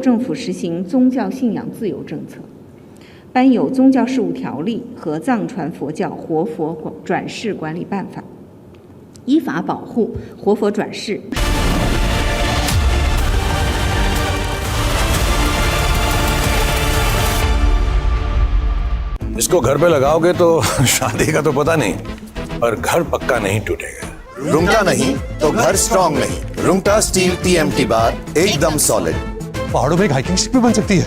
政府实行宗教信仰自由政策，颁有宗教事务条例和藏传佛教活佛转世管理办法，依法保护活佛转世。इसको घर पे लगाओगे तो शादी का तो पता नहीं, पर घर पक्का नहीं टूटेगा। रुंगटा नहीं तो घर स्ट्रॉन्ग नहीं। रुंगटा स्टील TMT बार एकदम सॉलिड। पहाड़ों में एक हाइकिंग स्टिक भी बन सकती है।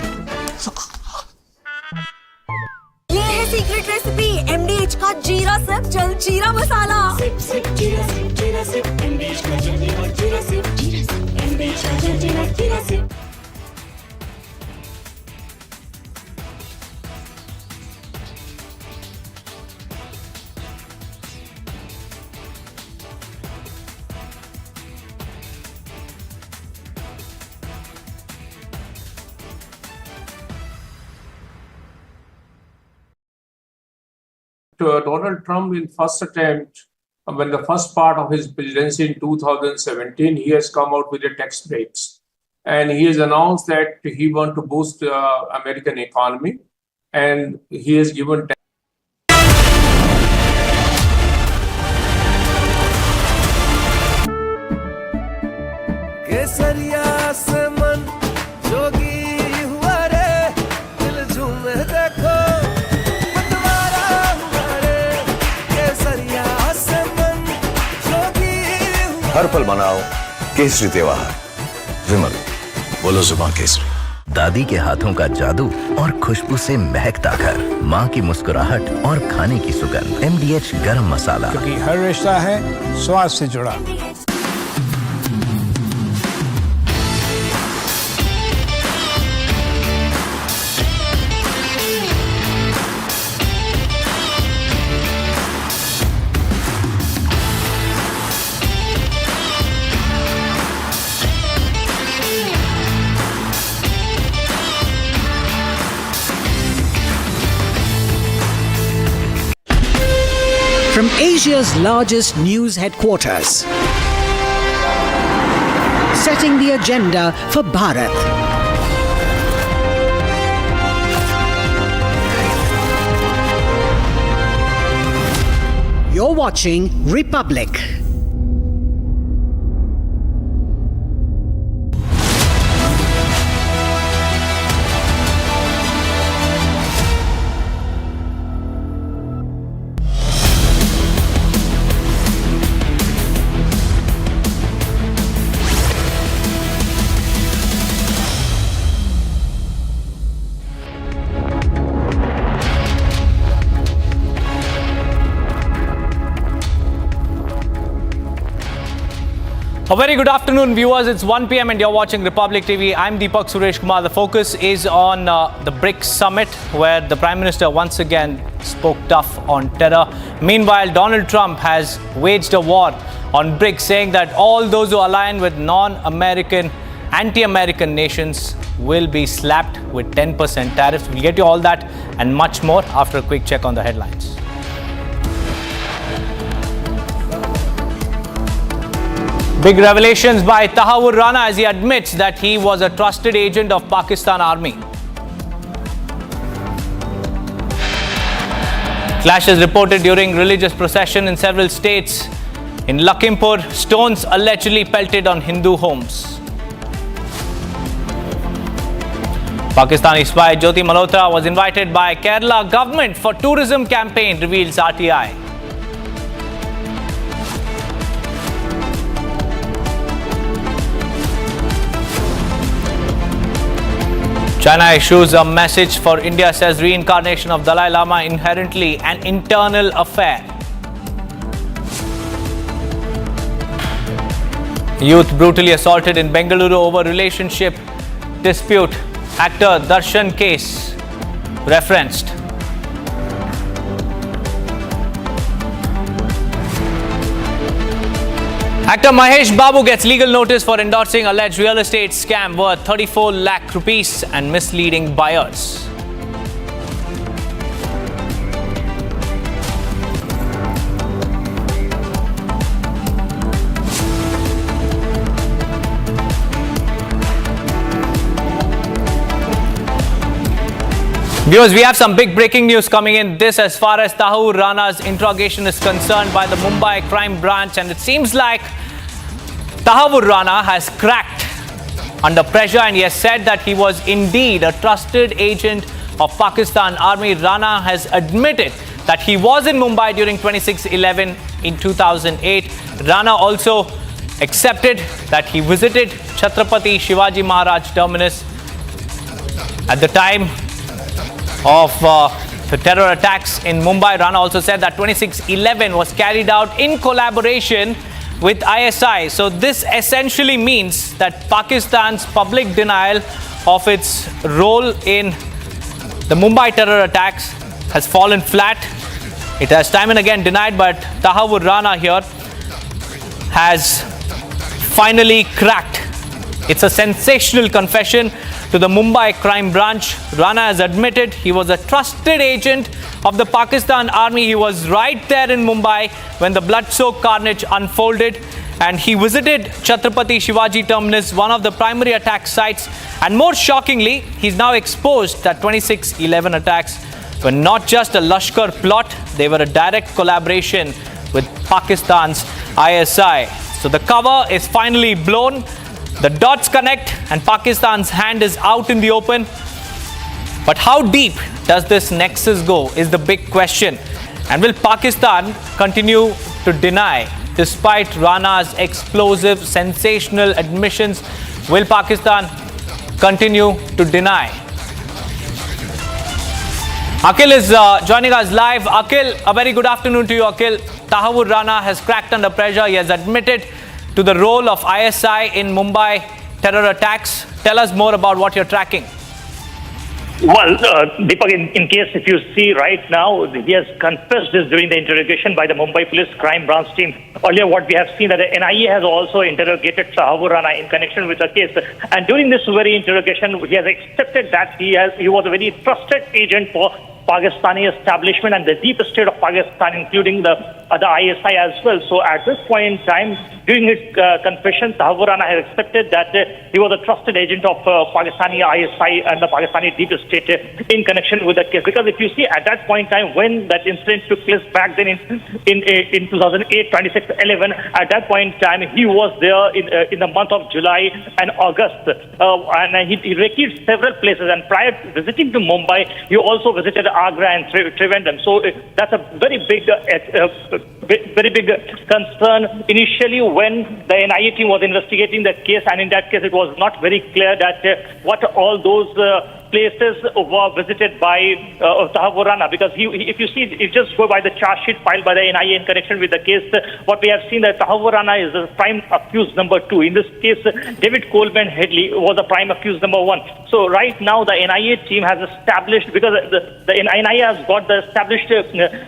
ये है सीक्रेट रेसिपी MDH का जीरा सिप जल जीरा मसाला। सिप सिप जीरा सिप जीरा सिप MDH का जल जीरा सिप MDH का जल जीरा SIP. To Donald Trump in first attempt, when the first part of his presidency in 2017, he has come out with the tax breaks. And he has announced that he wants to boost the American economy. And he has given हर पल मनाओ केसरी त्योहार। विमल, बोलो जुबान केसरी। दादी के हाथों का जादू और खुशबू से महकता घर, माँ की मुस्कुराहट और खाने की सुगंध। MDH गरम मसाला, क्योंकि हर रिश्ता है स्वाद से जुड़ा। From Asia's largest news headquarters, setting the agenda for Bharat. You're watching Republic. A very good afternoon, viewers. It's 1 p.m. and you're watching Republic TV. I'm Deepak Suresh Kumar. The focus is on the BRICS summit, where the Prime Minister once again spoke tough on terror. Meanwhile, Donald Trump has waged a war on BRICS, saying that all those who align with non-American, anti-American nations will be slapped with 10% tariffs. We'll get you all that and much more after a quick check on the headlines. Big revelations by Tahawwur Rana as he admits that he was a trusted agent of Pakistan Army. Clashes reported during religious procession in several states. In Lakhimpur, stones allegedly pelted on Hindu homes. Pakistani spy Jyoti Malhotra was invited by Kerala government for tourism campaign, reveals RTI. China issues a message for India, says reincarnation of Dalai Lama inherently an internal affair. Youth brutally assaulted in Bengaluru over relationship dispute. Actor Darshan case referenced. Actor Mahesh Babu gets legal notice for endorsing alleged real estate scam worth 34 lakh rupees and misleading buyers. Viewers, we have some big breaking news coming in. This as far as Tahawwur Rana's interrogation is concerned by the Mumbai crime branch, and it seems like Tahawwur Rana has cracked under pressure and he has said that he was indeed a trusted agent of Pakistan Army. Rana has admitted that he was in Mumbai during 26/11 in 2008. Rana also accepted that he visited Chhatrapati Shivaji Maharaj terminus at the time of the terror attacks in Mumbai. Rana also said that 26/11 was carried out in collaboration with ISI. So this essentially means that Pakistan's public denial of its role in the Mumbai terror attacks has fallen flat. It has time and again denied, but Tahawwur Rana here has finally cracked. It's a sensational confession to the Mumbai crime branch. Rana has admitted he was a trusted agent of the Pakistan Army. He was right there in Mumbai when the blood-soaked carnage unfolded, and he visited Chhatrapati Shivaji terminus, one of the primary attack sites. And more shockingly, he's now exposed that 26/11 attacks were not just a Lashkar plot, they were a direct collaboration with Pakistan's ISI. So the cover is finally blown. The dots connect and Pakistan's hand is out in the open. But how deep does this nexus go is the big question. And will Pakistan continue to deny despite Rana's explosive, sensational admissions? Will Pakistan continue to deny? Akhil is joining us live. Akhil, a very good afternoon to you, Akhil. Tahawwur Rana has cracked under pressure. He has admitted to the role of ISI in Mumbai terror attacks. Tell us more about what you're tracking. Well, Deepak, in case if you see right now, he has confessed this during the interrogation by the Mumbai Police Crime Branch team. Earlier, what we have seen that the NIA has also interrogated Tahawwur Rana in connection with the case. And during this very interrogation, he has accepted that he was a very trusted agent for Pakistani establishment and the deep state of Pakistan, including the ISI as well. So at this point in time, during his confession, Tahawwur Rana has accepted that he was a trusted agent of Pakistani ISI and the Pakistani deep state in connection with the case. Because if you see at that point in time, when that incident took place back then in 2008, 26/11, at that point in time, he was there in the month of July and August. And he recceived several places. And prior to visiting to Mumbai, he also visited Agra and Trivandrum. So that's a very big concern initially when the NIA team was investigating the case, and in that case it was not very clear that what all those places were visited by Tahawwur Rana, because if you see, if just go by the charge sheet filed by the NIA in connection with the case, what we have seen that Tahawwur Rana is the prime accused number 2. In this case, David Coleman Headley was the prime accused number 1. So right now the NIA team has established, because the NIA has got the established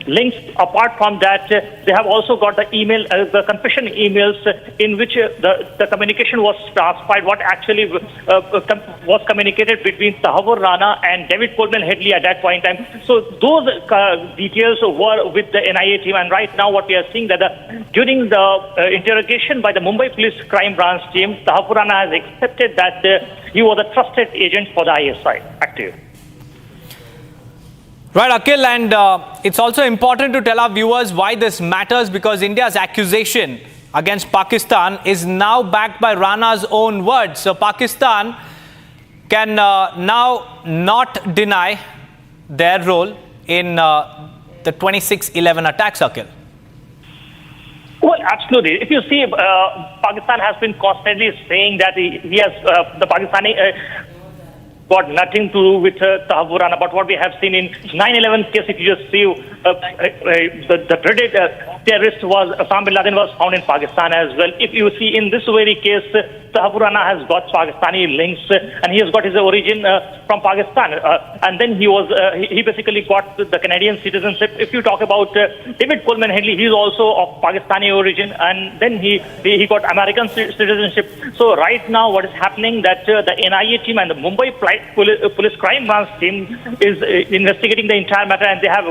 links. Apart from that, they have also got the email, the confession emails in which the communication was transpired, what actually was communicated between Tahawwur Rana and David Coleman Headley at that point in time. So those details were with the NIA team, and right now what we are seeing that during the interrogation by the Mumbai Police Crime Branch team, Tahawwur Rana has accepted that he was a trusted agent for the ISI active. Right, Akhil, and it's also important to tell our viewers why this matters, because India's accusation against Pakistan is now backed by Rana's own words. So Pakistan can now not deny their role in the 26/11 attacks, Akhil. Well, absolutely. If you see, Pakistan has been constantly saying that he has the Pakistani got nothing to do with Tahawwur Rana. But what we have seen in 9/11 case, if you just see, the dreaded terrorist was Osama bin Laden was found in Pakistan as well. If you see in this very case, Tahawwur Rana has got Pakistani links, and he has got his origin from Pakistan, and then he basically got the Canadian citizenship. If you talk about David Coleman Headley, he is also of Pakistani origin, and then he got American citizenship. So right now, what is happening that the NIA team and the Mumbai Police Crime Branch team is investigating the entire matter, and they have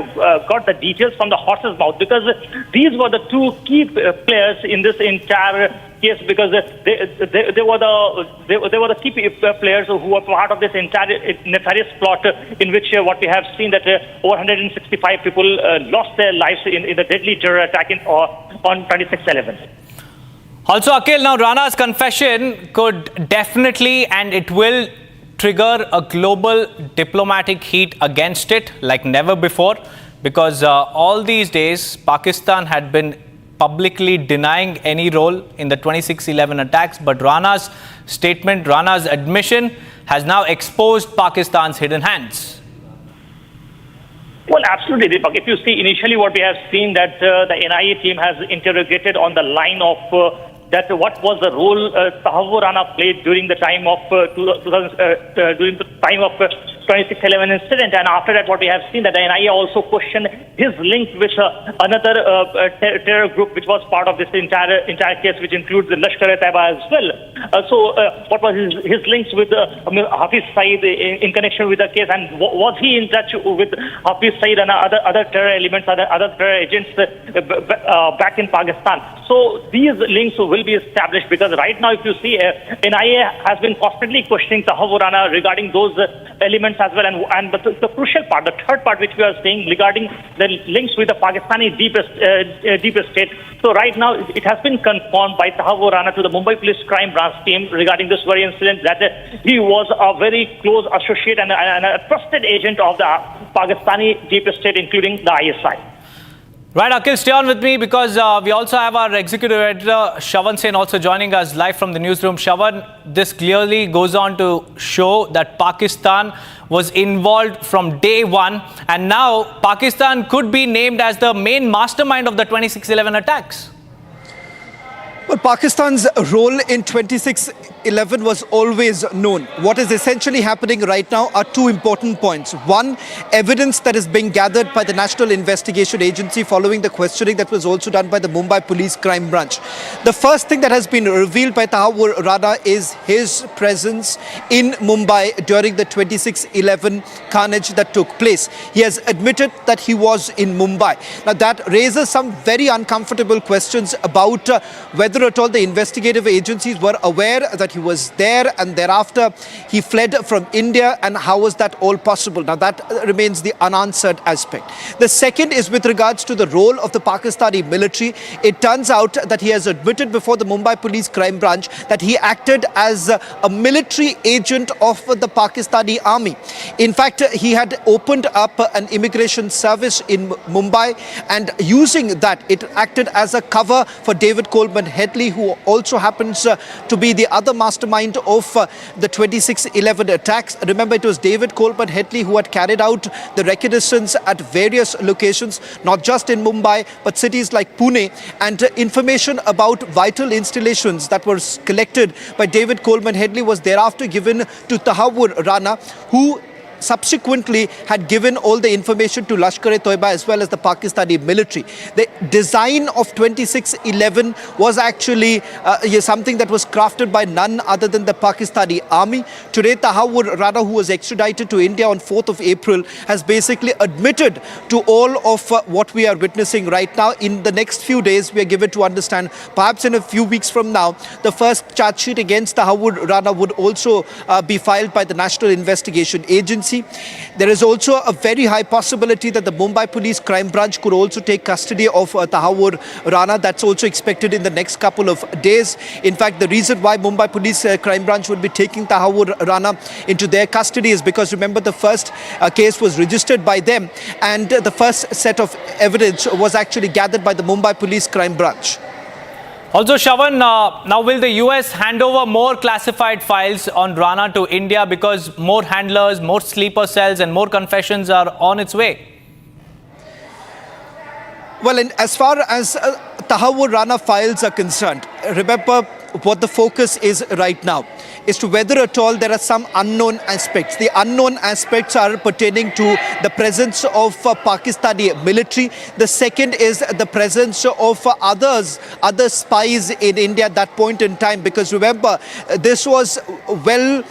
got the details from the horse's mouth, because these these were the two key players in this entire case, because they were the key players who were part of this entire nefarious plot, in which what we have seen that over 165 people lost their lives in the deadly terror attack on 26/11. Also, Akhil, now Rana's confession could definitely, and it will, trigger a global diplomatic heat against it like never before, because all these days Pakistan had been publicly denying any role in the 26/11 attacks, but Rana's statement, Rana's admission has now exposed Pakistan's hidden hands. Well, absolutely, Deepak. If you see, initially what we have seen that the NIA team has interrogated on the line of that what was the role Tahawwur Rana played during the time of 26/11 incident, and after that what we have seen that the NIA also questioned his link with another terror group which was part of this entire case, which includes the Lashkar-e-Taiba as well. What was his links with Hafiz Saeed in connection with the case, and was he in touch with Hafiz Saeed and other terror elements, other terror agents back in Pakistan? So these links will be established, because right now if you see NIA has been constantly questioning Tahawwur Rana regarding those elements as well, and the crucial part, the third part which we are saying regarding the links with the Pakistani deepest state. So right now it has been confirmed by Tahawwur Rana to the Mumbai Police Crime Branch team regarding this very incident that he was a very close associate and a trusted agent of the Pakistani deepest state, including the ISI. Right, Akhil, stay on with me, because we also have our executive editor Shravan Sen also joining us live from the newsroom. Shravan, this clearly goes on to show that Pakistan was involved from day one, and now Pakistan could be named as the main mastermind of the 26/11 attacks. Well, Pakistan's role in 26/11 was always known. What is essentially happening right now are two important points. One, evidence that is being gathered by the National Investigation Agency following the questioning that was also done by the Mumbai Police Crime Branch. The first thing that has been revealed by Tahawwur Rana is his presence in Mumbai during the 26/11 carnage that took place. He has admitted that he was in Mumbai. Now, that raises some very uncomfortable questions about whether at all the investigative agencies were aware that he was there, and thereafter he fled from India, and how was that all possible? Now, that remains the unanswered aspect. The second is with regards to the role of the Pakistani military. It turns out that he has admitted before the Mumbai Police Crime Branch that he acted as a military agent of the Pakistani army. In fact, he had opened up an immigration service in Mumbai, and using that, it acted as a cover for David Coleman Headley, who also happens to be the other mastermind of the 26/11 attacks. Remember, it was David Coleman Headley who had carried out the reconnaissance at various locations, not just in Mumbai, but cities like Pune, and information about vital installations that were collected by David Coleman Headley was thereafter given to Tahawwur Rana, who subsequently had given all the information to Lashkar-e-Taiba as well as the Pakistani military. The design of 26/11 was actually something that was crafted by none other than the Pakistani army. Today, Tahawwur Rana, who was extradited to India on 4th of April, has basically admitted to all of what we are witnessing right now. In the next few days, we are given to understand, perhaps in a few weeks from now, the first charge sheet against Tahawwur Rana would also be filed by the National Investigation Agency. There is also a very high possibility that the Mumbai Police Crime Branch could also take custody of Tahawwur Rana. That's also expected in the next couple of days. In fact, the reason why Mumbai Police Crime Branch would be taking Tahawwur Rana into their custody is because, remember, the first case was registered by them, and the first set of evidence was actually gathered by the Mumbai Police Crime Branch. Also, Shravan, now will the US hand over more classified files on Rana to India, because more handlers, more sleeper cells and more confessions are on its way? Well, as far as Tahawwur Rana files are concerned, remember what the focus is right now is to whether at all there are some unknown aspects. The unknown aspects are pertaining to the presence of Pakistani military. The second is the presence of other spies in India at that point in time, because remember, this was well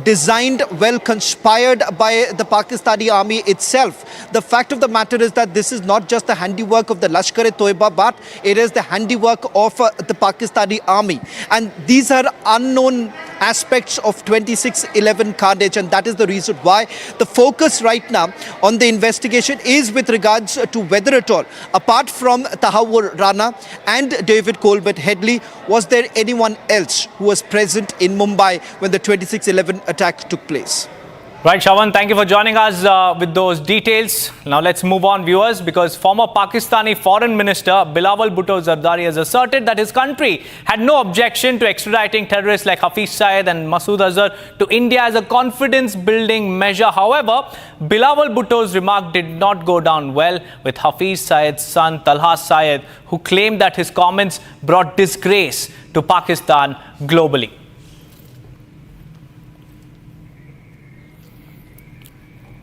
designed, well conspired by the Pakistani army itself. The fact of the matter is that this is not just the handiwork of the Lashkar-e-Toiba, but it is the handiwork of the Pakistani army. And these are unknown aspects of 26/11 carnage, and that is the reason why the focus right now on the investigation is with regards to whether at all, apart from Tahawwur Rana and David Colbert Headley, was there anyone else who was present in Mumbai when the 26/11 attack took place. Right, Shawan, thank you for joining us with those details. Now let's move on, viewers, because former Pakistani Foreign Minister Bilawal Bhutto Zardari has asserted that his country had no objection to extraditing terrorists like Hafiz Syed and Masood Azhar to India as a confidence-building measure. However, Bilawal Bhutto's remark did not go down well with Hafiz Syed's son Talha Syed, who claimed that his comments brought disgrace to Pakistan globally.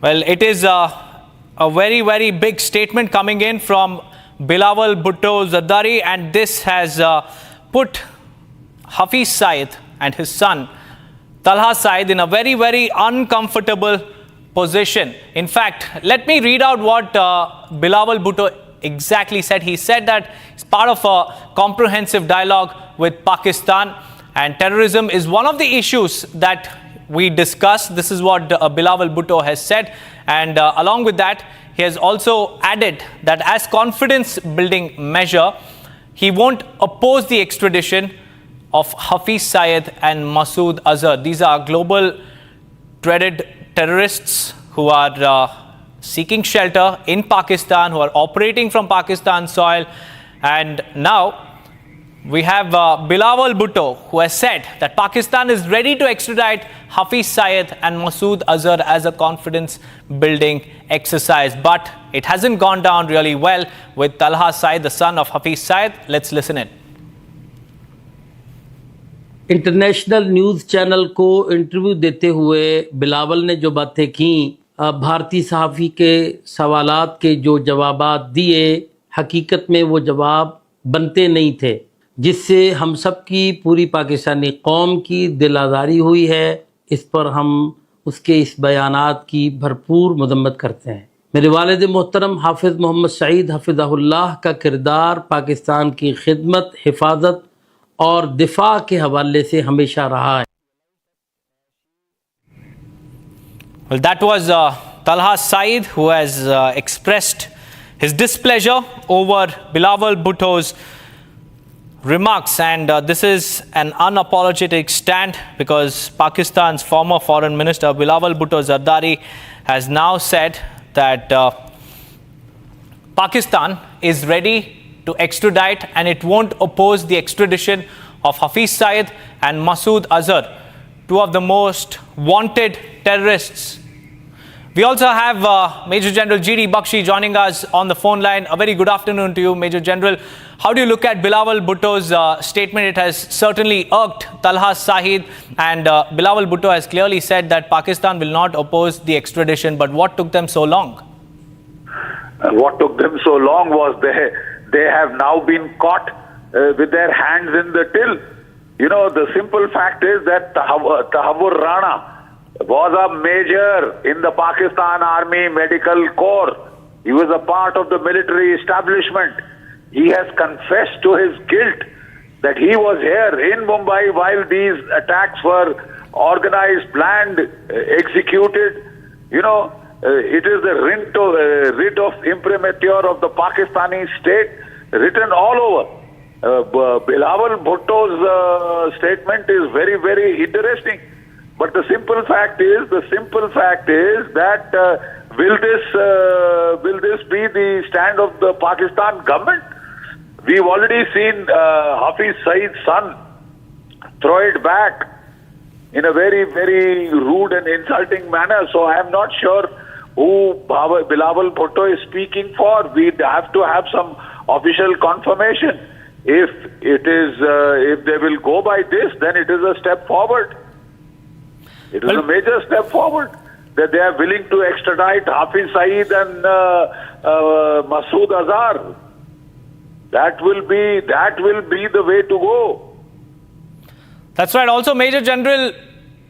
Well, it is a very, very big statement coming in from Bilawal Bhutto Zardari, and this has put Hafiz Syed and his son Talha Syed in a very, very uncomfortable position. In fact, let me read out what Bilawal Bhutto exactly said. He said that it's part of a comprehensive dialogue with Pakistan, and terrorism is one of the issues that we discussed. This is what Bilawal Bhutto has said, and along with that, he has also added that as confidence-building measure, he won't oppose the extradition of Hafiz Syed and Masood Azhar. These are global dreaded terrorists who are seeking shelter in Pakistan, who are operating from Pakistan soil, and now we have Bilawal Bhutto, who has said that Pakistan is ready to extradite Hafiz Syed and Masood Azhar as a confidence-building exercise. But it hasn't gone down really well with Talha Syed, the son of Hafiz Syed. Let's listen in. International news channel को interview देते हुए बिलावल ने जो बातें की, भारतीय सहाफ़ी के सवालात के जो जवाबात दिए, हकीकत में वो जवाब बनते नहीं थे, जिससे हम सब की पूरी पाकिस्तानी कौम की दिल आज़ारी हुई है। इस पर हम उसके इस बयानात की भरपूर मज़म्मत करते हैं। मेरे वालिद मोहतरम हाफिज़ मोहम्मद सईद हफ़िज़हुल्लाह का किरदार पाकिस्तान की खिदमत, हिफाजत और दिफा के हवाले से हमेशा रहा है। Well, that was Talha Syed, who has expressed his displeasure over Bilawal Bhutto's remarks, and this is an unapologetic stand because Pakistan's former foreign minister Bilawal Bhutto Zardari has now said that Pakistan is ready to extradite and it won't oppose the extradition of Hafiz Syed and Masood Azhar, two of the most wanted terrorists. We also have Major General G.D. Bakshi joining us on the phone line. A very good afternoon to you, Major General. How do you look at Bilawal Bhutto's statement? It has certainly irked Talha Syed, and Bilawal Bhutto has clearly said that Pakistan will not oppose the extradition. But what took them so long? What took them so long was they have now been caught with their hands in the till. You know, the simple fact is that Tahawwur Rana was a major in the Pakistan Army Medical Corps. He was a part of the military establishment. He has confessed to his guilt that he was here in Mumbai while these attacks were organized, planned, executed. You know, it is the writ of imprimatur of the Pakistani state written all over. Bilawal Bhutto's statement is very, very interesting. But the simple fact is that will this be the stand of the Pakistan government? We've already seen Hafiz Syed's son throw it back in a very, very rude and insulting manner. So I am not sure who Bilawal Bhutto is speaking for. We'd have to have some official confirmation. If they will go by this, then it is a step forward. It is a major step forward that they are willing to extradite Hafiz Syed and Masood Azhar. That will be the way to go. That's right. Also, Major General,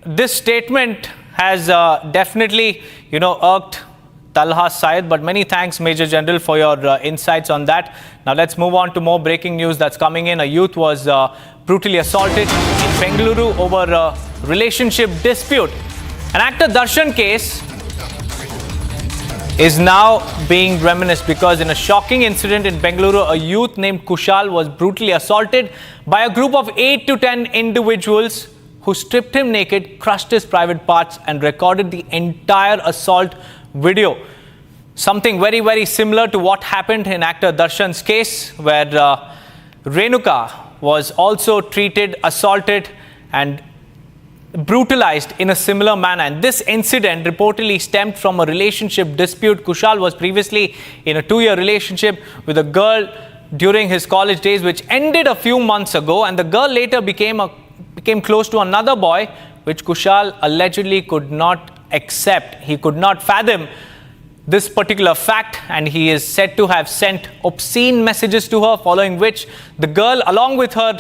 this statement has definitely, irked Talha Syed, but many thanks, Major General, for your insights on that. Now let's move on to more breaking news that's coming in. A youth was brutally assaulted in Bengaluru over a relationship dispute. An actor Darshan case is now being reminisced because in a shocking incident in Bengaluru, a youth named Kushal was brutally assaulted by a group of 8 to 10 individuals who stripped him naked, crushed his private parts and recorded the entire assault video. Something very, very similar to what happened in actor Darshan's case, where Renuka was also treated, assaulted and brutalized in a similar manner. And this incident reportedly stemmed from a relationship dispute. Kushal was previously in a 2-year relationship with a girl during his college days, which ended a few months ago, and the girl later became close to another boy, which Kushal allegedly could not accept. He could not fathom this particular fact, and he is said to have sent obscene messages to her, following which the girl, along with her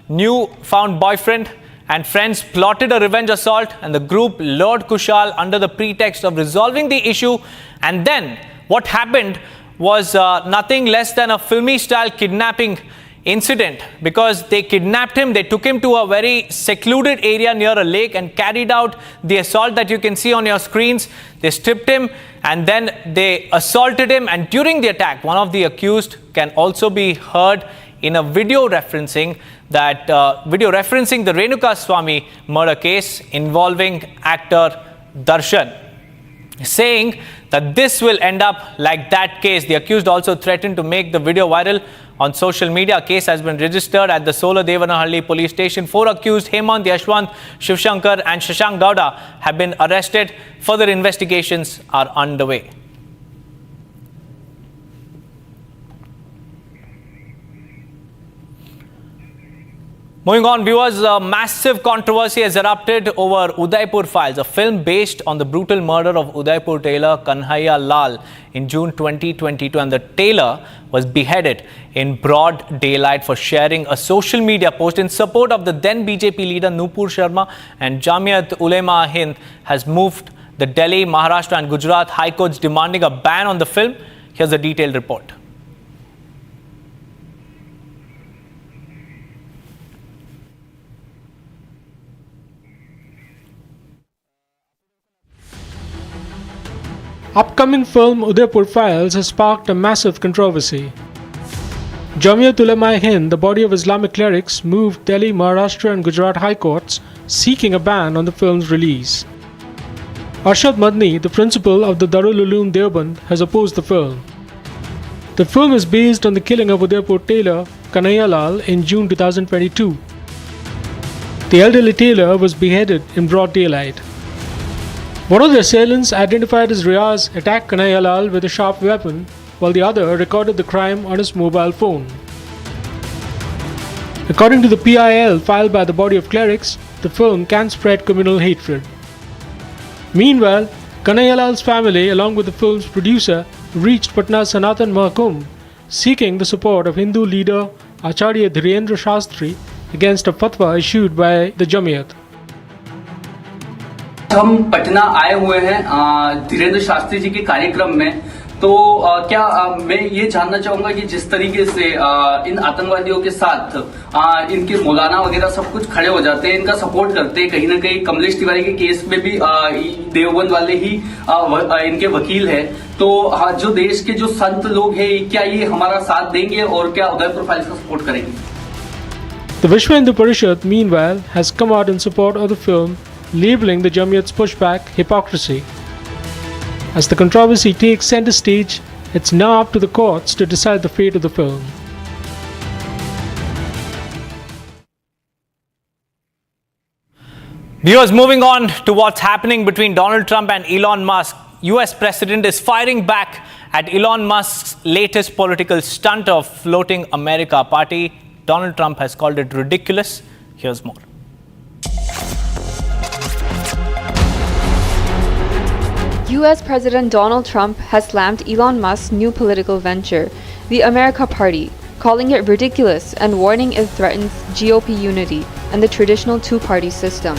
newfound boyfriend and friends, plotted a revenge assault, and the group lured Kushal under the pretext of resolving the issue. And then what happened was nothing less than a filmy style kidnapping incident, because they kidnapped him, they took him to a very secluded area near a lake and carried out the assault that you can see on your screens. They stripped him and then they assaulted him, and during the attack, one of the accused can also be heard in a video referencing the Renuka Swamy murder case involving actor Darshan, saying that this will end up like that case. The accused also threatened to make the video viral on social media. A case has been registered at the Sola Devanahalli police station. 4 accused, Hemant, Yashwant, Shivshankar and Shashank Gowda, have been arrested. Further investigations are underway. Moving on, viewers, a massive controversy has erupted over Udaipur Files, a film based on the brutal murder of Udaipur tailor Kanhaiya Lal in June 2022. And the tailor was beheaded in broad daylight for sharing a social media post in support of the then BJP leader Nupur Sharma. And Jamiat Ulema Hind has moved the Delhi, Maharashtra and Gujarat High Courts demanding a ban on the film. Here's a detailed report. Upcoming film Udaipur Files has sparked a massive controversy. Jamiat Ulema Hind, the body of Islamic clerics, moved Delhi, Maharashtra and Gujarat High Courts seeking a ban on the film's release. Arshad Madni, the principal of the Darul Uloom Deoband, has opposed the film. The film is based on the killing of Udaipur tailor Kanhaiya Lal in June 2022. The elderly tailor was beheaded in broad daylight. One of the assailants, identified as Riaz, attacked Kanhaiya Lal with a sharp weapon, while the other recorded the crime on his mobile phone. According to the PIL filed by the body of clerics, the film can spread communal hatred. Meanwhile, Kanhaiya Lal's family, along with the film's producer, reached Patna Sanatan Mahkum, seeking the support of Hindu leader Acharya Dhirendra Shastri against a fatwa issued by the Jamiat. हम पटना आए हुए हैं धीरेन्द्र शास्त्री जी के कार्यक्रम में, तो क्या मैं ये जानना चाहूंगा कि जिस तरीके से इन आतंकवादियों के साथ इनके मौलाना वगैरह सब कुछ खड़े हो जाते हैं, इनका सपोर्ट करते हैं, कहीं ना कहीं कमलेश तिवारी के केस में भी देवबंद वाले ही इनके वकील हैं, तो जो देश के जो संत लोग हैं, क्या ये हमारा साथ देंगे और क्या उदयपुर फाइल्स का सपोर्ट करेंगे? The Vishwa Hindu Parishad, meanwhile, has come out in support of the film, labeling the Jamiat's pushback hypocrisy. As the controversy takes center stage, it's now up to the courts to decide the fate of the film. Viewers, moving on to what's happening between Donald Trump and Elon Musk. US President is firing back at Elon Musk's latest political stunt of floating America party. Donald Trump has called it ridiculous. Here's more. US President Donald Trump has slammed Elon Musk's new political venture, the America Party, calling it ridiculous and warning it threatens GOP unity and the traditional two-party system.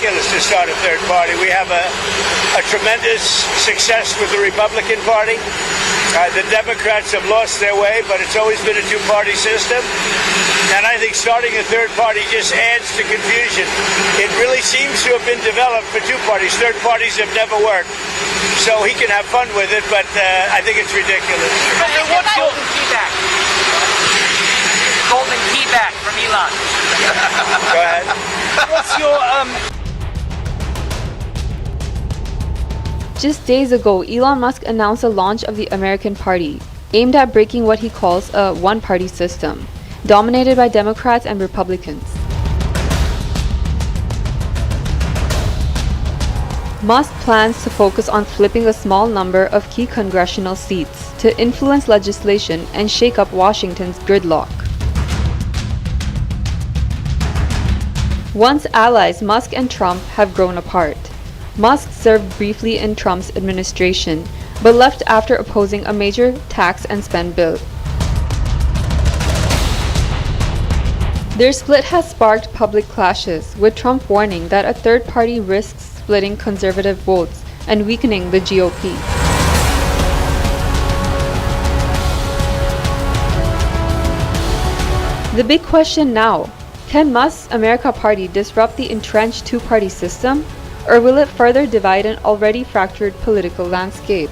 ridiculous to start a third party. We have a tremendous success with the Republican Party. The Democrats have lost their way, but it's always been a two-party system. And I think starting a third party just adds to confusion. It really seems to have been developed for two parties. Third parties have never worked. So he can have fun with it, but I think it's ridiculous. What's your feedback? Golden key back from Elon. Go ahead. What's your Just days ago, Elon Musk announced the launch of the American Party, aimed at breaking what he calls a one-party system, dominated by Democrats and Republicans. Musk plans to focus on flipping a small number of key congressional seats to influence legislation and shake up Washington's gridlock. Once allies, Musk and Trump have grown apart. Musk served briefly in Trump's administration, but left after opposing a major tax and spend bill. Their split has sparked public clashes, with Trump warning that a third party risks splitting conservative votes and weakening the GOP. The big question now: can Musk's America Party disrupt the entrenched two-party system, or will it further divide an already fractured political landscape?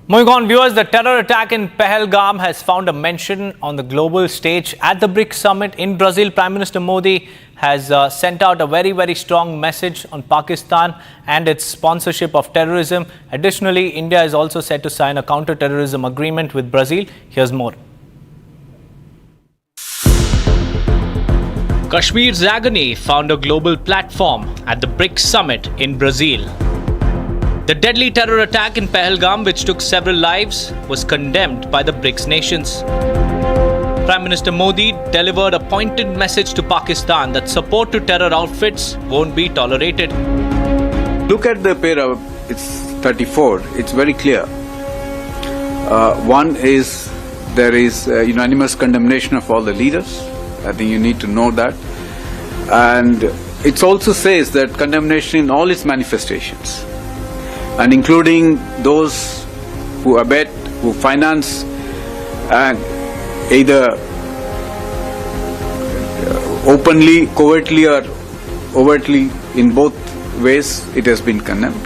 Moving on, viewers, the terror attack in Pahalgam has found a mention on the global stage. At the BRICS summit in Brazil, Prime Minister Modi has sent out a very strong message on Pakistan and its sponsorship of terrorism. Additionally, India is also set to sign a counter-terrorism agreement with Brazil. Here's more. Kashmir's agony found a global platform at the BRICS summit in Brazil. The deadly terror attack in Pahalgam, which took several lives, was condemned by the BRICS nations. Prime Minister Modi delivered a pointed message to Pakistan that support to terror outfits won't be tolerated. Look at the para, it's 34, it's very clear. One is, there is unanimous condemnation of all the leaders. I think you need to know that. And it also says that condemnation in all its manifestations, and including those who abet, who finance, and either openly, covertly, or overtly, in both ways, it has been condemned.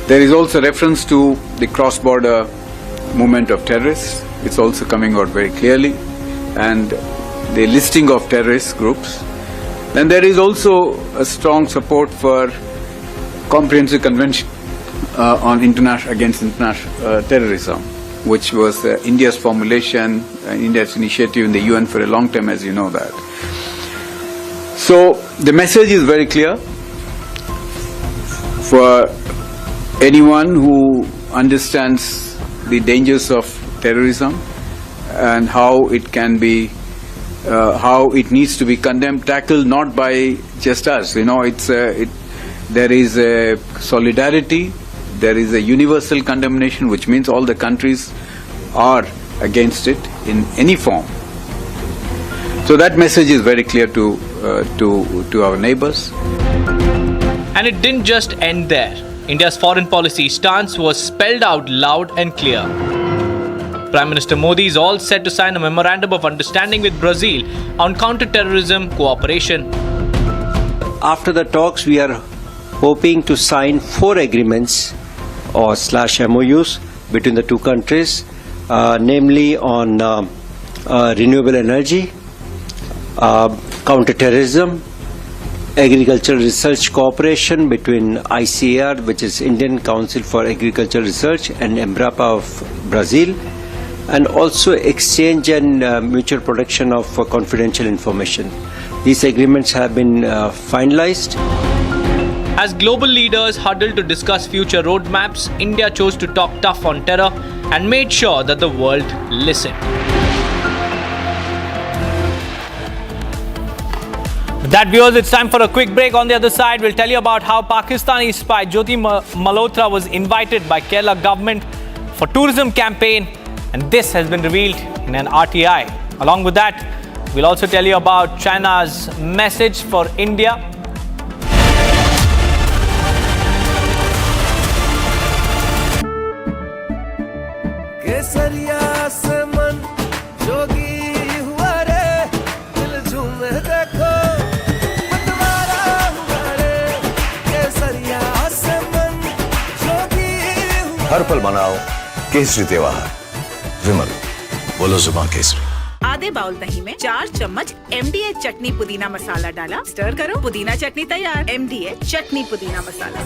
There is also reference to the cross-border movement of terrorists. It's also coming out very clearly, and the listing of terrorist groups. Then there is also a strong support for comprehensive convention on against international terrorism, which was India's formulation, India's initiative in the UN for a long time, as you know that. So the message is very clear for anyone who understands the dangers of terrorism and how it can be, how it needs to be condemned, tackled not by just us. You know, there is a solidarity. There is a universal condemnation, which means all the countries are against it in any form. So that message is very clear to our neighbors. And it didn't just end there. India's foreign policy stance was spelled out loud and clear. Prime Minister Modi is all set to sign a memorandum of understanding with Brazil on counter-terrorism cooperation. After the talks, we are hoping to sign 4 agreements or /MOUs between the two countries, namely on renewable energy, counter-terrorism, agricultural research cooperation between ICAR, which is Indian Council for Agricultural Research, and Embrapa of Brazil, and also exchange and mutual protection of confidential information. These agreements have been finalized. As global leaders huddled to discuss future roadmaps, India chose to talk tough on terror and made sure that the world listened. With that, viewers, it's time for a quick break. On the other side, we'll tell you about how Pakistani spy Jyoti Malhotra was invited by Kerala government for tourism campaign, and this has been revealed in an RTI. Along with that, we'll also tell you about China's message for India. हर पल मनाओ केसरी त्योहार। विमल, बोलो जुबान केसरी। आधे bowl दही में 4 चम्मच MDH चटनी पुदीना मसाला डाला, स्टर करो, पुदीना चटनी तैयार। MDH चटनी पुदीना मसाला।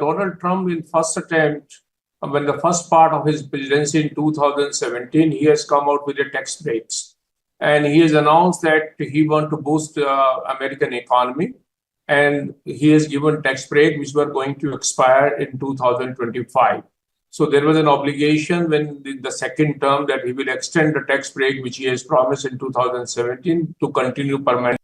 Donald Trump in first attempt, when the first part of his presidency in 2017, he has come out with the tax breaks. And he has announced that he wants to boost the American economy. And he has given tax breaks which were going to expire in 2025. So there was an obligation when the second term that he will extend the tax break which he has promised in 2017 to continue permanently.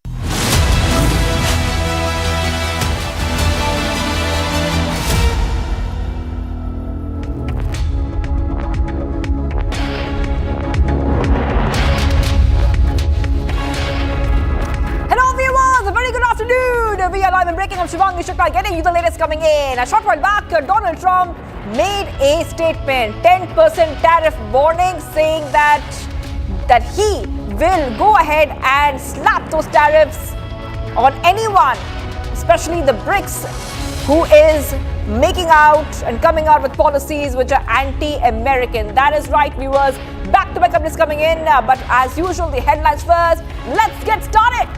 We are live and breaking. I'm Shivangi Shukla, getting you the latest coming in. A short while back, Donald Trump made a statement, 10% tariff warning, saying that he will go ahead and slap those tariffs on anyone, especially the BRICS, who is making out and coming out with policies which are anti-American. That is right, viewers. Back-to-back updates coming in, but as usual, the headlines first. Let's get started.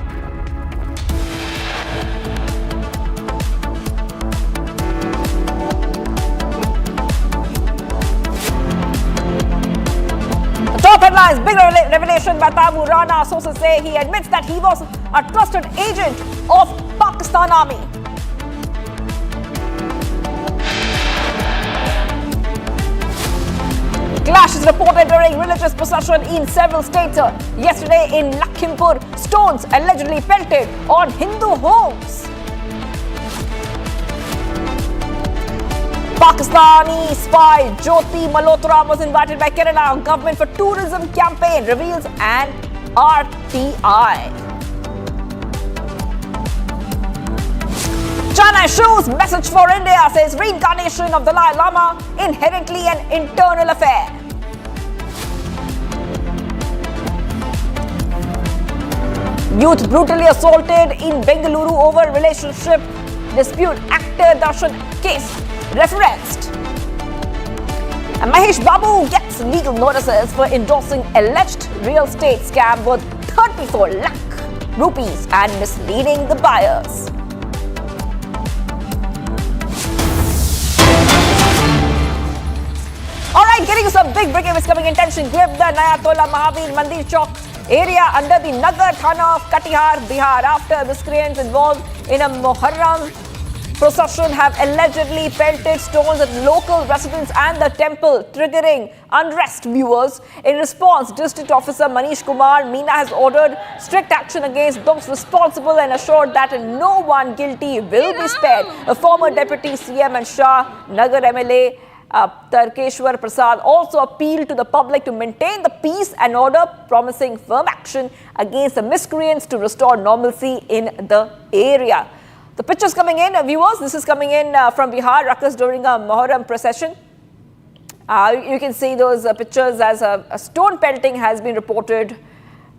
Top headlines, big revelation by Tahawwur Rana. Sources say he admits that he was a trusted agent of Pakistan Army. Clash is reported during religious procession in several states. Yesterday in Lakhimpur, stones allegedly pelted on Hindu homes. Pakistani spy Jyoti Malhotra was invited by Kerala government for tourism campaign, reveals an RTI. China shows message for India, says reincarnation of Dalai Lama inherently an internal affair. Youth brutally assaulted in Bengaluru over relationship dispute, actor Darshan case referenced. And Mahesh Babu gets legal notices for endorsing alleged real estate scam worth 34 lakh rupees and misleading the buyers. Alright, getting some big breaking news coming in. Tension gripped the Nayatola Mahavir Mandir Chowk area under the Nagar Thana of Katihar, Bihar, after miscreants involved in a Muharram procession have allegedly pelted stones at local residents and the temple, triggering unrest, viewers. In response, District Officer Manish Kumar Meena has ordered strict action against those responsible and assured that no one guilty will be spared. A former Deputy CM and Shah Nagar MLA Tarkeshwar Prasad also appealed to the public to maintain the peace and order, promising firm action against the miscreants to restore normalcy in the area. The pictures coming in, viewers, this is coming in from Bihar, ruckus during a Muharram procession. You can see those pictures as a stone pelting has been reported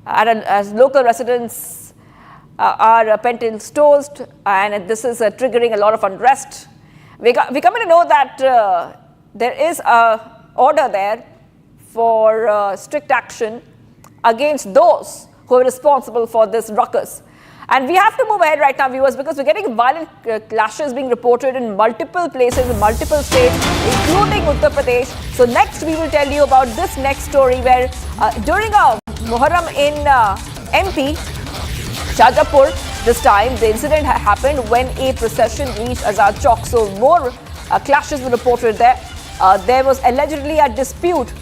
as local residents are pelting stones, and this is triggering a lot of unrest. We come to know that there is a order there for strict action against those who are responsible for this ruckus. And we have to move ahead right now, viewers, because we're getting violent clashes being reported in multiple places, in multiple states, including Uttar Pradesh. So next, we will tell you about this next story where during a Muharram in MP, Shahjahanpur, this time the incident happened when a procession reached Azad Chowk. So more clashes were reported there. There was allegedly a dispute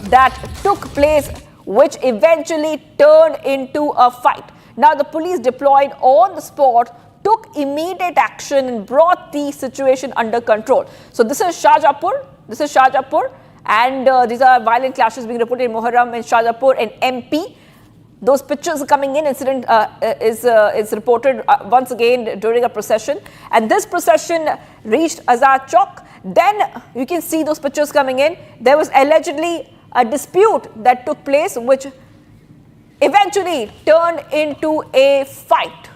that took place, which eventually turned into a fight. Now, the police deployed on the spot, took immediate action and brought the situation under control. So this is Shahjahanpur, and these are violent clashes being reported in Muharram in Shahjahanpur and MP. Those pictures are coming in. Incident is reported once again during a procession, and this procession reached Azad Chowk. Then you can see those pictures coming in. There was allegedly a dispute that took place, which eventually turned into a fight.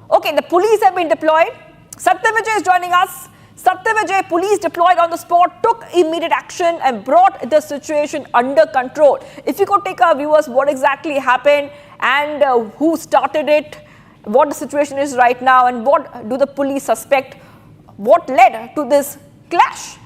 Okay, the police have been deployed. Satya Vijay is joining us. Satya Vijay, police deployed on the spot, took immediate action and brought the situation under control. If you could take our viewers what exactly happened and who started it, what the situation is right now, and what do the police suspect, what led to this clash?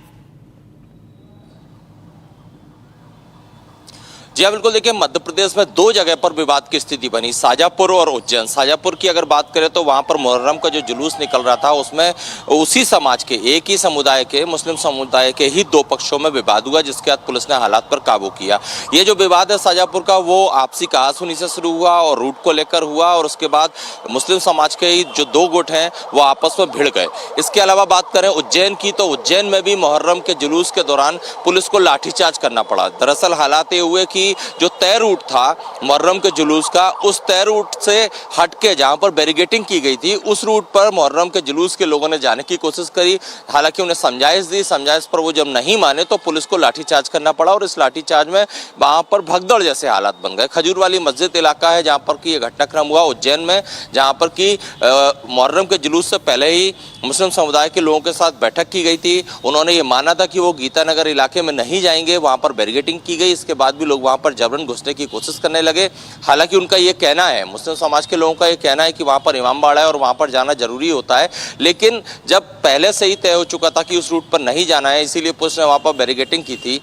जी हाँ बिल्कुल, देखिए मध्य प्रदेश में दो जगह पर विवाद की स्थिति बनी, शाहजहाँपुर और उज्जैन। शाहजहाँपुर की अगर बात करें तो वहाँ पर मुहर्रम का जो जुलूस निकल रहा था उसमें उसी समाज के, एक ही समुदाय के, मुस्लिम समुदाय के ही दो पक्षों में विवाद हुआ, जिसके बाद पुलिस ने हालात पर काबू किया। ये जो विवाद है शाहजहाँपुर का, वो आपसी कहासुनी से शुरू हुआ और रूट को लेकर हुआ, और उसके बाद मुस्लिम समाज के ही जो दो गुट हैं वो आपस में भिड़ गए। इसके अलावा बात करें उज्जैन की, तो उज्जैन में भी मुहर्रम के जुलूस के दौरान पुलिस को लाठीचार्ज करना पड़ा। दरअसल हालात ये हुए कि जो तय रूट था मुहर्रम के जुलूस का, उस तय रूट से हटके जहां पर बैरिकेडिंग की गई थी, उस रूट पर मुहर्रम के जुलूस के लोगों ने जाने की कोशिश करी। हालांकि उन्हें समझाइश दी, समझाइश पर वो जब नहीं माने तो पुलिस को लाठीचार्ज करना पड़ा, और इस लाठीचार्ज में वहां पर भगदड़ जैसे हालात बन गए। खजूर वाली मस्जिद इलाका है जहां पर कि ये घटनाक्रम हुआ उज्जैन में, जहां पर कि मुहर्रम के जुलूस से पहले ही मुस्लिम समुदाय के लोगों के साथ बैठक की गई थी। उन्होंने ये माना था कि वो गीतानगर इलाके में नहीं जाएंगे, वहां पर बैरिकेडिंग की गई। इसके बाद भी लोग वहां पर जबरन घुसने की कोशिश करने लगे। हालांकि उनका ये कहना है, मुस्लिम समाज के लोगों का ये कहना है कि वहां पर इमाम बाड़ा है और वहां पर जाना जरूरी होता है, लेकिन जब पहले से ही तय हो चुका था कि उस रूट पर नहीं जाना है, इसीलिए पुलिस ने वहां पर बैरिकेडिंग की थी।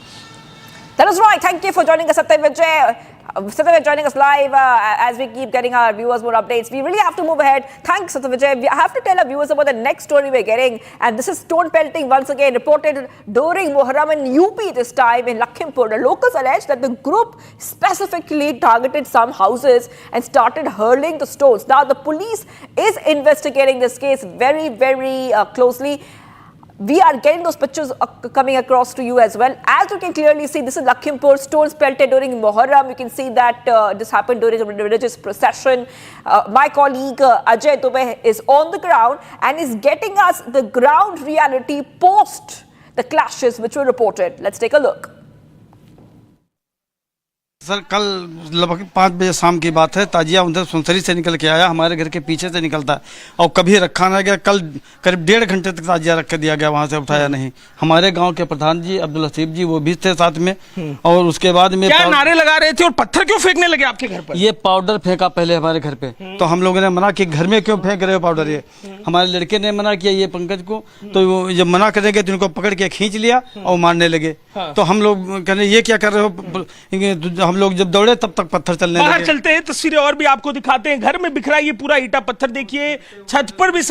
That is right. Thank you for joining us, Satya Vijay. Satya Vijay joining us live as we keep getting our viewers more updates. We really have to move ahead. Thanks, Satya Vijay. I have to tell our viewers about the next story we're getting, and this is stone pelting once again reported during Muharram in UP this time in Lakhimpur. The locals allege that the group specifically targeted some houses and started hurling the stones. Now, the police is investigating this case very, very closely. We are getting those pictures coming across to you as well. As you can clearly see, this is Lakhimpur, stones pelted during Muharram. You can see that this happened during a religious procession. My colleague Ajay Dubey is on the ground and is getting us the ground reality post the clashes which were reported. Let's take a look. Sir कल लगभग 5 बजे शाम की बात है। ताजिया उधर सुनसरी से निकल के आया, हमारे घर के पीछे से निकलता है और कभी रखा ना गया। कल करीब 1.5 घंटे तक ताजिया रख के दिया गया, वहां से उठाया नहीं। हमारे गांव के प्रधान जी अब्दुल हसीब जी वो भी थे साथ में, और उसके बाद में क्या नारे लगा रहे थे और पत्थर क्यों फेंकने लगे आपके घर पर? ये पाउडर फेंका पहले हमारे घर पे, तो हम लोगों ने मना कि घर में क्यों फेंक रहे हो पाउडर। ये हमारे लड़के ने मना किया ये पंकज को, तो जब मना करेंगे तो इनको पकड़ के खींच लिया और मारने लगे। तो हम लोग कह रहे ये क्या कर रहे हो, हम लोग जब दौड़े तब तक पत्थर चलने लगे। बाहर चलते हैं, तस्वीरें और भी आपको दिखाते हैं। घर में बिखरा ये पूरा ईटा पत्थर देखिए, छत पर भी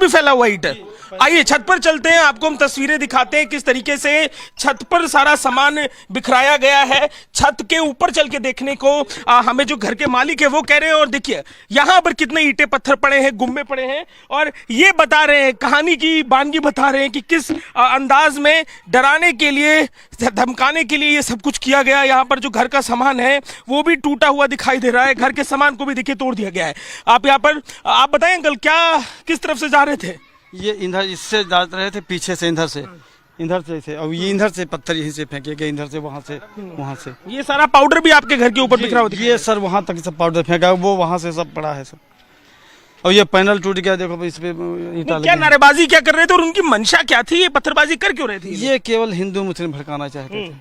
फैला हुआ ईटा। आइए छत पर चलते हैं, आपको हम तस्वीरें दिखाते हैं किस तरीके से छत पर सारा सामान बिखराया गया है। छत के ऊपर चल के देखने को हमें जो घर के मालिक है वो कह रहे हैं, और देखिए यहाँ पर कितने ईंटे पत्थर पड़े हैं, गुम्बे पड़े हैं, और ये बता रहे हैं, कहानी की बानगी बता रहे हैं कि किस अंदाज में डराने के लिए, धमकाने के लिए ये सब कुछ किया गया। यहाँ पर जो घर का सामान है वो भी टूटा हुआ दिखाई दे रहा है, घर के सामान को भी देखिए तोड़ दिया गया है। आप यहाँ पर आप बताएं अंकल, क्या किस तरफ से जा रहे थे? ये इधर इससे जा रहे थे, पीछे से इधर से थे, और ये इधर से पत्थर यहीं से फेंके गए, इधर से वहां से। ये सारा पाउडर भी आपके घर के ऊपर बिखरा हुआ? ये सर वहां तक सब पाउडर फेंका, वो वहां से सब पड़ा है सब, और ये पैनल टूट गया। देखो इस पे ईंटा क्या नारेबाजी क्या कर रहे थे और उनकी मंशा क्या थी? ये पत्थरबाजी कर क्यों रहे थे? ये केवल हिंदू मुस्लिम भड़काना चाहते थे।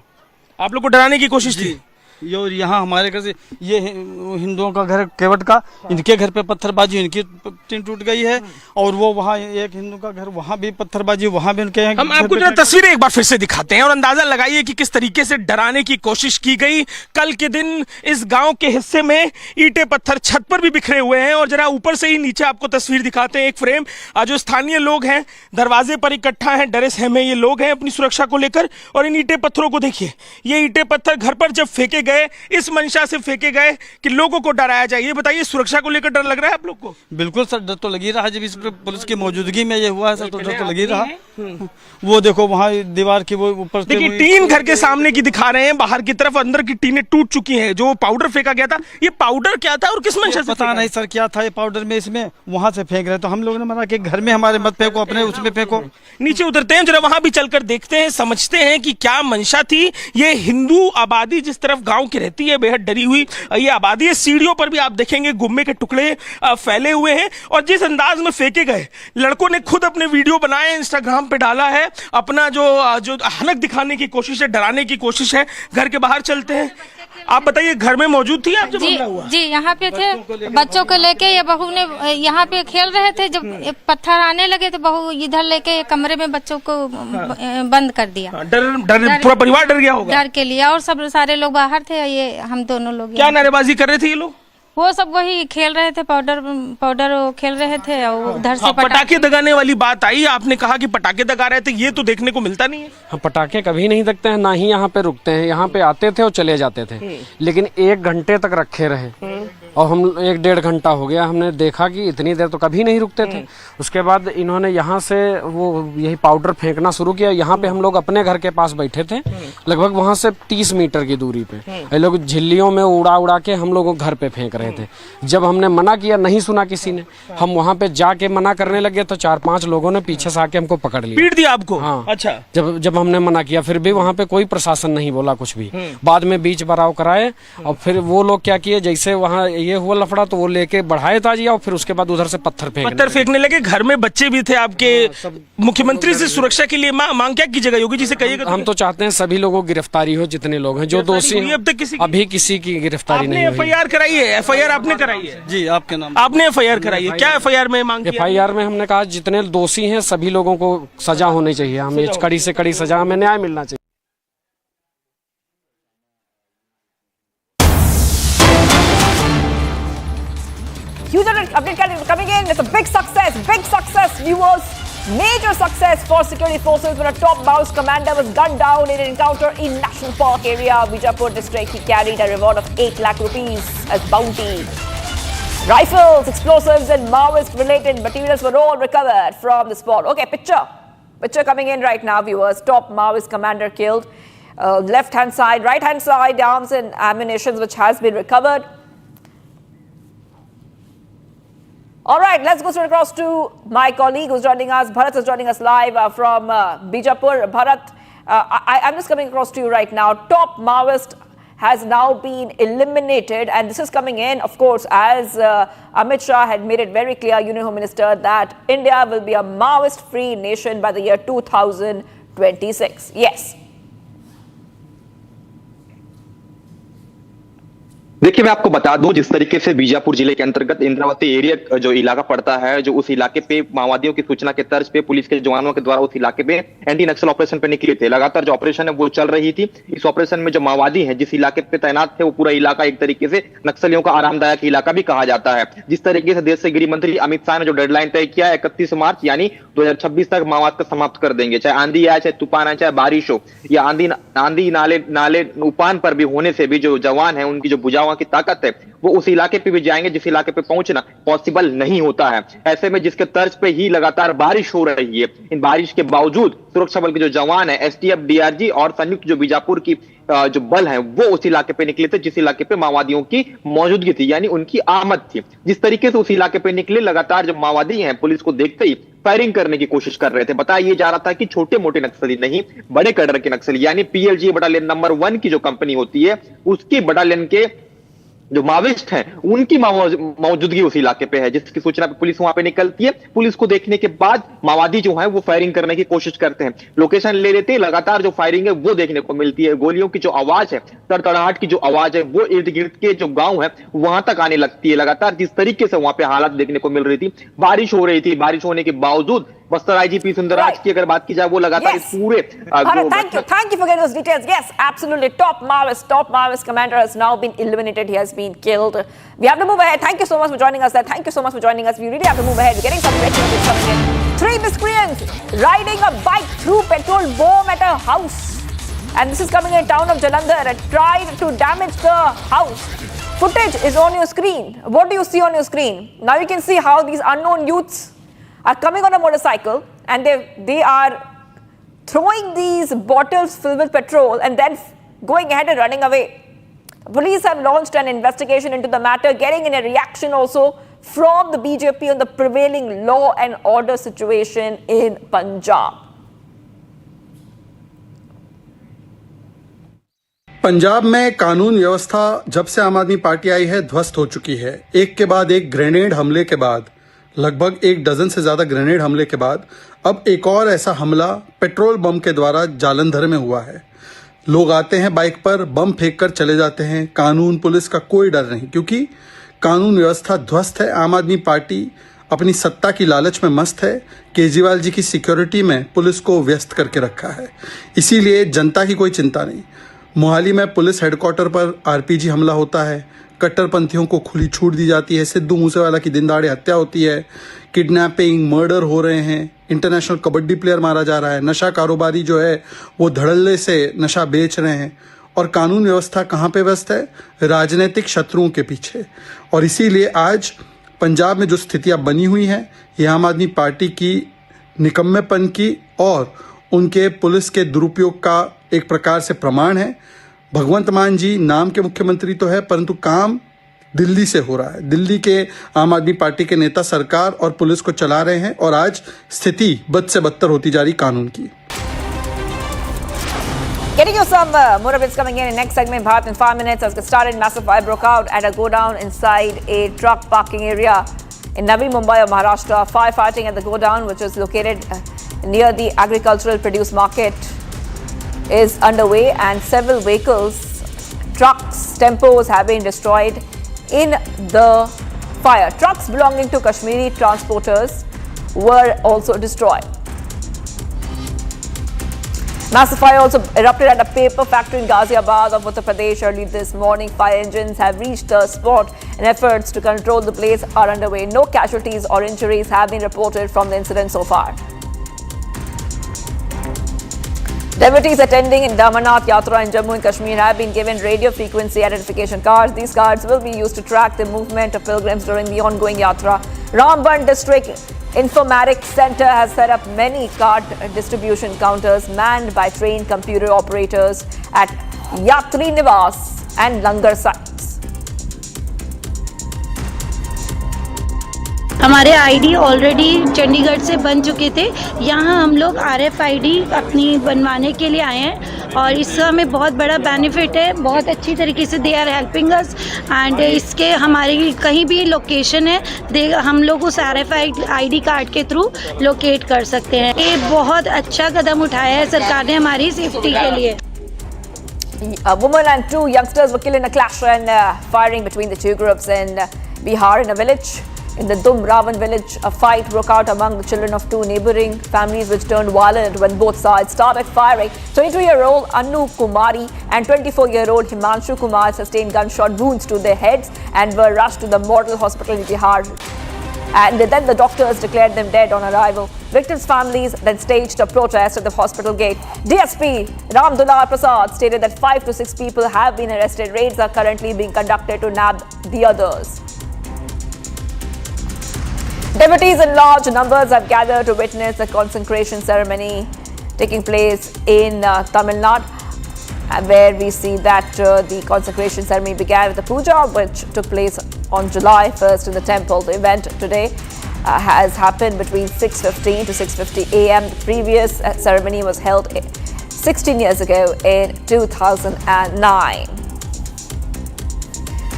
आप लोग को डराने की कोशिश थी? ये और यहाँ हमारे घर से ये हिंदुओं का घर केवट का, इनके घर पे पत्थरबाजी, इनकी टीन टूट गई है। और वो वहाँ एक हिंदू का घर, वहाँ भी पत्थरबाजी, वहाँ भी उनके। हम आपको जरा तस्वीरें एक बार फिर से दिखाते हैं और अंदाजा लगाइए कि किस तरीके से डराने की कोशिश की गई। कल के दिन इस गांव के हिस्से में ईंटें पत्थर छत पर भी बिखरे हुए हैं। और जरा ऊपर से ही नीचे आपको तस्वीर दिखाते हैं, एक फ्रेम। जो स्थानीय लोग हैं दरवाजे पर इकट्ठा हैं, डरे सहमे ये लोग हैं अपनी सुरक्षा को लेकर। और इन ईंटें पत्थरों को देखिए, ये ईंटें पत्थर घर पर जब फेंके गए इस मंशा से फेंके गए कि लोगों को डराया जाए। ये बताइए, सुरक्षा को लेकर डर लग रहा है आप लोग को? बिल्कुल सर, डर तो लगी रहा। जब इस पुलिस की मौजूदगी में ये हुआ है सर, तो डर तो लगी रहा। वो देखो वहाँ दीवार की वो ऊपर देखिए टीन घर के सामने की दिखा रहे हैं, बाहर की तरफ अंदर की टीनें टूट चुकी हैं। जो पाउडर फेंका गया था, ये पाउडर क्या था और किस मंशा से? पता नहीं सर क्या था ये पाउडर में, इसमें वहाँ से फेंक रहे। तो हम लोगों ने मना कि घर में हमारे मत फेंको, अपने उसमें फेंको। नीचे उतरते हैं, जरा वहां भी चलकर देखते हैं, समझते हैं कि क्या मंशा थी। ये हिंदू आबादी जिस तरफ गांव की रहती है, बेहद डरी हुई ये आबादी है। सीढ़ियों पर भी आप देखेंगे गुम्मे के टुकड़े फैले हुए हैं। और जिस अंदाज में फेंके गए, लड़कों ने खुद अपने वीडियो बनाए, इंस्टाग्राम पे डाला है। अपना जो हलक दिखाने की कोशिश है, डराने की कोशिश है। घर के बाहर चलते हैं। आप बताइए, घर में मौजूद थी आप जब हमला हुआ? जी, यहाँ पे थे, बच्चों को लेके। ये बहू ने यहाँ पे खेल रहे थे, जब पत्थर आने लगे तो बहू इधर लेके कमरे में बच्चों को बंद कर दिया। डर पूरा परिवार डर गया होगा। डर के लिए, और सब सारे लोग बाहर थे, ये हम दोनों लोग। क्या नारेबाजी कर रहे थे ये लोग? वो सब वही खेल रहे थे, पाउडर खेल रहे थे। और उधर से पटाखे दगाने वाली बात आई, आपने कहा कि पटाखे दगा रहे थे, ये तो देखने को मिलता नहीं है। हाँ, पटाखे कभी नहीं दगते हैं, ना ही यहाँ पे रुकते हैं। यहाँ पे आते थे और चले जाते थे, लेकिन 1 घंटे तक रखे रहे। और हम 1-1.5 घंटा हो गया, हमने देखा कि इतनी देर तो कभी नहीं रुकते थे। उसके बाद इन्होंने यहाँ से वो यही पाउडर फेंकना शुरू किया। यहाँ पे हम लोग अपने घर के पास बैठे थे, लगभग वहाँ से 30 मीटर की दूरी पे। ये लोग झिल्लियों में उड़ा उड़ा के हम लोगों घर पे फेंक रहे थे। जब हमने मना किया, नहीं सुना किसी ने, हम वहाँ पे जाके मना करने लगे तो 4-5 लोगों ने पीछे से आके हमको पकड़ लिया, पीट दिया आपको? हाँ। अच्छा। जब हमने मना किया, फिर भी वहाँ पे कोई प्रशासन नहीं बोला कुछ भी। बाद में बीच बराव कराए और फिर वो लोग क्या किए, जैसे वहाँ ये हुआ लफड़ा तो वो लेके बढ़ाए ताजिया और फिर उसके बाद उधर से पत्थर फेंकने लगे। घर में बच्चे भी थे आपके। मुख्यमंत्री से सुरक्षा के लिए मांग क्या कीजिएगा? योगी जी से कहिएगा। हम तो चाहते हैं सभी लोगों की गिरफ्तारी हो, जितने लोग हैं जो दोषी हैं। अब तक अभी किसी की गिरफ्तारी नहीं हुई। FIR कराई है? FIR आपने कराई है? जी, आपके नाम आपने FIR कराई है? क्या FIR में मांग? FIR में हमने कहा जितने दोषी हैं सभी लोगों को सजा होनी चाहिए, हमें कड़ी से कड़ी सजा, हमें न्याय मिलना चाहिए। Huge update coming in. It's a big success, viewers. Major success for security forces when a top Maoist commander was gunned down in an encounter in National Park area, Bijapur district. He carried a reward of 8 lakh rupees as bounty. Rifles, explosives and Maoist-related materials were all recovered from the spot. Okay, picture coming in right now, viewers. Top Maoist commander killed. Left-hand side, right-hand side, arms and ammunition which has been recovered. All right, let's go straight across to my colleague who's joining us. Bharat is joining us live from Bijapur. Bharat, I'm just coming across to you right now. Top Maoist has now been eliminated, and this is coming in, of course, as Amit Shah had made it very clear, Union Home Minister, that India will be a Maoist-free nation by the year 2026. Yes. देखिए, मैं आपको बता दूं, जिस तरीके से बीजापुर जिले के अंतर्गत इंद्रावती एरिया जो इलाका पड़ता है, जो उस इलाके पे माओवादियों की सूचना के तर्ज पे पुलिस के जवानों के द्वारा उस इलाके पे एंटी नक्सल ऑपरेशन पे निकले थे। लगातार जो ऑपरेशन है वो चल रही थी। इस ऑपरेशन में जो माओवादी हैं जिस इलाके पे तैनात थे, वो पूरा इलाका एक तरीके से नक्सलियों का आरामदायक इलाका भी कहा जाता है। जिस तरीके से देश के गृह मंत्री अमित शाह ने जो डेडलाइन तय किया है 31 मार्च यानी 2026 तक माओवाद को समाप्त कर देंगे, चाहे आंधी आए, चाहे तूफान आए, चाहे बारिश हो या आंधी नाले उफान पर भी होने से भी जो जवान है उनकी जो बुझावा की ताकत है वो उस इलाके पे भी जाएंगे जिस इलाके पे पहुंचना पॉसिबल नहीं होता है। ऐसे में जिसके तर्ज पे ही लगातार बारिश हो रही है, इन बारिश के बावजूद सुरक्षा बल के जो जवान है, STF, DRG और संयुक्त जो बीजापुर की जो बल है वो उस इलाके पे निकले थे जिस इलाके पे माओवादियों की मौजूदगी थी, यानी उनकी आमद थी। जिस तरीके से उस इलाके पे निकले, लगातार जो माओवादी हैं पुलिस को देखते ही फायरिंग करने की कोशिश कर रहे थे। बताया ये जा रहा था कि छोटे मोटे नक्सली नहीं, बड़े कैडर के नक्सली, यानी PLG बटालियन नंबर 1 की जो कंपनी होती है उसकी बटालियन के जो माओवादिस्ट हैं उनकी मौजूदगी उस इलाके पे है, जिसकी सूचना पे पुलिस वहां पे निकलती है। पुलिस को देखने के बाद माओवादी जो है वो फायरिंग करने की कोशिश करते हैं, लोकेशन ले लेते हैं, लगातार जो फायरिंग है वो देखने को मिलती है। गोलियों की जो आवाज है, तड़तड़ाहट की जो आवाज है वो इर्द गिर्द के जो गांव है वहां तक आने लगती है। लगातार जिस तरीके से वहां पे हालात देखने को मिल रही थी, बारिश हो रही थी, बारिश होने के बावजूद बस्तर आईजीपी सुंदरराज की अगर बात की जाए वो लगातार पूरे thank you for getting those details. Yes, absolutely. Top Maoist commander has now been eliminated. He has been killed. We have to move ahead. Thank you so much for joining us there. Thank you so much for joining us. We really have to move ahead. We're getting some breaking news coming in. 3 miscreants riding a bike through petrol bomb at a house. And this is coming in town of Jalandhar and tried to damage the house. Footage is on your screen. What do you see on your screen? Now you can see how these unknown youths are coming on a motorcycle and they are throwing these bottles filled with petrol and then going ahead and running away. Police have launched an investigation into the matter, getting in a reaction also from the BJP on the prevailing law and order situation in Punjab. Punjab में कानून व्यवस्था जब से आम आदमी party आई है ध्वस्त हो चुकी है। एक के बाद एक ग्रेनेड हमले के बाद, लगभग 1 डजन से ज्यादा ग्रेनेड हमले के बाद अब एक और ऐसा हमला पेट्रोल बम के द्वारा जालंधर में हुआ है। लोग आते हैं बाइक पर, बम फेंक कर चले जाते हैं। कानून पुलिस का कोई डर नहीं, क्योंकि कानून व्यवस्था ध्वस्त है। आम आदमी पार्टी अपनी सत्ता की लालच में मस्त है। केजरीवाल जी की सिक्योरिटी में पुलिस को व्यस्त करके रखा है, इसीलिए जनता की कोई चिंता नहीं। मोहाली में पुलिस हेडक्वार्टर पर आरपीजी हमला होता है, कट्टरपंथियों को खुली छूट दी जाती है, सिद्धू मूसेवाला की दिन दहाड़े हत्या होती है, किडनैपिंग, मर्डर हो रहे हैं, इंटरनेशनल कबड्डी प्लेयर मारा जा रहा है, नशा कारोबारी जो है वो धड़ल्ले से नशा बेच रहे हैं। और कानून व्यवस्था कहाँ पे व्यस्त है? राजनीतिक शत्रुओं के पीछे। और इसीलिए आज पंजाब में जो स्थितियाँ बनी हुई हैं ये आम आदमी पार्टी की निकम्मेपन की और उनके पुलिस के दुरुपयोग का एक प्रकार से प्रमाण है। भगवंत मान जी नाम के मुख्यमंत्री तो है, परंतु काम दिल्ली से हो रहा है। दिल्ली के आम आदमी पार्टी के नेता सरकार और पुलिस को चला रहे हैं और आज स्थिति बद से बदतर होती जा रही कानून की। Getting you some more updates coming in next segment. Bharat in 5 minutes. As it started, massive fire broke out at a godown inside a truck parking area in Navi Mumbai of Maharashtra. Firefighting at the godown, which is located near the agricultural produce market, is underway, and several vehicles, trucks, tempos have been destroyed in the fire. Trucks belonging to Kashmiri transporters were also destroyed. Massive fire also erupted at a paper factory in Ghaziabad of Uttar Pradesh early this morning. Fire engines have reached the spot and efforts to control the blaze are underway. No casualties or injuries have been reported from the incident so far. Devotees attending in Damanat Yatra in Jammu and Kashmir have been given radio frequency identification cards. These cards will be used to track the movement of pilgrims during the ongoing Yatra. Ramban District Informatics Center has set up many card distribution counters manned by trained computer operators at Yatri Niwas and Langar sites. हमारे ID already Chandigarh से बन चुके थे। यहाँ हम लोग RFID अपनी बनवाने के लिए आए हैं और इसका हमें बहुत बड़ा बेनिफिट है। बहुत अच्छी तरीके से they are helping us and इसके हमारी कहीं भी लोकेशन है हम लोग उस आरएफआईडी कार्ड के थ्रू लोकेट कर सकते हैं। ये बहुत अच्छा कदम उठाया है सरकार ने हमारी सेफ्टी के लिए। A woman and 2 youngsters were killed in a clash and firing between the two groups in Bihar in a village. In the Dumravan village, a fight broke out among the children of 2 neighboring families which turned violent when both sides started firing. 22-year-old Anu Kumari and 24-year-old Himanshu Kumar sustained gunshot wounds to their heads and were rushed to the Model Hospital in Bihar. And then the doctors declared them dead on arrival. Victims' families then staged a protest at the hospital gate. DSP Ramdullah Prasad stated that 5 to 6 people have been arrested. Raids are currently being conducted to nab the others. Devotees in large numbers have gathered to witness the consecration ceremony taking place in Tamil Nadu, where we see that the consecration ceremony began with the puja, which took place on July 1st in the temple. The event today has happened between 6:15 to 6:50 a.m. The previous ceremony was held 16 years ago in 2009.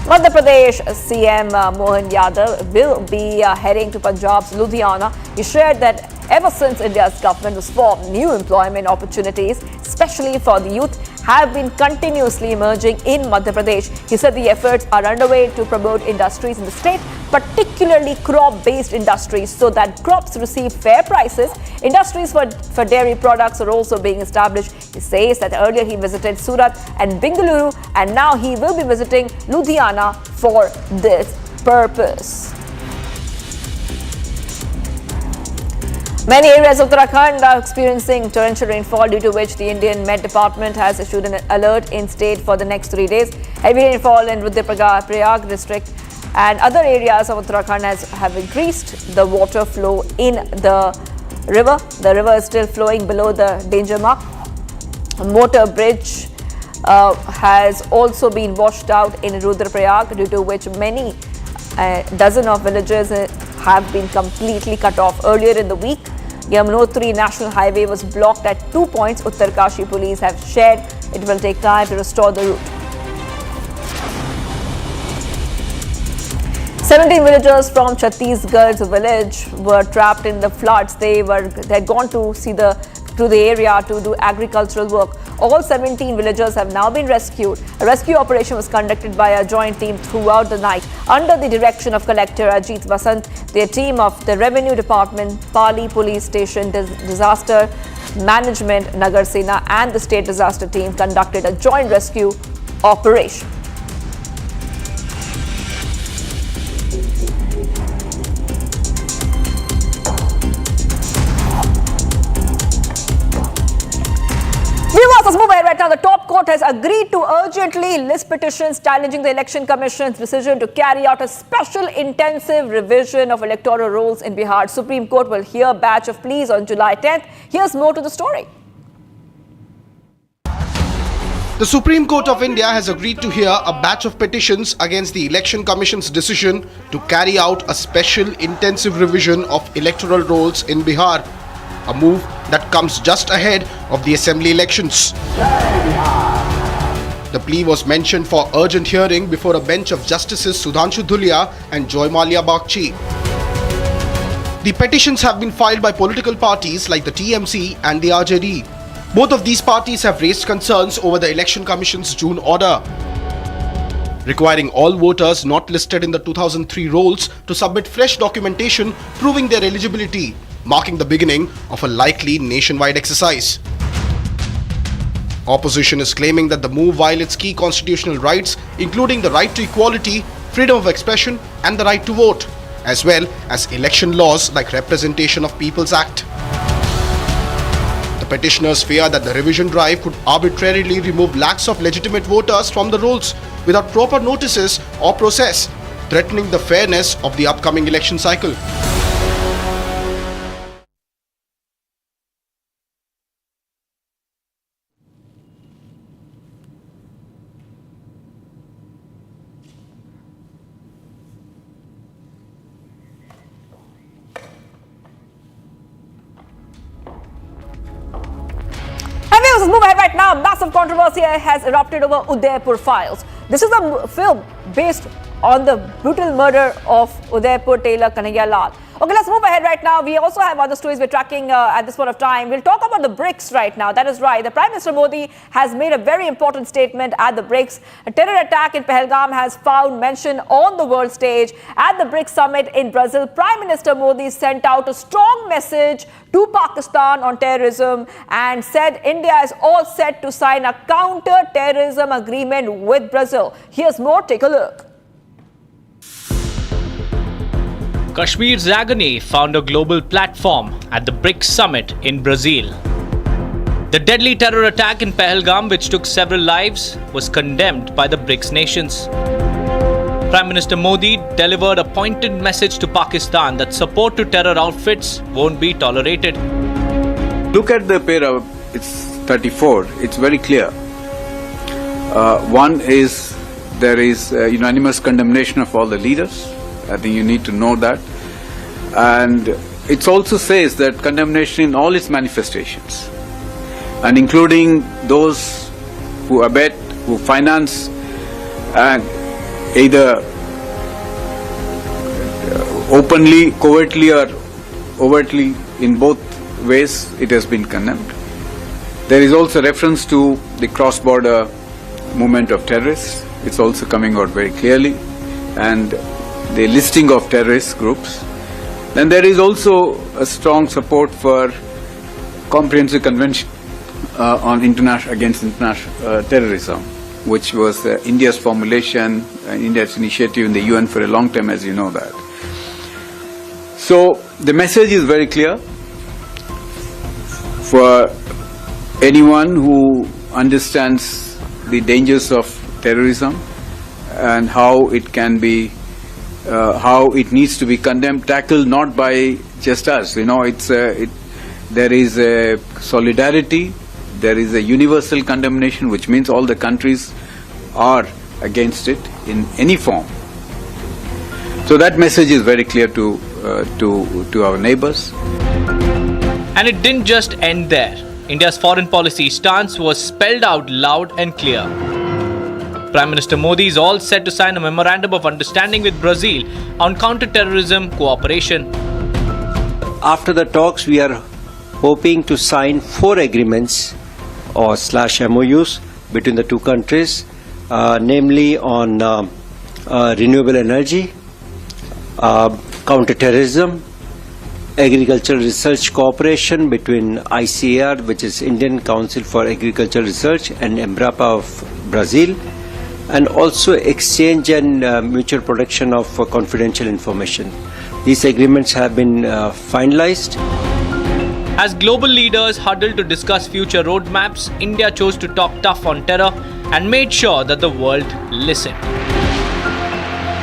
Madhya Pradesh CM Mohan Yadav will be heading to Punjab's Ludhiana. He shared that ever since India's government was formed, new employment opportunities, especially for the youth, have been continuously emerging in Madhya Pradesh. He said the efforts are underway to promote industries in the state, particularly crop-based industries, so that crops receive fair prices. Industries for dairy products are also being established. He says that earlier he visited Surat and Bengaluru, and now he will be visiting Ludhiana for this purpose. Many areas of Uttarakhand are experiencing torrential rainfall, due to which the Indian Met Department has issued an alert in state for the next 3 days. Heavy rainfall in Rudraprayag district and other areas of Uttarakhand have increased the water flow in the river. The river is still flowing below the danger mark. A motor bridge has also been washed out in Rudraprayag, due to which many dozen of villages have been completely cut off. Earlier in the week, Yamunotri National Highway was blocked at 2 points. Uttarkashi police have shared it will take time to restore the route. 17 villagers from Chhattisgarh's village were trapped in the floods. They had gone to the area to do agricultural work. All 17 villagers have now been rescued. A rescue operation was conducted by a joint team throughout the night under the direction of Collector Ajit Vasant. The team of the Revenue Department, Pali Police Station, Disaster Management, Nagar Sena and the State Disaster Team conducted a joint rescue operation. Let's move ahead right now. The top court has agreed to urgently list petitions challenging the Election Commission's decision to carry out a special intensive revision of electoral rolls in Bihar. Supreme Court will hear batch of pleas on July 10th. Here's more to the story. The Supreme Court of India has agreed to hear a batch of petitions against the Election Commission's decision to carry out a special intensive revision of electoral rolls in Bihar, a move that comes just ahead of the assembly elections. The plea was mentioned for urgent hearing before a bench of Justices Sudhanshu Dhulia and Joy Malia Bagchi. The petitions have been filed by political parties like the TMC and the RJD. Both of these parties have raised concerns over the Election Commission's June order, requiring all voters not listed in the 2003 rolls to submit fresh documentation proving their eligibility, marking the beginning of a likely nationwide exercise. Opposition is claiming that the move violates key constitutional rights, including the right to equality, freedom of expression and the right to vote, as well as election laws like Representation of People's Act. The petitioners fear that the revision drive could arbitrarily remove lakhs of legitimate voters from the rolls without proper notices or process, threatening the fairness of the upcoming election cycle. Let's move ahead right now. Massive controversy has erupted over Udaipur files. This is a film based on the brutal murder of Udaipur tailor Kanhaiya Lal. Okay, let's move ahead right now. We also have other stories we're tracking at this point of time. We'll talk about the BRICS right now. That is right. The Prime Minister Modi has made a very important statement at the BRICS. A terror attack in Pahalgam has found mention on the world stage. At the BRICS summit in Brazil, Prime Minister Modi sent out a strong message to Pakistan on terrorism and said India is all set to sign a counter-terrorism agreement with Brazil. Here's more. Take a look. Kashmir's agony found a global platform at the BRICS summit in Brazil. The deadly terror attack in Pahalgam, which took several lives, was condemned by the BRICS nations. Prime Minister Modi delivered a pointed message to Pakistan that support to terror outfits won't be tolerated. Look at the para, it's 34, it's very clear. One is there is unanimous condemnation of all the leaders. I think you need to know that. And it also says that condemnation in all its manifestations, and including those who abet, who finance, and either openly, covertly, or overtly. In both ways, it has been condemned. There is also reference to the cross-border movement of terrorists. It's also coming out very clearly, and the listing of terrorist groups. Then there is also a strong support for comprehensive convention on against international terrorism, which was India's formulation, India's initiative in the UN for a long time, as you know that. So the message is very clear for anyone who understands the dangers of terrorism and how it can be, how it needs to be condemned, tackled not by just us. You know, there is a solidarity, there is a universal condemnation, which means all the countries are against it in any form. So that message is very clear to our neighbors. And it didn't just end there. India's foreign policy stance was spelled out loud and clear. Prime Minister Modi is all set to sign a memorandum of understanding with Brazil on counter-terrorism cooperation. After the talks, we are hoping to sign 4 agreements or /MOUs between the two countries, namely on renewable energy, counter-terrorism, agricultural research cooperation between ICAR, which is Indian Council for Agricultural Research, and Embrapa of Brazil, and also exchange and mutual protection of confidential information. These agreements have been finalized. As global leaders huddled to discuss future roadmaps, India chose to talk tough on terror and made sure that the world listened.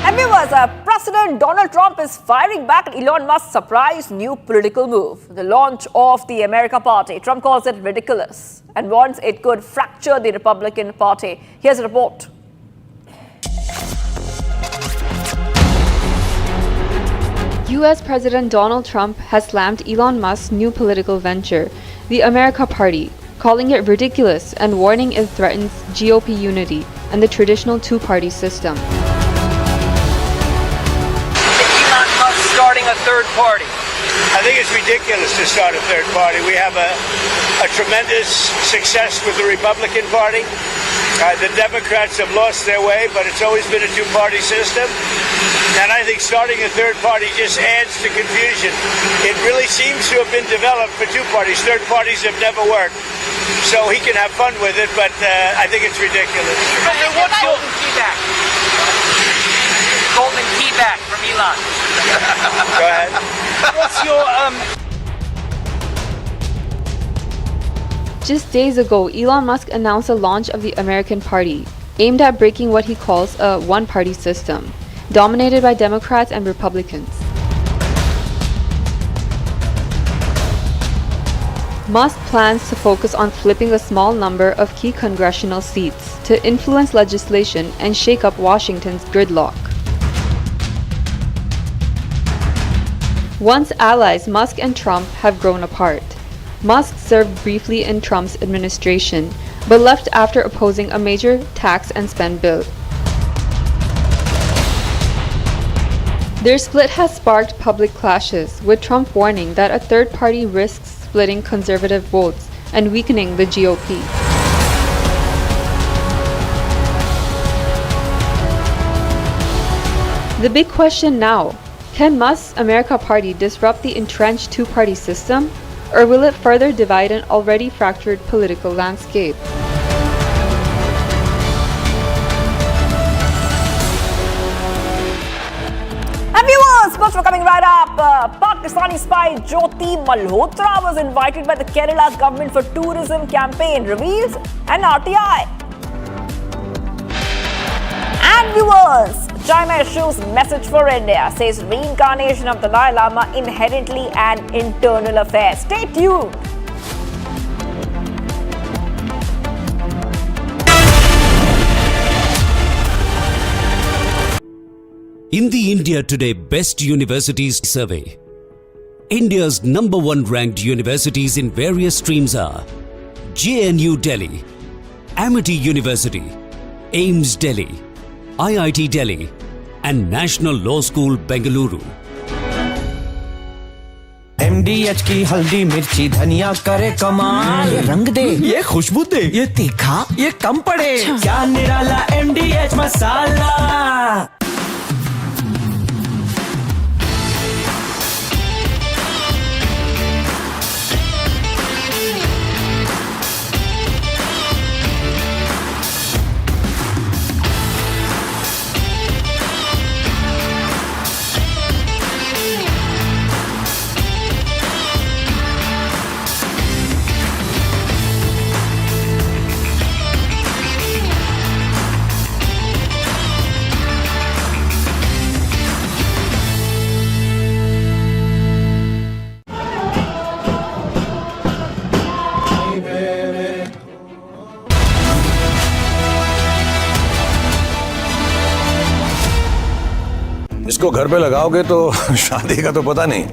And viewers, President Donald Trump is firing back at Elon Musk's surprise new political move, the launch of the America Party. Trump calls it ridiculous and warns it could fracture the Republican Party. Here's a report. US President Donald Trump has slammed Elon Musk's new political venture, the America Party, calling it ridiculous and warning it threatens GOP unity and the traditional two-party system. Elon Musk starting a third party. I think it's ridiculous to start a third party. We have a tremendous success with the Republican Party. The Democrats have lost their way, but it's always been a two-party system. And I think starting a third party just adds to confusion. It really seems to have been developed for two parties. Third parties have never worked. So he can have fun with it, but I think it's ridiculous. What's your golden key back? Golden key back from Elon. Go ahead. What's your Just days ago, Elon Musk announced the launch of the American Party, aimed at breaking what he calls a one-party system, dominated by Democrats and Republicans. Musk plans to focus on flipping a small number of key congressional seats to influence legislation and shake up Washington's gridlock. Once allies, Musk and Trump have grown apart. Musk served briefly in Trump's administration, but left after opposing a major tax and spend bill. Their split has sparked public clashes, with Trump warning that a third party risks splitting conservative votes and weakening the GOP. The big question now, can Musk's America Party disrupt the entrenched two-party system, or will it further divide an already fractured political landscape? And viewers, sports were coming right up. Pakistani spy Jyoti Malhotra was invited by the Kerala government for tourism campaign, reveals an RTI. And viewers, China issues message for India, says reincarnation of the Dalai Lama inherently an internal affair. Stay tuned. In the India Today Best Universities Survey, India's #1 ranked universities in various streams are JNU Delhi, Amity University, AIIMS Delhi, IIT Delhi, and National Law School, Bengaluru. MDH की हल्दी मिर्ची धनिया करे कमाल, ये रंग दे, ये खुशबू दे, ये तीखा, ये कम पड़े, क्या निराला MDH मसाला। इसको घर पे लगाओगे तो शादी का तो पता नहीं,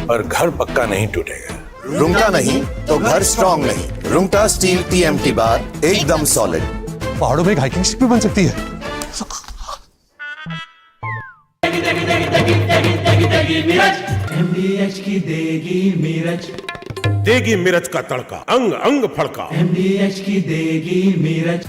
पर घर पक्का नहीं टूटेगा। रुंगटा नहीं तो घर स्ट्रॉन्ग नहीं। रुंगटा स्टील TMT बार एकदम सॉलिड। पहाड़ों में एक हाइकिंग स्टिक भी बन सकती है। MDH की देगी मिर्च, देगी मिर्च का तड़का, अंग अंग फड़का। MDH की देगी मिर्च।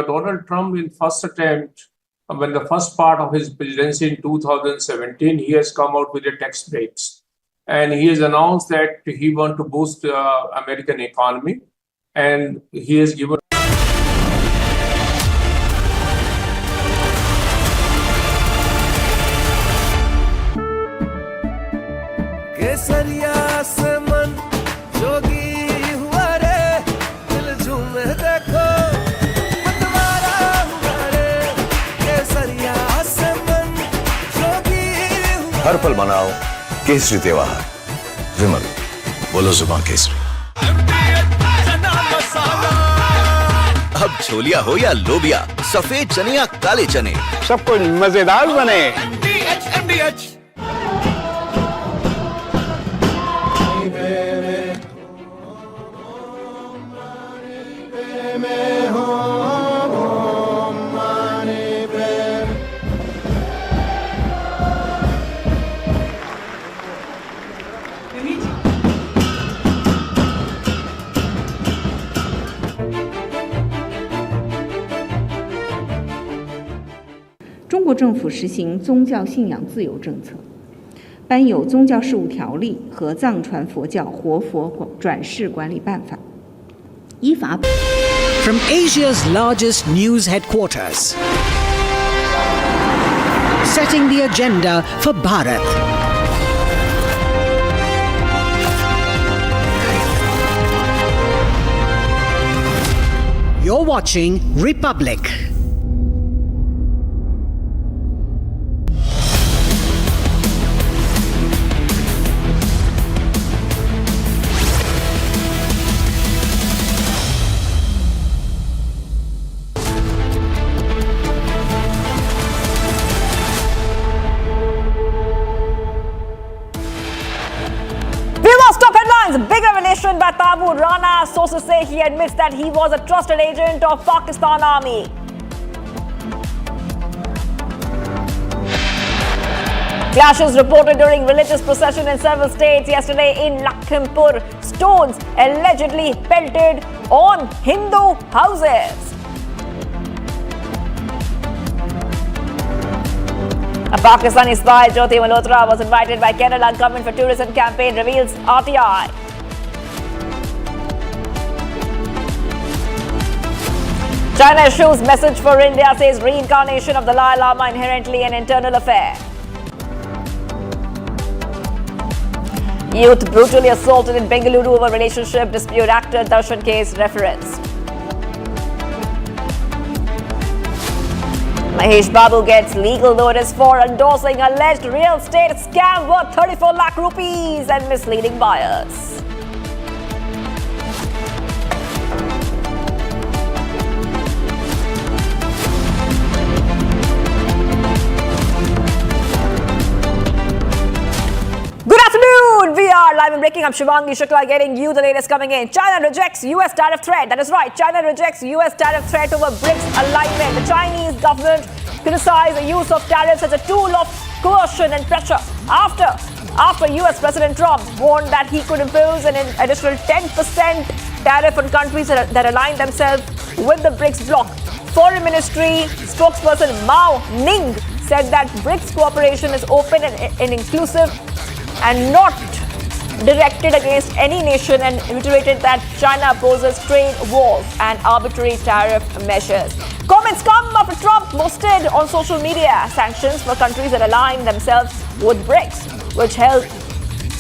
Donald Trump in first attempt, when the first part of his presidency in 2017, he has come out with the tax breaks. And he has announced that he wants to boost the American economy. And he has given हर पल मनाओ केसरी त्योहार। विमल, बोलो जुबान केसरी। अब छोलिया हो या लोबिया, सफेद चने या काले चने, सब कुछ मजेदार बने।中国政府实行宗教信仰自由政策，颁有宗教事务条例和藏传佛教活佛转世管理办法，依法。From Asia's largest news headquarters, setting the agenda for Bharat. You're watching Republic. Big revelation by Tahawwur Rana. Sources say he admits that he was a trusted agent of Pakistan Army. Clashes reported during religious procession in several states yesterday in Lakhimpur. Stones allegedly pelted on Hindu houses. A Pakistani spy, Jyoti Malhotra, was invited by Kerala government for tourism campaign, reveals RTI. China issues message for India, says reincarnation of the Dalai Lama inherently an internal affair. Youth brutally assaulted in Bengaluru over relationship dispute, actor Darshan case reference. Mahesh Babu gets legal notice for endorsing alleged real estate scam worth 34 lakh rupees and misleading buyers. breaking. I'm Shivangi Shukla getting you the latest coming in. China rejects US tariff threat. That is right. China rejects US tariff threat over BRICS alignment. The Chinese government criticized the use of tariffs as a tool of coercion and pressure after US President Trump warned that he could impose an additional 10% tariff on countries that align themselves with the BRICS bloc. Foreign Ministry spokesperson Mao Ning said that BRICS cooperation is open and inclusive and not directed against any nation, and reiterated that China opposes trade wars and arbitrary tariff measures. Comments come after Trump posted on social media sanctions for countries that align themselves with BRICS, which held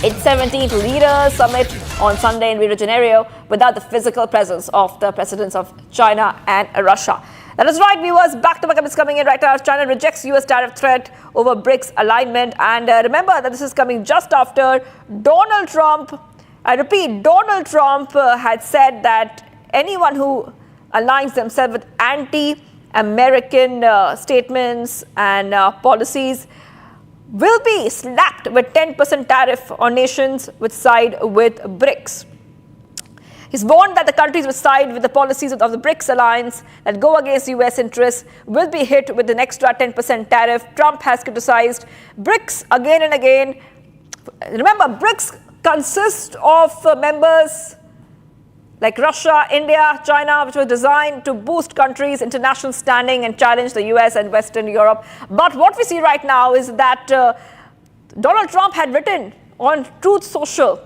its 17th Leaders Summit on Sunday in Rio de Janeiro without the physical presence of the presidents of China and Russia. That is right, viewers. Back-to-back is coming in right now. China rejects US tariff threat over BRICS alignment. And remember that this is coming just after Donald Trump, I repeat, Donald Trump had said that anyone who aligns themselves with anti-American statements and policies will be slapped with 10% tariff on nations which side with BRICS. He's warned that the countries which side with the policies of the BRICS alliance that go against US interests will be hit with an extra 10% tariff. Trump has criticized BRICS again and again. Remember, BRICS consists of members like Russia, India, China, which were designed to boost countries' international standing and challenge the US and Western Europe. But what we see right now is that Donald Trump had written on Truth Social,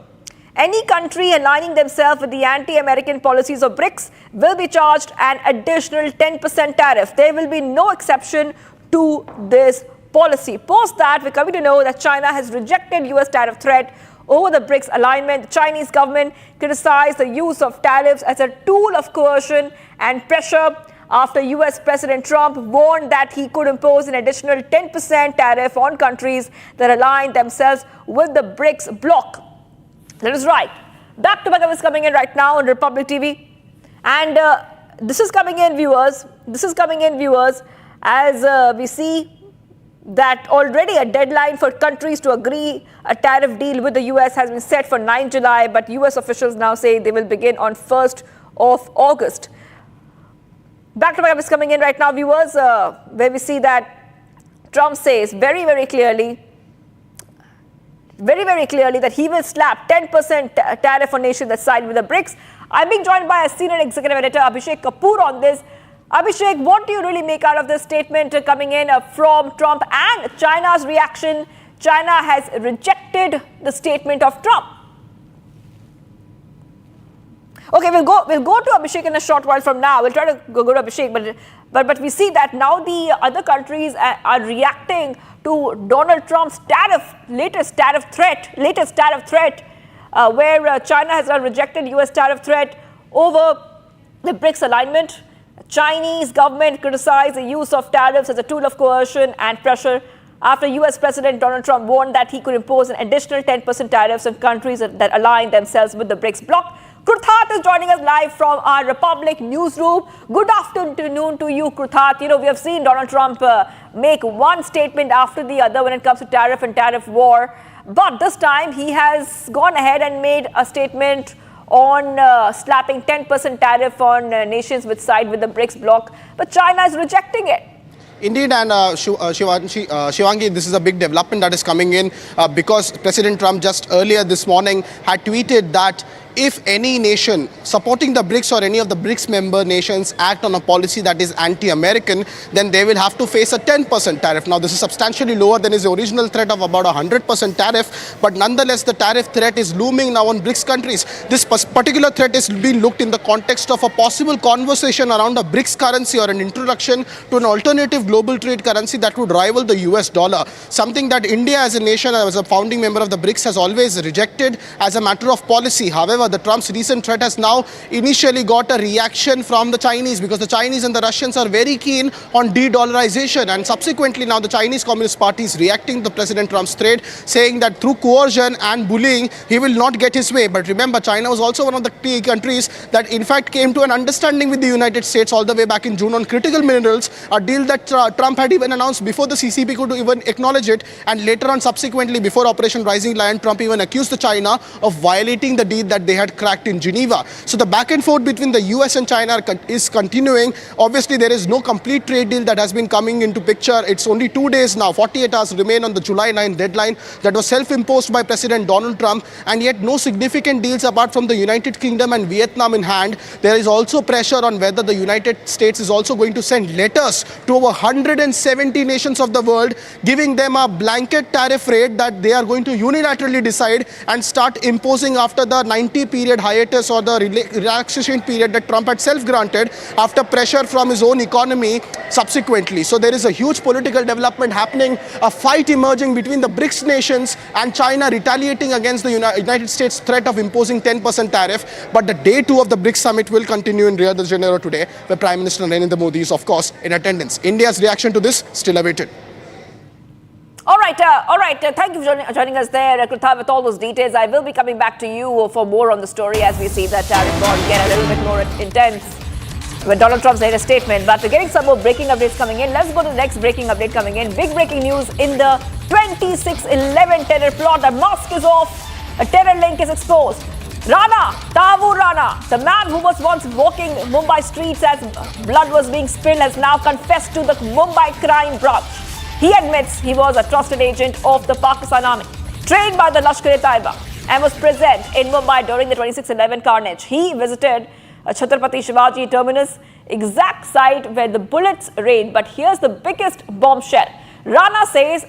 any country aligning themselves with the anti-American policies of BRICS will be charged an additional 10% tariff. There will be no exception to this policy. Post that, we're coming to know that China has rejected US tariff threat over the BRICS alignment. The Chinese government criticized the use of tariffs as a tool of coercion and pressure after US President Trump warned that he could impose an additional 10% tariff on countries that align themselves with the BRICS bloc. That is right. Back-to-back is coming in right now on Republic TV. And this is coming in, viewers. As we see that already a deadline for countries to agree a tariff deal with the US has been set for 9 July, but US officials now say they will begin on 1st of August. Back-to-back is coming in right now, viewers, where we see that Trump says very, very clearly that he will slap 10% tariff on nations that side with the BRICS. I'm being joined by a senior executive editor, Abhishek Kapoor, on this. Abhishek, what do you really make out of this statement coming in from Trump and China's reaction? China has rejected the statement of Trump. Okay, we'll go to Abhishek in a short while from now. We'll try to go to Abhishek, but we see that now the other countries are reacting to Donald Trump's latest tariff threat, where China has rejected US tariff threat over the BRICS alignment. The Chinese government criticized the use of tariffs as a tool of coercion and pressure after US President Donald Trump warned that he could impose an additional 10% tariffs on countries that align themselves with the BRICS bloc. Kruthat is joining us live from our Republic newsroom. Good afternoon to you, Kruthat. We have seen Donald Trump make one statement after the other when it comes to tariff and tariff war. But this time he has gone ahead and made a statement on slapping 10% tariff on nations which side with the BRICS bloc. But China is rejecting it. Indeed, and Shivangi, this is a big development that is coming in because President Trump just earlier this morning had tweeted that if any nation supporting the BRICS or any of the BRICS member nations act on a policy that is anti-American, then they will have to face a 10% tariff. Now, this is substantially lower than his original threat of about 100% tariff, but nonetheless, the tariff threat is looming now on BRICS countries. This particular threat is being looked in the context of a possible conversation around a BRICS currency or an introduction to an alternative global trade currency that would rival the US dollar, something that India as a nation, as a founding member of the BRICS, has always rejected as a matter of policy. However, However, the Trump's recent threat has now initially got a reaction from the Chinese, because the Chinese and the Russians are very keen on de-dollarization, and subsequently now the Chinese Communist Party is reacting to President Trump's threat, saying that through coercion and bullying he will not get his way. But remember, China was also one of the key countries that in fact came to an understanding with the United States all the way back in June on critical minerals, a deal that Trump had even announced before the CCP could even acknowledge it, and later on subsequently before Operation Rising Lion, Trump even accused the China of violating the deal that they had cracked in Geneva. So the back and forth between the US and China is continuing. Obviously there is no complete trade deal that has been coming into picture. It's only 2 days now, 48 hours remain on the July 9 deadline that was self-imposed by President Donald Trump, and yet no significant deals apart from the United Kingdom and Vietnam in hand. There is also pressure on whether the United States is also going to send letters to over 170 nations of the world, giving them a blanket tariff rate that they are going to unilaterally decide and start imposing after the 90-period hiatus or the relaxation period that Trump had self-granted after pressure from his own economy subsequently. So there is a huge political development happening, a fight emerging between the BRICS nations and China retaliating against the United States threat of imposing 10% tariff. But the day 2 of the BRICS summit will continue in Rio de Janeiro today, where Prime Minister Narendra Modi is of course in attendance. India's reaction to this still awaited. All right. Thank you for joining us there, Kruta, with all those details. I will be coming back to you for more on the story as we see that tariff war get a little bit more intense when Donald Trump's made a statement. But we're getting some more breaking updates coming in. Let's go to the next breaking update coming in. Big breaking news in the 26/11 terror plot. The mask is off. A terror link is exposed. Tahawwur Rana, the man who was once walking Mumbai streets as blood was being spilled, has now confessed to the Mumbai crime branch. He admits he was a trusted agent of the Pakistan army, trained by the Lashkar-e-Taiba, and was present in Mumbai during the 26/11 carnage. He visited Chhatrapati Shivaji terminus, exact site where the bullets rained. But here's the biggest bombshell. Rana says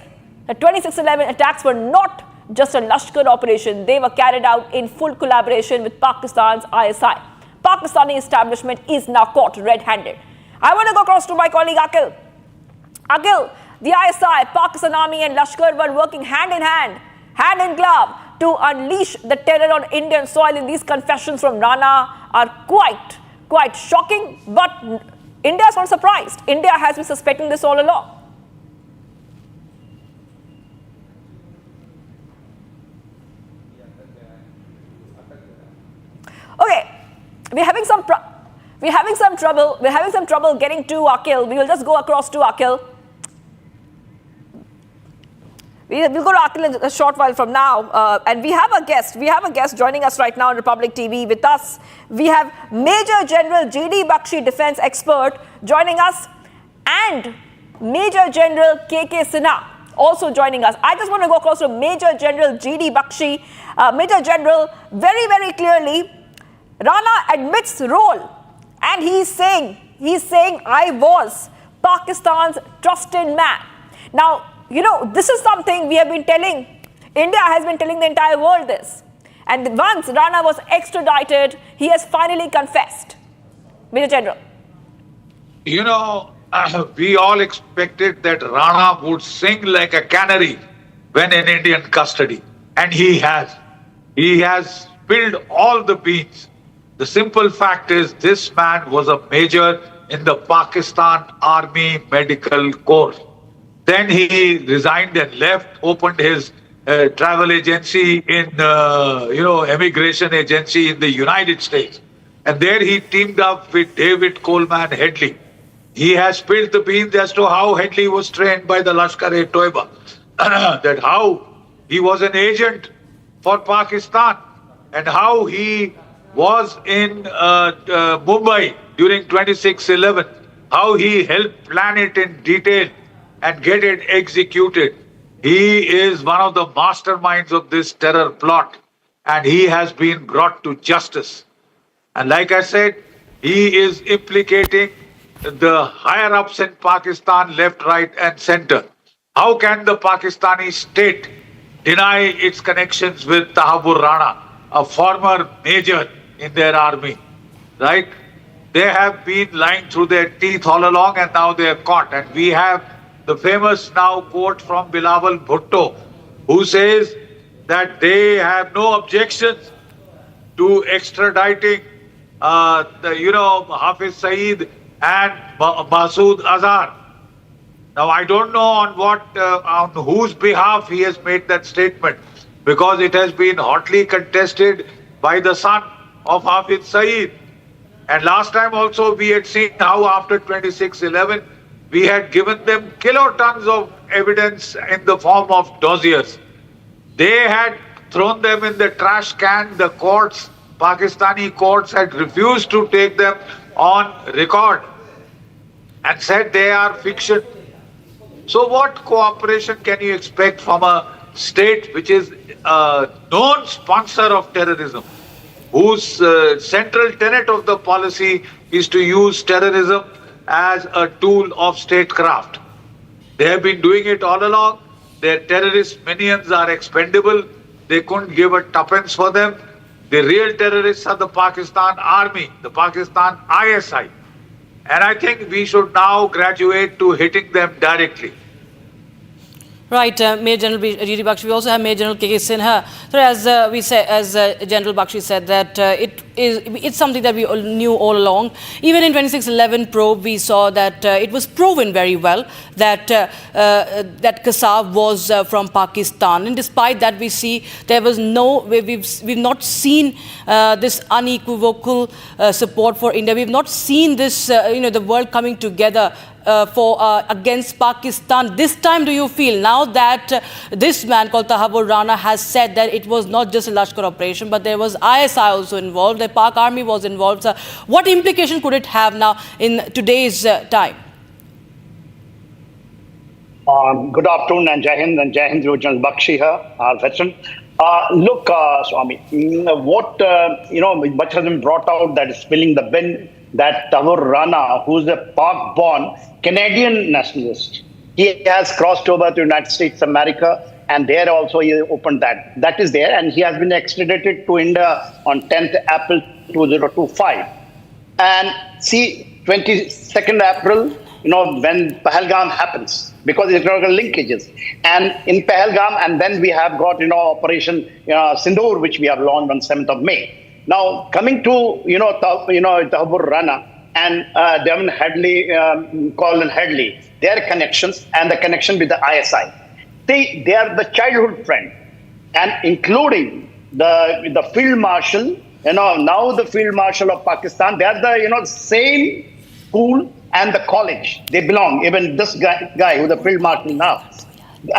the 26/11 attacks were not just a Lashkar operation. They were carried out in full collaboration with Pakistan's ISI. Pakistani establishment is now caught red-handed. I want to go across to my colleague Akil. Akil, the ISI, Pakistan Army and Lashkar were working hand in hand, hand in glove to unleash the terror on Indian soil. And these confessions from Rana are quite shocking. But India is not surprised. India has been suspecting this all along. Okay, we're having some trouble getting to Akil. We will just go across to Akil. We'll go to Akil in a short while from now. And we have a guest. We have a guest joining us right now on Republic TV. With us, we have Major General G.D. Bakshi, defense expert, joining us, and Major General K.K. Sinha also joining us. I just want to go across to Major General G.D. Bakshi. Major General, very clearly, Rana admits role, and he's saying I was Pakistan's trusted man. Now, you know, this is something we have been telling, India has been telling the entire world this. And once Rana was extradited, he has finally confessed. Major General. You know, we all expected that Rana would sing like a canary when in Indian custody. And he has. He has spilled all the beans. The simple fact is this man was a major in the Pakistan Army Medical Corps. Then he resigned and left, opened his travel agency in, immigration agency in the United States. And there he teamed up with David Coleman Headley. He has spilled the beans as to how Headley was trained by the Lashkar-e-Taiba. That how he was an agent for Pakistan and how he was in Mumbai during 26/11, how he helped plan it in detail and get it executed. He is one of the masterminds of this terror plot, and he has been brought to justice. And like I said, he is implicating the higher-ups in Pakistan, left, right, and center. How can the Pakistani state deny its connections with Tahawwur Rana, a former major in their army, right? They have been lying through their teeth all along, and now they are caught. And we have the famous now quote from Bilawal Bhutto, who says that they have no objections to extraditing, Hafiz Saeed and Masood Azhar. Now, I don't know on whose behalf he has made that statement, because it has been hotly contested by the son of Hafiz Saeed. And last time also we had seen how after 26/11, we had given them kilotons of evidence in the form of dossiers. They had thrown them in the trash can. The courts, Pakistani courts, had refused to take them on record and said they are fiction. So what cooperation can you expect from a state which is a known sponsor of terrorism, whose central tenet of the policy is to use terrorism as a tool of statecraft? They have been doing it all along. Their terrorist minions are expendable. They couldn't give a tuppence for them. The real terrorists are the Pakistan army, the Pakistan ISI. And I think we should now graduate to hitting them directly. Right, Major General G.D. Bakshi. We also have Major General K.K. Sinha. So as General Bakshi said, that it's something that we all knew all along. Even in 26/11 probe, we saw that it was proven very well that that Kasab was from Pakistan, and despite that, we see there was we've not seen this unequivocal support for India. We've not seen this, the world coming together against Pakistan. This time, do you feel, now that this man called Tahawwur Rana has said that it was not just a Lashkar operation, but there was ISI also involved, the Pak army was involved. So what implication could it have now in today's time? Good afternoon and Jai Hind General Bakshi here, our veteran. Look, Swami, what much has been brought out that is spilling the bin, that Tahawwur Rana, who's a Pak-born Canadian nationalist, he has crossed over to the United States of America, and there also he opened that. That is there, and he has been extradited to India on 10th April 2025. And see, 22nd April, when Pahalgam happens, because it's got linkages. And in Pahalgam, and then we have got, Operation Sindoor, which we have launched on 7th of May. Now, coming to, Tahawwur Rana and Devon Headley, Colin Headley, their connections and the connection with the ISI. They are the childhood friend, and including the Field Marshal, now the Field Marshal of Pakistan, they are the, same school and the college they belong. Even this guy who's the Field Marshal now.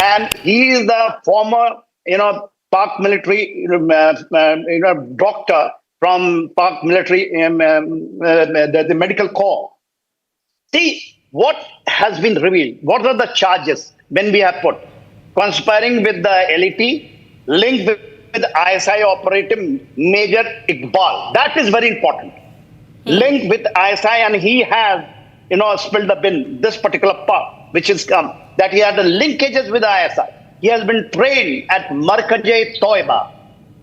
And he is the former, Pak military doctor from Pak military, the medical corps. See what has been revealed. What are the charges when we have put? Conspiring with the LET, linked with ISI operative Major Iqbal. That is very important. Linked with ISI, and he has, spilled the bin, this particular part, which is that he had the linkages with ISI. He has been trained at Markaz Toiba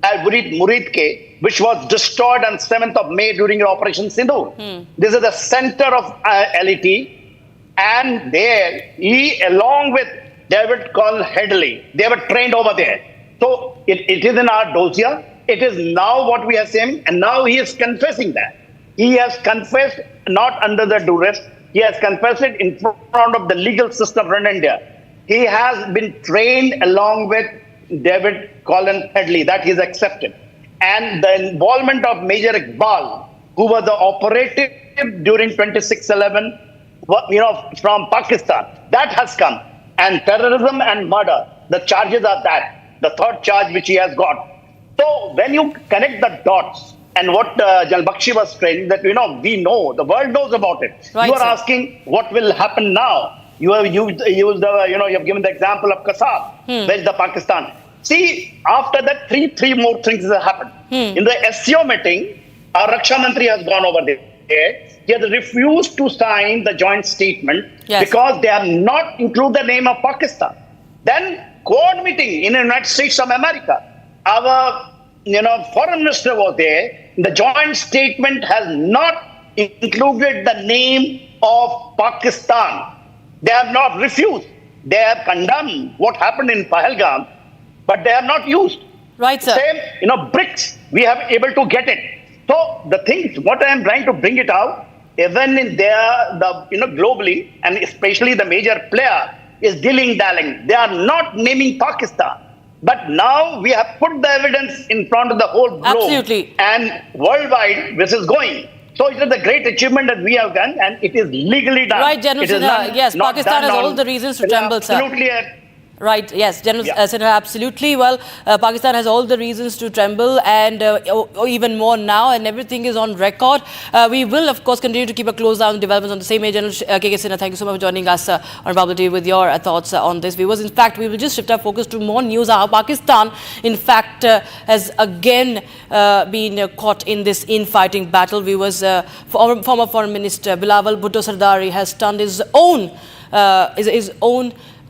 at Muridke, which was destroyed on 7th of May during Operation Sindoor. This is the center of LET, and there he, along with David Colin Headley, they were trained over there. So it is in our dossier. It is now what we are saying, and now he is confessing that. He has confessed not under the duress. He has confessed it in front of the legal system in India. He has been trained along with David Colin Headley, that he is accepted. And the involvement of Major Iqbal, who was the operative during 26/11, from Pakistan, that has come. And terrorism and murder, the charges are that. The third charge which he has got. So when you connect the dots, and what General Bakshi was saying, that we know, the world knows about it. Right, you are asking what will happen now. You have used you have given the example of Kasab, where is the Pakistan. See, after that, three more things have happened. In the SCO meeting, our Raksha Mantri has gone over there. He has refused to sign the joint statement because they have not included the name of Pakistan. Then, Quad meeting in the United States of America, our foreign minister was there. The joint statement has not included the name of Pakistan. They have not refused. They have condemned what happened in Pahalgam, but they have not used. Right, sir. Same, BRICS, we have able to get it. So the things, what I am trying to bring it out, even in globally, and especially the major player is dilly-dallying. They are not naming Pakistan. But now we have put the evidence in front of the whole globe. Absolutely. And worldwide, this is going. So it is a great achievement that we have done, and it is legally done. Right, General Sinha. Yes, Pakistan has all the reasons to tremble, sir. Absolutely. Right, yes, General Sinha, absolutely. Well, Pakistan has all the reasons to tremble, and even more now, and everything is on record. We will, of course, continue to keep a close eye on developments on the same. General KK Sinha, thank you so much for joining us on Republic TV with your thoughts on this. Viewers, in fact, we will just shift our focus to more news. How Pakistan, in fact, has again been caught in this infighting battle. Viewers, former Foreign Minister Bilawal Bhutto Sardari has stunned his own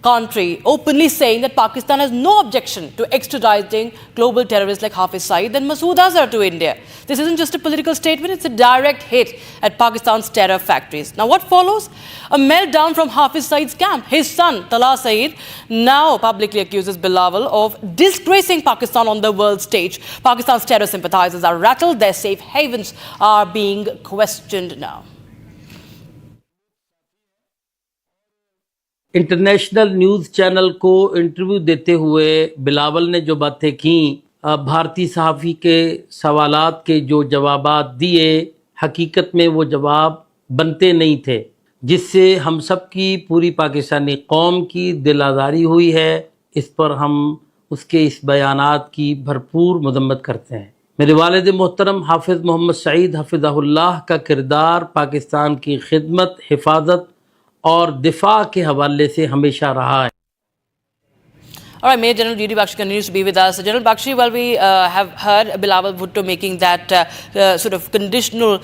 country, openly saying that Pakistan has no objection to extraditing global terrorists like Hafiz Saeed and Masood Azhar to India. This isn't just a political statement, it's a direct hit at Pakistan's terror factories. Now what follows? A meltdown from Hafiz Saeed's camp. His son, Talha Saeed, now publicly accuses Bilawal of disgracing Pakistan on the world stage. Pakistan's terror sympathizers are rattled, their safe havens are being questioned now. International news channel को interview देते हुए बिलावल ने जो बातें की, भारतीय सहाफ़ी के सवालात के जो जवाबात दिए, हकीकत में वो जवाब बनते नहीं थे, जिससे हम सब की पूरी पाकिस्तानी कौम की दिल आज़ारी हुई है। इस पर हम उसके इस बयानात की भरपूर मदम्मत करते हैं। मेरे वालिद मोहतरम हाफिज़ मोहम्मद सईद हफ़िज़हुल्लाह का किरदार पाकिस्तान की खिदमत, हिफाजत और दिफा के हवाले से हमेशा रहा है। All right, Major General D.D. Bakshi continues to be with us. General Bakshi, well, we have heard Bilawal Bhutto making that sort of conditional,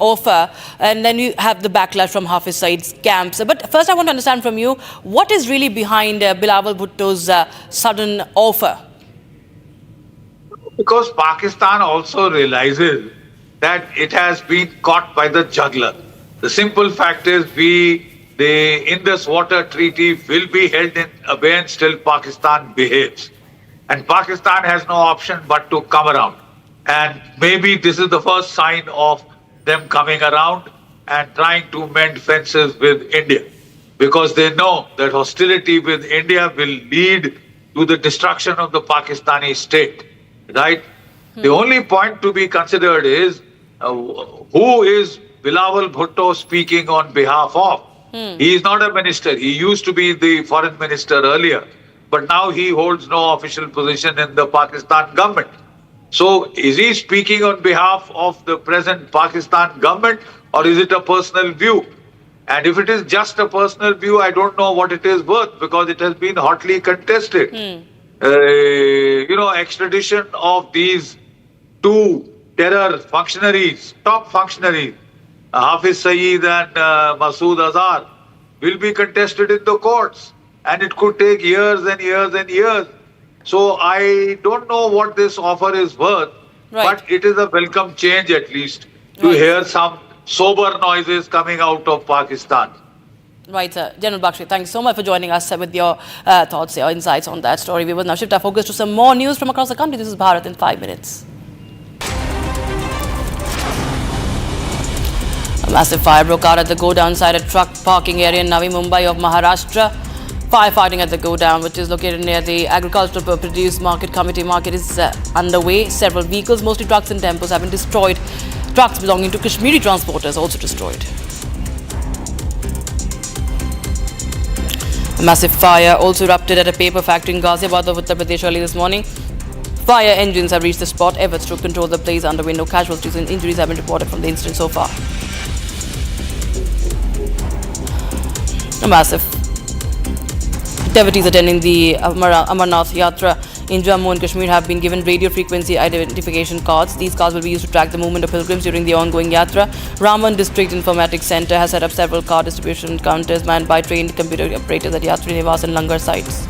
offer, and then you have the backlash from Hafiz Saeed's camps. But first, I want to understand from you, what is really behind Bilawal Bhutto's sudden offer? Because Pakistan also realizes that it has been caught by the juggler. The simple fact is the Indus Water Treaty will be held in abeyance till Pakistan behaves. And Pakistan has no option but to come around. And maybe this is the first sign of them coming around and trying to mend fences with India. Because they know that hostility with India will lead to the destruction of the Pakistani state. Right? The only point to be considered is who is Bilawal Bhutto speaking on behalf of. He is not a minister. He used to be the foreign minister earlier, but now he holds no official position in the Pakistan government. So is he speaking on behalf of the present Pakistan government, or is it a personal view? And if it is just a personal view, I don't know what it is worth, because it has been hotly contested. Extradition of these two terror functionaries, top functionaries, Hafiz Saeed and Masood Azhar, will be contested in the courts, and it could take years and years and years. So I don't know what this offer is worth, but it is a welcome change at least to hear some sober noises coming out of Pakistan. Right, sir. General Bakshi, thank you so much for joining us with your thoughts, your insights on that story. We will now shift our focus to some more news from across the country. This is Bharat in 5 minutes. A massive fire broke out at the go-down side at truck parking area in Navi Mumbai of Maharashtra. Firefighting at the go-down, which is located near the Agricultural Produce Market Committee market, is underway. Several vehicles, mostly trucks and tempos, have been destroyed. Trucks belonging to Kashmiri transporters also destroyed. A massive fire also erupted at a paper factory in Ghaziabad of Uttar Pradesh early this morning. Fire engines have reached the spot. Efforts to control the blaze underway. No casualties and injuries have been reported from the incident so far. A massive devotees attending the Amarnath Yatra in Jammu and Kashmir have been given radio frequency identification cards. These cards will be used to track the movement of pilgrims during the ongoing Yatra. Raman District Informatics Centre has set up several card distribution counters manned by trained computer operators at Yatri Nivas and Langar sites.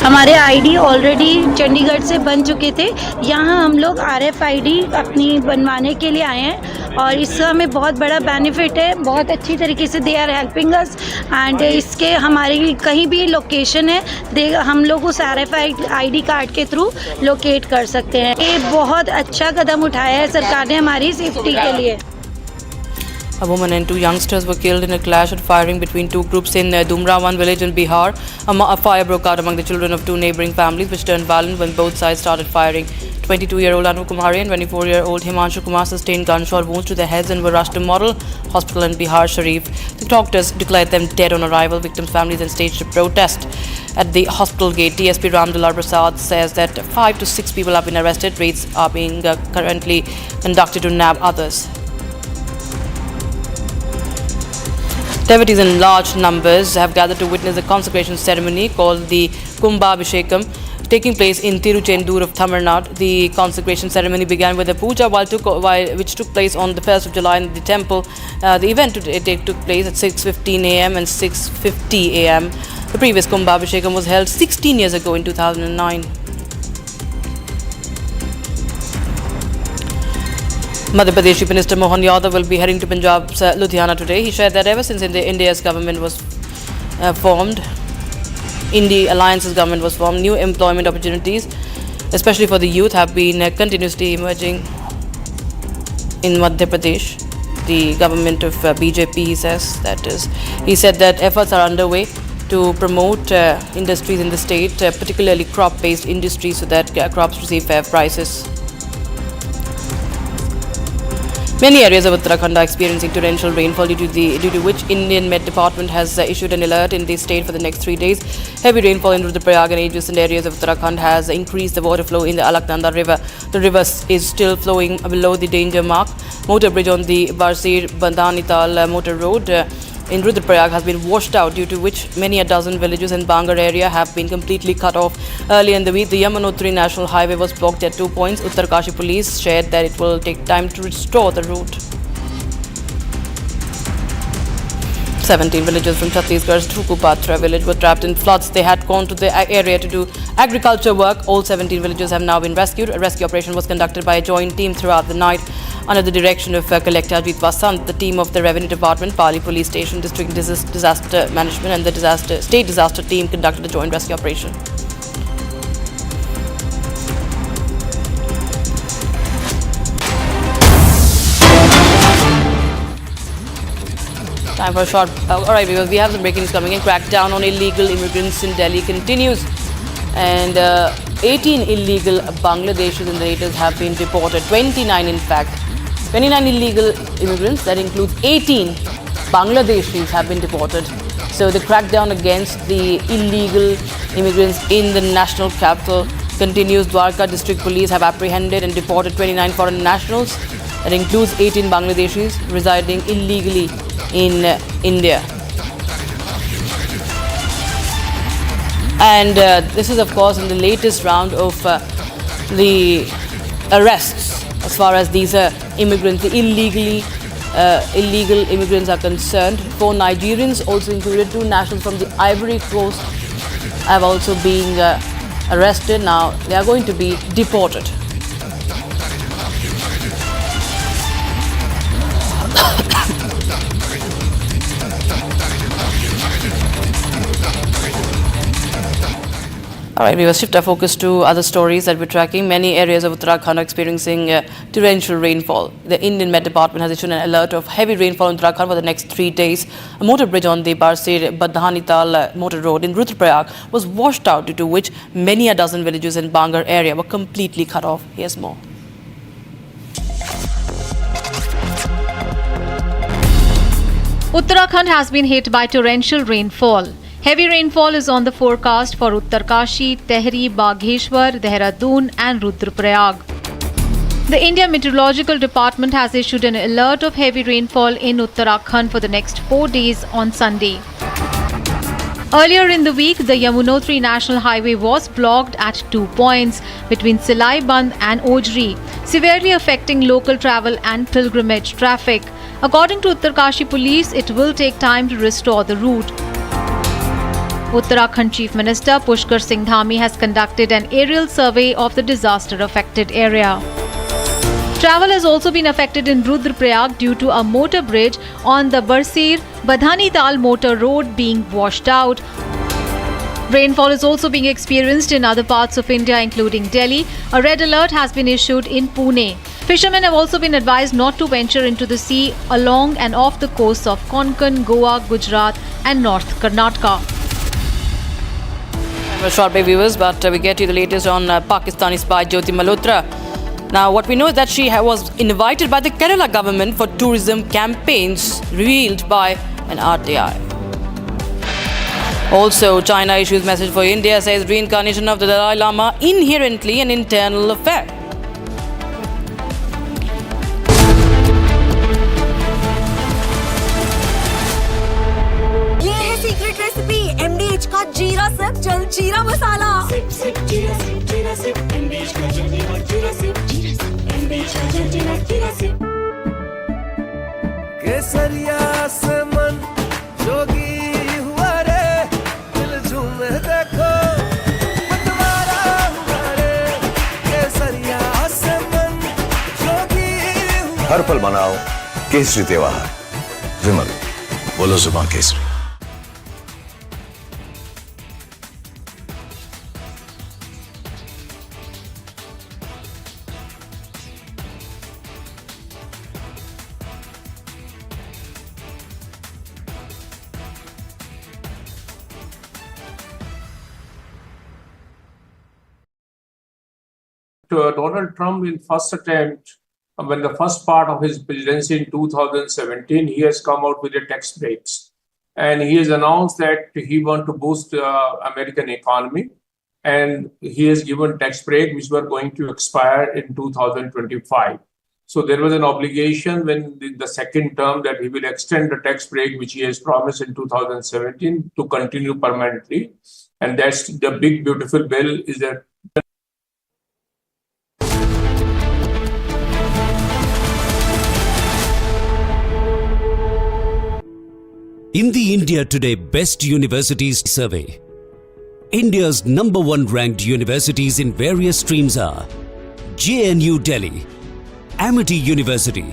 हमारे ID already Chandigarh से बन चुके थे। यहाँ हम लोग RFID अपनी बनवाने के लिए आए हैं और इससे हमें बहुत बड़ा बेनिफिट है, बहुत अच्छी तरीके से they are helping us and इसके हमारी कहीं भी लोकेशन है हम लोग उस RFID कार्ड के थ्रू लोकेट कर सकते हैं। ये बहुत अच्छा कदम उठाया है सरकार ने हमारी सेफ्टी के लिए। A woman and two youngsters were killed in a clash and firing between two groups in Dumrawan village in Bihar. A fire broke out among the children of two neighbouring families, which turned violent when both sides started firing. 22-year-old Anu Kumari and 24-year-old Himanshu Kumar sustained gunshot wounds to their heads and were rushed to Model Hospital in Bihar Sharif. The doctors declared them dead on arrival. Victims' families then staged a protest at the hospital gate. DSP Ramdullah Prasad says that 5 to 6 people have been arrested. Raids are being currently conducted to nab others. Devotees in large numbers have gathered to witness the consecration ceremony called the Kumbhabhishekam, taking place in Tiruchendur of Tamil Nadu. The consecration ceremony began with a puja which took place on the 1st of July in the temple. The event took place at 6:15 a.m. and 6:50 a.m. The previous Kumbhabhishekam was held 16 years ago in 2009. Madhya Pradesh Chief Minister Mohan Yadav will be heading to Punjab's Ludhiana today. He shared that ever since India's government was formed, Alliance's government was formed, new employment opportunities, especially for the youth, have been continuously emerging in Madhya Pradesh. The government of BJP, he says, that is. He said that efforts are underway to promote industries in the state, particularly crop-based industries, so that crops receive fair prices. Many areas of Uttarakhand are experiencing torrential rainfall due to which Indian Met Department has issued an alert in the state for the next 3 days. Heavy rainfall in Rudraprayag and adjacent areas of Uttarakhand has increased the water flow in the Alaknanda river. The river is still flowing below the danger mark. Motor bridge on the Barsir-Bandhanital motor road in Rudraprayag has been washed out, due to which many a dozen villages in Bangar area have been completely cut off. Earlier in the week, the Yamunotri National Highway was blocked at 2 points. Uttarkashi police shared that it will take time to restore the route. 17 villagers from Chhattisgarh's Thukupatra village were trapped in floods. They had gone to the area to do agriculture work. All 17 villagers have now been rescued. A rescue operation was conducted by a joint team throughout the night under the direction of Collector Ajit Vasant. The team of the Revenue Department, Pali Police Station, District Disaster Management and the State Disaster Team conducted a joint rescue operation. Time for a short. Alright, because we have some breaking news coming in. Crackdown on illegal immigrants in Delhi continues. And 18 illegal Bangladeshis and the natives have been deported. 29 in fact. 29 illegal immigrants, that includes 18 Bangladeshis, have been deported. So the crackdown against the illegal immigrants in the national capital continues. Dwarka District Police have apprehended and deported 29 foreign nationals. That includes 18 Bangladeshis residing illegally in India. And this is, of course, in the latest round of the arrests as far as these immigrants, the illegal immigrants are concerned. 4 Nigerians, also included 2 nationals from the Ivory Coast, have also been arrested. Now they are going to be deported. Alright, we will shift our focus to other stories that we're tracking. Many areas of Uttarakhand are experiencing torrential rainfall. The Indian Met Department has issued an alert of heavy rainfall in Uttarakhand for the next 3 days. A motor bridge on the Barsir-Bandhanital motor road in Rudraprayag was washed out, due to which many a dozen villages in Bangar area were completely cut off. Here's more. Uttarakhand has been hit by torrential rainfall. Heavy rainfall is on the forecast for Uttarkashi, Tehri, Bagheshwar, Dehradun and Rudraprayag. The India Meteorological Department has issued an alert of heavy rainfall in Uttarakhand for the next 4 days on Sunday. Earlier in the week, the Yamunotri National Highway was blocked at 2 points between Silai Band and Ojri, severely affecting local travel and pilgrimage traffic. According to Uttarkashi police, it will take time to restore the route. Uttarakhand Chief Minister Pushkar Singh Dhami has conducted an aerial survey of the disaster-affected area. Travel has also been affected in Rudraprayag due to a motor bridge on the Barsir-Badhani-Tal motor road being washed out. Rainfall is also being experienced in other parts of India, including Delhi. A red alert has been issued in Pune. Fishermen have also been advised not to venture into the sea along and off the coasts of Konkan, Goa, Gujarat and North Karnataka. A short break, viewers, but we get you the latest on Pakistani spy Jyoti Malhotra. Now, what we know is that she was invited by the Kerala government for tourism campaigns revealed by an RTI. Also, China issues message for India, says reincarnation of the Dalai Lama inherently an internal affair. ये है secret recipe MDH का जीरा SIP जल जीरा मसाला। SIP जीरा SIP MDH का जल जीरा सिप MDH का जल जीरा सिप। केसरिया से मन जोगी हुआ रे, दिल झूमे देखो पतवारा हुआ रे। केसरिया से मन जोगी हुआ। हर पल मनाओ केसरी त्योहार। विमल, बोलो जुबान Kesari. Donald Trump in first attempt, when the first part of his presidency in 2017, he has come out with the tax breaks. And he has announced that he wants to boost the American economy. And he has given tax break which were going to expire in 2025. So there was an obligation when the second term that he will extend the tax break which he has promised in 2017 to continue permanently. And that's the big beautiful bill is that In the India Today Best Universities Survey, India's #1 ranked universities in various streams are JNU Delhi, Amity University,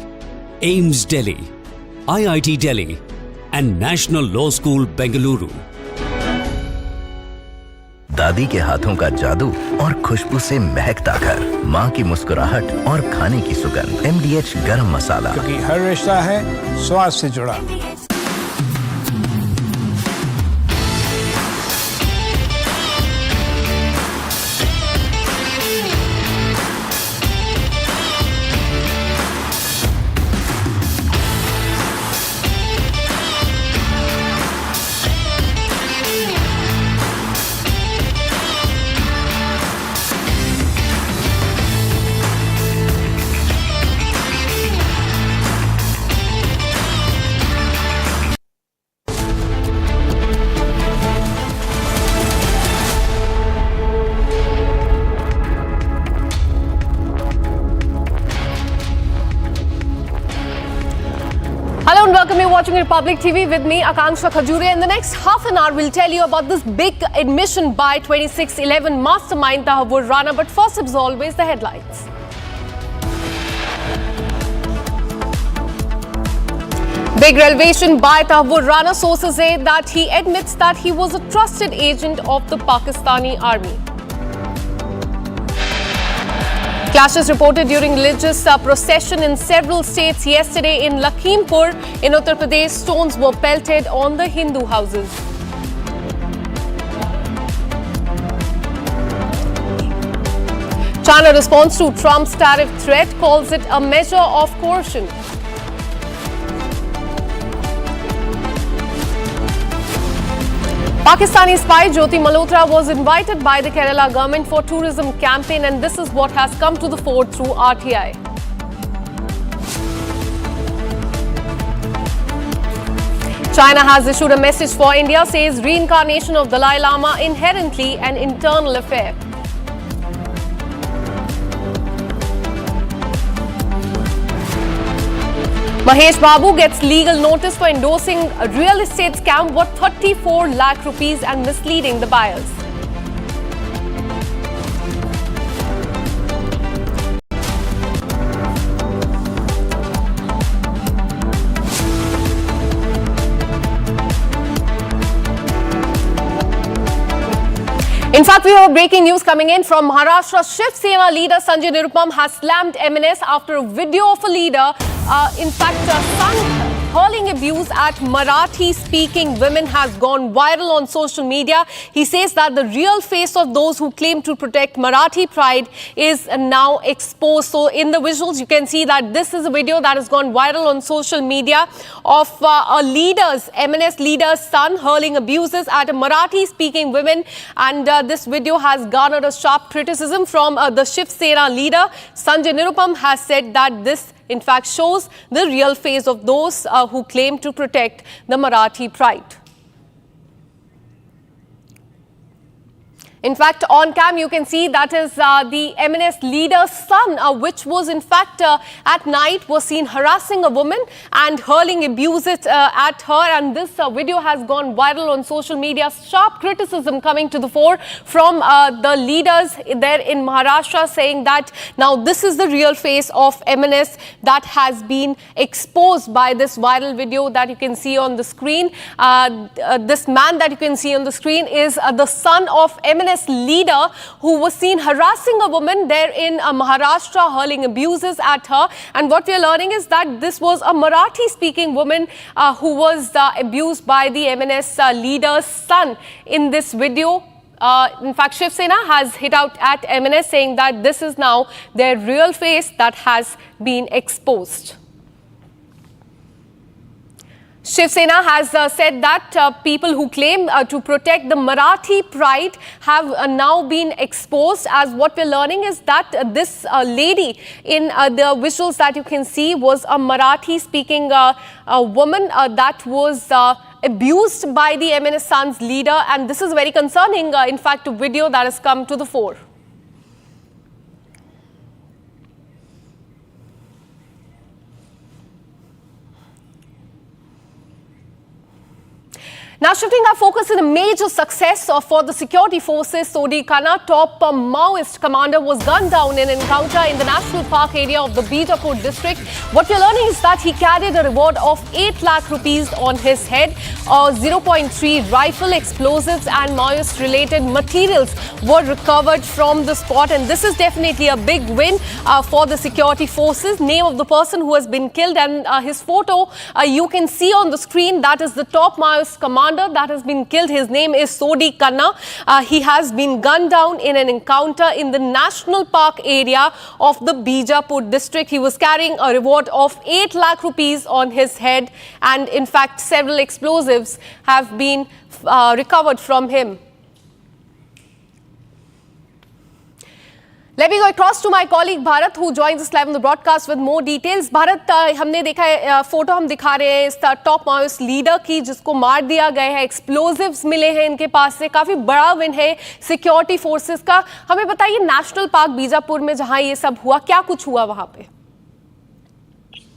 AIMS Delhi, IIT Delhi and National Law School Bengaluru. दादी के हाथों का जादू और खुशबू से महकता घर, माँ की मुस्कुराहट और खाने की सुगंध। MDH गरम मसाला, क्योंकि हर रिश्ता है स्वाद से जुड़ा। Hello and welcome. You're watching Republic TV with me, Akanksha Khajuria. In the next half an hour, we'll tell you about this big admission by 2611 mastermind Tahawwur Rana. But first, as always, the headlines. Big revelation by Tahawwur Rana. Sources say that he admits that he was a trusted agent of the Pakistani army. Clashes reported during religious procession in several states yesterday in Lakhimpur in Uttar Pradesh. Stones were pelted on the Hindu houses. China responds to Trump's tariff threat, calls it a measure of coercion. Pakistani spy Jyoti Malhotra was invited by the Kerala government for tourism campaign, and this is what has come to the fore through RTI. China has issued a message for India, says reincarnation of Dalai Lama inherently an internal affair. Mahesh Babu gets legal notice for endorsing a real estate scam worth 34 lakh rupees and misleading the buyers. In fact, we have breaking news coming in from Maharashtra. Shiv Sena leader Sanjay Nirupam has slammed MNS after a video of a leader, son hurling abuse at Marathi-speaking women has gone viral on social media. He says that the real face of those who claim to protect Marathi pride is now exposed. So in the visuals, you can see that this is a video that has gone viral on social media of a MNS leader's son hurling abuses at Marathi-speaking women. And this video has garnered a sharp criticism from the Shiv Sena leader. Sanjay Nirupam has said that this in fact shows the real face of those who claim to protect the Marathi pride. In fact, on cam, you can see that is the MNS leader's son, which was in fact at night was seen harassing a woman and hurling abuse at her. And this video has gone viral on social media. Sharp criticism coming to the fore from the leaders there in Maharashtra, saying that now this is the real face of MNS that has been exposed by this viral video that you can see on the screen. This man that you can see on the screen is the son of MNS leader who was seen harassing a woman there in Maharashtra, hurling abuses at her. And what we are learning is that this was a Marathi-speaking woman who was abused by the MNS leader's son in this video. In fact, Shiv Sena has hit out at MNS, saying that this is now their real face that has been exposed. Shiv Sena has said that people who claim to protect the Marathi pride have now been exposed, as what we're learning is that this lady in the visuals that you can see was a Marathi-speaking woman that was abused by the MNS son's leader, and this is very concerning, in fact, a video that has come to the fore. Now shifting our focus in a major success for the security forces, Sodi Khanna, top Maoist commander, was gunned down in an encounter in the National Park area of the Bijapur district. What we're learning is that he carried a reward of 8 lakh rupees on his head. 0.3 rifle, explosives and Maoist related materials were recovered from the spot, and this is definitely a big win for the security forces. Name of the person who has been killed and his photo you can see on the screen. That is the top Maoist commander that has been killed. His name is Sodi Khanna. He has been gunned down in an encounter in the National Park area of the Bijapur district. He was carrying a reward of 8 lakh rupees on his head, and in fact several explosives have been recovered from him. Let me go across to my colleague Bharat, who joins us live on the broadcast with more details. Bharat, हमने देखा है photo हम दिखा रहे हैं इस top Maoist leader की, जिसको मार दिया गया है. एक्सप्लोजिव्स मिले हैं इनके पास से. काफी बड़ा विन है सिक्योरिटी फोर्सेस का. हमें बताइए, नेशनल पार्क बीजापुर में जहां ये सब हुआ, क्या कुछ हुआ वहां पे?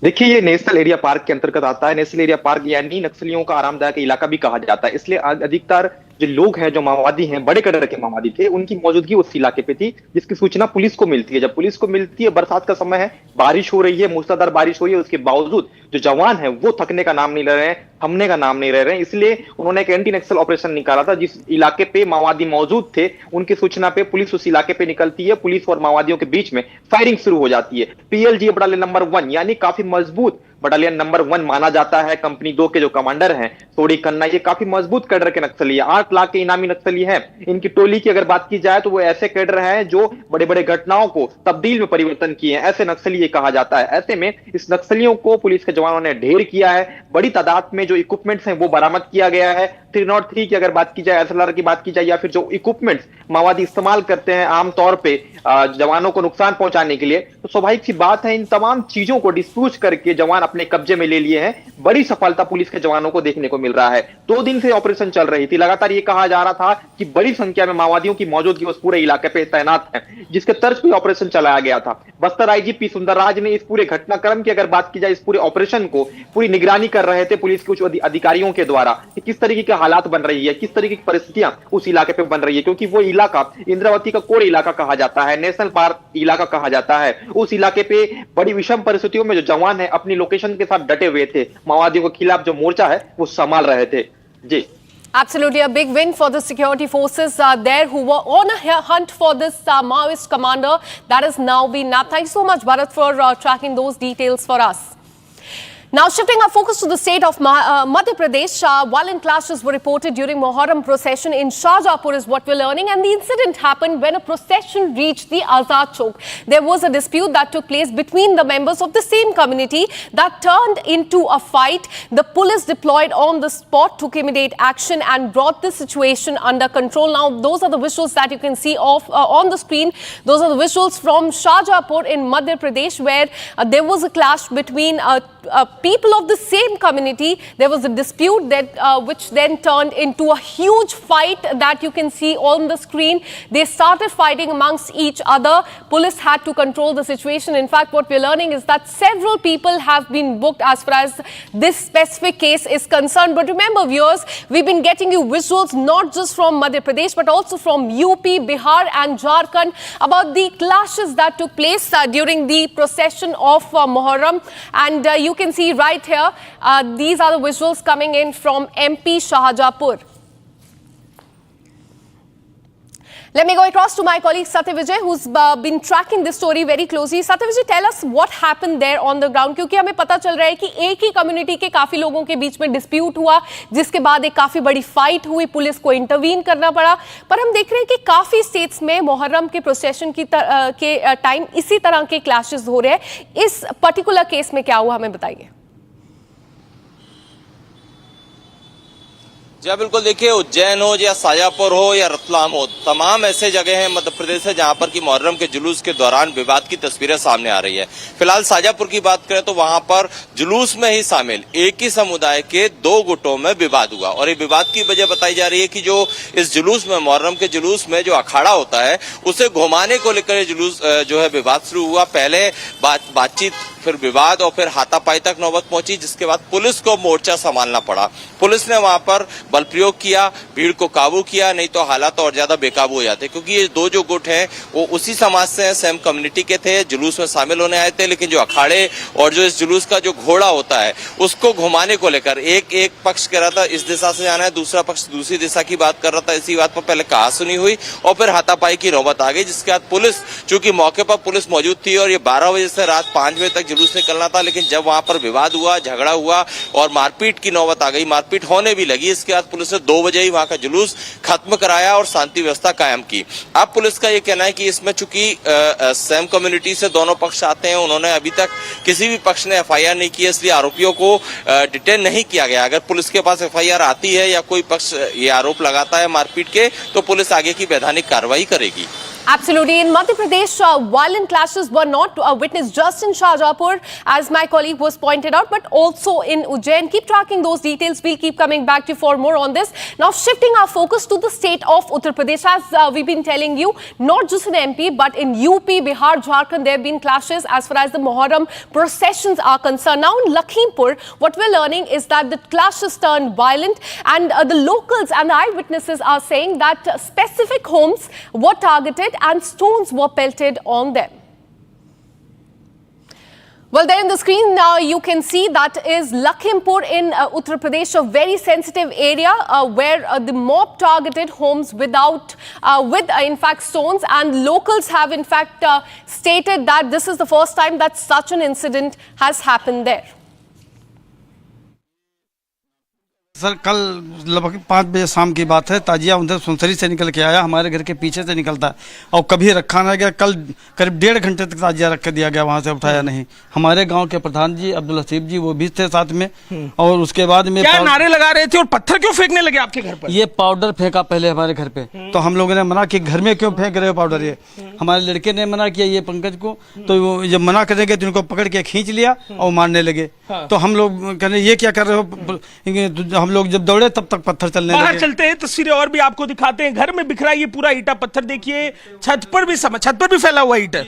देखिए, ये नेशनल एरिया पार्क के अंतर्गत आता है. नेशनल एरिया पार्क यानी नक्सलियों का आरामदायक इलाका भी कहा जाता है. इसलिए अधिकतर जो लोग हैं, जो माओवादी हैं, बड़े कदर के माओवादी थे, उनकी मौजूदगी उस इलाके पे थी, जिसकी सूचना पुलिस को मिलती है. जब पुलिस को मिलती है, बरसात का समय है, बारिश हो रही है, मूसलाधार बारिश हो रही है, उसके बावजूद जो जवान है वो थकने का नाम नहीं ले रहे हैं, थमने का नाम नहीं ले रहे हैं. इसलिए उन्होंने एक एंटी नक्सल ऑपरेशन निकाला था. जिस इलाके पे माओवादी मौजूद थे, उनकी सूचना पे पुलिस उस इलाके पे निकलती है. पुलिस और माओवादियों के बीच में फायरिंग शुरू हो जाती है. PLG बटालियन नंबर 1 यानी काफी मजबूत बटालियन नंबर 1 माना जाता है. कंपनी 2 के जो कमांडर हैं सोडी खन्ना, ये काफी मजबूत कैडर के नक्सली है. 8 लाख के इनामी नक्सली हैं. इनकी टोली की अगर बात की जाए तो वो ऐसे कैडर हैं जो बड़े बड़े घटनाओं को तब्दील में परिवर्तन किए हैं. ऐसे नक्सली ये कहा जाता है. ऐसे में इस नक्सलियों को पुलिस के जवानों ने ढेर किया है. बड़ी तादाद में जो इक्विपमेंट्स हैं वो बरामद किया गया है. 303 की अगर बात की जाए, SLR की बात की जाए, या फिर जो इक्विपमेंट्स माओवादी इस्तेमाल करते हैं आमतौर पे जवानों को नुकसान पहुंचाने के लिए, तो स्वाभाविक सी बात है इन तमाम चीजों को डिस्प्यूज करके जवान अपने कब्जे में ले लिए हैं. बड़ी सफलता पुलिस के जवानों को देखने को मिल रहा है. 2 दिन से ऑपरेशन चल रही थी. लगातार ये कहा जा रहा था कि बड़ी संख्या में माओवादियों की मौजूदगी उस पूरे इलाके पे तैनात है, जिसके तर्ज पे ऑपरेशन चलाया गया था. बस्तर IGP सुंदरराज ने इस पूरे घटनाक्रम की अगर बात की जाए, इस पूरे ऑपरेशन को पूरी निगरानी कर रहे थे पुलिस के उच्च अधिकारियों के द्वारा कि किस तरीके के हालात बन रही है, किस तरीके की परिस्थितियां उस इलाके पे बन रही है. क्योंकि वो इलाका इंद्रावती का कोर इलाका कहा जाता है, नेशनल पार्क इलाका कहा जाता है. उस इलाके पे बड़ी विषम परिस्थितियों में जो जवान है अपनी लोकेशन के साथ डटे हुए थे. माओवादियों के खिलाफ जो मोर्चा है वो संभाल रहे थे. जी Absolutely, a big win for the security forces there who were on a hunt for this Maoist commander that has now been nabbed. Thank you so much, Bharat, for tracking those details for us. Now, shifting our focus to the state of Madhya Pradesh, violent clashes were reported during Muharram procession in Shahjahanpur is what we're learning, and the incident happened when a procession reached the Azad Chowk. There was a dispute that took place between the members of the same community that turned into a fight. The police deployed on the spot, took immediate action and brought the situation under control. Now, those are the visuals that you can see on the screen. Those are the visuals from Shahjahanpur in Madhya Pradesh, where there was a clash between people of the same community. There was a dispute that which then turned into a huge fight that you can see on the screen. They started fighting amongst each other. Police had to control the situation. In fact, what we're learning is that several people have been booked as far as this specific case is concerned. But remember, viewers, we've been getting you visuals not just from Madhya Pradesh but also from UP, Bihar and Jharkhand about the clashes that took place during the procession of Muharram. And you can see right here, these are the visuals coming in from MP Shahjahanpur. Let me go across to my colleague Satya Vijay, who's been tracking this story very closely. Satya Vijay, tell us what happened there on the ground, क्योंकि हमें पता चल रहा है कि एक ही community के काफी लोगों के बीच में डिस्प्यूट हुआ, जिसके बाद एक काफी बड़ी फाइट हुई, पुलिस को इंटरवीन करना पड़ा। पर हम देख रहे हैं कि काफी स्टेट्स में मुहर्रम के प्रोसेशन के टाइम इसी तरह के क्लैशेस हो रहे हैं। इस पर्टिकुलर केस में क्या हुआ, हमें बताइए। जी बिल्कुल, देखिए उज्जैन हो या शाजापुर हो या रतलाम हो, तमाम ऐसे जगह हैं मध्य प्रदेश है जहां पर कि मुहर्रम के जुलूस के दौरान विवाद की तस्वीरें सामने आ रही है। फिलहाल शाजापुर की बात करें तो वहां पर जुलूस में ही शामिल एक ही समुदाय के दो गुटों में विवाद हुआ और ये विवाद की वजह बताई जा रही है कि जो इस जुलूस में मुहर्रम के जुलूस में जो अखाड़ा होता है उसे घुमाने को लेकर जुलूस जो है विवाद शुरू हुआ। पहले बातचीत, फिर विवाद और फिर हाथापाई तक नौबत पहुंची, जिसके बाद पुलिस को मोर्चा संभालना पड़ा। पुलिस ने वहां पर बल प्रयोग किया, भीड़ को काबू किया, नहीं तो हालात और ज्यादा बेकाबू हो जाते, क्योंकि ये दो जो गुट हैं वो उसी समाज से हैं, सेम कम्युनिटी के थे, जुलूस में शामिल होने आए थे। लेकिन जो अखाड़े और जो इस जुलूस का जो घोड़ा होता है उसको घुमाने को लेकर एक पक्ष कह रहा था इस दिशा से जाना है, दूसरा पक्ष दूसरी दिशा की बात कर रहा था। इसी बात पर पहले कहासुनी हुई और फिर हाथापाई की नौबत आ गई, जिसके बाद पुलिस, चूंकि मौके पर पुलिस मौजूद थी और ये 12 बजे से रात 5 बजे तक जुलूस निकलना था, लेकिन जब वहां पर विवाद हुआ, झगड़ा हुआ और मारपीट की नौबत आ गई, मारपीट होने भी लगी। इसके बाद पुलिस ने 2 बजे ही वहां का जुलूस खत्म कराया और शांति व्यवस्था कायम की। अब पुलिस का ये कहना है कि इसमें चूंकि सेम कम्युनिटी से दोनों पक्ष आते हैं, उन्होंने अभी तक किसी भी पक्ष ने एफआईआर नहीं की, इसलिए आरोपियों को डिटेन नहीं किया गया। अगर पुलिस के पास एफआईआर आती है या कोई पक्ष ये आरोप लगाता है मारपीट के, तो पुलिस आगे की वैधानिक कार्रवाई करेगी। Absolutely. In Madhya Pradesh, violent clashes were not witnessed just in Shahjahanpur, as my colleague was pointed out, but also in Ujjain. Keep tracking those details. We'll keep coming back to you for more on this. Now, shifting our focus to the state of Uttar Pradesh, as we've been telling you, not just in MP, but in UP, Bihar, Jharkhand, there have been clashes as far as the Muharram processions are concerned. Now, in Lakhimpur, what we're learning is that the clashes turned violent, and the locals and the eyewitnesses are saying that specific homes were targeted and stones were pelted on them. Well, there in the screen now you can see that is Lakhimpur in Uttar Pradesh, a very sensitive area where the mob targeted homes with in fact stones, and locals have in fact stated that this is the first time that such an incident has happened there. Sir, कल लगभग 5 बजे शाम की बात है। ताजिया उधर सुनसरी से निकल के आया, हमारे घर के पीछे से निकलता है और कभी रखा ना गया। कल करीब 1.5 घंटे तक ताजिया रख के दिया गया, वहाँ से उठाया नहीं। हमारे गांव के प्रधान जी अब्दुल हसीब जी वो भी थे साथ में, और उसके बाद में क्या नारे लगा रहे थे और पत्थर क्यों फेंकने लगे आपके घर पर? ये पाउडर फेंका पहले हमारे घर पे, तो हम लोगों ने मना कि घर में क्यों फेंक रहे हो पाउडर। ये हमारे लड़के ने मना किया, ये पंकज को, तो जब मना करेंगे तो इनको पकड़ के खींच लिया और मारने लगे। तो हम लोग कह रहे ये क्या कर रहे हो, हम लोग जब दौड़े तब तक पत्थर चलने लगे। बाहर चलते हैं, तस्वीरें और भी आपको दिखाते हैं। घर में बिखरा ये पूरा ईटा पत्थर देखिए, छत पर भी फैला हुआ ईटा।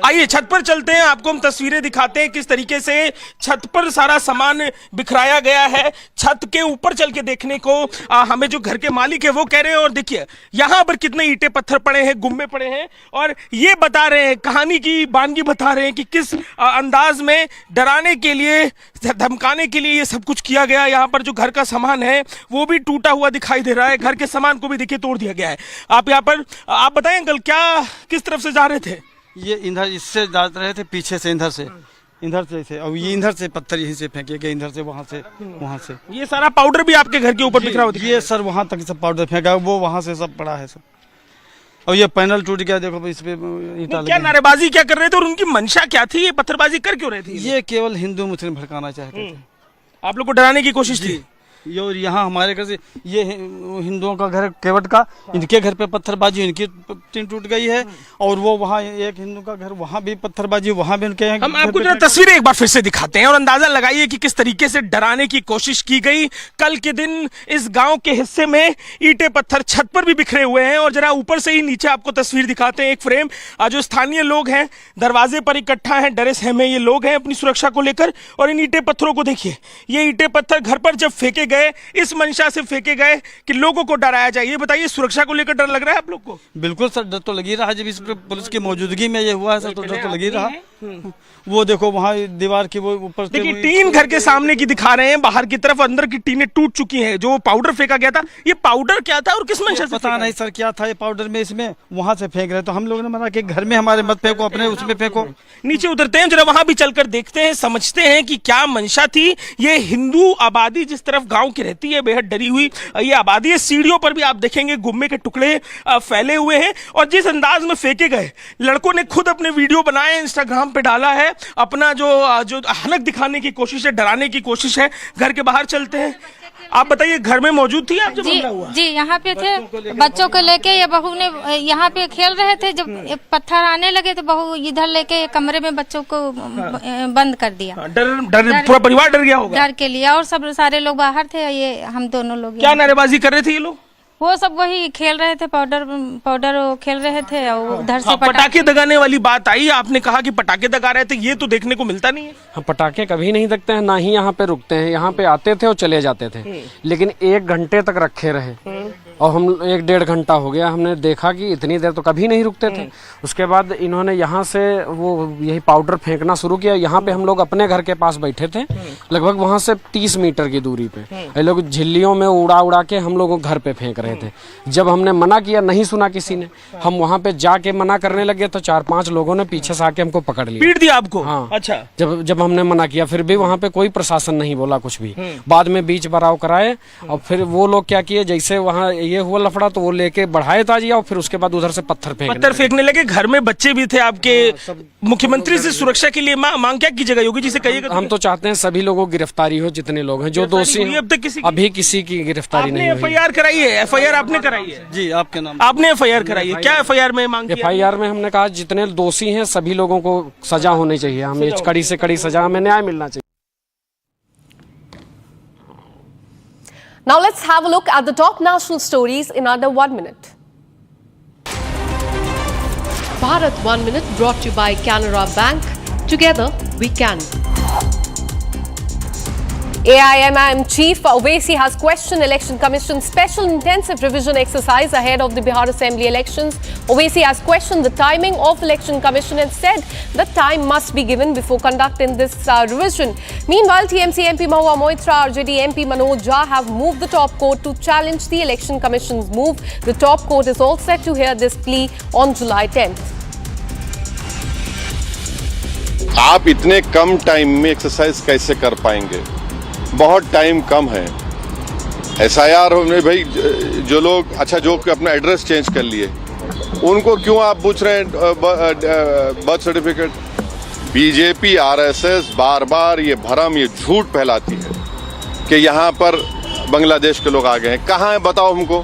आइए छत पर चलते हैं, आपको हम तस्वीरें दिखाते हैं किस तरीके से छत पर सारा सामान बिखराया गया है। छत के ऊपर चल के देखने को हमें जो घर के मालिक है वो कह रहे हैं, और देखिए यहाँ पर कितने ईंटे पत्थर पड़े हैं, गुम्बे पड़े हैं, और ये बता रहे हैं, कहानी की बानगी बता रहे हैं कि किस अंदाज में डराने के लिए, धमकाने के लिए ये सब कुछ किया गया। यहाँ पर जो घर का सामान है वो भी टूटा हुआ दिखाई दे रहा है, घर के सामान को भी देखिए तोड़ दिया गया है। आप यहाँ पर आप बताएं अंकल, क्या किस तरफ से जा रहे थे? ये इधर इससे जा रहे थे, पीछे से इधर से और ये इधर से पत्थर यहीं से फेंके गए, इधर से वहाँ से। ये सारा पाउडर भी आपके घर के ऊपर बिखरा हुआ? ये सर वहाँ तक सब पाउडर फेंका, वो वहाँ से सब पड़ा है सब। और ये पैनल टूट गया, देखो इस पे ईंटा लगा। क्या नारेबाजी क्या कर रहे थे और उनकी मंशा क्या थी? ये पत्थरबाजी कर क्यों रहे थे? ये केवल हिंदू मुस्लिम भड़काना चाहते थे। आप लोग को डराने की कोशिश थी? ये यहाँ हमारे घर से, ये हिंदुओं का घर केवट का, इनके घर पे पत्थरबाजी, इनकी टीन टूट गई है। और वो वहाँ एक हिंदू का घर, वहाँ भी पत्थरबाजी, वहाँ भी उनके। हम आपको जरा तस्वीरें एक बार फिर से दिखाते हैं और अंदाजा लगाइए कि किस तरीके से डराने की कोशिश की गई। कल के दिन इस गांव के हिस्से में ईंटें पत्थर छत पर भी बिखरे हुए हैं। और जरा ऊपर से ही नीचे आपको तस्वीर दिखाते हैं, एक फ्रेम। जो स्थानीय लोग हैं दरवाजे पर इकट्ठा हैं, डरे सहमे ये लोग हैं अपनी सुरक्षा को लेकर। और इन ईंटें पत्थरों को देखिए, ये ईंटें पत्थर घर पर जब फेंके गए, इस मंशा से फेंके गए कि लोगों को डराया जाए। ये बताइए, सुरक्षा को लेकर डर लग रहा है आप लोग को? बिल्कुल सर, डर तो लगी रहा है। जब इस पुलिस की मौजूदगी में ये हुआ है सर, तो डर तो लगी रहा। वो देखो वहाँ दीवार की वो ऊपर देखिए, टीन घर के सामने की दिखा रहे हैं, बाहर की तरफ अंदर की टीनें टूट चुकी हैं। जो पाउडर फेंका गया था, ये पाउडर क्या था और किस मंशा से? पता नहीं सर क्या था ये पाउडर में, इसमें वहाँ से फेंक रहे। तो हम लोगों ने मना कि घर में हमारे मत फेंको, अपने उसमें फेंको। नीचे उतरते हैं, जरा वहां भी चलकर देखते हैं, समझते हैं कि क्या मंशा थी। ये हिंदू आबादी जिस तरफ गांव की रहती है, बेहद डरी हुई ये आबादी है। सीढ़ियों पर भी आप देखेंगे गुम्मे के टुकड़े फैले हुए हैं। और जिस अंदाज में फेंके गए, लड़कों ने खुद अपने वीडियो बनाए, इंस्टाग्राम पे डाला है। अपना जो हनक दिखाने की कोशिश है, डराने की कोशिश है। घर के बाहर चलते हैं। आप बताइए, घर में मौजूद थी आप जब हमला हुआ? जी, यहाँ पे थे, बच्चों को लेके। ये बहू ने यहाँ पे खेल रहे थे, जब पत्थर आने लगे तो बहू इधर लेके कमरे में बच्चों को बंद कर दिया। डर पूरा परिवार डर गया होगा? डर के लिए। और सब सारे लोग बाहर थे, ये हम दोनों लोग। क्या नारेबाजी कर रहे थे ये लोग? वो सब वही खेल रहे थे, पाउडर खेल रहे थे। और उधर से पटाखे दगाने वाली बात आई। आपने कहा कि पटाखे दगा रहे थे, ये तो देखने को मिलता नहीं है। हाँ, पटाखे कभी नहीं दगते हैं, ना ही यहाँ पे रुकते हैं। यहाँ पे आते थे और चले जाते थे, लेकिन 1 घंटे तक रखे रहे। और हम 1-1.5 घंटा हो गया, हमने देखा कि इतनी देर तो कभी नहीं रुकते थे। उसके बाद इन्होंने यहाँ से वो यही पाउडर फेंकना शुरू किया। यहाँ पे हम लोग अपने घर के पास बैठे थे, लगभग वहाँ से 30 मीटर की दूरी पे। ये लोग झिल्लियों में उड़ा के हम लोगों को घर पे फेंक रहे थे। जब हमने मना किया, नहीं सुना किसी ने। हम वहाँ पे जाके मना करने लगे तो 4-5 लोगों ने पीछे से आके हमको पकड़ लिया, पीट दिया आपको? हाँ। अच्छा। जब हमने मना किया, फिर भी वहाँ पे कोई प्रशासन नहीं बोला कुछ भी। बाद में बीच बराव कराए और फिर वो लोग क्या किए, जैसे वहाँ ये हुआ लफड़ा तो वो लेके बढ़ाए ताजिया और फिर उसके बाद उधर से पत्थर फेंकने लगे। घर में बच्चे भी थे आपके। मुख्यमंत्री से सुरक्षा के लिए मांग क्या कीजिएगा? योगी जी से कहिएगा। हम तो चाहते हैं सभी लोगों की गिरफ्तारी हो, जितने लोग हैं जो दोषी हैं। अभी किसी की गिरफ्तारी नहीं हुई। FIR कराई है? FIR आपने कराई है? जी, आपके नाम आपने FIR कराई है? क्या FIR में मांग की? FIR में हमने कहा जितने दोषी हैं सभी लोगों को सजा होनी चाहिए। हमें कड़ी से कड़ी सजा, हमें न्याय मिलना चाहिए। Now let's have a look at the top national stories in under 1 minute. Bharat 1 Minute brought to you by Canara Bank. Together we can. AIMIM Chief Owaisi has questioned Election Commission's special intensive revision exercise ahead of the Bihar Assembly elections. Owaisi has questioned the timing of Election Commission and said that time must be given before conducting this revision. Meanwhile, TMC MP Mahua Moitra, RJD MP Manoj Jha have moved the top court to challenge the Election Commission's move. The top court is all set to hear this plea on July 10th. आप इतने कम time में exercise कैसे कर पाएंगे? बहुत time कम है। SIR में भाई जो लोग जो अपना एड्रेस चेंज कर लिए, उनको क्यों आप पूछ रहे हैं बर्थ सर्टिफिकेट? बीजेपी RSS बार बार ये भरम, ये झूठ फैलाती है कि यहाँ पर बांग्लादेश के लोग आ गए हैं। कहाँ है बताओ हमको।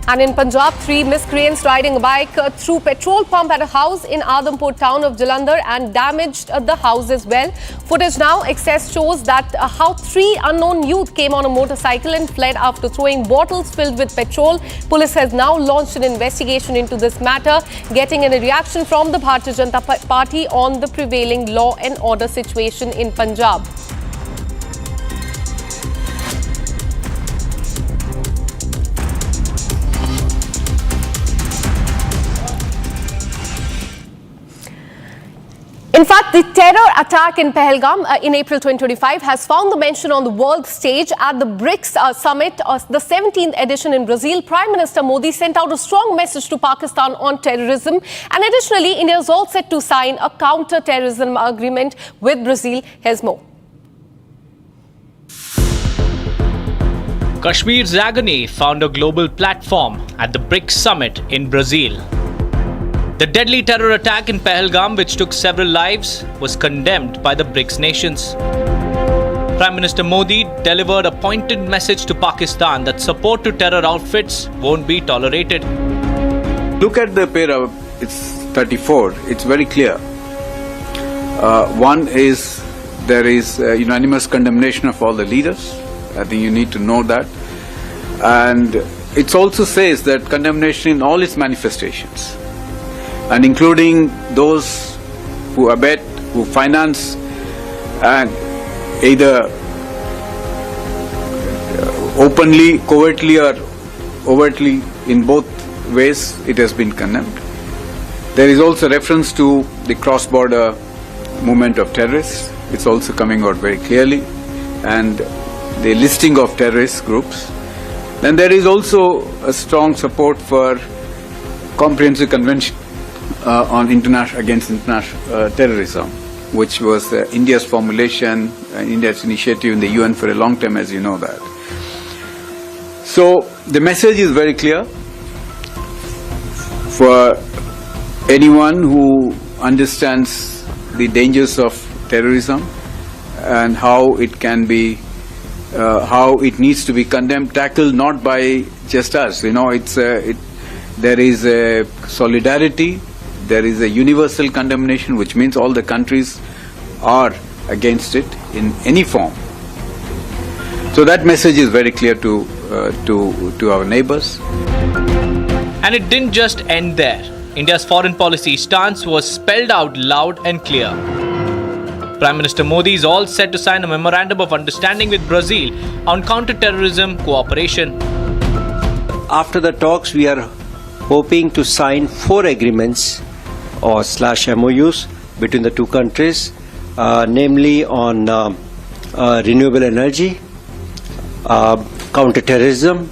And in Punjab, 3 miscreants riding a bike through petrol pump at a house in Adampur town of Jalandhar and damaged the house as well. Footage now access shows that how 3 unknown youth came on a motorcycle and fled after throwing bottles filled with petrol. Police has now launched an investigation into this matter, getting a reaction from the Bharatiya Janata Party on the prevailing law and order situation in Punjab. In fact, the terror attack in Pahalgam in April 2025 has found the mention on the world stage at the BRICS summit, the 17th edition in Brazil. Prime Minister Modi sent out a strong message to Pakistan on terrorism. And additionally, India is all set to sign a counter-terrorism agreement with Brazil. Here's more. Kashmir's agony found a global platform at the BRICS summit in Brazil. The deadly terror attack in Pahalgam, which took several lives, was condemned by the BRICS nations. Prime Minister Modi delivered a pointed message to Pakistan that support to terror outfits won't be tolerated. Look at the para, it's 34, it's very clear. One is, there is unanimous condemnation of all the leaders. I think you need to know that. And it also says that condemnation in all its manifestations, and including those who abet, who finance, and either openly, covertly or overtly, in both ways, it has been condemned. There is also reference to the cross-border movement of terrorists. It's also coming out very clearly, and the listing of terrorist groups. Then there is also a strong support for comprehensive convention on against international terrorism, which was India's formulation, India's initiative in the UN for a long time, as you know that. So the message is very clear for anyone who understands the dangers of terrorism and how it can be, how it needs to be condemned, tackled not by just us. There is a solidarity. There is a universal condemnation, which means all the countries are against it in any form. So that message is very clear to our neighbors. And it didn't just end there. India's foreign policy stance was spelled out loud and clear. Prime Minister Modi is all set to sign a memorandum of understanding with Brazil on counter-terrorism cooperation. After the talks, we are hoping to sign 4 agreements or /MOUs between the two countries, namely on renewable energy, counter-terrorism,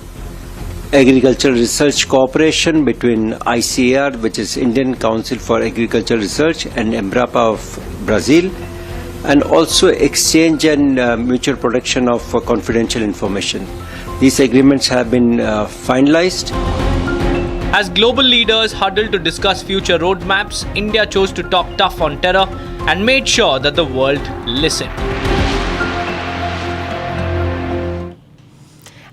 agricultural research cooperation between ICAR, which is Indian Council for Agricultural Research, and Embrapa of Brazil, and also exchange and mutual protection of confidential information. These agreements have been finalized. As global leaders huddled to discuss future roadmaps, India chose to talk tough on terror and made sure that the world listened.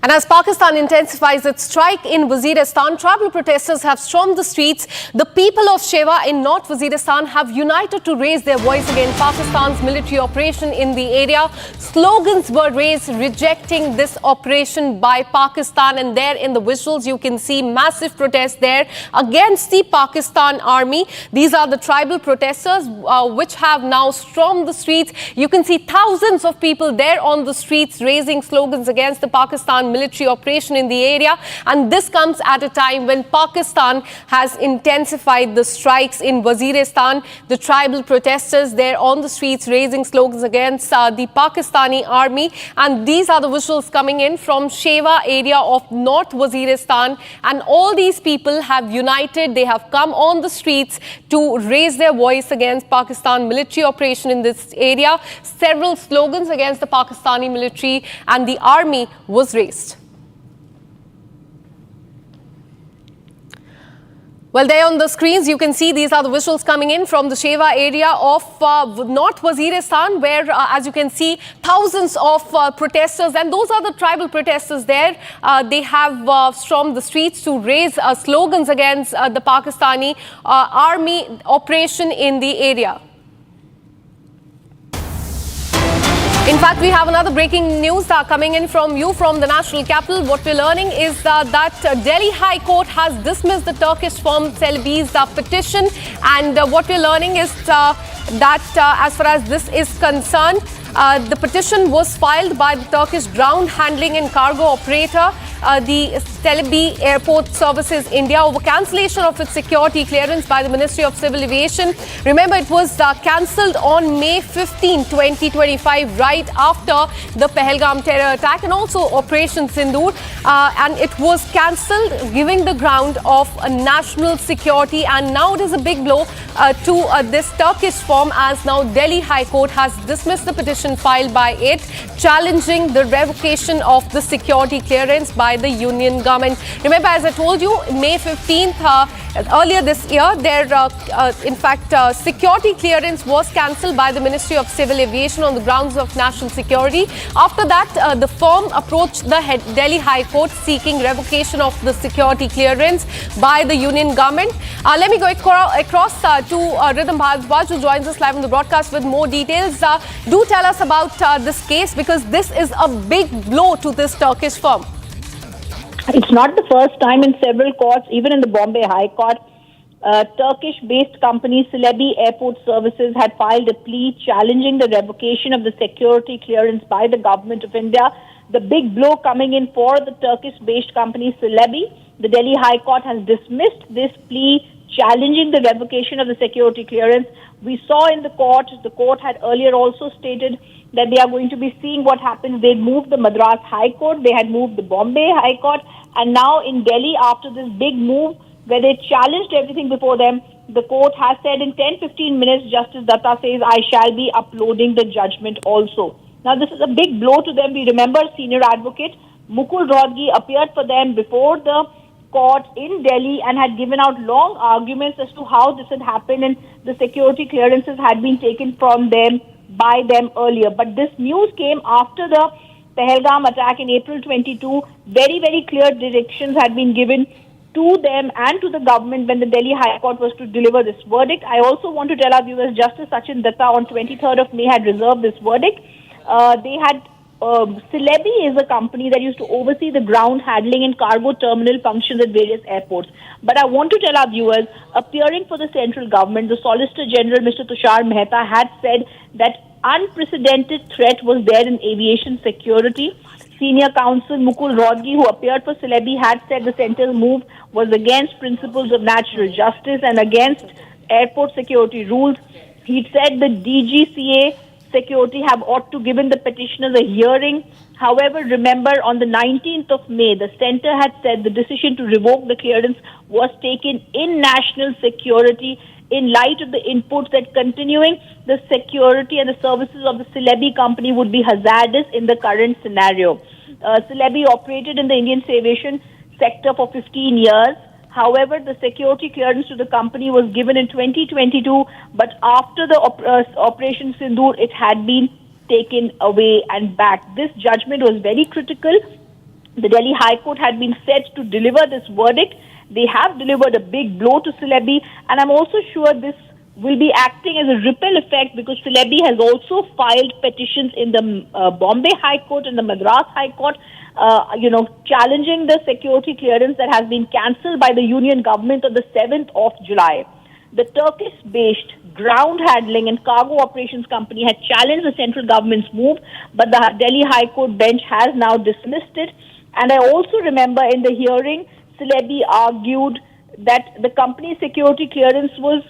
And as Pakistan intensifies its strike in Waziristan, tribal protesters have stormed the streets. The people of Shewa in North Waziristan have united to raise their voice against Pakistan's military operation in the area. Slogans were raised rejecting this operation by Pakistan, and there in the visuals you can see massive protests there against the Pakistan army. These are the tribal protesters which have now stormed the streets. You can see thousands of people there on the streets raising slogans against the Pakistan military operation in the area, and this comes at a time when Pakistan has intensified the strikes in Waziristan. The tribal protesters there on the streets raising slogans against the Pakistani army, and these are the visuals coming in from Shewa area of North Waziristan, and all these people have united. They have come on the streets to raise their voice against Pakistan military operation in this area. Several slogans against the Pakistani military and the army was raised. Well, there on the screens, you can see these are the visuals coming in from the Shewa area of North Waziristan, where, as you can see, thousands of protesters, and those are the tribal protesters there. They have stormed the streets to raise slogans against the Pakistani army operation in the area. In fact, we have another breaking news coming in from the national capital. What we're learning is that Delhi High Court has dismissed the Turkish firm Celebi's petition. And what we're learning is that as far as this is concerned, the petition was filed by the Turkish ground handling and cargo operator. the Celebi Airport Services India over cancellation of its security clearance by the Ministry of Civil Aviation. Remember, it was cancelled on May 15, 2025, right after the Pahalgam terror attack and also Operation Sindoor. And it was cancelled, giving the ground of national security. And now it is a big blow to this Turkish firm, as now Delhi High Court has dismissed the petition filed by it, challenging the revocation of the security clearance by the union government. Remember, as I told you, May 15th, earlier this year, security clearance was cancelled by the Ministry of Civil Aviation on the grounds of national security. After that, the firm approached the Delhi High Court seeking revocation of the security clearance by the union government. Let me go across to Rhythm Bhardwaj, who joins us live on the broadcast with more details. Do tell us about this case, because this is a big blow to this Turkish firm. It's not the first time in several courts, even in the Bombay High Court. Turkish-based company Celebi Airport Services had filed a plea challenging the revocation of the security clearance by the government of India. The big blow coming in for the Turkish-based company Celebi. The Delhi High Court has dismissed this plea challenging the revocation of the security clearance. We saw in the court had earlier also stated that they are going to be seeing what happens. They moved the Madras High Court, they had moved the Bombay High Court, and now in Delhi, after this big move where they challenged everything before them, the court has said in 10-15 minutes, Justice Datta says, I shall be uploading the judgment also. Now, this is a big blow to them. We remember senior advocate Mukul Rohatgi appeared for them before the court in Delhi and had given out long arguments as to how this had happened and the security clearances had been taken from them by them earlier. But this news came after the Pahalgam attack in April 22. Very, very clear directions had been given to them and to the government when the Delhi High Court was to deliver this verdict. I also want to tell our viewers, Justice Sachin Datta on 23rd of May had reserved this verdict. Celebi is a company that used to oversee the ground handling and cargo terminal functions at various airports. But I want to tell our viewers, appearing for the central government, the Solicitor General, Mr. Tushar Mehta, had said that unprecedented threat was there in aviation security. Senior counsel Mukul Rohatgi, who appeared for Celebi, had said the centre's move was against principles of natural justice and against airport security rules. He said the DGCA security have ought to given the petitioners a hearing. However, remember on the 19th of May, the centre had said the decision to revoke the clearance was taken in national security in light of the inputs that continuing the security and the services of the Celebi company would be hazardous in the current scenario. Celebi operated in the Indian aviation sector for 15 years. However, the security clearance to the company was given in 2022, but after the Operation Sindoor, it had been taken away and back. This judgment was very critical. The Delhi High Court had been set to deliver this verdict. They have delivered a big blow to Celebi, and I'm also sure this will be acting as a ripple effect because Celebi has also filed petitions in the Bombay High Court and the Madras High Court, challenging the security clearance that has been cancelled by the union government on the 7th of July. The Turkish-based ground handling and cargo operations company had challenged the central government's move, but the Delhi High Court bench has now dismissed it. And I also remember in the hearing, Celebi argued that the company's security clearance was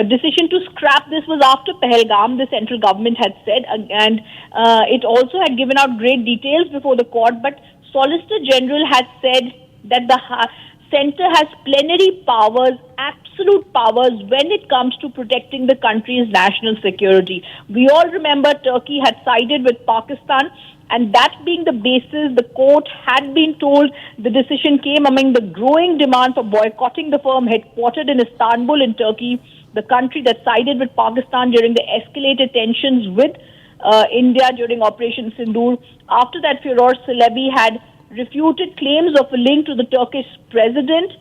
decision to scrap this was after Pahalgam, the central government had said, and it also had given out great details before the court, but Solicitor General had said that the centre has plenary powers, absolute powers when it comes to protecting the country's national security. We all remember Turkey had sided with Pakistan, and that being the basis, the court had been told the decision came among the growing demand for boycotting the firm headquartered in Istanbul in Turkey, the country that sided with Pakistan during the escalated tensions with India during Operation Sindoor. After that furor, Celebi had refuted claims of a link to the Turkish president,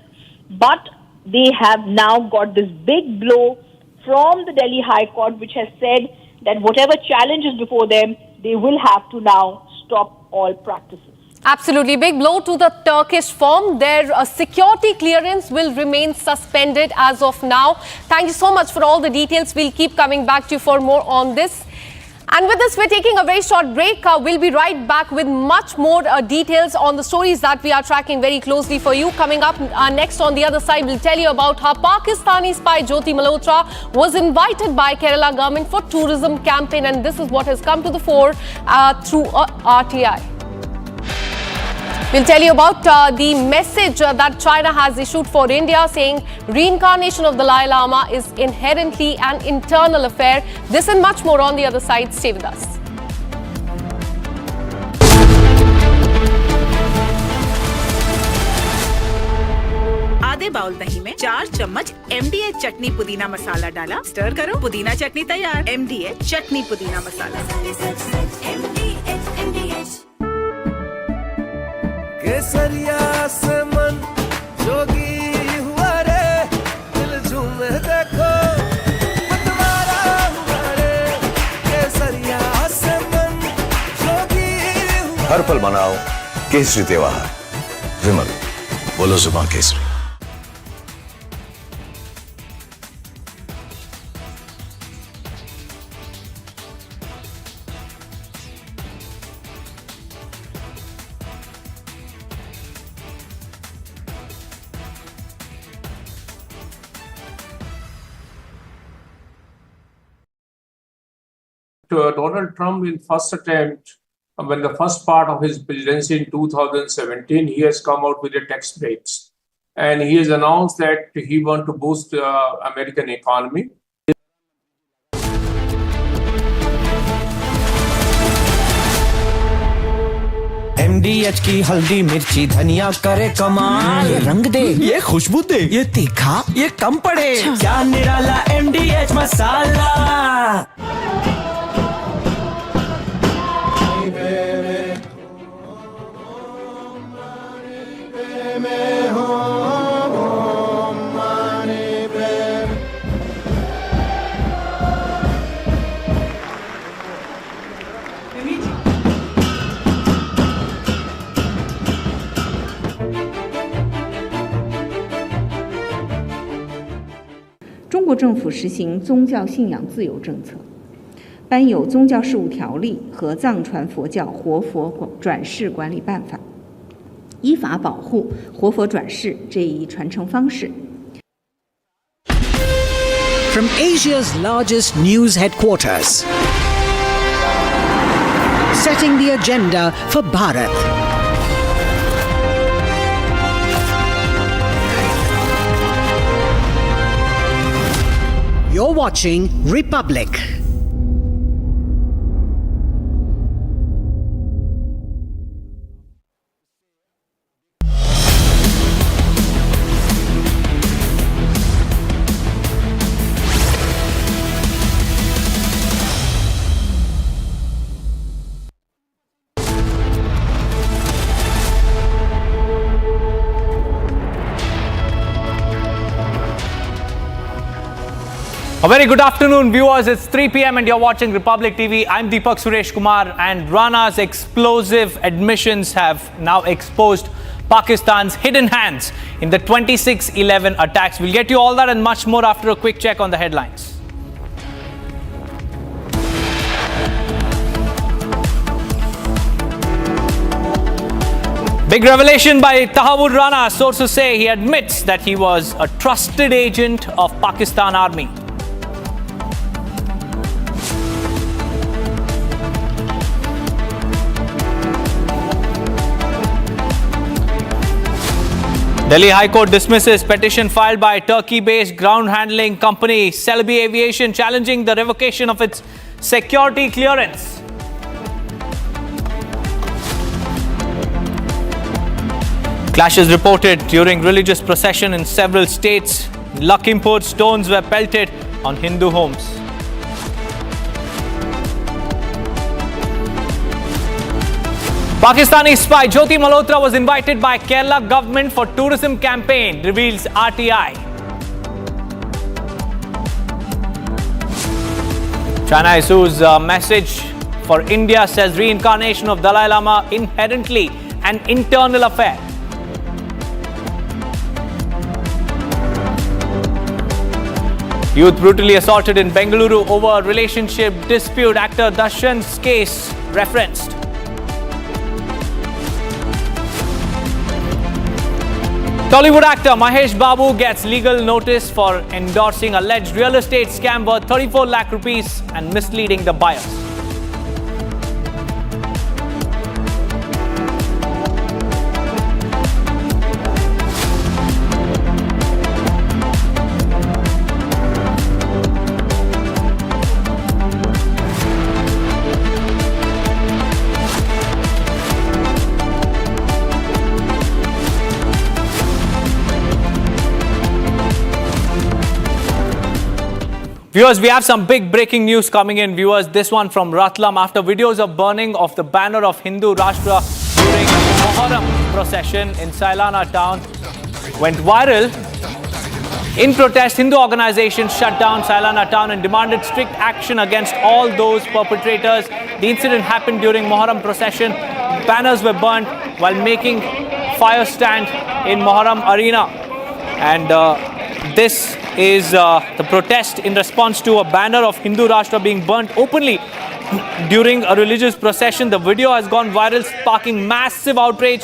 but they have now got this big blow from the Delhi High Court, which has said that whatever challenges before them, they will have to now stop all practices. Absolutely. Big blow to the Turkish firm. Their security clearance will remain suspended as of now. Thank you so much for all the details. We'll keep coming back to you for more on this. And with this, we're taking a very short break. We'll be right back with much more details on the stories that we are tracking very closely for you. Coming up next on the other side, we'll tell you about how Pakistani spy Jyoti Malhotra was invited by Kerala government for tourism campaign, and this is what has come to the fore through RTI. We'll tell you about the message that China has issued for India, saying reincarnation of the Dalai Lama is inherently an internal affair. This and much more on the other side. Stay with us. आधे bowl दही में 4 चम्मच MDH चटनी पुदीना मसाला डाला, stir करो, पुदीना चटनी तैयार। MDH चटनी पुदीना मसाला। केसरिया से मन जोगी हुआ रे, दिल झूमे देखो मतवारा हुआ रे। केसरिया से मन जोगी हुआ। हर पल मनाओ केसरी त्योहार। विमल, बोलो जुबान Kesari. Donald Trump in first attempt, when the first part of his presidency in 2017, he has come out with the tax breaks. And he has announced that he wants to boost the American economy. MDH की हल्दी मिर्ची धनिया करे कमाल, ये रंग दे, ये खुशबू दे, ये तीखा, ये कम पड़े, क्या निराला MDH मसाला।中国政府实行宗教信仰自由政策，颁有宗教事务条例和藏传佛教活佛转世管理办法，依法保护活佛转世这一传承方式。 From Asia's largest news headquarters, setting the agenda for Bharat. You're watching Republic. A very good afternoon, viewers. It's 3 p.m. and you're watching Republic TV. I'm Deepak Suresh Kumar, and Rana's explosive admissions have now exposed Pakistan's hidden hands in the 26/11 attacks. We'll get you all that and much more after a quick check on the headlines. Big revelation by Tahawwur Rana. Sources say he admits that he was a trusted agent of Pakistan Army. Delhi High Court dismisses petition filed by Turkey-based ground handling company Celebi Aviation challenging the revocation of its security clearance. Clashes reported during religious procession in several states. In Lakhimpur, stones were pelted on Hindu homes. Pakistani spy Jyoti Malhotra was invited by Kerala government for tourism campaign, reveals RTI. China issues a message for India, says reincarnation of Dalai Lama inherently an internal affair. Youth brutally assaulted in Bengaluru over relationship dispute. Actor Darshan's case referenced. Tollywood actor Mahesh Babu gets legal notice for endorsing alleged real estate scam worth 34 lakh rupees and misleading the buyers. Viewers, we have some big breaking news coming in. Viewers, this one from Ratlam. After videos of burning of the banner of Hindu Rashtra during Muharram procession in Sailana town went viral. In protest, Hindu organizations shut down Sailana town and demanded strict action against all those perpetrators. The incident happened during Muharram procession. Banners were burnt while making fire stand in Muharram arena. And this is the protest in response to a banner of Hindu Rashtra being burnt openly during a religious procession. The video has gone viral, sparking massive outrage.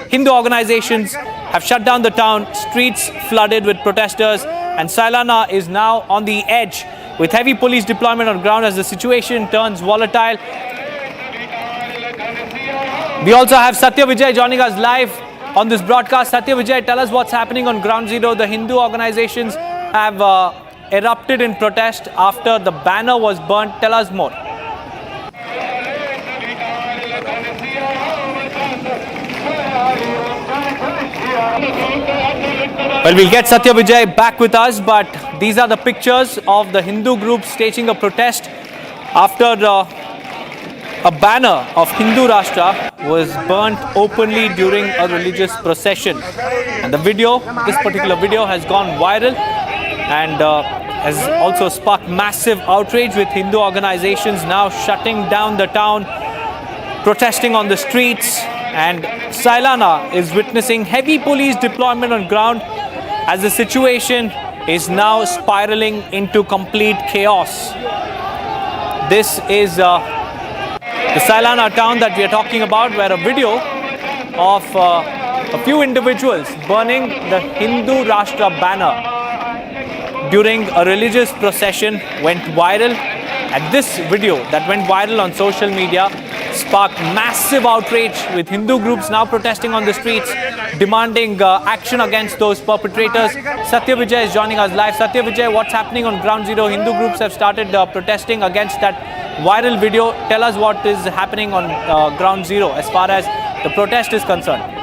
Hindu organizations have shut down the town, streets flooded with protesters, and Sailana is now on the edge with heavy police deployment on ground as the situation turns volatile. We also have Satya Vijay joining us live on this broadcast. Satya Vijay, tell us what's happening on ground zero. The Hindu organizations have erupted in protest after the banner was burnt. Tell us more. Well, we'll get Satya Vijay back with us, but these are the pictures of the Hindu group staging a protest after a banner of Hindu Rashtra was burnt openly during a religious procession. And the video, this particular video, has gone viral and has also sparked massive outrage, with Hindu organizations now shutting down the town, protesting on the streets, and Sailana is witnessing heavy police deployment on ground as the situation is now spiraling into complete chaos. This is the Sailana town that we are talking about, where a video of a few individuals burning the Hindu Rashtra banner during a religious procession went viral. And this video that went viral on social media sparked massive outrage, with Hindu groups now protesting on the streets, demanding action against those perpetrators. Satya Vijay is joining us live. Satya Vijay, what's happening on ground zero? Hindu groups have started protesting against that viral video. Tell us what is happening on ground zero as far as the protest is concerned.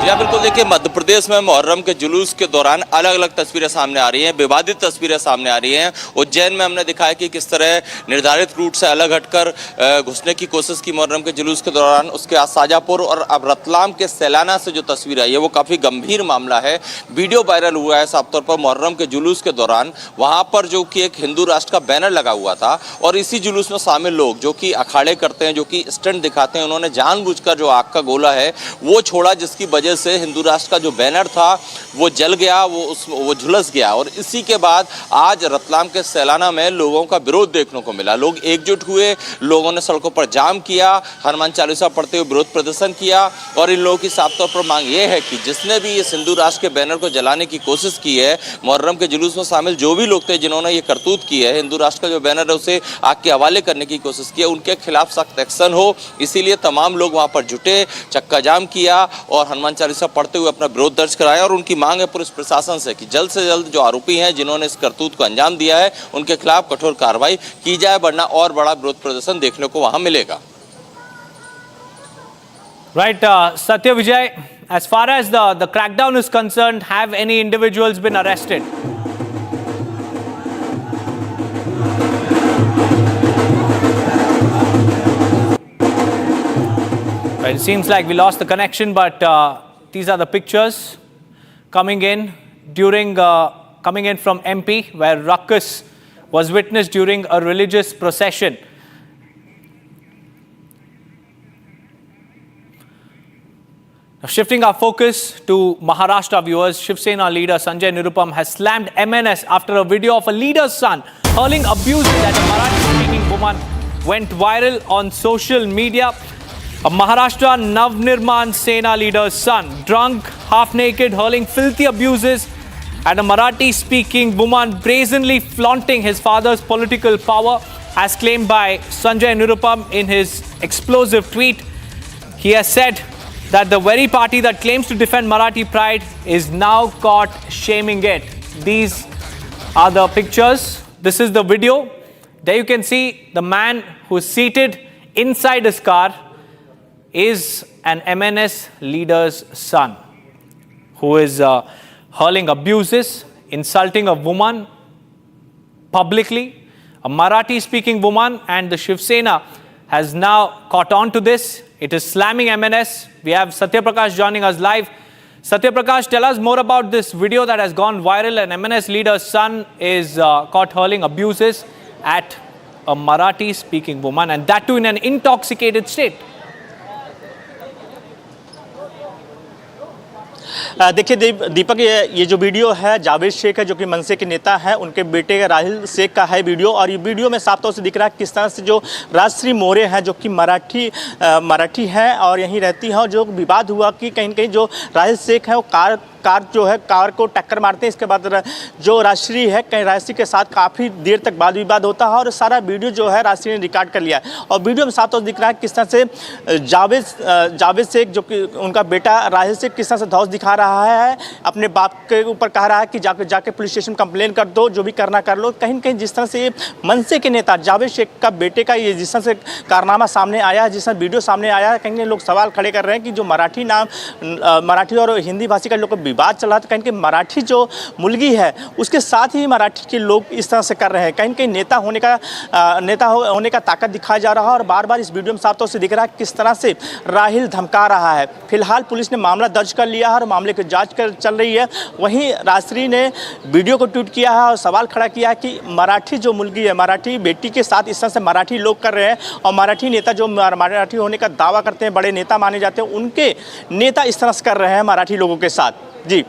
जी हाँ, बिल्कुल। देखिए, मध्य प्रदेश में मुहर्रम के जुलूस के दौरान अलग अलग तस्वीरें सामने आ रही हैं, विवादित तस्वीरें सामने आ रही हैं। उज्जैन में हमने दिखाया कि किस तरह निर्धारित रूट से अलग हटकर घुसने की कोशिश की मुहर्रम के जुलूस के दौरान। उसके बाद शाजापुर और अब रतलाम के सैलाना से जो तस्वीर आई है वो काफ़ी गंभीर मामला है। वीडियो वायरल हुआ है साफ तौर पर मुहर्रम के जुलूस के दौरान। वहाँ पर जो कि एक हिंदू राष्ट्र का बैनर लगा हुआ था और इसी जुलूस में शामिल लोग जो कि अखाड़े करते हैं, जो कि स्टंट दिखाते हैं, उन्होंने जानबूझकर जो आग का गोला है वो छोड़ा, जिसकी वजह से हिंदू राष्ट्र का जो बैनर था वो जल गया, वो झुलस गया। और इसी के बाद आज रतलाम के सैलाना में लोगों का विरोध देखने को मिला। लोग एकजुट हुए, लोगों ने सड़कों पर जाम किया, हनुमान चालीसा पढ़ते हुए विरोध प्रदर्शन किया। और इन लोगों की साफ तौर पर मांग ये है कि जिसने भी इस हिंदू राष्ट्र के बैनर को जलाने की कोशिश की है, मुहर्रम के जुलूस में शामिल जो भी लोग थे जिन्होंने ये करतूत की है, हिंदू राष्ट्र का जो बैनर है उसे आग के हवाले करने की कोशिश की है, उनके खिलाफ सख्त एक्शन हो। इसीलिए तमाम लोग वहाँ पर जुटे, चक्का जाम किया और हनुमान चालीसा पढ़ते हुए अपना विरोध दर्ज कराया। और उनकी मांग है पुलिस प्रशासन से जल्द से जल्द जो आरोपी हैं जिन्होंने इस करतूत को अंजाम दिया है उनके खिलाफ कठोर कार्रवाई की जाए, वरना और बड़ा विरोध प्रदर्शन देखने को वहां मिलेगा। Right, Satya Vijay, as far as the crackdown is concerned, have any individuals been arrested? Right, it seems like we lost the connection, but these are the pictures coming in from MP, where ruckus was witnessed during a religious procession. Now, shifting our focus to Maharashtra, viewers, Shiv Sena leader Sanjay Nirupam has slammed MNS after a video of a leader's son hurling abuses at a Marathi-speaking woman went viral on social media. A Maharashtra Navnirman Sena leader's son, drunk, half-naked, hurling filthy abuses at a Marathi-speaking woman, brazenly flaunting his father's political power, as claimed by Sanjay Nirupam in his explosive tweet. He has said that the very party that claims to defend Marathi pride is now caught shaming it. These are the pictures. This is the video. There you can see the man who is seated inside his car is an MNS leader's son who is hurling abuses, insulting a woman publicly, a Marathi-speaking woman, and the Shiv Sena has now caught on to this. It is slamming MNS. We have Satya Prakash joining us live. Satya Prakash, tell us more about this video that has gone viral. An MNS leader's son is caught hurling abuses at a Marathi-speaking woman, and that too in an intoxicated state. देखिए दीपक, ये जो video है जावेद शेख है जो कि मनसे के नेता हैं, उनके बेटे राहिल शेख का है वीडियो। और ये वीडियो में साफ तौर से दिख रहा है किस तरह से जो राजश्री मोरे हैं जो कि मराठी हैं और यहीं रहती हैं, और जो विवाद हुआ कि कहीं न कहीं जो राहिल शेख है वो कार को टक्कर मारते हैं। इसके बाद जो राजश्री है कहीं राजश्री के साथ काफ़ी देर तक वाद विवाद होता है और सारा वीडियो जो है राजश्री ने रिकॉर्ड कर लिया है। और वीडियो में साफ तौर से दिख रहा है किस तरह से जावेद शेख जो कि उनका बेटा राहिल शेख किस तरह से धौंस दिखा रहा है, अपने बाप के ऊपर कह रहा है कि जाके पुलिस स्टेशन कंप्लेन कर दो, जो भी करना कर लो। कहीं न कहीं जिस तरह से ये मनसे के नेता जावेद शेख का बेटे का ये जिस तरह से कारनामा सामने आया है, जिस तरह वीडियो सामने आया है, कहीं लोग सवाल खड़े कर रहे हैं कि जो मराठी और हिंदी भाषी का लोग विवाद चला, तो कहीं मराठी जो मुलगी है उसके साथ ही मराठी के लोग इस तरह से कर रहे हैं। कहीं नेता होने का ताकत दिखाया जा रहा है। और बार बार इस वीडियो में साफ तौर से दिख रहा है किस तरह से राहिल धमका रहा है। फिलहाल पुलिस ने मामला दर्ज कर लिया है और मामले की जांच चल रही है। वहीं राजश्री ने वीडियो को ट्वीट किया है और सवाल खड़ा किया है कि मराठी जो मुलगी है, मराठी बेटी के साथ इस तरह से मराठी लोग कर रहे हैं, और मराठी नेता जो मराठी होने का दावा करते हैं, बड़े नेता माने जाते हैं, उनके नेता इस तरह से कर रहे हैं मराठी लोगों के साथ। जी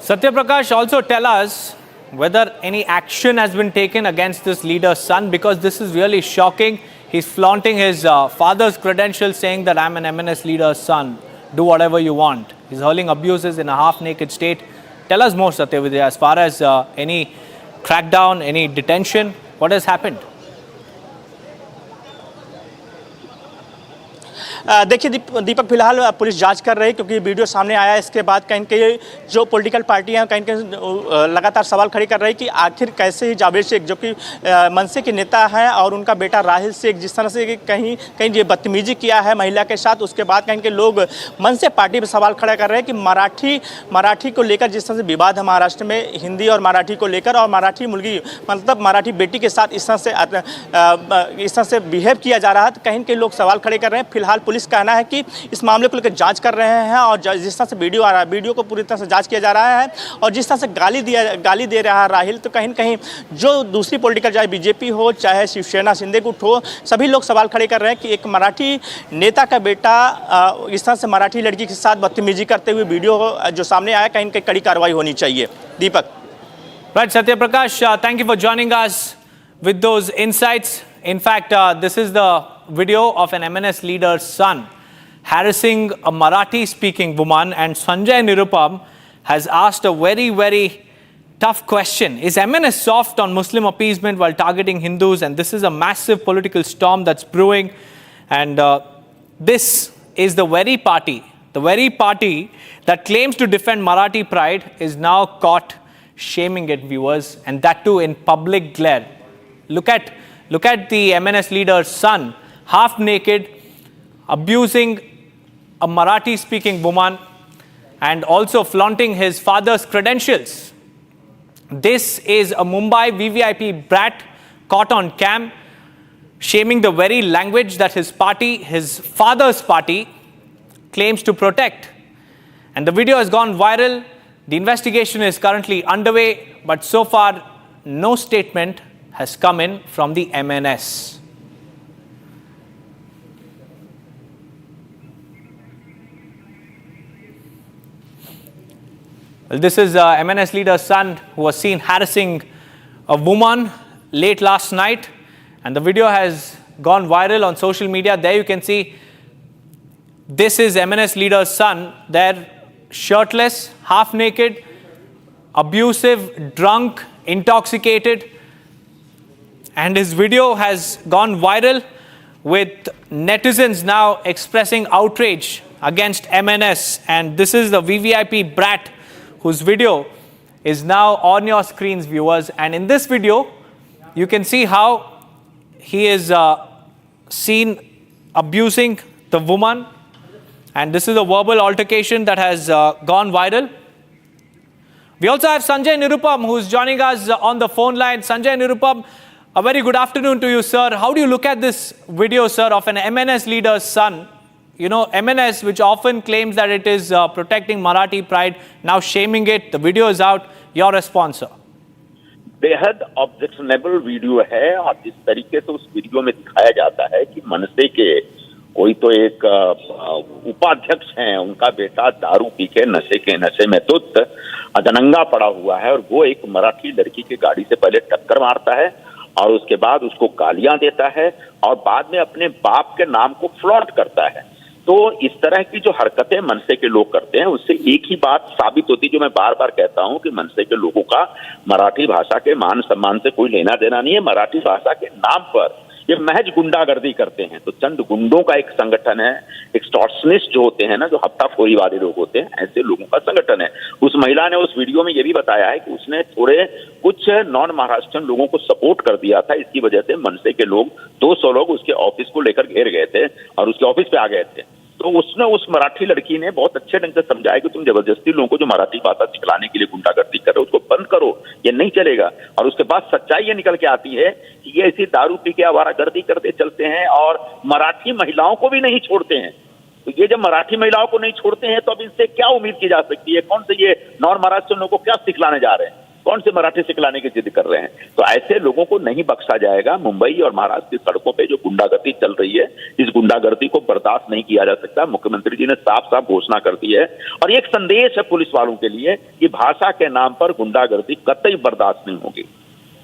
Satya Prakash, also tell us whether any action has been taken against this leader's son, because this is really shocking. He's flaunting his father's credentials, saying that I'm an MNS leader's son. Do whatever you want. He's hurling abuses in a half-naked state. Tell us more, Satya Vidya, as far as any crackdown, any detention, what has happened? देखिए दीपक, फिलहाल police जांच कर रही है क्योंकि video सामने आया। इसके बाद कहीं कहीं जो पॉलिटिकल पार्टियां कहीं लगातार सवाल खड़े कर रही कि आखिर कैसे ही जावेद शेख जो कि मनसे के नेता हैं और उनका बेटा राहिल शेख जिस तरह से कहीं ये बदतमीजी किया है महिला के साथ, उसके बाद कहीं के लोग मनसे पार्टी पर सवाल खड़ा कर रहे हैं कि मराठी को लेकर जिस तरह से विवाद है महाराष्ट्र में हिंदी और मराठी को लेकर, और मराठी मुलगी मतलब मराठी बेटी के साथ इस तरह से बिहेव किया जा रहा है, तो कहीं के लोग सवाल खड़े कर रहे हैं। फिलहाल पुलिस कहना है कि इस मामले को लेकर जांच कर रहे हैं और जिस तरह से वीडियो आ रहा है, वीडियो को पूरी तरह से जांच किया जा रहा है। और जिस तरह से गाली दे रहा है राहिल, तो कहीं न कहीं जो दूसरी पॉलिटिकल, चाहे बीजेपी हो चाहे शिवसेना शिंदे गुट हो, सभी लोग सवाल खड़े कर रहे हैं कि एक मराठी नेता का बेटा इस तरह से मराठी लड़की के साथ बदतमीजी करते हुए वीडियो जो सामने आया, कहीं न कहीं कड़ी कार्रवाई होनी चाहिए। दीपक। Right, Satya Prakash, thank you for joining us with those insights. In fact, this is the video of an MNS leader's son harassing a Marathi-speaking woman, and Sanjay Nirupam has asked a very, very tough question. Is MNS soft on Muslim appeasement while targeting Hindus? And this is a massive political storm that's brewing. And this is the very party that claims to defend Marathi pride is now caught shaming it, viewers, and that too in public glare. Look at the MNS leader's son, half naked, abusing a Marathi-speaking woman and also flaunting his father's credentials. This is a Mumbai VVIP brat caught on cam, shaming the very language that his father's party, claims to protect. And the video has gone viral. The investigation is currently underway, but so far, no statement has come in from the MNS. Well, this is MNS leader's son who was seen harassing a woman late last night, and the video has gone viral on social media. There you can see this is MNS leader's son. They're shirtless, half naked, abusive, drunk, intoxicated, and his video has gone viral with netizens now expressing outrage against MNS. And this is the VVIP brat whose video is now on your screens, viewers. And in this video, you can see how he is seen abusing the woman. And this is a verbal altercation that has gone viral. We also have Sanjay Nirupam, who is joining us on the phone line. Sanjay Nirupam, a very good afternoon to you, sir. How do you look at this video, sir, of an MNS leader's son? You know, MNS, which often claims that it is protecting Marathi pride, now shaming it. The video is out. Your response, sir? बेहद objectionable video है और जिस तरीके से उस video में दिखाया जाता है कि मनसे के कोई तो एक उपाध्यक्ष हैं, उनका बेटा दारू पी के नशे में धुत अधनंगा पड़ा हुआ है और वो एक मराठी लड़की की गाड़ी से पहले टक्कर मारता है और उसके बाद उसको गालियां देता है और बाद में अपने बाप के नाम को फ्लॉन्ट करता है। तो इस तरह की जो हरकतें मनसे के लोग करते हैं उससे एक ही बात साबित होती है, जो मैं बार बार कहता हूं कि मनसे के लोगों का मराठी भाषा के मान सम्मान से कोई लेना देना नहीं है। मराठी भाषा के नाम पर ये महज गुंडागर्दी करते हैं। तो चंद गुंडों का एक संगठन है, एक्सटॉर्शनिस्ट जो होते हैं ना, जो हफ्ताखोरी वाले लोग होते हैं, ऐसे लोगों का संगठन है। उस महिला ने उस वीडियो में ये भी बताया है कि उसने थोड़े कुछ नॉन महाराष्ट्रियन लोगों को सपोर्ट कर दिया था, इसकी वजह से मनसे के लोग 200 लोग उसके ऑफिस को लेकर घेर गए थे और उसके ऑफिस पे आ गए थे। तो उसने उस मराठी लड़की ने बहुत अच्छे ढंग से समझाया कि तुम जबरदस्ती लोगों को जो मराठी भाषा सिखलाने के लिए गुंडागर्दी कर रहे हो उसको बंद करो, ये नहीं चलेगा। और उसके बाद सच्चाई ये निकल के आती है कि ये ऐसी दारू पी के आवारागर्दी करते चलते हैं और मराठी महिलाओं को भी नहीं छोड़ते हैं। तो ये जब मराठी महिलाओं को नहीं छोड़ते हैं तो अब इनसे क्या उम्मीद की जा सकती है? कौन से ये नॉन महाराष्ट्र लोगों को क्या सिखलाने जा रहे हैं? कौन से मराठी सिखलाने की जिद कर रहे हैं? तो ऐसे लोगों को नहीं बख्शा जाएगा। मुंबई और महाराष्ट्र की सड़कों पे जो गुंडागर्दी चल रही है, इस गुंडागर्दी को बर्दाश्त नहीं किया जा सकता। मुख्यमंत्री जी ने साफ साफ घोषणा कर दी है और एक संदेश है पुलिस वालों के लिए कि भाषा के नाम पर गुंडागर्दी कतई बर्दाश्त नहीं होगी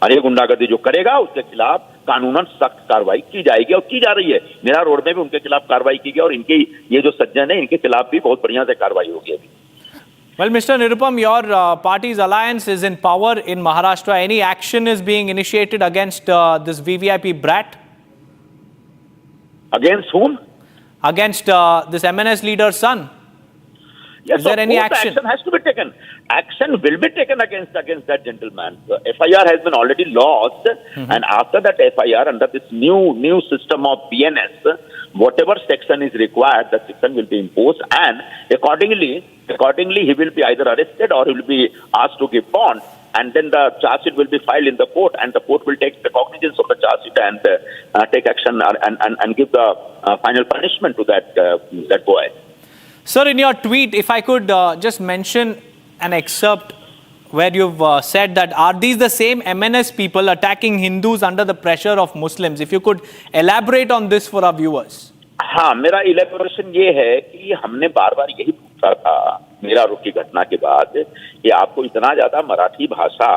और ये गुंडागर्दी जो करेगा उसके खिलाफ कानूनन सख्त कार्रवाई की जाएगी और की जा रही है। मेरा रोड में भी उनके खिलाफ कार्रवाई की गई और इनके ये जो सज्जन है इनके खिलाफ भी बहुत बढ़िया से कार्रवाई होगी अभी। Well, Mr. Nirupam, your party's alliance is in power in Maharashtra. Any action is being initiated against this VVIP brat? Against whom? Against this MNS leader's son. Yes, is there any action? Action has to be taken. Action will be taken against that gentleman. The FIR has been already lodged, and after that FIR, under this new system of BNS, whatever section is required, that section will be imposed, and accordingly he will be either arrested or he will be asked to give bond, and then the charge sheet will be filed in the court, and the court will take the cognizance of the charge sheet and take action and give the final punishment to that boy. Sir, in your tweet, if I could just mention an excerpt where you've said that, are these the same MNS people attacking Hindus under the pressure of Muslims? If you could elaborate on this for our viewers. हाँ, मेरा elaboration ये है कि हमने बार बार यही पूछा था मेरा रुख की घटना के बाद कि आपको इतना ज्यादा मराठी भाषा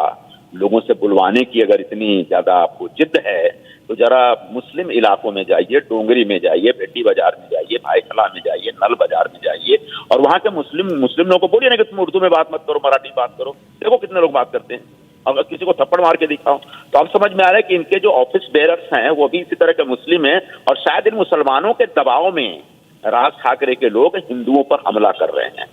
लोगों से बुलवाने की अगर इतनी ज्यादा आपको जिद है तो जरा मुस्लिम इलाकों में जाइए, डोंगरी में जाइए, भेटी बाजार में जाइए, भाईखला में जाइए, नल बाजार में जाइए और वहां के मुस्लिम लोगों को बोलिए ना कि तुम उर्दू में बात मत करो, मराठी बात करो। देखो कितने लोग बात करते हैं। अगर किसी को थप्पड़ मार के दिखाओ तो अब समझ में आ रहा है कि इनके जो ऑफिस बेयरर्स हैं वो भी इसी तरह के मुस्लिम हैं और शायद इन मुसलमानों के दबाव में राज ठाकरे के लोग हिंदुओं पर हमला कर रहे हैं,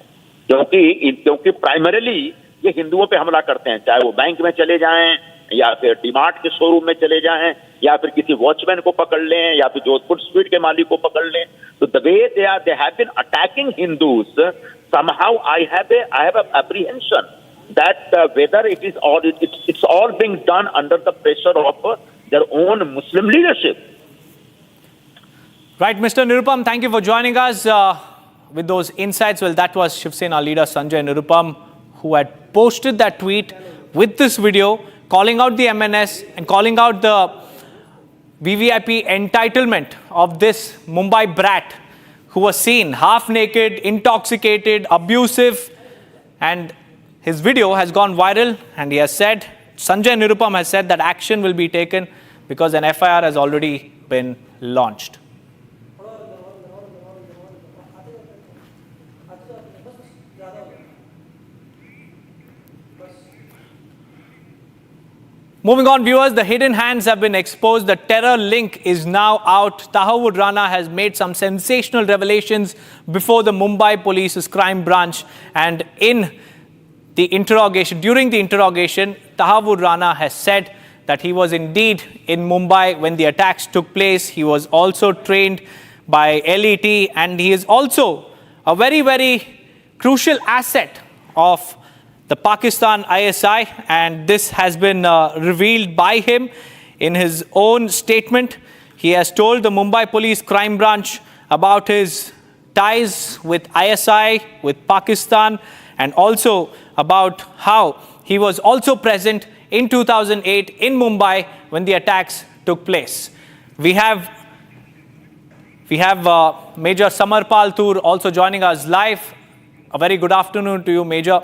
क्योंकि प्राइमरीली ये हिंदुओं पे हमला करते हैं, चाहे वो बैंक में चले जाएं या फिर डीमार्ट के शोरूम में चले जाएं या फिर किसी वॉचमैन को पकड़ लें या फिर जोधपुर स्वीट के मालिक को पकड़ लें। तो the way they have been attacking Hindus, somehow I have a apprehension that whether it's all being done under the pressure of their own Muslim leadership. Right, Mr. Nirupam, thank you for joining us with those insights. Well, that was Shiv Sena leader Sanjay Nirupam, who had posted that tweet with this video calling out the MNS and calling out the VVIP entitlement of this Mumbai brat who was seen half naked, intoxicated, abusive, and his video has gone viral, and he has said, Sanjay Nirupam has said that action will be taken because an FIR has already been launched. Moving on, viewers, the hidden hands have been exposed. The terror link is now out. Tahawwur Rana has made some sensational revelations before the Mumbai police's crime branch. And during the interrogation, Tahawwur Rana has said that he was indeed in Mumbai when the attacks took place. He was also trained by LET, and he is also a very, very crucial asset of the Pakistan ISI, and this has been revealed by him in his own statement. He has told the Mumbai Police Crime Branch about his ties with ISI, with Pakistan, and also about how he was also present in 2008 in Mumbai when the attacks took place. We have Major Samarpal Tur also joining us live. A very good afternoon to you, Major.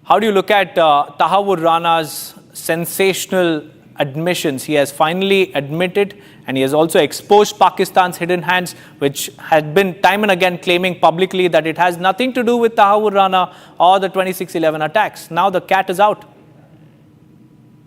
How do you look at Tahawwur Rana's sensational admissions? He has finally admitted, and he has also exposed Pakistan's hidden hands, which had been time and again claiming publicly that it has nothing to do with Tahawwur Rana or the 26/11 attacks. Now the cat is out.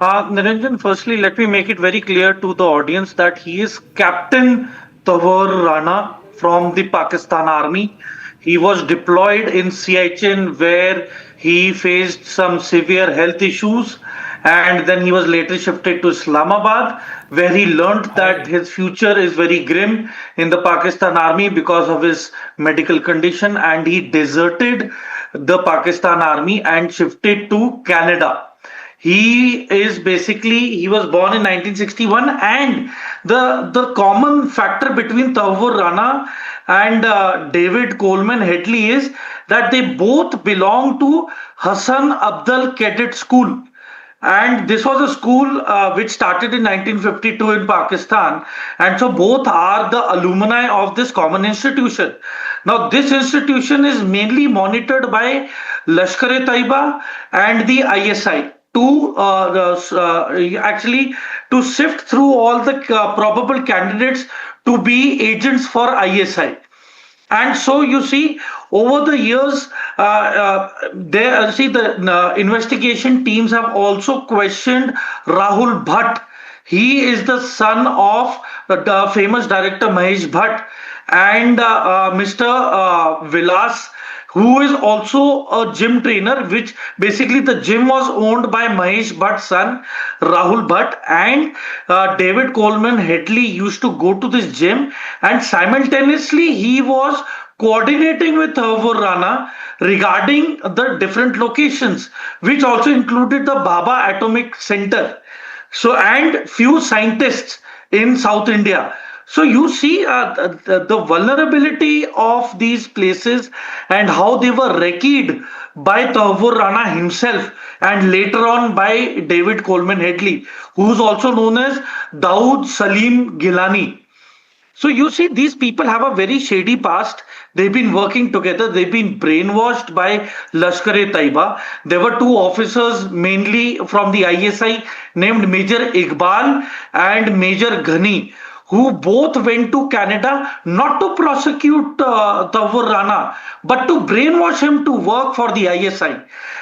Niranjan, firstly, let me make it very clear to the audience that he is Captain Tahawwur Rana from the Pakistan Army. He was deployed in Siachen, where he faced some severe health issues, and then he was later shifted to Islamabad, where he learned that his future is very grim in the Pakistan Army because of his medical condition, and he deserted the Pakistan Army and shifted to Canada. He was born in 1961, and the common factor between Tahawwur Rana and David Coleman Headley is that they both belong to Hassan Abdal Cadet School. And this was a school which started in 1952 in Pakistan. And so both are the alumni of this common institution. Now, this institution is mainly monitored by Lashkar-e-Taiba and the ISI to sift through all the probable candidates to be agents for ISI. And so you see, over the years, the investigation teams have also questioned Rahul Bhatt. He is the son of the famous director Mahesh Bhatt, and Mr. Vilas, who is also a gym trainer, which basically the gym was owned by Mahesh Bhatt's son, Rahul Bhatt, and David Coleman Headley used to go to this gym, and simultaneously he was coordinating with Tahawwur Rana regarding the different locations, which also included the Bhabha Atomic Center, and few scientists in South India. So you see the vulnerability of these places and how they were recceed by Tahawwur Rana himself and later on by David Coleman Headley, who is also known as Dawood Salim Gilani. So you see, these people have a very shady past. They've been working together. They've been brainwashed by Lashkar-e-Taiba. There were two officers mainly from the ISI named Major Iqbal and Major Ghani, who both went to Canada not to prosecute Tahawwur Rana, but to brainwash him to work for the ISI.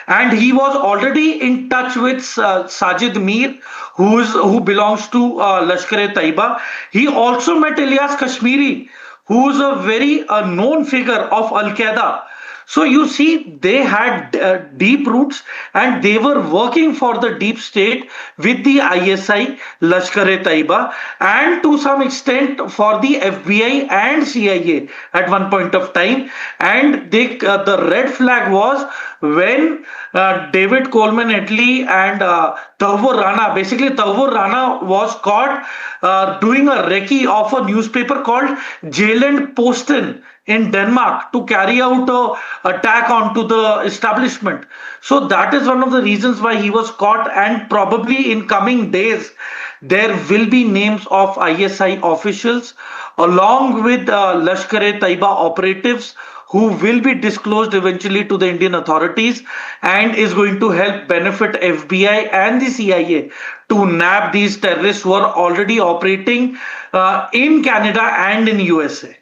And he was already in touch with Sajid Mir, who belongs to Lashkar-e-Taiba. He also met Ilyas Kashmiri, who is a very known figure of Al-Qaeda. So you see, they had deep roots and they were working for the deep state with the ISI, Lashkar-e-Taiba, and to some extent for the FBI and CIA at one point of time. And the red flag was when David Coleman Headley and Tahawwur Rana, basically Tahawwur Rana was caught doing a recce of a newspaper called Jylland Posten in Denmark to carry out an attack onto the establishment. So that is one of the reasons why he was caught, and probably in coming days there will be names of ISI officials along with Lashkar-e-Taiba operatives who will be disclosed eventually to the Indian authorities and is going to help benefit FBI and the CIA to nab these terrorists who are already operating in Canada and in USA.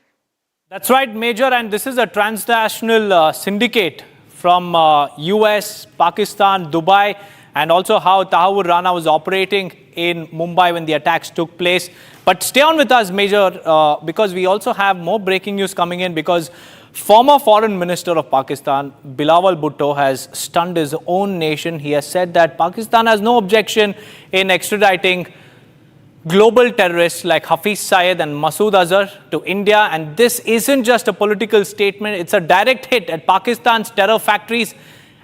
That's right, Major, and this is a transnational syndicate from US, Pakistan, Dubai, and also how Tahawwur Rana was operating in Mumbai when the attacks took place. But stay on with us, Major, because we also have more breaking news coming in, because former Foreign Minister of Pakistan, Bilawal Bhutto, has stunned his own nation. He has said that Pakistan has no objection in extraditing global terrorists like Hafiz Syed and Masood Azhar to India. And this isn't just a political statement, it's a direct hit at Pakistan's terror factories.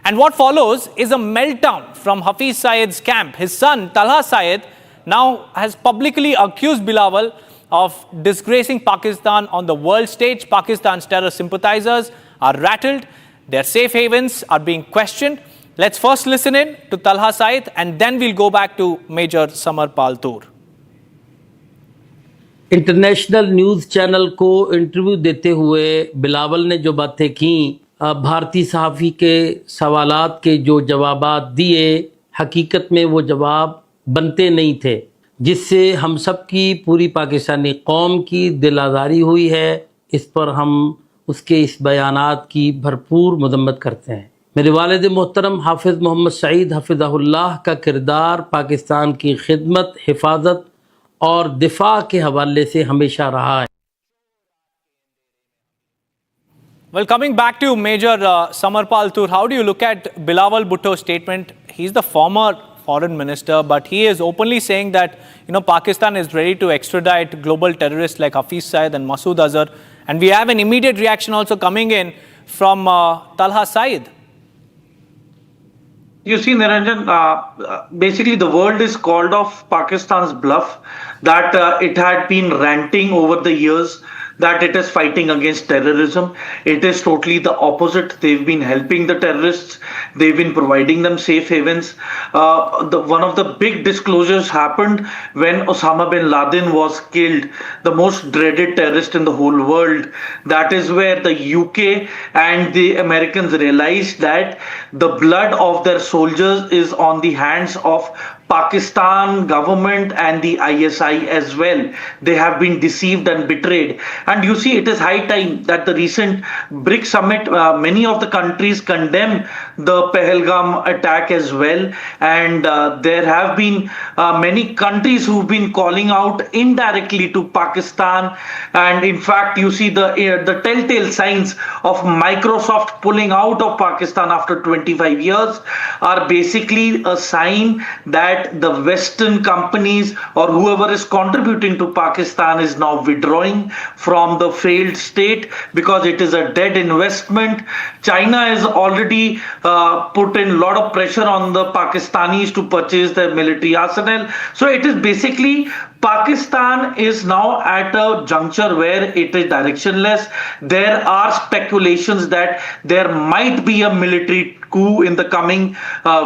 And what follows is a meltdown from Hafiz Syed's camp. His son, Talha Syed, now has publicly accused Bilawal of disgracing Pakistan on the world stage. Pakistan's terror sympathizers are rattled. Their safe havens are being questioned. Let's first listen in to Talha Syed and then we'll go back to Major Samarpal Toor. International news channel को interview देते हुए बिलावल ने जो बातें की, भारतीय सहाफ़ी के सवालात के जो जवाबात दिए, हकीकत में वो जवाब बनते नहीं थे, जिससे हम सब की पूरी पाकिस्तानी कौम की दिल आज़ारी हुई है। इस पर हम उसके इस बयानात की भरपूर मजम्मत करते हैं। मेरे वालिद मोहतरम हाफिज़ मोहम्मद सईद हफ़िज़हुल्लाह का किरदार पाकिस्तान की खिदमत, हिफाजत और दिफा के हवाले से हमेशा रहा है। Well, coming back to Major Samarpal Toor, how do you look at Bilawal Bhutto's statement? He's the former foreign minister, but he is openly saying that, Pakistan is ready to extradite global terrorists like Hafiz Syed and Masood Azhar. And we have an immediate reaction also coming in from Talha Syed. You see, Niranjan, basically the world is called off Pakistan's bluff that it had been ranting over the years that it is fighting against terrorism. It is totally the opposite. They've been helping the terrorists. They've been providing them safe havens. One of the big disclosures happened when Osama bin Laden was killed, the most dreaded terrorist in the whole world. That is where the UK and the Americans realized that the blood of their soldiers is on the hands of Pakistan government and the ISI as well. They have been deceived and betrayed. And you see, it is high time that the recent BRICS summit, many of the countries condemn the Pahalgam attack as well. And there have been many countries who've been calling out indirectly to Pakistan. And in fact, you see the telltale signs of Microsoft pulling out of Pakistan after 25 years are basically a sign that the Western companies or whoever is contributing to Pakistan is now withdrawing from the failed state because it is a dead investment. China has already put in a lot of pressure on the Pakistanis to purchase their military arsenal. So it is basically Pakistan is now at a juncture where it is directionless. There are speculations that there might be a military coup in the coming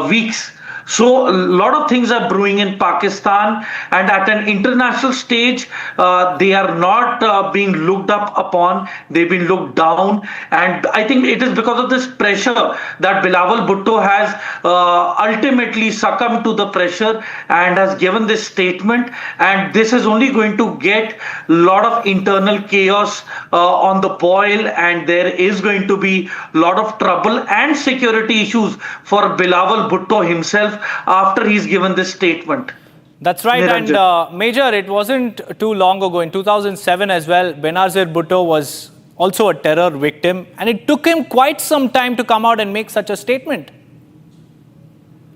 weeks. So a lot of things are brewing in Pakistan, and at an international stage, they are not being looked up upon. They've been looked down, and I think it is because of this pressure that Bilawal Bhutto has ultimately succumbed to the pressure and has given this statement. And this is only going to get a lot of internal chaos on the boil, and there is going to be a lot of trouble and security issues for Bilawal Bhutto himself after he's given this statement. That's right. Niranjan. And Major, it wasn't too long ago, in 2007 as well, Benazir Bhutto was also a terror victim, and it took him quite some time to come out and make such a statement.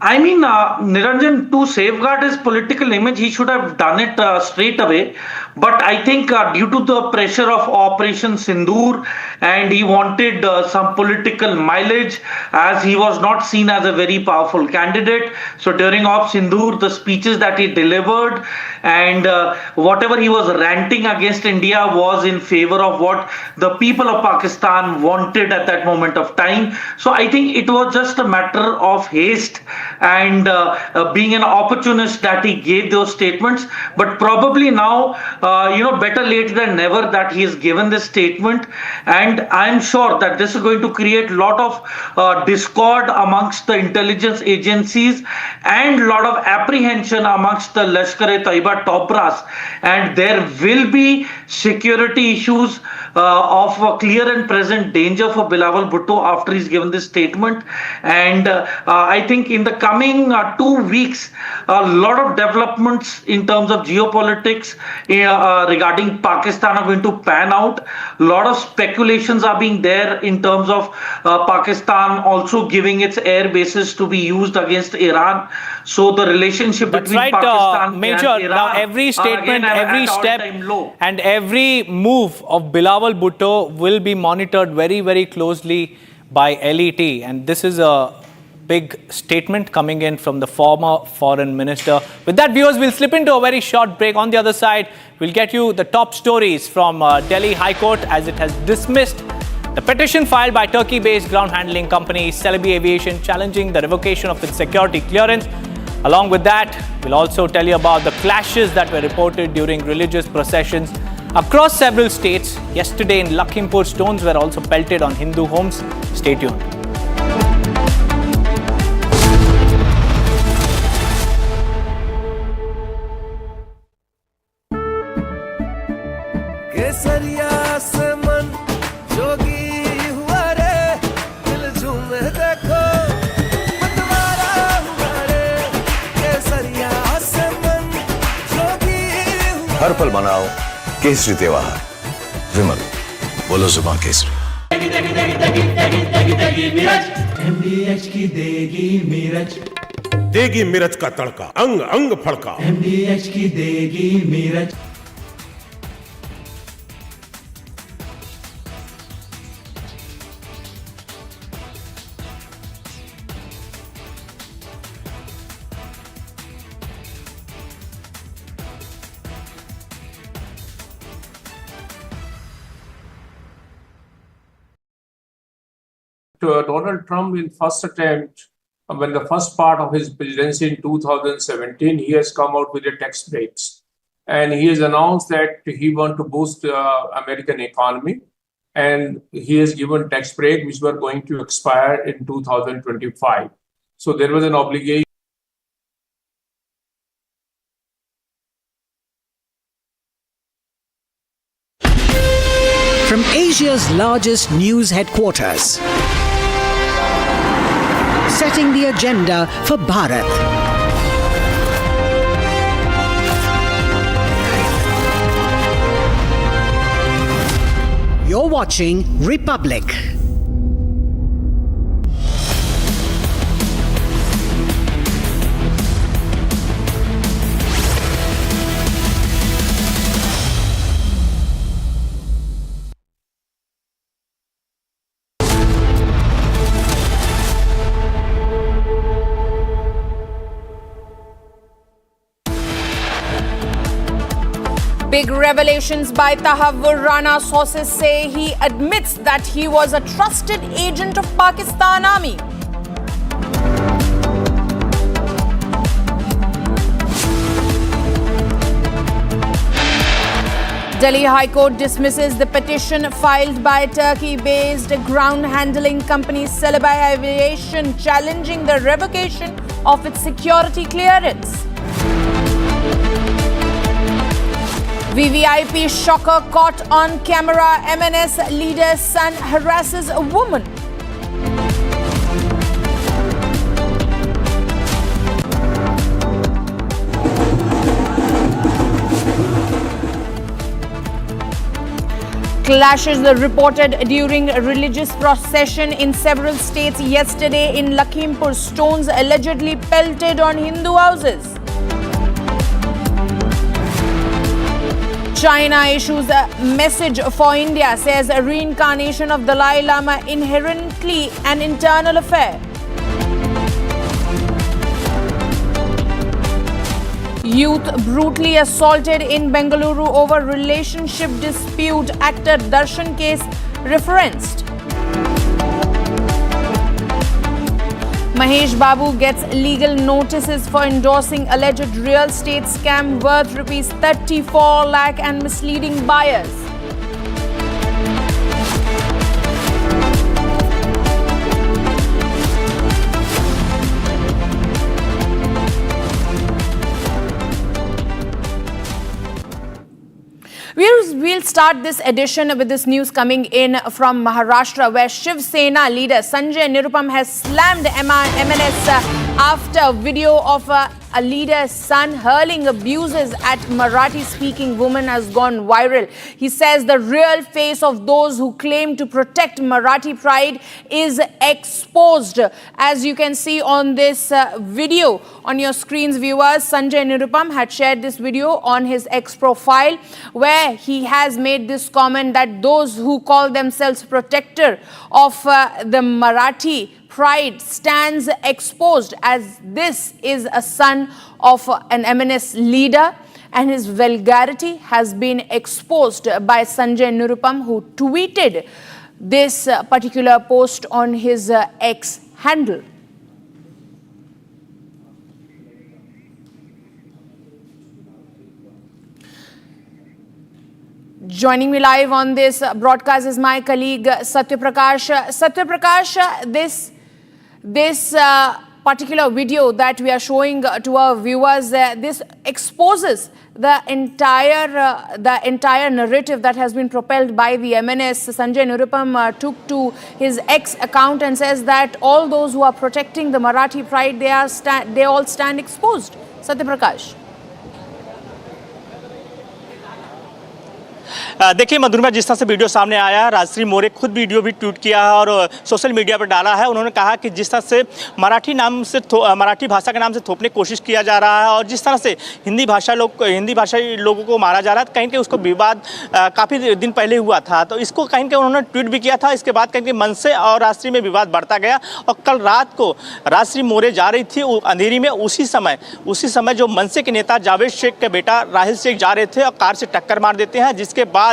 I mean, Niranjan, to safeguard his political image, he should have done it straight away. But I think due to the pressure of Operation Sindoor, and he wanted some political mileage, as he was not seen as a very powerful candidate. So during Op Sindoor, the speeches that he delivered and whatever he was ranting against India was in favor of what the people of Pakistan wanted at that moment of time. So I think it was just a matter of haste and being an opportunist that he gave those statements. But probably now, better late than never that he has given this statement. And I'm sure that this is going to create a lot of discord amongst the intelligence agencies and a lot of apprehension amongst the Lashkar-e-Taiba top brass. And there will be security issues of a clear and present danger for Bilawal Bhutto after he's given this statement. And I think in the coming 2 weeks, a lot of developments in terms of geopolitics regarding Pakistan are going to pan out. A lot of speculations are being there in terms of Pakistan also giving its air bases to be used against Iran. So the relationship between Pakistan Major, and Iran now every statement, every step and every move of Bilawal Bhutto will be monitored very, very closely by LET. And this is a big statement coming in from the former foreign minister. With that, viewers, we'll slip into a very short break. On the other side, we'll get you the top stories from Delhi High Court as it has dismissed the petition filed by Turkey-based ground handling company Celebi Aviation challenging the revocation of its security clearance. Along with that, we'll also tell you about the clashes that were reported during religious processions across several states. Yesterday in Lakhimpur, stones were also pelted on Hindu homes. Stay tuned. हर पल मनाओ केसरी त्योहार विमल बोलो जुबान Kesari MDH की देगी मिर्च का तड़का अंग अंग फड़का MDH की देगी मिर्च Donald Trump in first attempt, when the first part of his presidency in 2017, he has come out with the tax breaks. And he has announced that he wants to boost the American economy. And he has given tax break, which were going to expire in 2025. So there was an obligation. From Asia's largest news headquarters, setting the agenda for Bharat. You're watching Republic. Big revelations by Tahawwur Rana. Sources say he admits that he was a trusted agent of Pakistan Army. Delhi High Court dismisses the petition filed by Turkey-based ground handling company Celebi Aviation challenging the revocation of its security clearance. VVIP shocker caught on camera. MNS leader's son harasses a woman. Clashes were reported during a religious procession in several states yesterday in Lakhimpur. Stones allegedly pelted on Hindu houses. China issues a message for India, says a reincarnation of Dalai Lama inherently an internal affair. Youth brutally assaulted in Bengaluru over relationship dispute. Actor Darshan case referenced. Mahesh Babu gets legal notices for endorsing alleged real estate scam worth rupees 34 lakh and misleading buyers. We'll start this edition with this news coming in from Maharashtra, where Shiv Sena leader Sanjay Nirupam has slammed MNS after a video of a leader's son hurling abuses at Marathi-speaking women has gone viral. He says the real face of those who claim to protect Marathi pride is exposed. As you can see on this video on your screens, viewers, Sanjay Nirupam had shared this video on his X profile, where he has made this comment that those who call themselves protector of the Marathi pride stands exposed, as this is a son of an MNS leader, and his vulgarity has been exposed by Sanjay Nirupam, who tweeted this particular post on his X handle. Joining me live on this broadcast is my colleague Satyaprakash. Satyaprakash, this particular video that we are showing to our viewers, this exposes the entire narrative that has been propelled by the MNS. Sanjay Nirupam took to his X account and says that all those who are protecting the Marathi pride, they all stand exposed. Satyaprakash. देखिए मधुरमा, जिस तरह से video सामने आया, राजश्री मोरे खुद video भी tweet किया है और सोशल मीडिया पर डाला है। उन्होंने कहा कि जिस तरह से मराठी भाषा के नाम से थोपने की कोशिश किया जा रहा है और जिस तरह से हिंदी भाषाई लोगों को मारा जा रहा है, कहीं कहीं उसको विवाद काफ़ी दिन पहले हुआ था, तो इसको कहीं कहीं उन्होंने ट्वीट भी किया था। इसके बाद कहीं मन से और राजश्री में विवाद बढ़ता गया और कल रात को राजश्री मोरे जा रही थी अंधेरी में, उसी समय जो मनसे के नेता जावेद शेख के बेटा राहिल शेख जा रहे थे और कार से टक्कर मार देते हैं, जिसके बाद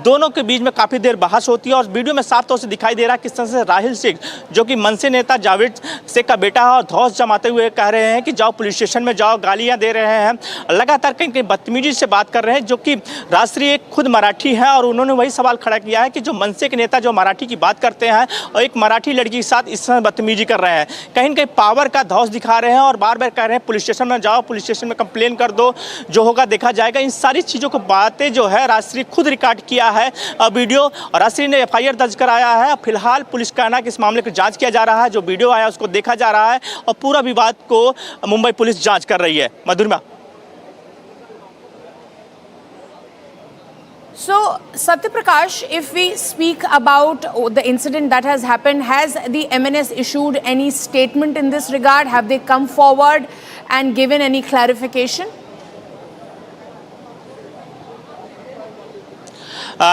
दोनों के बीच में काफी देर बहस होती है। और वीडियो में साफ तौर से दिखाई दे रहा है किस तरह से राहिल शेख, जो कि मनसे नेता जावेद शेख का बेटा है, और धौंस जमाते हुए कह रहे हैं कि जाओ पुलिस स्टेशन में जाओ, गालियां दे रहे हैं, लगातार कहीं कहीं बदतमीजी से बात कर रहे हैं, जो कि राजश्री एक खुद मराठी है और उन्होंने वही सवाल खड़ा किया है कि जो मनसे के नेता जो मराठी की बात करते हैं और एक मराठी लड़की के साथ इस समय बदतमीजी कर रहे हैं, कहीं न कहीं पावर का धौंस दिखा रहे हैं और बार बार कह रहे हैं पुलिस स्टेशन में जाओ, पुलिस स्टेशन में कंप्लेन कर दो, जो होगा देखा जाएगा। इन सारी चीज़ों को बातें जो है राजश्री खुद रिकॉर्ड किया है वीडियो, और राजश्री ने FIR दर्ज कराया है। फिलहाल पुलिस का कहना है कि इस मामले की जांच किया जा रहा है, जो वीडियो आया उसको देखा जा रहा है और पूरा विवाद को मुंबई पुलिस जांच कर रही है। Madhurama. So, Satyaprakash, if we speak about the incident that has happened, has the MNS issued any statement in this regard? Have they come forward and given any clarification?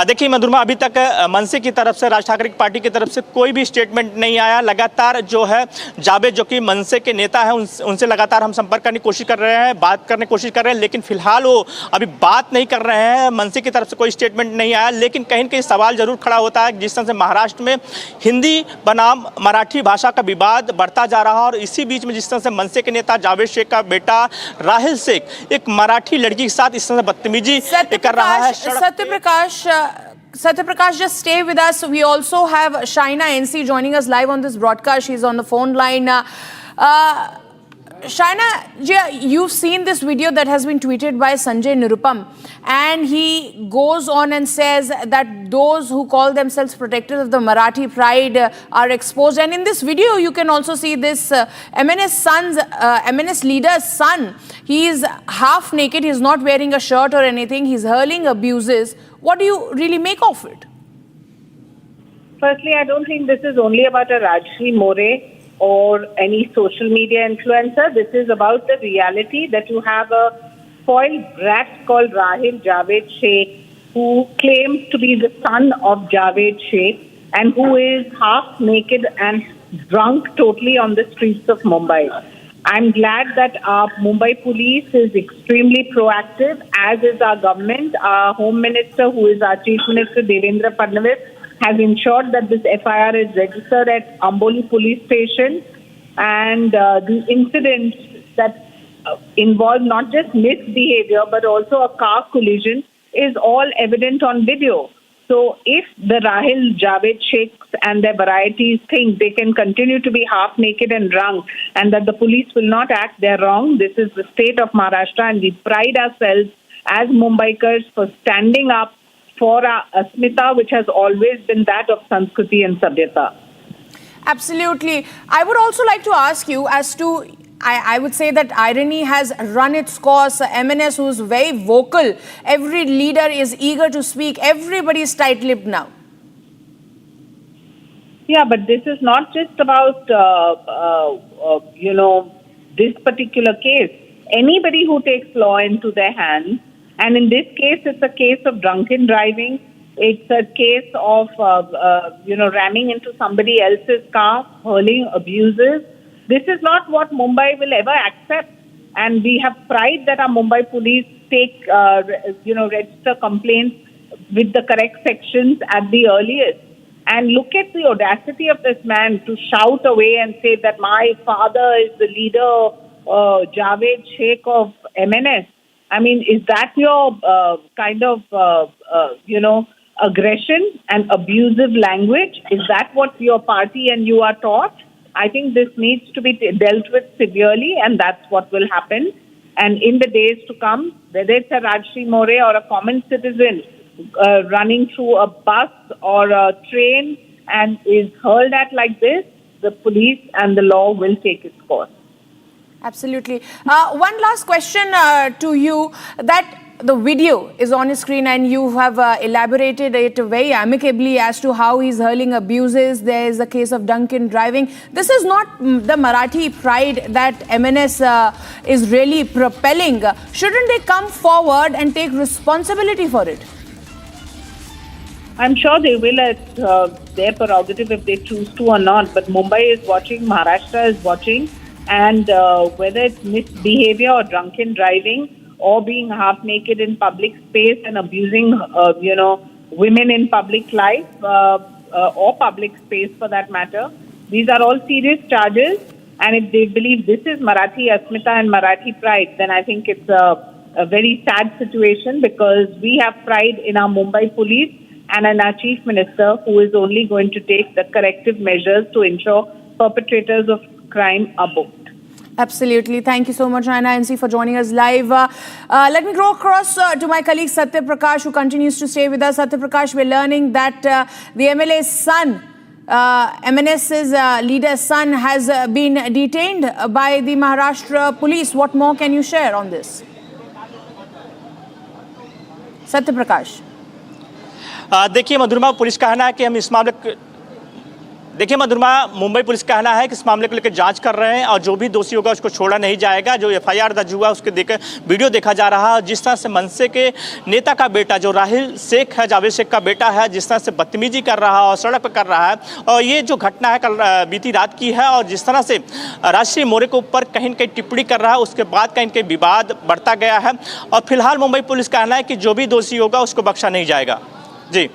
देखिए मधुरमा, अभी तक मनसे की तरफ से, राज ठाकरे की पार्टी की तरफ से कोई भी स्टेटमेंट नहीं आया। लगातार जो है जावेद, जो कि मनसे के नेता हैं, उनसे लगातार हम संपर्क करने की कोशिश कर रहे हैं, बात करने की कोशिश कर रहे हैं, लेकिन फिलहाल वो अभी बात नहीं कर रहे हैं। मनसे की तरफ से कोई स्टेटमेंट नहीं आया, लेकिन कहीं न कहीं सवाल जरूर खड़ा होता है जिस तरह से महाराष्ट्र में हिंदी बनाम मराठी भाषा का विवाद बढ़ता जा रहा है और इसी बीच में जिस तरह से मनसे के नेता जावेद शेख का बेटा राहिल शेख एक मराठी लड़की के साथ इस तरह से बदतमीजी कर रहा है। Satyaprakash, just stay with us. We also have Shaina NC joining us live on this broadcast. She's on the phone line. Shaina, you've seen this video that has been tweeted by Sanjay Nirupam, and he goes on and says that those who call themselves protectors of the Marathi pride are exposed. And in this video, you can also see this MNS leader's son. He is half naked. He's not wearing a shirt or anything. He's hurling abuses. What do you really make of it? Firstly, I don't think this is only about a Rajshri More or any social media influencer. This is about the reality that you have a spoiled brat called Rahil Javed Sheikh, who claims to be the son of Javed Sheikh and who is half naked and drunk totally on the streets of Mumbai. I'm glad that our Mumbai police is extremely proactive, as is our government. Our Home Minister, who is our Chief Minister, Devendra Fadnavis, has ensured that this FIR is registered at Amboli Police Station. and the incidents that involve not just misbehavior but also a car collision is all evident on video. So if the Rahil Javed Sheikhs and their varieties think they can continue to be half naked and drunk and that the police will not act, they're wrong. This is the state of Maharashtra, and we pride ourselves as Mumbaikars for standing up for our asmita, which has always been that of Sanskriti and Sabhyata. Absolutely. I would also like to ask you as to, I would say that irony has run its course. MNS, who's very vocal, every leader is eager to speak. Everybody is tight-lipped now. Yeah, but this is not just about, this particular case. Anybody who takes law into their hands, and in this case, it's a case of drunken driving. It's a case of, ramming into somebody else's car, hurling abuses. This is not what Mumbai will ever accept. And we have pride that our Mumbai police take, register complaints with the correct sections at the earliest. And look at the audacity of this man to shout away and say that my father is the leader, Javed Sheikh of MNS. I mean, is that your aggression and abusive language? Is that what your party and you are taught? I think this needs to be dealt with severely, and that's what will happen. And in the days to come, whether it's a Rajshri More or a common citizen running through a bus or a train and is hurled at like this, the police and the law will take its course. Absolutely. One last question to you, that the video is on his screen and you have elaborated it very amicably as to how he's hurling abuses. There is a case of drunken driving. This is not the Marathi pride that MNS is really propelling. Shouldn't they come forward and take responsibility for it? I'm sure they will. It's their prerogative if they choose to or not. But Mumbai is watching, Maharashtra is watching. And whether it's misbehavior or drunken driving or being half naked in public space and abusing, women in public life or public space for that matter, these are all serious charges. And if they believe this is Marathi Asmita and Marathi pride, then I think it's a very sad situation, because we have pride in our Mumbai police and in our Chief Minister, who is only going to take the corrective measures to ensure perpetrators of crime are booked. Absolutely. Thank you so much, Raina NC, for joining us live. Let me go across to my colleague Satya Prakash, who continues to stay with us. Satya Prakash, we're learning that the MLA's son, MNS's leader's son, has been detained by the Maharashtra police. What more can you share on this? Satya Prakash. देखिए Madhurama, police का कहना है कि हम इस मामले Mumbai police का कहना है कि इस मामले को लेकर जांच कर रहे हैं और जो भी दोषी होगा उसको छोड़ा नहीं जाएगा। जो एफआईआर दर्ज हुआ उसके देकर वीडियो देखा जा रहा है, जिस तरह से मनसे के नेता का बेटा जो राहिल शेख है, जावेद शेख का बेटा है, जिस तरह से बदतमीजी कर रहा है और सड़क पर कर रहा है। और ये जो घटना है कल बीती रात की है, और जिस तरह से राजश्री मोरे के ऊपर कहीं न कहीं टिप्पणी कर रहा है, उसके बाद कहीं न कहीं विवाद बढ़ता गया है। और फिलहाल मुंबई पुलिस का कहना है कि जो भी दोषी होगा उसको बख्शा नहीं जाएगा। जी,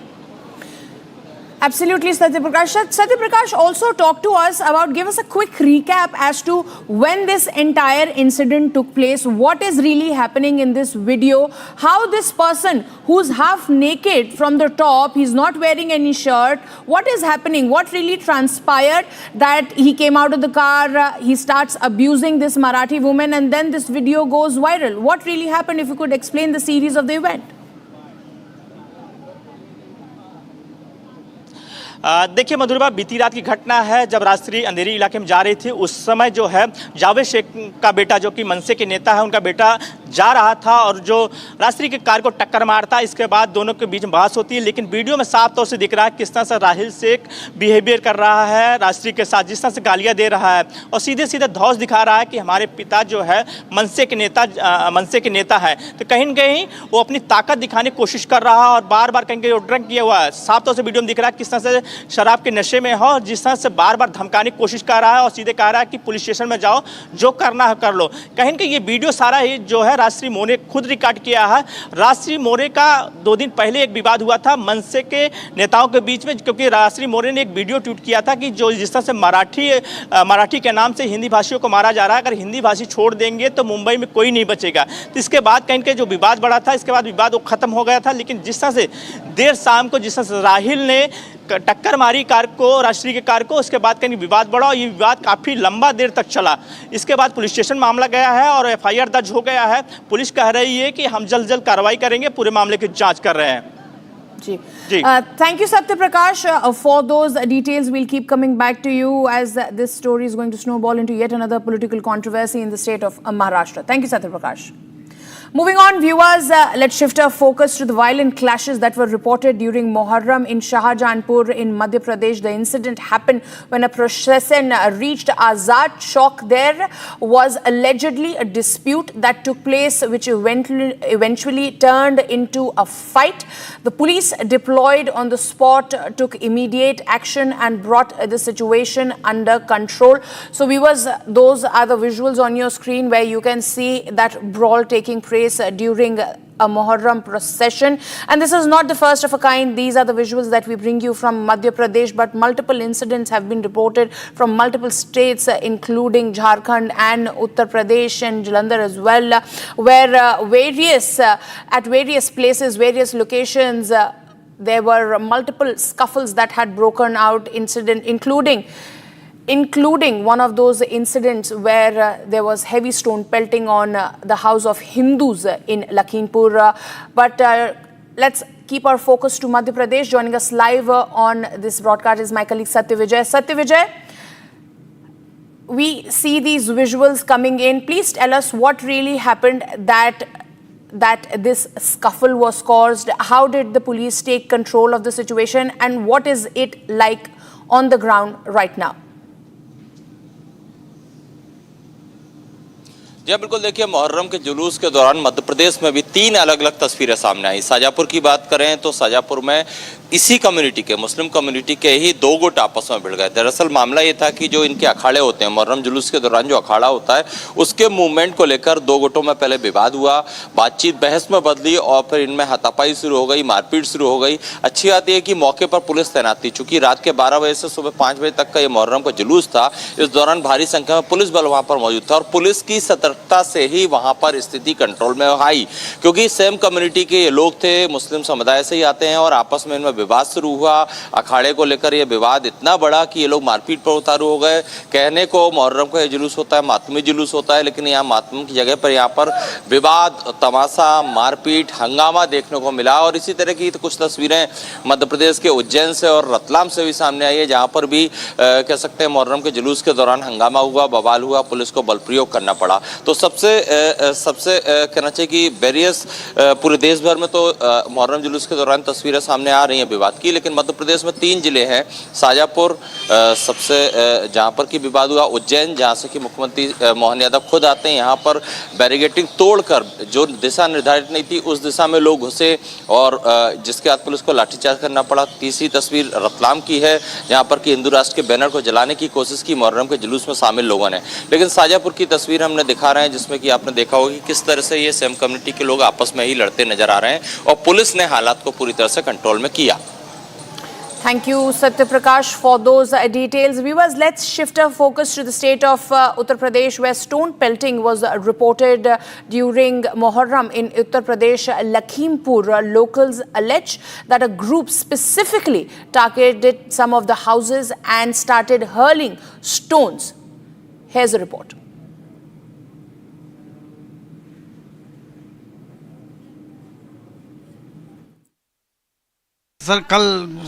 Absolutely, Satya Prakash. Satya Prakash, also talk to us about, give us a quick recap as to when this entire incident took place, what is really happening in this video, how this person who's half naked from the top, he's not wearing any shirt, what is happening, what really transpired that he came out of the car, he starts abusing this Marathi woman, and then this video goes viral. What really happened, if you could explain the series of the event? देखिए मधुरमा, बीती रात की घटना है जब राजश्री अंधेरी इलाके में जा रही थी। उस समय जो है जावेद शेख का बेटा, जो कि मनसे के नेता है, उनका बेटा जा रहा था और जो राजश्री की कार को टक्कर मारता है। इसके बाद दोनों के बीच में बहस होती है, लेकिन वीडियो में साफ तौर से दिख रहा है किस तरह से राहिल शेख बिहेवियर कर रहा है राजश्री के साथ, जिस तरह से गालियाँ दे रहा है और सीधे सीधे धौस दिखा रहा है कि हमारे पिता जो है मनसे के नेता है। तो कहीं ना कहीं वो अपनी ताकत दिखाने की कोशिश कर रहा है और बार बार कहीं कहीं ड्रंक किया हुआ है। साफ तौर से वीडियो में दिख रहा है किस तरह से शराब के नशे में हो, जिस तरह से बार बार धमकाने की कोशिश कर रहा है और सीधे कह रहा है कि पुलिस स्टेशन में जाओ, जो करना है कर लो। कहीं ना कहीं ये वीडियो सारा ही जो है राजश्री मोरे खुद रिकॉर्ड किया है। राजश्री मोरे का 2 दिन पहले एक विवाद हुआ था मनसे के नेताओं के बीच में, क्योंकि राजश्री मोरे ने एक वीडियो ट्वीट किया था कि जो जिस तरह से मराठी के नाम से हिंदी भाषियों को मारा जा रहा है, अगर हिंदी भाषी छोड़ देंगे तो मुंबई में कोई नहीं बचेगा। तो इसके बाद कहीं के जो विवाद बढ़ा था, इसके बाद विवाद वो खत्म हो गया था। लेकिन जिस तरह से देर शाम को जिस तरह से राहिल ने टक्कर मारी कार को, राजश्री के कार को, उसके बाद कहीं विवाद बढ़ा और ये विवाद काफ़ी लंबा देर तक चला। इसके बाद पुलिस स्टेशन मामला गया है और FIR दर्ज हो गया है। पुलिस कह रही है कि हम जल्द कार्रवाई करेंगे, पूरे मामले की जांच कर रहे हैं। जी, thank you Satya Prakash for those details. We'll keep coming back to you as this story is going to snowball into yet another political controversy in the state of Maharashtra. Thank you Satya Prakash. Moving on, viewers, let's shift our focus to the violent clashes that were reported during Muharram in Shahjahanpur in Madhya Pradesh. The incident happened when a procession reached Azad Chowk. There was allegedly a dispute that took place, which eventually turned into a fight. The police deployed on the spot, took immediate action and brought the situation under control. So viewers, those are the visuals on your screen where you can see that brawl taking place during a Muharram procession. And this is not the first of a kind. These are the visuals that we bring you from Madhya Pradesh, but multiple incidents have been reported from multiple states, including Jharkhand and Uttar Pradesh and Jalandhar as well, where at various places, various locations, there were multiple scuffles that had broken out, including one of those incidents where there was heavy stone pelting on the house of Hindus in Lakhimpur. But let's keep our focus to Madhya Pradesh. Joining us live on this broadcast is my colleague Satya Vijay. Satya Vijay, we see these visuals coming in. Please tell us what really happened that this scuffle was caused. How did the police take control of the situation, and what is it like on the ground right now? जी बिल्कुल, देखिए मुहर्रम के जुलूस के दौरान मध्य प्रदेश में भी 3 अलग अलग तस्वीरें सामने आई। शाजापुर की बात करें तो शाजापुर में इसी कम्युनिटी के, मुस्लिम कम्युनिटी के ही 2 गुट आपस में भिड़ गए। दरअसल मामला ये था कि जो इनके अखाड़े होते हैं, मुहर्रम जुलूस के दौरान जो अखाड़ा होता है उसके मूवमेंट को लेकर 2 गुटों में पहले विवाद हुआ, बातचीत बहस में बदली और फिर इनमें हाथापाई शुरू हो गई, मारपीट शुरू हो गई। अच्छी बात यह कि मौके पर पुलिस तैनात थी, चूंकि रात के 12 बजे से सुबह 5 बजे तक का ये मुहर्रम का जुलूस था। इस दौरान भारी संख्या में पुलिस बल वहां पर मौजूद था और पुलिस की सतर्कता से ही वहां पर स्थिति कंट्रोल में आई, क्योंकि सेम कम्युनिटी के ये लोग थे, मुस्लिम समुदाय से ही आते हैं और आपस में इनमें विवाद शुरू हुआ। अखाड़े को लेकर ये विवाद इतना बड़ा कि ये लोग मारपीट पर उतारू हो गए। कहने को मुहर्रम का ये जुलूस होता है, मातमी जुलूस होता है, लेकिन यहाँ मातम की जगह पर यहाँ पर विवाद, तमाशा, मारपीट, हंगामा देखने को मिला। और इसी तरह की कुछ तस्वीरें मध्य प्रदेश के उज्जैन से और रतलाम से भी सामने आई है, जहाँ पर भी कह सकते हैं मुहर्रम के जुलूस के दौरान हंगामा हुआ, बवाल हुआ, पुलिस को बल प्रयोग करना पड़ा। तो सबसे कहना चाहिए कि वेरियस पूरे देश भर में तो मुहर्रम जुलूस के दौरान तस्वीरें सामने आ रही हैं विवाद की, लेकिन मध्य प्रदेश में 3 जिले हैं, शाजापुर सबसे जहां पर की विवाद हुआ, उज्जैन जहां से कि मुख्यमंत्री मोहन यादव खुद आते हैं, यहां पर बैरिकेडिंग तोड़कर जो दिशा निर्धारित नहीं थी उस दिशा में लोग घुसे और जिसके बाद पुलिस को लाठीचार्ज करना पड़ा। तीसरी तस्वीर रतलाम की है, जहां पर कि हिंदू राष्ट्र के बैनर को जलाने की कोशिश की मुहर्रम के जुलूस में शामिल लोगों ने। लेकिन शाजापुर की तस्वीर हमने दिखा रहे हैं, जिसमें कि आपने देखा होगा कि किस तरह से ये सेम कम्युनिटी के लोग आपस में ही लड़ते नजर आ रहे हैं और पुलिस ने हालात को पूरी तरह से कंट्रोल में किया। Thank you, Satya Prakash, for those details. Viewers, let's shift our focus to the state of Uttar Pradesh, where stone pelting was reported during Muharram in Uttar Pradesh, Lakhimpur. Locals allege that a group specifically targeted some of the houses and started hurling stones. Here's a report. Sir कल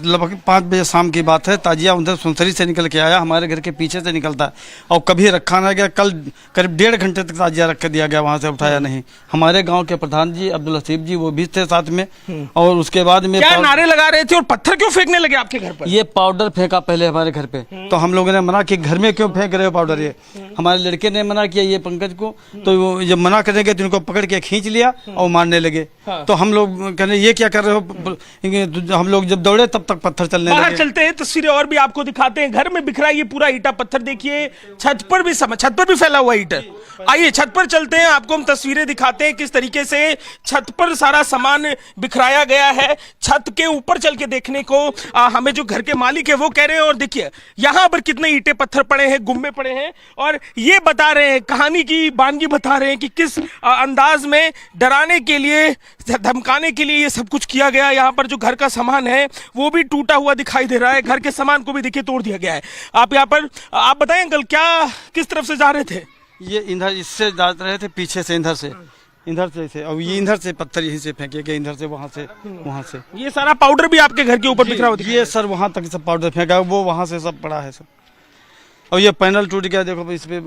लगभग 5 बजे शाम की बात है। ताजिया उधर सुनसरी से निकल के आया, हमारे घर के पीछे से निकलता है और कभी रखा ना गया। कल करीब 1.5 घंटे तक ताजिया रख के दिया गया, वहाँ से उठाया नहीं। हमारे गांव के प्रधान जी अब्दुल हसीब जी वो भी थे साथ में। और उसके बाद में क्या नारे लगा रहे थे और पत्थर क्यों फेंकने लगे आपके घर पर? ये पाउडर फेंका पहले हमारे घर पे, तो हम लोगों ने मना कि घर में क्यों फेंक रहे हो पाउडर। ये हमारे लड़के ने मना किया ये पंकज को, तो जब मना करेंगे तो इनको पकड़ के खींच लिया और मारने लगे। तो हम लोग कहने ये क्या कर रहे हो, हम लोग जब दौड़े तब तक पत्थर चलने लगे। बाहर चलते हैं, तस्वीरें और भी आपको दिखाते हैं। घर में बिखरा ये पूरा ईटा पत्थर देखिए, छत पर भी फैला हुआ ईटा। आइए छत पर चलते हैं, आपको हम तस्वीरें दिखाते हैं किस तरीके से छत पर सारा सामान बिखराया गया है। छत के ऊपर चल के देखने को हमें जो घर के मालिक है वो कह रहे हैं, और देखिए यहाँ पर कितने ईंटे पत्थर पड़े हैं, गुम्मे पड़े हैं, और ये बता रहे हैं, कहानी की बानगी बता रहे हैं कि किस अंदाज में डराने के लिए, धमकाने के लिए ये सब कुछ किया गया। यहाँ पर जो घर का सामान है वो भी टूटा हुआ दिखाई दे रहा है, घर के सामान को भी देखिए तोड़ दिया गया है। आप यहाँ पर आप बताएं अंकल, क्या किस तरफ से जा रहे थे? ये इधर इससे जा रहे थे, पीछे से इधर से और ये इधर से पत्थर यहीं से फेंके गए, इधर से वहाँ से। ये सारा पाउडर भी आपके घर के ऊपर बिखरा हुआ? ये सर वहाँ तक सब पाउडर फेंका, वो वहाँ से सब पड़ा है सब। और ये पैनल टूट गया, देखो इस पे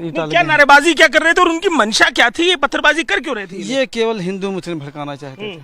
ईंटा। क्या नारेबाजी क्या कर रहे थे और उनकी मंशा क्या थी? ये पत्थरबाजी कर क्यों रहे थे? ये केवल हिंदू मुस्लिम भड़काना चाहते थे।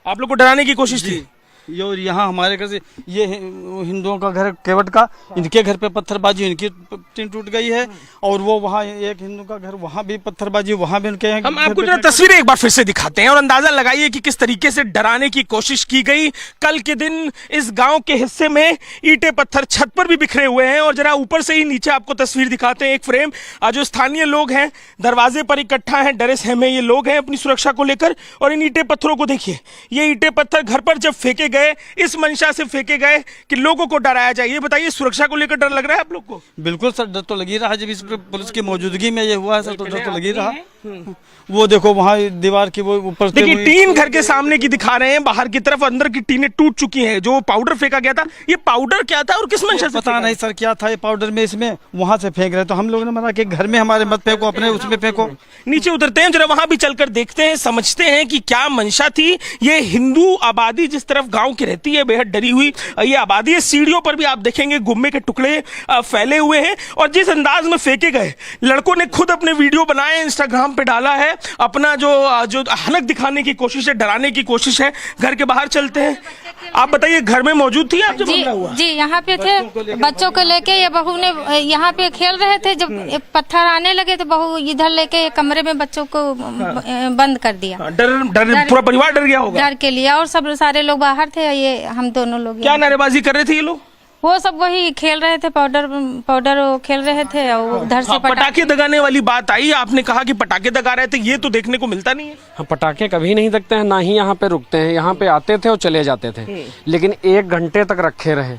आप लोग को डराने की कोशिश थी? और यहाँ हमारे घर से ये हिंदुओं का घर केवट का, इनके घर पे पत्थरबाजी, इनकी टीन टूट गई है। और वो वहाँ एक हिंदू का घर, वहाँ भी पत्थरबाजी, वहाँ भी उनके। हम आपको जरा तस्वीरें एक बार फिर से दिखाते हैं और अंदाजा लगाइए कि किस तरीके से डराने की कोशिश की गई। कल के दिन इस गांव के हिस्से में ईंटे पत्थर छत पर भी बिखरे हुए हैं, और जरा ऊपर से ही नीचे आपको तस्वीर दिखाते हैं, एक फ्रेम। जो स्थानीय लोग हैं दरवाजे पर इकट्ठा हैं, डरे सहमे ये लोग हैं अपनी सुरक्षा को लेकर। और इन ईंटे पत्थरों को देखिए, ये ईंटे पत्थर घर पर जब फेंके गए, इस मंशा से फेंके गए कि लोगों को डराया जाए। ये बताइए, सुरक्षा को लेकर डर लग रहा है आप लोग को? बिल्कुल सर, डर तो लगी रहा है। जब इस पुलिस की मौजूदगी में ये हुआ है सर, तो डर तो लगी रहा। वो देखो वहाँ दीवार की वो ऊपर देखिए, टीन घर के सामने की दिखा रहे हैं, बाहर की तरफ अंदर की टीनें टूट चुकी हैं। जो पाउडर फेंका गया था, ये पाउडर क्या था और किस मंशा से? पता नहीं सर क्या था ये पाउडर में, इसमें वहाँ से फेंक रहे। तो हम लोगों ने मना कि घर में हमारे मत फेंको, अपने उसमें फेंको। नीचे उतरते हैं, जरा वहां भी चलकर देखते हैं, समझते हैं कि क्या मंशा थी। ये हिंदू आबादी जिस तरफ गांव की रहती है, बेहद डरी हुई ये आबादी है। सीढ़ियों पर भी आप देखेंगे गुम्मे के टुकड़े फैले हुए हैं, और जिस अंदाज में फेंके गए, लड़कों ने खुद अपने वीडियो बनाए, इंस्टाग्राम पे डाला है। अपना जो हालत दिखाने की कोशिश है, डराने की कोशिश है। घर के बाहर चलते हैं, आप बताइए, घर में मौजूद थी आप जब हमला हुआ? जी, यहाँ पे थे, बच्चों को लेके। ये बहू ने यहाँ पे खेल रहे थे, जब पत्थर आने लगे तो बहू इधर लेके कमरे में बच्चों को बंद कर दिया। डर पूरा परिवार डर गया होगा डर के लिए, और सब सारे लोग बाहर थे, ये हम दोनों लोग। क्या नारेबाजी कर रहे थे ये लोग? वो सब वही खेल रहे थे, पाउडर खेल रहे थे, और उधर से पटाखे दगाने वाली बात आई। आपने कहा कि पटाखे दगा रहे थे, ये तो देखने को मिलता नहीं है। हाँ, पटाखे कभी नहीं दगते हैं, ना ही यहाँ पे रुकते हैं। यहाँ पे आते थे और चले जाते थे, लेकिन 1 घंटे तक रखे रहे,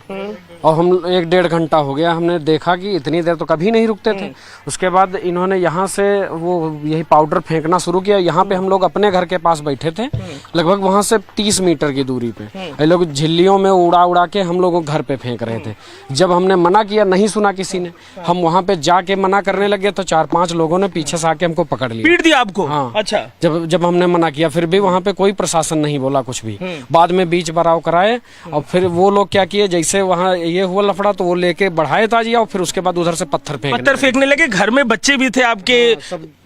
और हम 1-1.5 घंटा हो गया, हमने देखा कि इतनी देर तो कभी नहीं रुकते थे। उसके बाद इन्होंने यहाँ से वो यही पाउडर फेंकना शुरू किया। यहाँ पे हम लोग अपने घर के पास बैठे थे, लगभग वहाँ से 30 मीटर की दूरी पे। ये लोग झिल्लियों में उड़ा के हम लोगों घर पे फेंक रहे थे। जब हमने मना किया, नहीं सुना किसी ने, हम वहाँ पे जाके मना करने लगे तो 4-5 लोगों ने पीछे से आके हमको पकड़ लिया, पीट दिया आपको? हाँ। अच्छा। जब हमने मना किया, फिर भी वहाँ पे कोई प्रशासन नहीं बोला कुछ भी। बाद में बीच बराव कराए, और फिर वो लोग क्या किए, जैसे वहाँ ये हुआ लफड़ा तो वो लेके बढ़ाए ताजिया, और फिर उसके बाद उधर से पत्थर फेंकने लगे। घर में बच्चे भी थे आपके।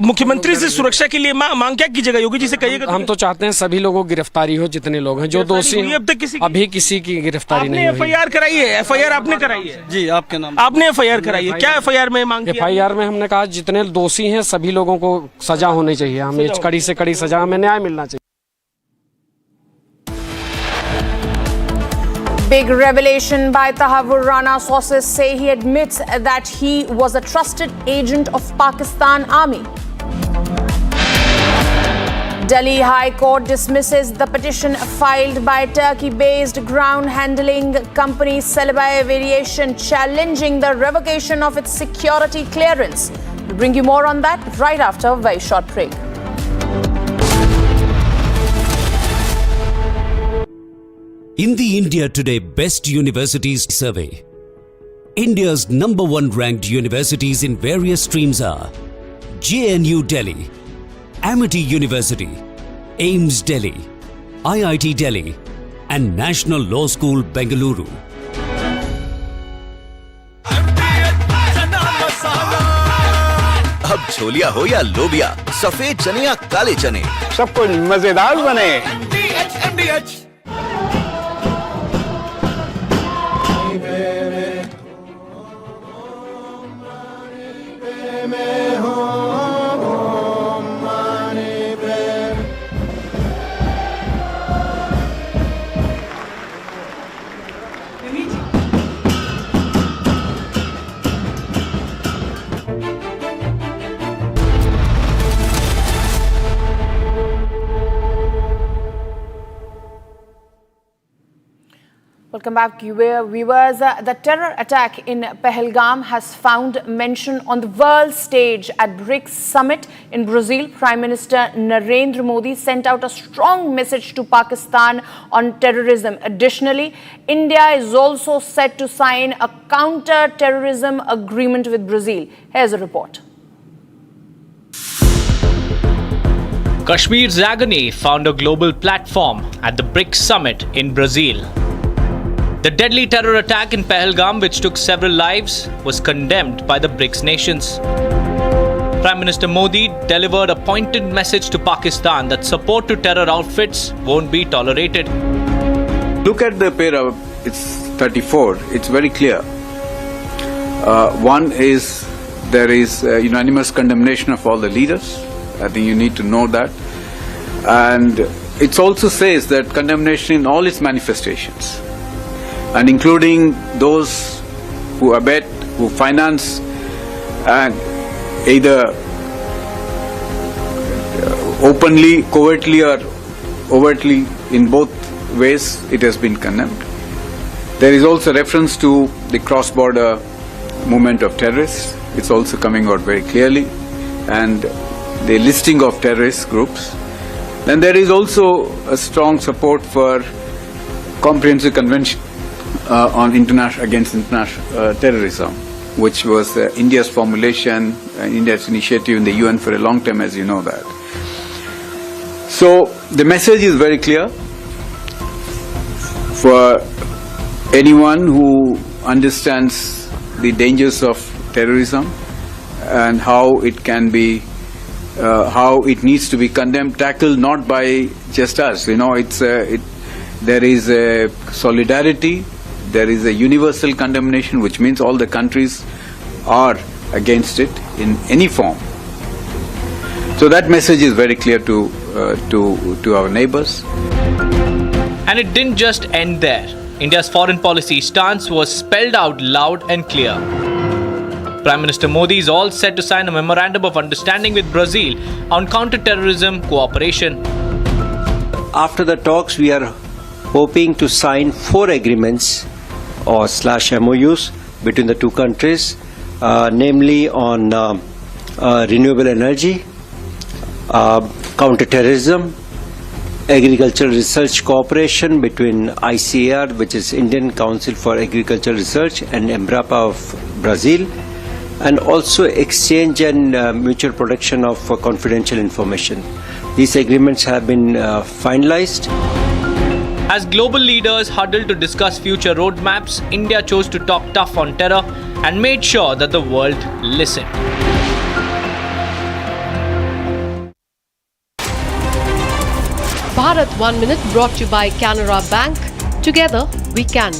मुख्यमंत्री से सुरक्षा के लिए मांग क्या कीजिएगा? योगी जी से कहिएगा। हम तो चाहते हैं सभी लोगों की गिरफ्तारी हो, जितने लोग हैं जो दोषी हैं। अब तक अभी किसी की गिरफ्तारी नहीं हुई। FIR कराई है? FIR आपने कराई है? जी, आपके नाम आपने FIR कराई है? क्या FIR में मांग? FIR में हमने कहा जितने दोषी हैं सभी लोगों को सजा होनी चाहिए, हमें कड़ी से कड़ी सजा, हमें न्याय मिलना चाहिए। Big revelation by Tahawwur Rana. Sources say he admits that he was a trusted agent of Pakistan Army. Delhi High Court dismisses the petition filed by Turkey-based ground handling company Celebi Aviation, challenging the revocation of its security clearance. We'll bring you more on that right after a very short break. In the India Today Best Universities Survey, India's #1 ranked universities in various streams are JNU Delhi, Amity University, AIMS Delhi, IIT Delhi, and National Law School Bengaluru. अब छोलिया हो या लोबिया, सफेद चने या काले चने, सबको मजेदार बने। welcome back, viewers. The terror attack in Pahalgam has found mention on the world stage at BRICS summit in Brazil. Prime Minister Narendra Modi sent out a strong message to Pakistan on terrorism. Additionally, India is also set to sign a counter-terrorism agreement with Brazil. Here's a report. Kashmir's agony found a global platform at the BRICS summit in Brazil. The deadly terror attack in Pahalgam, which took several lives, was condemned by the BRICS nations. Prime Minister Modi delivered a pointed message to Pakistan that support to terror outfits won't be tolerated. Look at the para, it's 34, it's very clear. One is, there is unanimous condemnation of all the leaders. I think you need to know that. And it also says that condemnation in all its manifestations, and including those who abet, who finance, and either openly, covertly or overtly, in both ways, it has been condemned. There is also reference to the cross-border movement of terrorists. It's also coming out very clearly. And the listing of terrorist groups. Then there is also a strong support for comprehensive convention on against international terrorism, which was India's formulation, India's initiative in the UN for a long time, as you know that. So the message is very clear for anyone who understands the dangers of terrorism and how it can be how it needs to be condemned, tackled not by just us. You know, there is a solidarity, there is a universal condemnation, which means all the countries are against it in any form. So that message is very clear to our neighbors. And it didn't just end there. India's foreign policy stance was spelled out loud and clear. Prime Minister Modi is all set to sign a memorandum of understanding with Brazil on counter-terrorism cooperation. After the talks, we are hoping to sign 4 agreements or /MOUs between the two countries, namely on renewable energy, counter-terrorism, agricultural research cooperation between ICAR, which is Indian Council for Agricultural Research, and EMBRAPA of Brazil, and also exchange and mutual protection of confidential information. These agreements have been finalized. As global leaders huddled to discuss future roadmaps, India chose to talk tough on terror and made sure that the world listened. Bharat 1 Minute brought to you by Canara Bank. Together we can.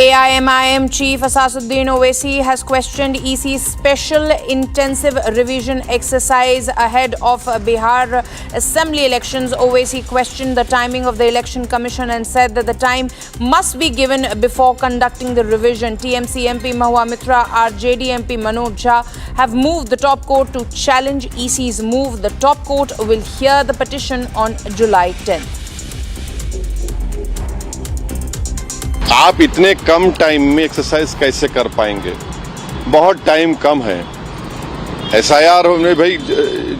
AIMIM Chief Asasuddin Owaisi has questioned EC's special intensive revision exercise ahead of Bihar Assembly elections. Owaisi questioned the timing of the Election Commission and said that the time must be given before conducting the revision. TMC MP Mahua Mitra, RJD MP Manoj Jha have moved the top court to challenge EC's move. The top court will hear the petition on July 10th. आप इतने कम time में exercise कैसे कर पाएंगे? बहुत time कम है। SIR में भाई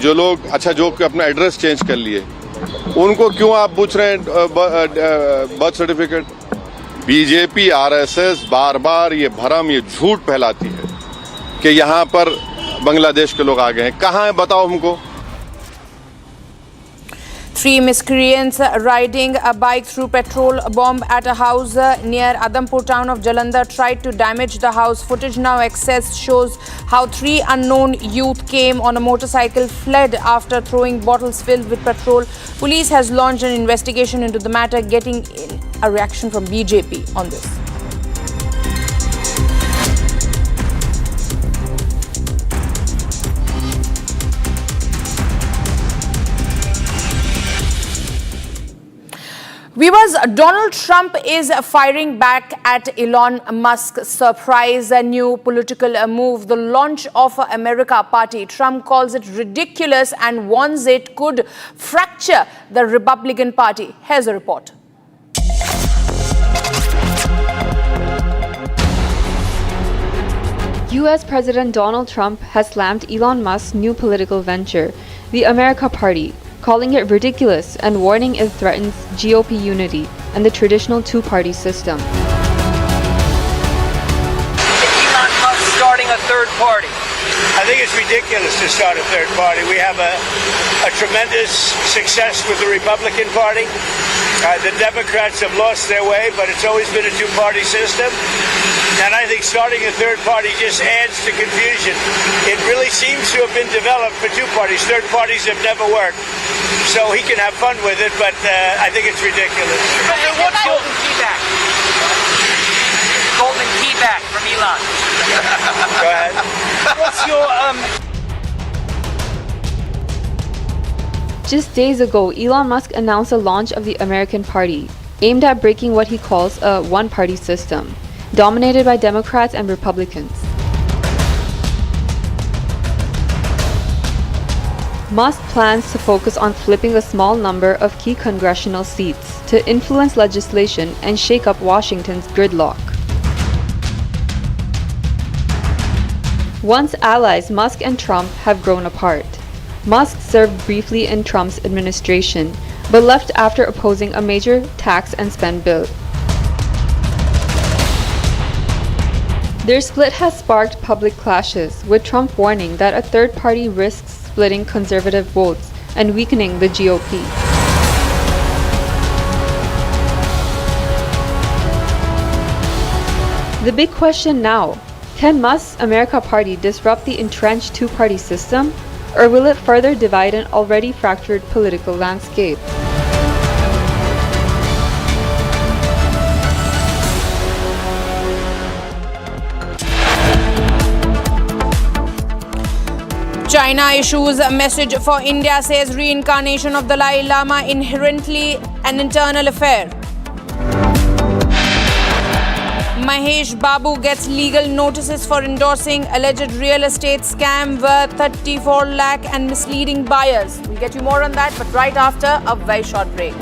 जो लोग जो अपना एड्रेस चेंज कर लिए, उनको क्यों आप पूछ रहे हैं बर्थ सर्टिफिकेट? बीजेपी RSS बार बार ये भरम, ये झूठ फैलाती है कि यहाँ पर बांग्लादेश के लोग आ गए हैं। कहाँ है बताओ हमको? 3 miscreants riding a bike through petrol bomb at a house near Adampur town of Jalandhar tried to damage the house. Footage now accessed shows how 3 unknown youth came on a motorcycle, fled after throwing bottles filled with petrol. Police has launched an investigation into the matter, getting a reaction from BJP on this. Viewers, Donald Trump is firing back at Elon Musk's surprise new political move, the launch of America Party. Trump calls it ridiculous and warns it could fracture the Republican Party. Here's a report. US President Donald Trump has slammed Elon Musk's new political venture, the America Party, calling it ridiculous and warning it threatens GOP unity and the traditional two-party system. Elon Musk starting a third party. I think it's ridiculous to start a third party. We have a tremendous success with the Republican Party. The Democrats have lost their way, but it's always been a two-party system. And I think starting a third party just adds to confusion. It really seems to have been developed for two parties. Third parties have never worked. So he can have fun with it, but I think it's ridiculous. What's golden key back? Golden key back from Elon. Go ahead. What's your Just days ago, Elon Musk announced the launch of the American Party, aimed at breaking what he calls a one-party system, dominated by Democrats and Republicans. Musk plans to focus on flipping a small number of key congressional seats to influence legislation and shake up Washington's gridlock. Once allies, Musk and Trump have grown apart. Musk served briefly in Trump's administration, but left after opposing a major tax and spend bill. Their split has sparked public clashes, with Trump warning that a third party risks splitting conservative votes and weakening the GOP. The big question now: can Musk's America Party disrupt the entrenched two-party system, or will it further divide an already fractured political landscape? China issues a message for India, says reincarnation of Dalai Lama inherently an internal affair. Mahesh Babu gets legal notices for endorsing alleged real estate scam worth 34 lakh and misleading buyers. We'll get you more on that, but right after a very short break.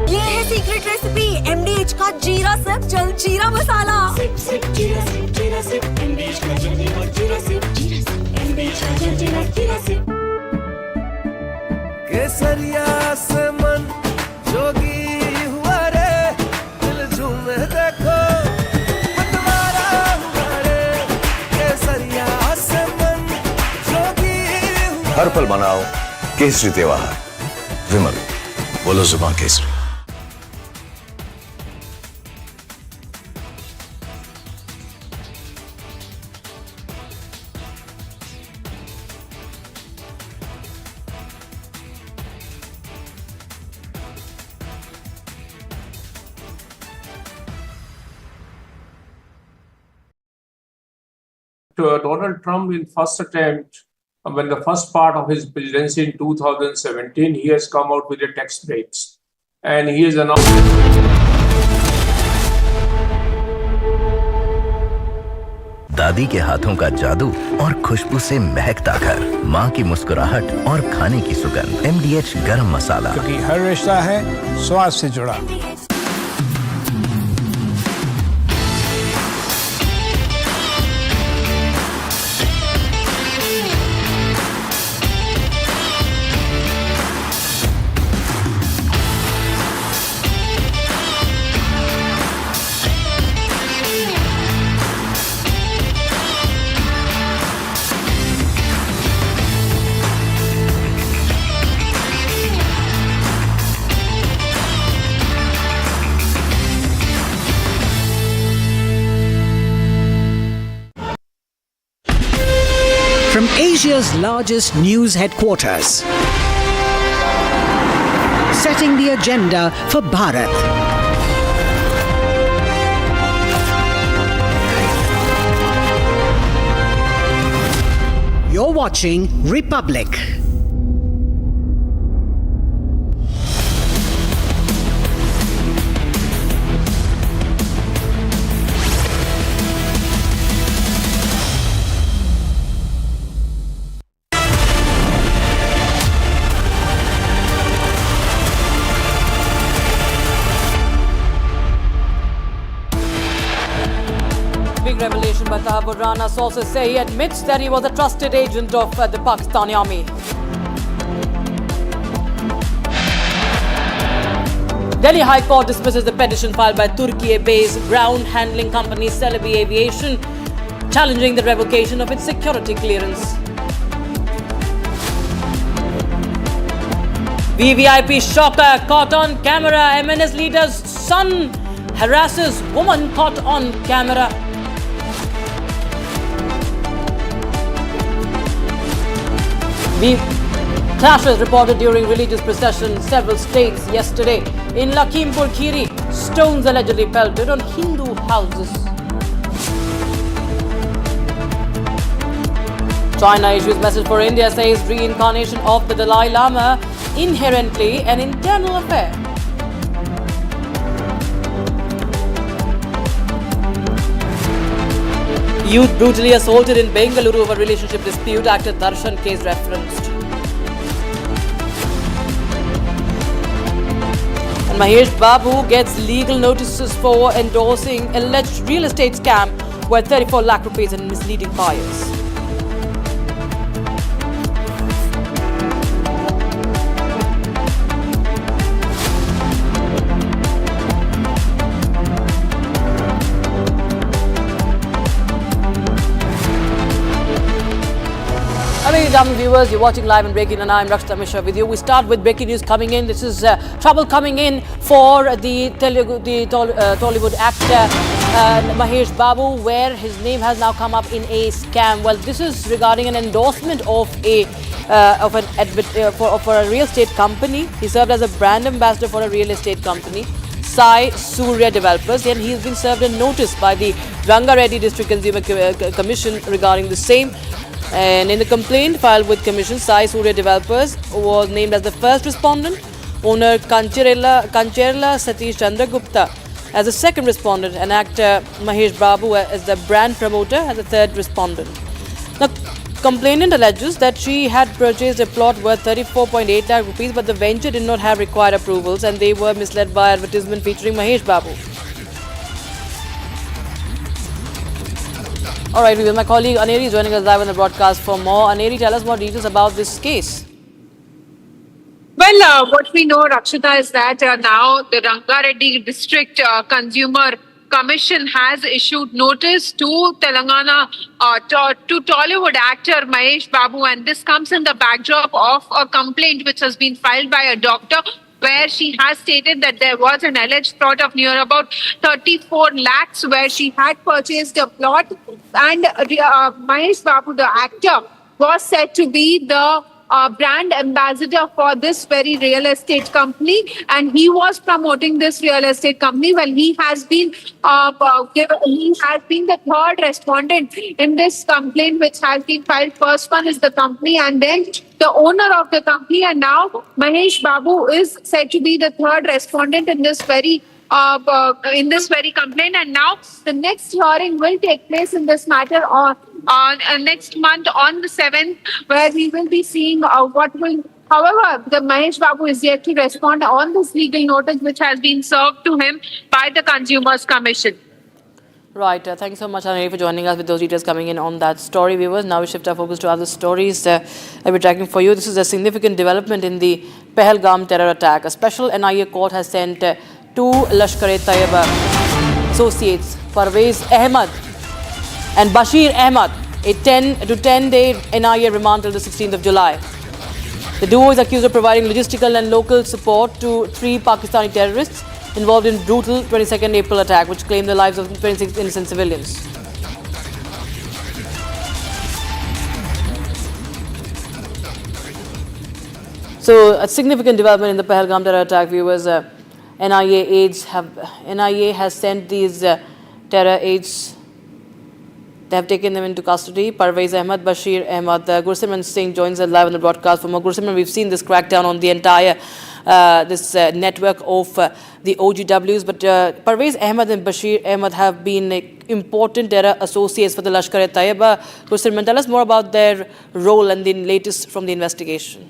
ये है secret recipe MDH का जीरा SIP जल जीरा मसाला। SIP SIP जीरा SIP MDH का जल जीरा सिप MDH का जल जीरा सिप। केसरिया से मन जोगी हुआ रे, दिल झूमे देखो मतवारा हुआ रे। केसरिया से मन जोगी हुआ। हर पल मनाओ केसरी त्योहार। विमल, बोलो जुबान Kesari. Donald Trump in first attempt, when the first part of his presidency in 2017, he has come out with the tax breaks. And he has announced... दादी के हाथों का जादू और खुशबू से महकता घर, माँ की मुस्कुराहट और खाने की सुगंध। MDH गरम मसाला, क्योंकि हर रिश्ता है स्वाद से जुड़ा। From Asia's largest news headquarters, setting the agenda for Bharat. You're watching Republic. Tahawwur Rana. Sources say he admits that he was a trusted agent of the Pakistani army. Delhi High Court dismisses the petition filed by Turkey-based ground handling company Celebi Aviation, challenging the revocation of its security clearance. VVIP shocker caught on camera. MNS leader's son harasses woman caught on camera. Clashes reported during religious procession in several states yesterday. In Lakhimpur Kheri, stones allegedly pelted on Hindu houses. China issues message for India, says reincarnation of the Dalai Lama inherently an internal affair. Youth brutally assaulted in Bengaluru over relationship dispute, actor Darshan case referenced. And Mahesh Babu gets legal notices for endorsing alleged real estate scam worth 34 lakh rupees and misleading buyers. Viewers, you're watching live and breaking, and I'm Rakshita Mishra with you. We start with breaking news coming in. This is trouble coming in for the Tollywood actor Mahesh Babu, where his name has now come up in a scam. Well, this is regarding an endorsement of a for a real estate company. He served as a brand ambassador for a real estate company, Sai Surya Developers, and he's been served a notice by the Rangareddy District Consumer Commission regarding the same. And in the complaint filed with Commission, Sai Surya Developers was named as the first respondent, owner Kancherla Satish Chandragupta as the second respondent, and actor Mahesh Babu as the brand promoter as the third respondent. Now, complainant alleges that she had purchased a plot worth 34.8 lakh rupees, but the venture did not have required approvals and they were misled by advertisement featuring Mahesh Babu. All right, my colleague Aneri is joining us live on the broadcast for more. Aneri, tell us more details about this case. Well, what we know, Rakshita, is that now the Rangareddy District Consumer Commission has issued notice to Telangana, to Tollywood actor Mahesh Babu, and this comes in the backdrop of a complaint which has been filed by a doctor, where she has stated that there was an alleged plot of near about 34 lakhs where she had purchased a plot, and Mahesh Babu, the actor, was said to be the brand ambassador for this very real estate company, and he was promoting this real estate company. Well, he has been the third respondent in this complaint which has been filed. First one is the company and then the owner of the company, and now Mahesh Babu is said to be the third respondent in this very complaint. And now the next hearing will take place in this matter on next month on the 7th, where we will be seeing what will. However, the Mahesh Babu is yet to respond on this legal notice which has been served to him by the Consumers Commission. Right. Thank you so much, Aneri, for joining us with those details coming in on that story, viewers. Now we shift our focus to other stories that we're tracking for you. This is a significant development in the Pahalgam terror attack. A special NIA court has sent two Lashkar-e-Taiba associates, Parvez Ahmed and Bashir Ahmed, a 10-day NIA remand till the 16th of July. The duo is accused of providing logistical and local support to 3 Pakistani terrorists involved in brutal 22nd April attack, which claimed the lives of 26 innocent civilians. So, a significant development in the Pahalgam terror attack, viewers. NIA has sent these terror aides. They have taken them into custody. Parvez Ahmed, Bashir Ahmed. Gursimran Singh joins us live on the broadcast. For more, Gursimran, we've seen this crackdown on the entire network of the OGWs. But Parvez Ahmed and Bashir Ahmed have been important terror associates for the Lashkar-e-Taiba. Gursimran, tell us more about their role and the latest from the investigation.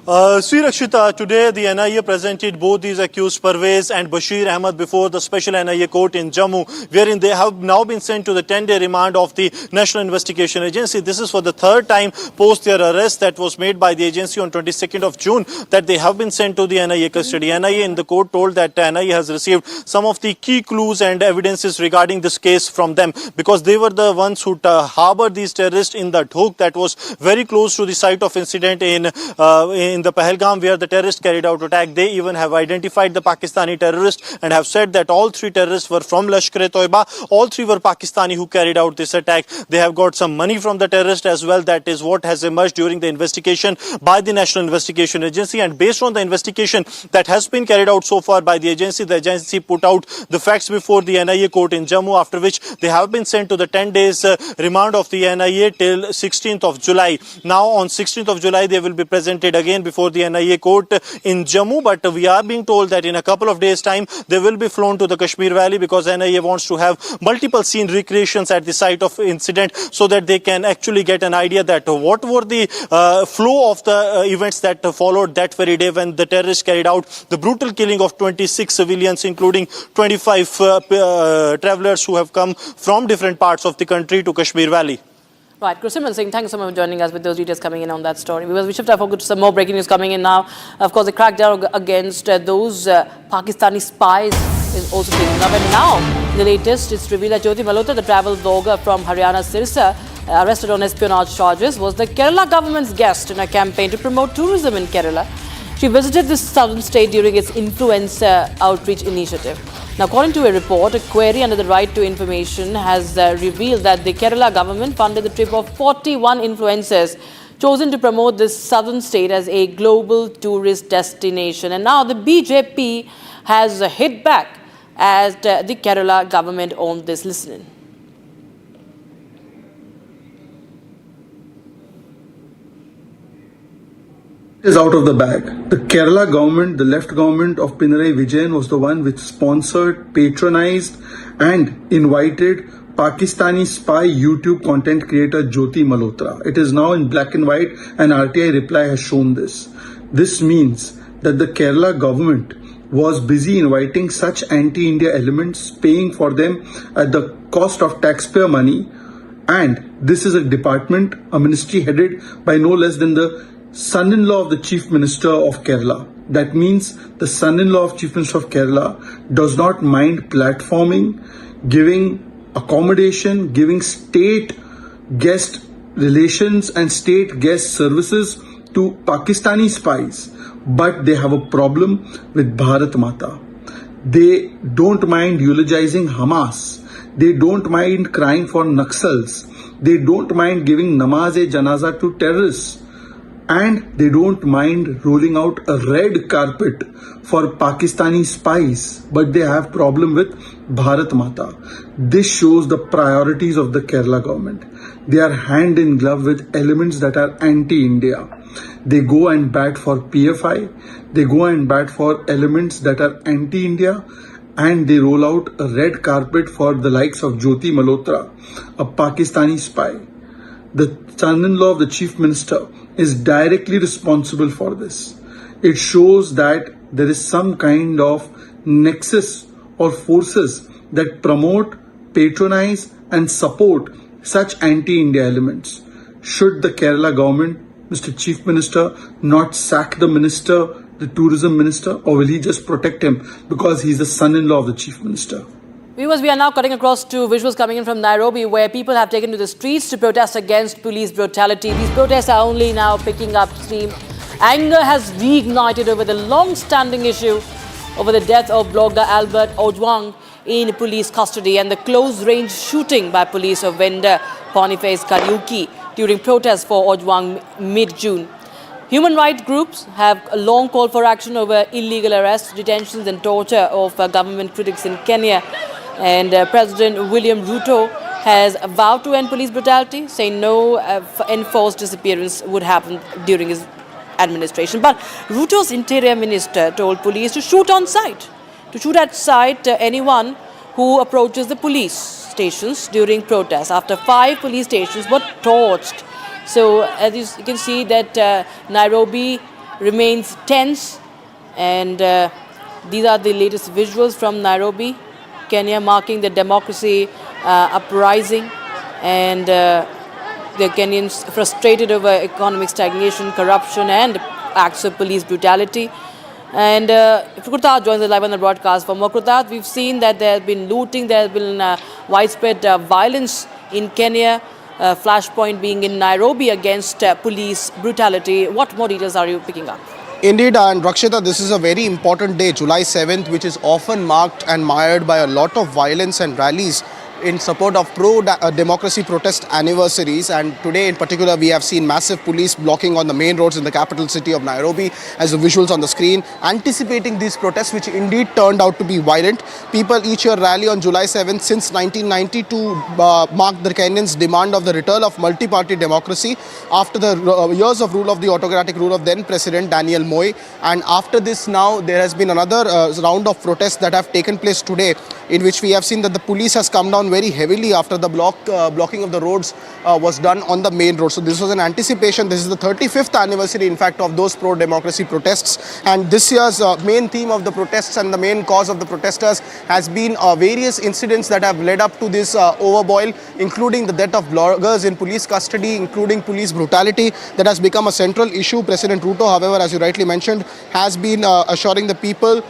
Sri Rakshita, today the NIA presented both these accused Parvez and Bashir Ahmed before the special NIA court in Jammu, wherein they have now been sent to the 10-day remand of the National Investigation Agency. This is for the third time post their arrest that was made by the agency on 22nd of June that they have been sent to the NIA custody. NIA in the court told that NIA has received some of the key clues and evidences regarding this case from them because they were the ones who harbored these terrorists in the Dhok that was very close to the site of incident in the Pahalgam where the terrorists carried out attack. They even have identified the Pakistani terrorists and have said that all three terrorists were from Lashkar-e-Toiba. All three were Pakistani who carried out this attack. They have got some money from the terrorists as well. That is what has emerged during the investigation by the National Investigation Agency, and based on the investigation that has been carried out so far by the agency put out the facts before the NIA court in Jammu, after which they have been sent to the 10 days remand of the NIA till 16th of July. Now on 16th of July they will be presented again before the NIA court in Jammu, but we are being told that in a couple of days time they will be flown to the Kashmir Valley because NIA wants to have multiple scene recreations at the site of incident so that they can actually get an idea that what were the flow of the events that followed that very day when the terrorists carried out the brutal killing of 26 civilians, including 25 travelers who have come from different parts of the country to Kashmir Valley. Right, Simran Singh, thank you so much for joining us with those details coming in on that story. We shift our focus to some more breaking news coming in now. Of course, the crackdown against those Pakistani spies is also taking up. And now, the latest, it's revealed that Jyoti Malhotra, the travel blogger from Haryana Sirsa, arrested on espionage charges, was the Kerala government's guest in a campaign to promote tourism in Kerala. She visited this southern state during its influencer outreach initiative. Now, according to a report, a query under the right to information has revealed that the Kerala government funded the trip of 41 influencers chosen to promote this southern state as a global tourist destination. And now the BJP has hit back at the Kerala government on this. Listen in. Is out of the bag. The Kerala government, the left government of Pinarayi Vijayan was the one which sponsored, patronized and invited Pakistani spy YouTube content creator Jyoti Malhotra. It is now in black and white and RTI reply has shown this. This means that the Kerala government was busy inviting such anti-India elements, paying for them at the cost of taxpayer money, and this is a department, a ministry headed by no less than the son-in-law of the Chief Minister of Kerala. That means the son-in-law of Chief Minister of Kerala does not mind platforming, giving accommodation, giving state guest relations and state guest services to Pakistani spies. But they have a problem with Bharat Mata. They don't mind eulogizing Hamas. They don't mind crying for Naxals. They don't mind giving namaz-e-janaza to terrorists. And they don't mind rolling out a red carpet for Pakistani spies, but they have problem with Bharat Mata. This shows the priorities of the Kerala government. They are hand in glove with elements that are anti-India. They go and bat for PFI. They go and bat for elements that are anti-India. And they roll out a red carpet for the likes of Jyoti Malhotra, a Pakistani spy. The son-in-law of the Chief Minister is directly responsible for this. It shows that there is some kind of nexus or forces that promote, patronize and support such anti-India elements. Should the Kerala government, Mr. Chief Minister, not sack the minister, the tourism minister, or will he just protect him because he's the son-in-law of the Chief Minister? Viewers, we are now cutting across to visuals coming in from Nairobi, where people have taken to the streets to protest against police brutality. These protests are only now picking up steam. Anger has reignited over the long-standing issue over the death of blogger Albert Ojwang in police custody and the close-range shooting by police of vendor Boniface Kariuki during protests for Ojwang mid-June. Human rights groups have a long call for action over illegal arrests, detentions and torture of government critics in Kenya. And President William Ruto has vowed to end police brutality, saying no enforced disappearance would happen during his administration. But Ruto's interior minister told police to shoot on sight, at sight anyone who approaches the police stations during protests. After 5 police stations were torched. So as you can see that Nairobi remains tense, and these are the latest visuals from Nairobi, Kenya, marking the democracy uprising, and the Kenyans frustrated over economic stagnation, corruption, and acts of police brutality. And Krutath joins us live on the broadcast. For more, Krutath, we've seen that there has been looting, there has been widespread violence in Kenya, flashpoint being in Nairobi against police brutality. What more details are you picking up? Indeed, and Rakshita, this is a very important day, July 7th, which is often marked and mired by a lot of violence and rallies in support of pro-democracy protest anniversaries. And today in particular, we have seen massive police blocking on the main roads in the capital city of Nairobi, as the visuals on the screen, anticipating these protests, which indeed turned out to be violent. People each year rally on July 7th since 1990 to mark the Kenyans' demand of the return of multi-party democracy after the years of rule of the autocratic rule of then President Daniel Moi. And after this now, there has been another round of protests that have taken place today, in which we have seen that the police has come down very heavily after the blocking of the roads was done on the main road. So this was an anticipation. This is the 35th anniversary, in fact, of those pro-democracy protests. And this year's main theme of the protests and the main cause of the protesters has been various incidents that have led up to this overboil, including the death of bloggers in police custody, including police brutality that has become a central issue. President Ruto, however, as you rightly mentioned, has been assuring the people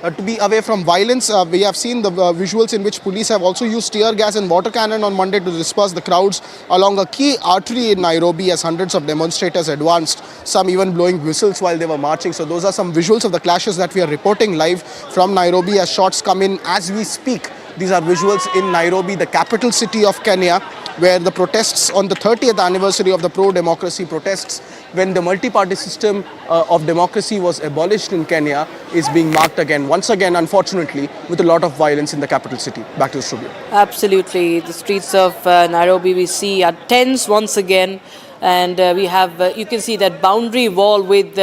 to be away from violence. We have seen the visuals in which police have also used tear gas and water cannon on Monday to disperse the crowds along a key artery in Nairobi as hundreds of demonstrators advanced, some even blowing whistles while they were marching. So those are some visuals of the clashes that we are reporting live from Nairobi as shots come in as we speak. These are visuals in Nairobi, the capital city of Kenya, where the protests on the 30th anniversary of the pro-democracy protests, when the multi-party system of democracy was abolished in Kenya, is being marked again, once again, unfortunately, with a lot of violence in the capital city. Back to the studio. Absolutely. The streets of Nairobi, we see, are tense once again. And we have, you can see that boundary wall with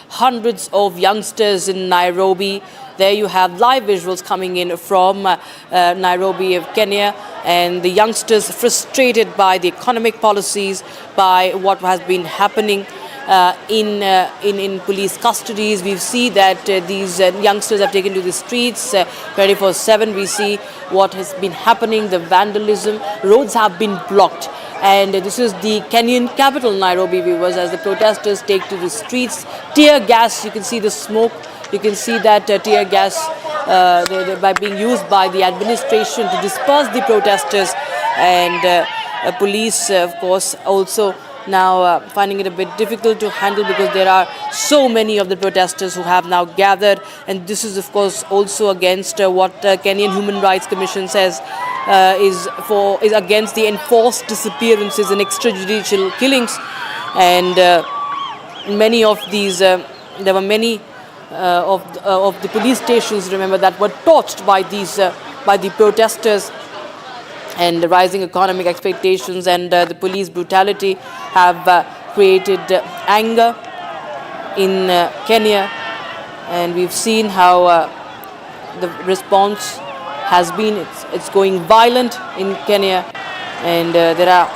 hundreds of youngsters in Nairobi. There you have live visuals coming in from Nairobi of Kenya, and the youngsters frustrated by the economic policies, by what has been happening in police custodies. We see that these youngsters have taken to the streets 24/7. We see what has been happening, the vandalism. Roads have been blocked. And this is the Kenyan capital, Nairobi, viewers, as the protesters take to the streets. Tear gas, you can see the smoke. You can see that tear gas by being used by the administration to disperse the protesters. And police, of course, also now finding it a bit difficult to handle because there are so many of the protesters who have now gathered. And this is, of course, also against what Kenyan Human Rights Commission says is against the enforced disappearances and extrajudicial killings. And many of these, there were many of the police stations, remember, that were torched by these by the protesters. And the rising economic expectations and the police brutality have created anger in Kenya, and we've seen how the response has been, it's going violent in Kenya, and there are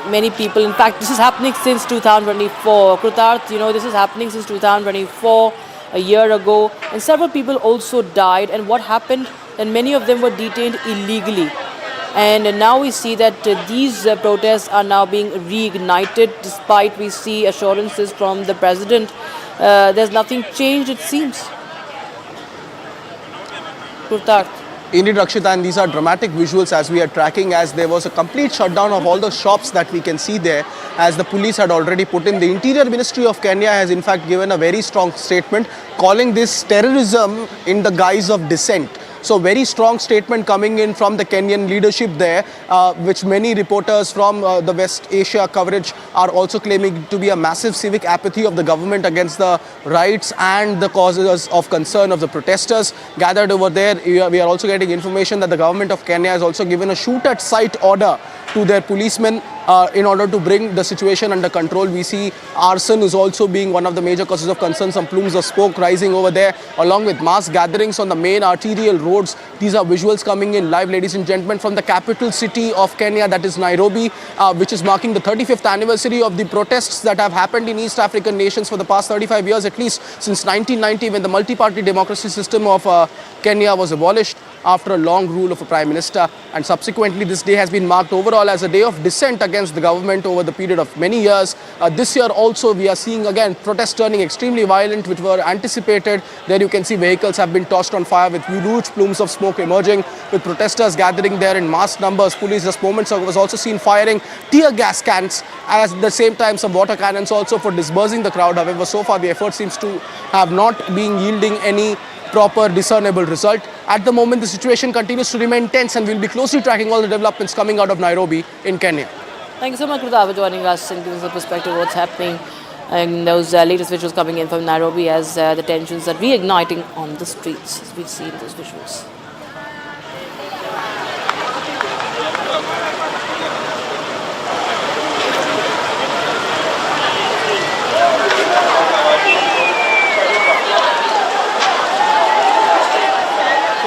many people. In fact, this is happening since 2024. Krutath, you know, this is happening since 2024, a year ago, and several people also died. And what happened? And many of them were detained illegally. And now we see that these protests are now being reignited, despite we see assurances from the president. There's nothing changed, it seems. Krutath. Indeed, Rakshita, and these are dramatic visuals as we are tracking, as there was a complete shutdown of all the shops that we can see there, as the police had already put in. The Interior Ministry of Kenya has in fact given a very strong statement calling this terrorism in the guise of dissent. So very strong statement coming in from the Kenyan leadership there, which many reporters from the West Asia coverage are also claiming to be a massive civic apathy of the government against the rights and the causes of concern of the protesters gathered over there. We are also getting information that the government of Kenya has also given a shoot at sight order to their policemen in order to bring the situation under control. We see arson is also being one of the major causes of concern. Some plumes of smoke rising over there, along with mass gatherings on the main arterial roads. These are visuals coming in live, ladies and gentlemen, from the capital city of Kenya, that is Nairobi, which is marking the 35th anniversary of the protests that have happened in East African nations for the past 35 years, at least since 1990, when the multi-party democracy system of Kenya was abolished after a long rule of a prime minister. And subsequently, this day has been marked overall as a day of dissent against the government over the period of many years. This year also, we are seeing again protests turning extremely violent, which were anticipated. There you can see vehicles have been tossed on fire with huge plumes of smoke emerging, with protesters gathering there in mass numbers. Police just moments ago was also seen firing tear gas cans, as at the same time some water cannons also for dispersing the crowd. However, so far the effort seems to have not been yielding any proper discernible result. At the moment, the situation continues to remain tense, and we'll be closely tracking all the developments coming out of Nairobi in Kenya. Thank you so much, Krita, for joining us and giving us a perspective of what's happening and those latest visuals coming in from Nairobi as the tensions are reigniting on the streets, as we see in those visuals.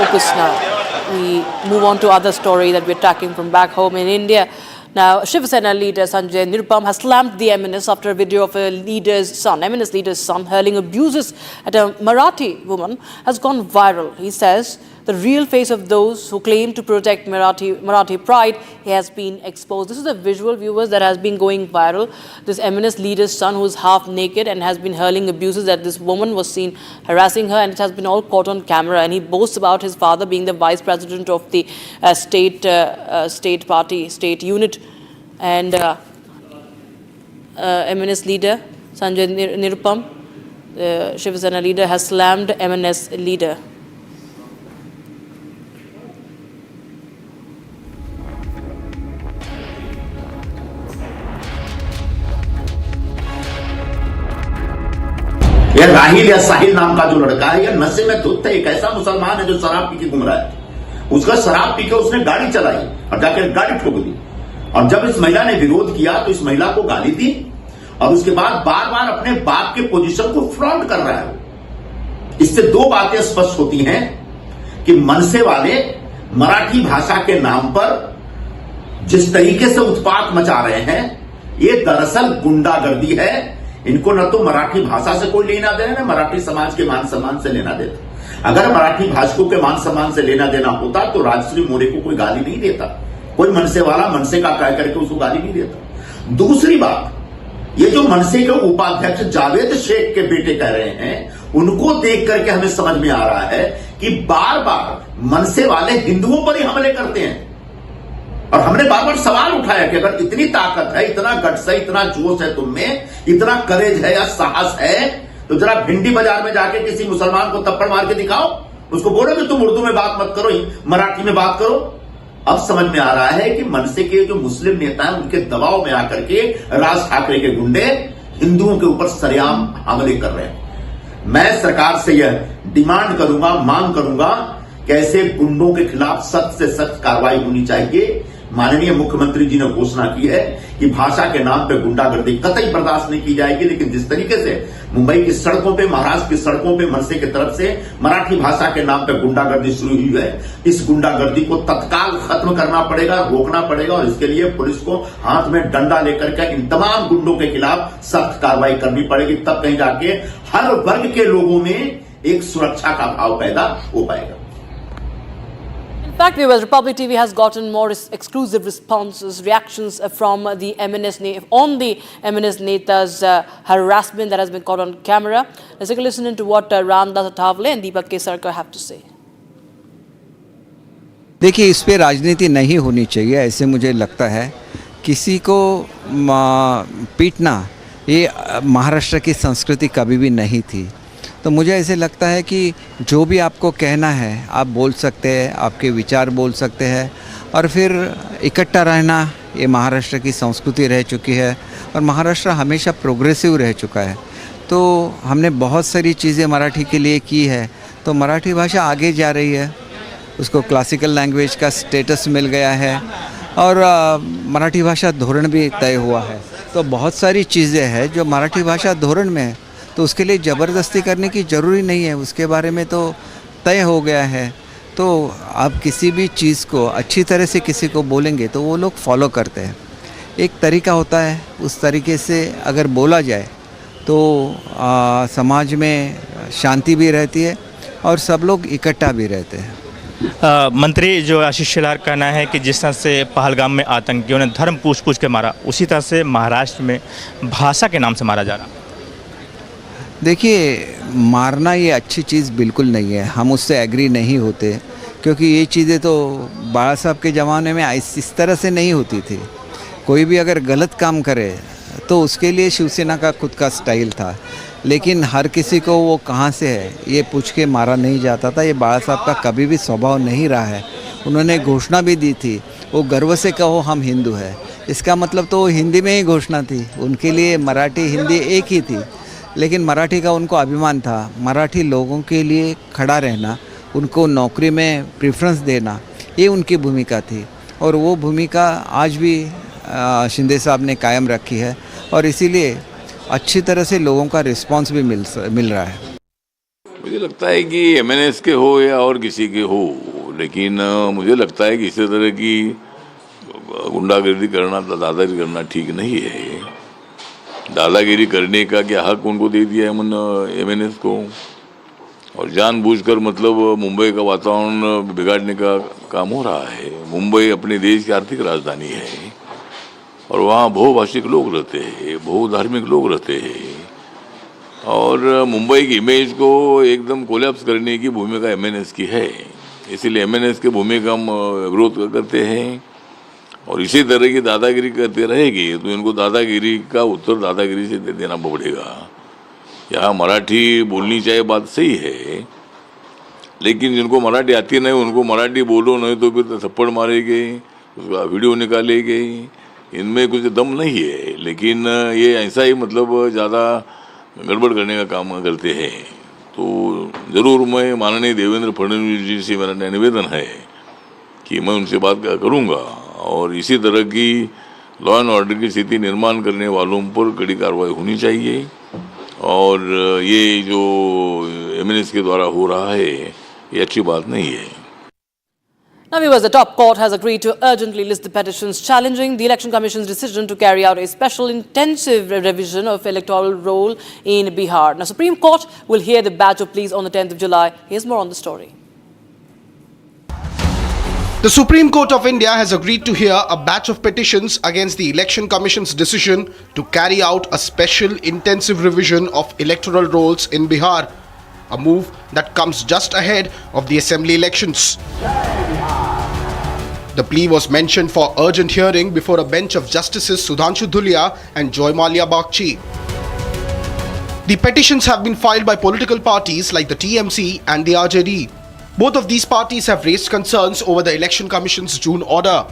Focus now. We move on to other story that we're tracking from back home in India. Now, Shiv Sena leader Sanjay Nirupam has slammed the MNS after a video of a MNS leader's son hurling abuses at a Marathi woman has gone viral. He says the real face of those who claim to protect Marathi pride has been exposed. This is a visual, viewers, that has been going viral. This MNS leader's son, who is half naked and has been hurling abuses at this woman, was seen harassing her, and it has been all caught on camera. And he boasts about his father being the vice president of the state party, state unit. And MNS leader Sanjay Nirupam, the Shiv Sena leader, has slammed MNS leader. यह राहिल या साहिल नाम का जो लड़का है, यह नशे में धुत है। एक ऐसा मुसलमान है जो शराब पी के घूम रहा है। उसका शराब पी के उसने गाड़ी चलाई और जाकर गाड़ी ठोक दी, और जब इस महिला ने विरोध किया तो इस महिला को गाली दी, और उसके बाद बार बार अपने बाप के पोजीशन को फ्लॉन्ट कर रहा है। इससे दो बातें स्पष्ट होती हैं कि मनसे वाले मराठी भाषा के नाम पर जिस तरीके से उत्पात मचा रहे हैं, ये दरअसल गुंडागर्दी है। इनको न तो मराठी भाषा से कोई लेना देना, न मराठी समाज के मान सम्मान से लेना देता। अगर मराठी भाषकों के मान सम्मान से लेना देना होता तो राजश्री मोरे को कोई गाली नहीं देता, कोई मनसे वाला मनसे का कह करके उसको गाली नहीं देता। दूसरी बात, ये जो मनसे के उपाध्यक्ष जावेद शेख के बेटे कह रहे हैं, उनको देख करके हमें समझ में आ रहा है कि बार बार मनसे वाले हिंदुओं पर ही हमले करते हैं। और हमने बार बार सवाल उठाया कि अगर इतनी ताकत है, इतना गट्स है, इतना जोश है तुम में, इतना करेज है या साहस है, तो जरा भिंडी बाजार में जाके किसी मुसलमान को थप्पड़ मार के दिखाओ, उसको बोलो कि तुम उर्दू में बात मत करो, मराठी में बात करो। अब समझ में आ रहा है कि मनसे के जो मुस्लिम नेता हैं, उनके दबाव में आकर के राज ठाकरे के गुंडे हिंदुओं के ऊपर सरेआम हमले कर रहे हैं। मैं सरकार से यह डिमांड करूंगा, मांग करूंगा कि ऐसे गुंडों के खिलाफ सख्त से सख्त कार्रवाई होनी चाहिए। माननीय मुख्यमंत्री जी ने घोषणा की है कि भाषा के नाम पे गुंडागर्दी कतई बर्दाश्त नहीं की जाएगी, लेकिन जिस तरीके से मुंबई की सड़कों पे, महाराष्ट्र की सड़कों पे मनसे की तरफ से मराठी भाषा के नाम पे गुंडागर्दी शुरू हुई है, इस गुंडागर्दी को तत्काल खत्म करना पड़ेगा, रोकना पड़ेगा, और इसके लिए पुलिस को हाथ में डंडा लेकर के इन तमाम गुंडों के खिलाफ सख्त कार्रवाई करनी पड़ेगी। तब कहीं जाके हर वर्ग के लोगों में एक सुरक्षा का भाव पैदा हो पाएगा। In fact, viewers, Republic TV has gotten more exclusive responses, reactions from the on the MNS Neta's harassment that has been caught on camera. Let's take a listen into what Ramdas Tahawwur and Deepak Kesarkar have to say. देखिए, इस पे राजनीति नहीं होनी चाहिए, ऐसे मुझे लगता है। किसी को पीटना ये महाराष्ट्र की संस्कृति कभी भी नहीं थी। तो मुझे ऐसे लगता है कि जो भी आपको कहना है आप बोल सकते हैं, आपके विचार बोल सकते हैं, और फिर इकट्ठा रहना ये महाराष्ट्र की संस्कृति रह चुकी है, और महाराष्ट्र हमेशा प्रोग्रेसिव रह चुका है। तो हमने बहुत सारी चीज़ें मराठी के लिए की है, तो मराठी भाषा आगे जा रही है, उसको क्लासिकल लैंग्वेज का स्टेटस मिल गया है, और मराठी भाषा धोरण भी तय हुआ है। तो बहुत सारी चीज़ें हैं जो मराठी भाषा धोरण में है, तो उसके लिए ज़बरदस्ती करने की ज़रूरी नहीं है, उसके बारे में तो तय हो गया है। तो आप किसी भी चीज़ को अच्छी तरह से किसी को बोलेंगे तो वो लोग फॉलो करते हैं। एक तरीका होता है, उस तरीके से अगर बोला जाए तो समाज में शांति भी रहती है और सब लोग इकट्ठा भी रहते हैं। मंत्री जो आशीष शेलार का कहना है कि जिस तरह से पहलगाम में आतंकियों ने धर्म पूछ के मारा, उसी तरह से महाराष्ट्र में भाषा के नाम से मारा जा रहा। देखिए, मारना ये अच्छी चीज़ बिल्कुल नहीं है, हम उससे एग्री नहीं होते, क्योंकि ये चीज़ें तो बाला साहब के ज़माने में इस तरह से नहीं होती थी। कोई भी अगर गलत काम करे तो उसके लिए शिवसेना का खुद का स्टाइल था, लेकिन हर किसी को वो कहाँ से है ये पूछ के मारा नहीं जाता था। ये बाला साहब का कभी भी स्वभाव नहीं रहा है। उन्होंने घोषणा भी दी थी, वो गर्व से कहो हम हिंदू हैं, इसका मतलब तो हिंदी में ही घोषणा थी। उनके लिए मराठी हिंदी एक ही थी, लेकिन मराठी का उनको अभिमान था। मराठी लोगों के लिए खड़ा रहना, उनको नौकरी में प्रेफरेंस देना, ये उनकी भूमिका थी और वो भूमिका आज भी शिंदे साहब ने कायम रखी है और इसीलिए अच्छी तरह से लोगों का रिस्पांस भी मिल रहा है। मुझे लगता है कि एमएनएस के हो या और किसी के हो, लेकिन मुझे लगता है कि इसी तरह की गुंडागर्दी करना, दादागिरी करना ठीक नहीं है। दादागिरी करने का क्या हक उनको दे दिया है एमएनएस को, और जानबूझकर मतलब मुंबई का वातावरण बिगाड़ने का काम हो रहा है। मुंबई अपने देश की आर्थिक राजधानी है और वहाँ बहुभाषिक लोग रहते हैं, बहुधार्मिक लोग रहते हैं, और मुंबई की इमेज को एकदम कोलैप्स करने की भूमिका एमएनएस की है। इसीलिए एमएनएस की भूमिका हम विरोध करते हैं और इसी तरह की दादागिरी करते रहेगी तो इनको दादागिरी का उत्तर दादागिरी से देना पड़ेगा। यहाँ मराठी बोलनी चाहिए, बात सही है, लेकिन जिनको मराठी आती नहीं उनको मराठी बोलो, नहीं तो फिर थप्पड़ मारेंगे, उसका वीडियो निकालेंगे, इनमें कुछ दम नहीं है। लेकिन ये ऐसा ही मतलब ज़्यादा गड़बड़ करने का काम करते हैं। तो ज़रूर मैं माननीय देवेंद्र फडणवीस जी से मेरा निवेदन है कि मैं उनसे बात करूँगा और इसी तरह की लॉ एंड ऑर्डर की स्थिति निर्माण करने वालों पर कड़ी कार्रवाई होनी चाहिए। और ये जो एमएनएस के द्वारा हो रहा है ये अच्छी बात नहीं है। Now, viewers, the top court has agreed to urgently list the petitions challenging the Election Commission's decision to carry out a special intensive revision of electoral roll in Bihar. Now, Supreme Court will hear the batch of pleas on the 10th of July. Here's more on the story. The Supreme Court of India has agreed to hear a batch of petitions against the Election Commission's decision to carry out a special intensive revision of electoral rolls in Bihar, a move that comes just ahead of the assembly elections. The plea was mentioned for urgent hearing before a bench of Justices Sudhanshu Dhulia and Joy Malia Bagchi. The petitions have been filed by political parties like the TMC and the RJD. Both of these parties have raised concerns over the Election Commission's June order,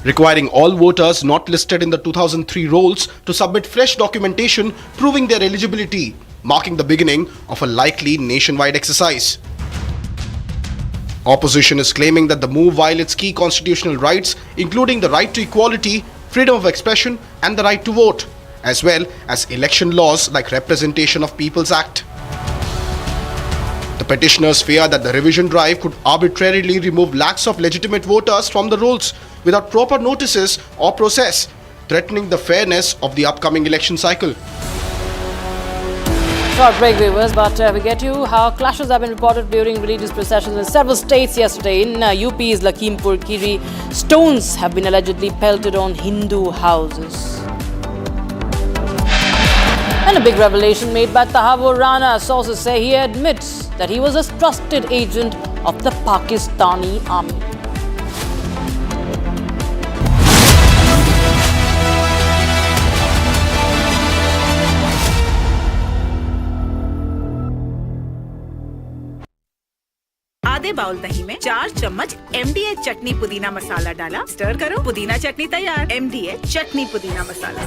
requiring all voters not listed in the 2003 rolls to submit fresh documentation proving their eligibility, marking the beginning of a likely nationwide exercise. Opposition is claiming that the move violates key constitutional rights, including the right to equality, freedom of expression, and the right to vote, as well as election laws like Representation of People's Act. The petitioners fear that the revision drive could arbitrarily remove lakhs of legitimate voters from the rolls without proper notices or process, threatening the fairness of the upcoming election cycle. Short break, viewers, but we get you how clashes have been reported during religious processions in several states yesterday. In UP's Lakhimpur Kheri, stones have been allegedly pelted on Hindu houses. And a big revelation made by Tahawwur Rana. Sources say he admits that he was a trusted agent of the Pakistani army. आधे bowl दही में 4 चम्मच MDH चटनी पुदीना मसाला डाला, stir करो, पुदीना चटनी तैयार। MDH चटनी पुदीना मसाला।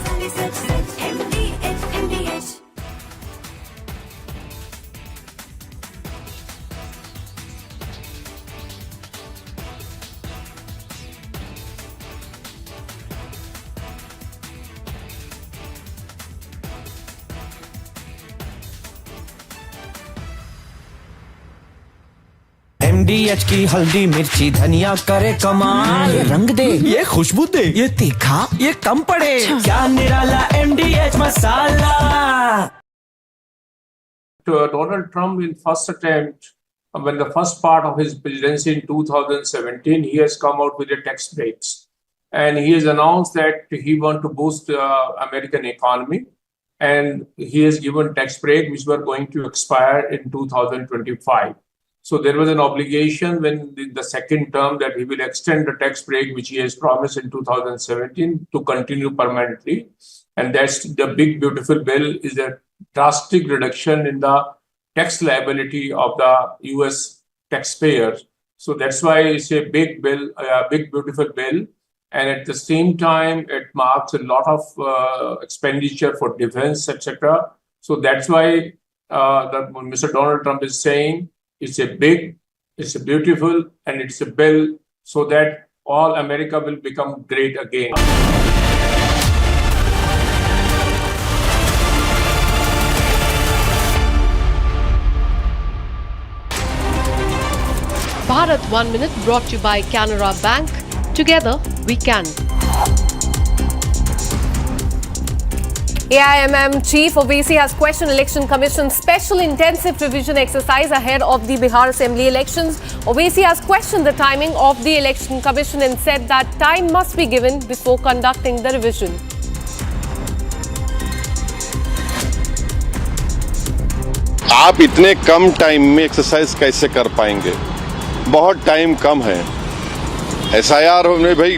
MDH की हल्दी मिर्ची धनिया करे कमाल, ये रंग दे, ये खुशबू दे, ये तीखा, ये कम पड़े, क्या निराला MDH masala. Donald Trump in first attempt, when the first part of his presidency in 2017, he has come out with the tax breaks. And he has announced that he wants to boost the American economy. And he has given tax break, which were going to expire in 2025. So there was an obligation when the second term that he will extend the tax break, which he has promised in 2017, to continue permanently. And that's the big, beautiful bill is a drastic reduction in the tax liability of the US taxpayers. So that's why it's a big bill, a big, beautiful bill. And at the same time, it marks a lot of expenditure for defense, etc. So that's why Mr. Donald Trump is saying it's a big, it's a beautiful, and it's a bill so that all America will become great again. Bharat 1 Minute brought to you by Canara Bank. Together we can. AIMM Chief Owaisi has questioned Election Commission's special intensive revision exercise ahead of the Bihar Assembly elections. Owaisi has questioned the timing of the Election Commission and said that time must be given before conducting the revision. आप इतने कम time में exercise कैसे कर पाएंगे? बहुत time कम है। SIR में भाई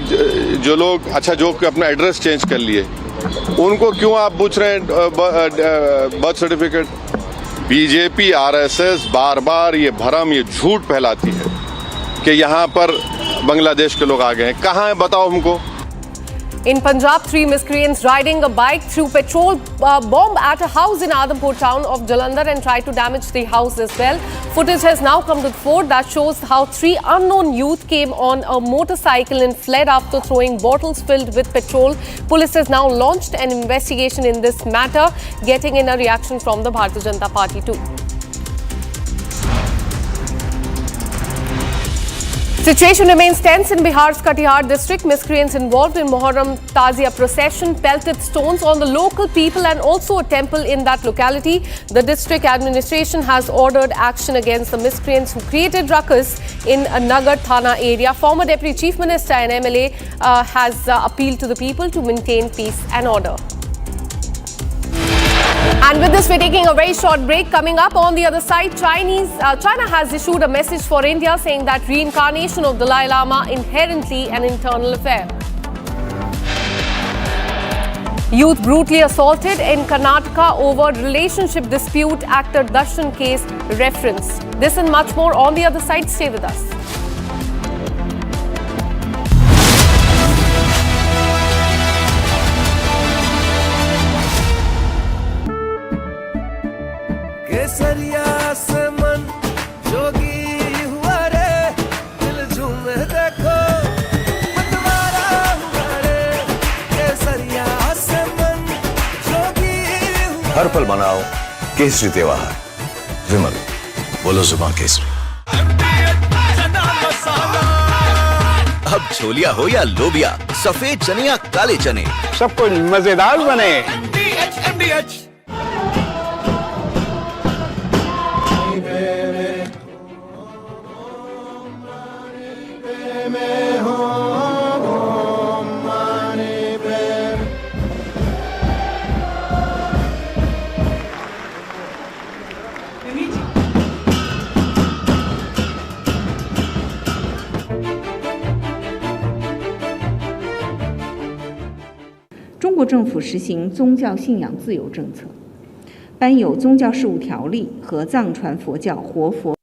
जो लोग जो अपना एड्रेस चेंज कर लिए उनको क्यों आप पूछ रहे हैं बर्थ सर्टिफिकेट? बीजेपी RSS बार बार ये भरम, ये झूठ फैलाती है कि यहाँ पर बांग्लादेश के लोग आ गए हैं। कहाँ है बताओ हमको। In Punjab, 3 miscreants riding a bike threw petrol bomb at a house in Adampur town of Jalandhar and tried to damage the house as well. Footage has now come to the fore that shows how 3 unknown youth came on a motorcycle and fled after throwing bottles filled with petrol. Police has now launched an investigation in this matter, getting in a reaction from the Bharatiya Janata Party too. Situation remains tense in Bihar's Katihar district. Miscreants involved in Muharram Tazia procession pelted stones on the local people and also a temple in that locality. The district administration has ordered action against the miscreants who created ruckus in a Nagar Thana area. Former Deputy Chief Minister and MLA has appealed to the people to maintain peace and order. And with this, we're taking a very short break. Coming up on the other side, China has issued a message for India saying that reincarnation of Dalai Lama inherently an internal affair. Youth brutally assaulted in Karnataka over relationship dispute, actor Darshan case reference. This and much more on the other side. Stay with us. केसरिया से मन जोगी हुआ रे, दिल झूमे देखो मतवारा हुआ रे। केसरिया से मन जोगी हुआ। हर पल मनाओ केसरी त्योहार। विमल, बोलो जुबान केसरी। अब छोलिया हो या लोबिया, सफेद चने या काले चने, सब कुछ मजेदार बने। MDH中国政府实行宗教信仰自由政策，颁有宗教事务条例和藏传佛教活佛。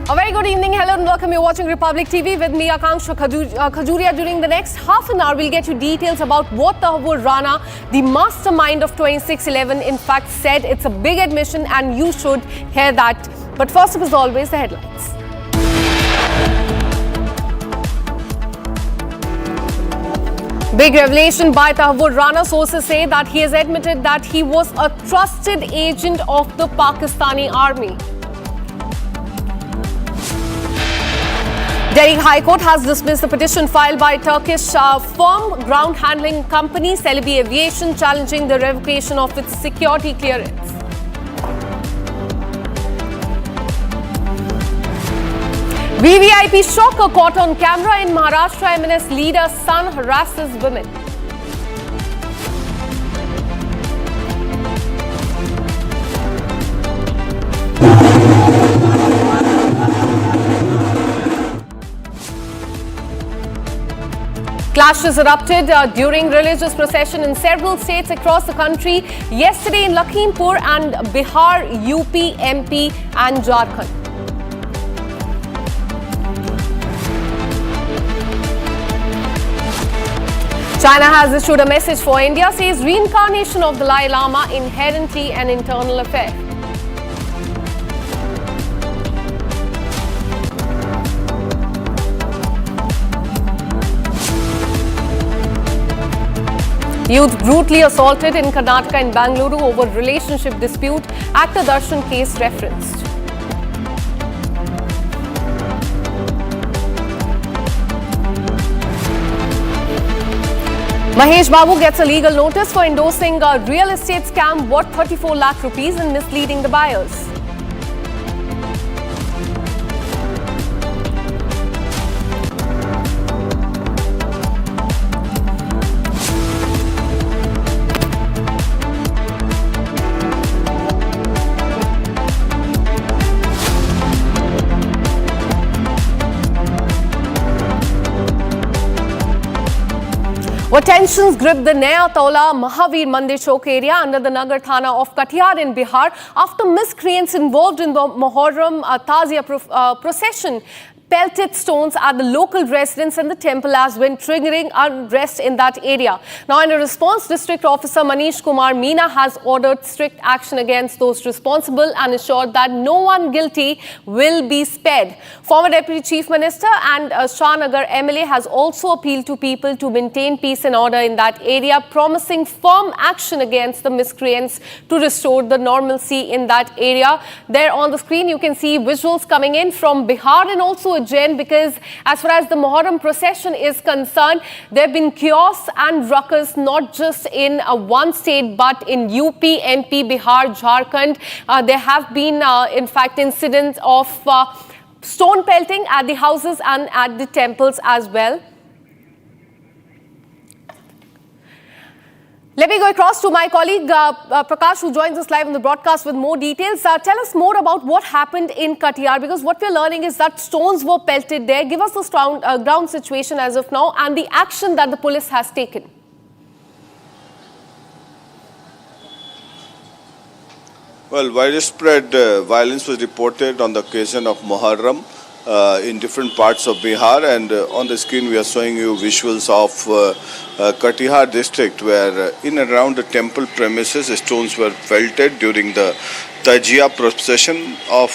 A very good evening, hello and welcome. You're watching Republic TV with me, Akanksha Khajuria. During the next half an hour, we'll get you details about what Tahawwur Rana, the mastermind of 2611, in fact said. It's a big admission and you should hear that. But first up, as always, the headlines. Big revelation by Tahawwur Rana. Sources say that he has admitted that he was a trusted agent of the Pakistani army. Delhi High Court has dismissed the petition filed by Turkish firm ground handling company Celebi Aviation challenging the revocation of its security clearance. VVIP shocker caught on camera in Maharashtra. MNS leader's son harasses women. Clashes erupted during religious procession in several states across the country yesterday in Lakhimpur and Bihar, UP, MP and Jharkhand. China has issued a message for India, says reincarnation of the Dalai Lama inherently an internal affair. Youth brutally assaulted in Karnataka and Bangalore over relationship dispute. Actor Darshan case referenced. Mahesh Babu gets a legal notice for endorsing a real estate scam worth 34 lakh rupees and misleading the buyers. What tensions grip the Naya Taula Mahavir Mandir Chowk area under the Nagar Thana of Katihar in Bihar after miscreants involved in the Muharram Tazia procession pelted stones at the local residents and the temple as when triggering unrest in that area. Now, in a response, District Officer Manish Kumar Meena has ordered strict action against those responsible and assured that no one guilty will be spared. Former Deputy Chief Minister and Shahnagar MLA has also appealed to people to maintain peace and order in that area, promising firm action against the miscreants to restore the normalcy in that area. There on the screen, you can see visuals coming in from Bihar and also Ujjain, because as far as the Muharram procession is concerned, there have been chaos and ruckus not just in one state but in UP, MP, Bihar, Jharkhand. There have been in fact incidents of stone pelting at the houses and at the temples as well. Let me go across to my colleague Prakash, who joins us live on the broadcast with more details. Tell us more about what happened in Katihar, because what we're learning is that stones were pelted there. Give us the ground situation as of now and the action that the police has taken. Well, widespread violence was reported on the occasion of Muharram in different parts of Bihar, and on the screen we are showing you visuals of Katihar district, where in and around the temple premises stones were pelted during the Tajia procession of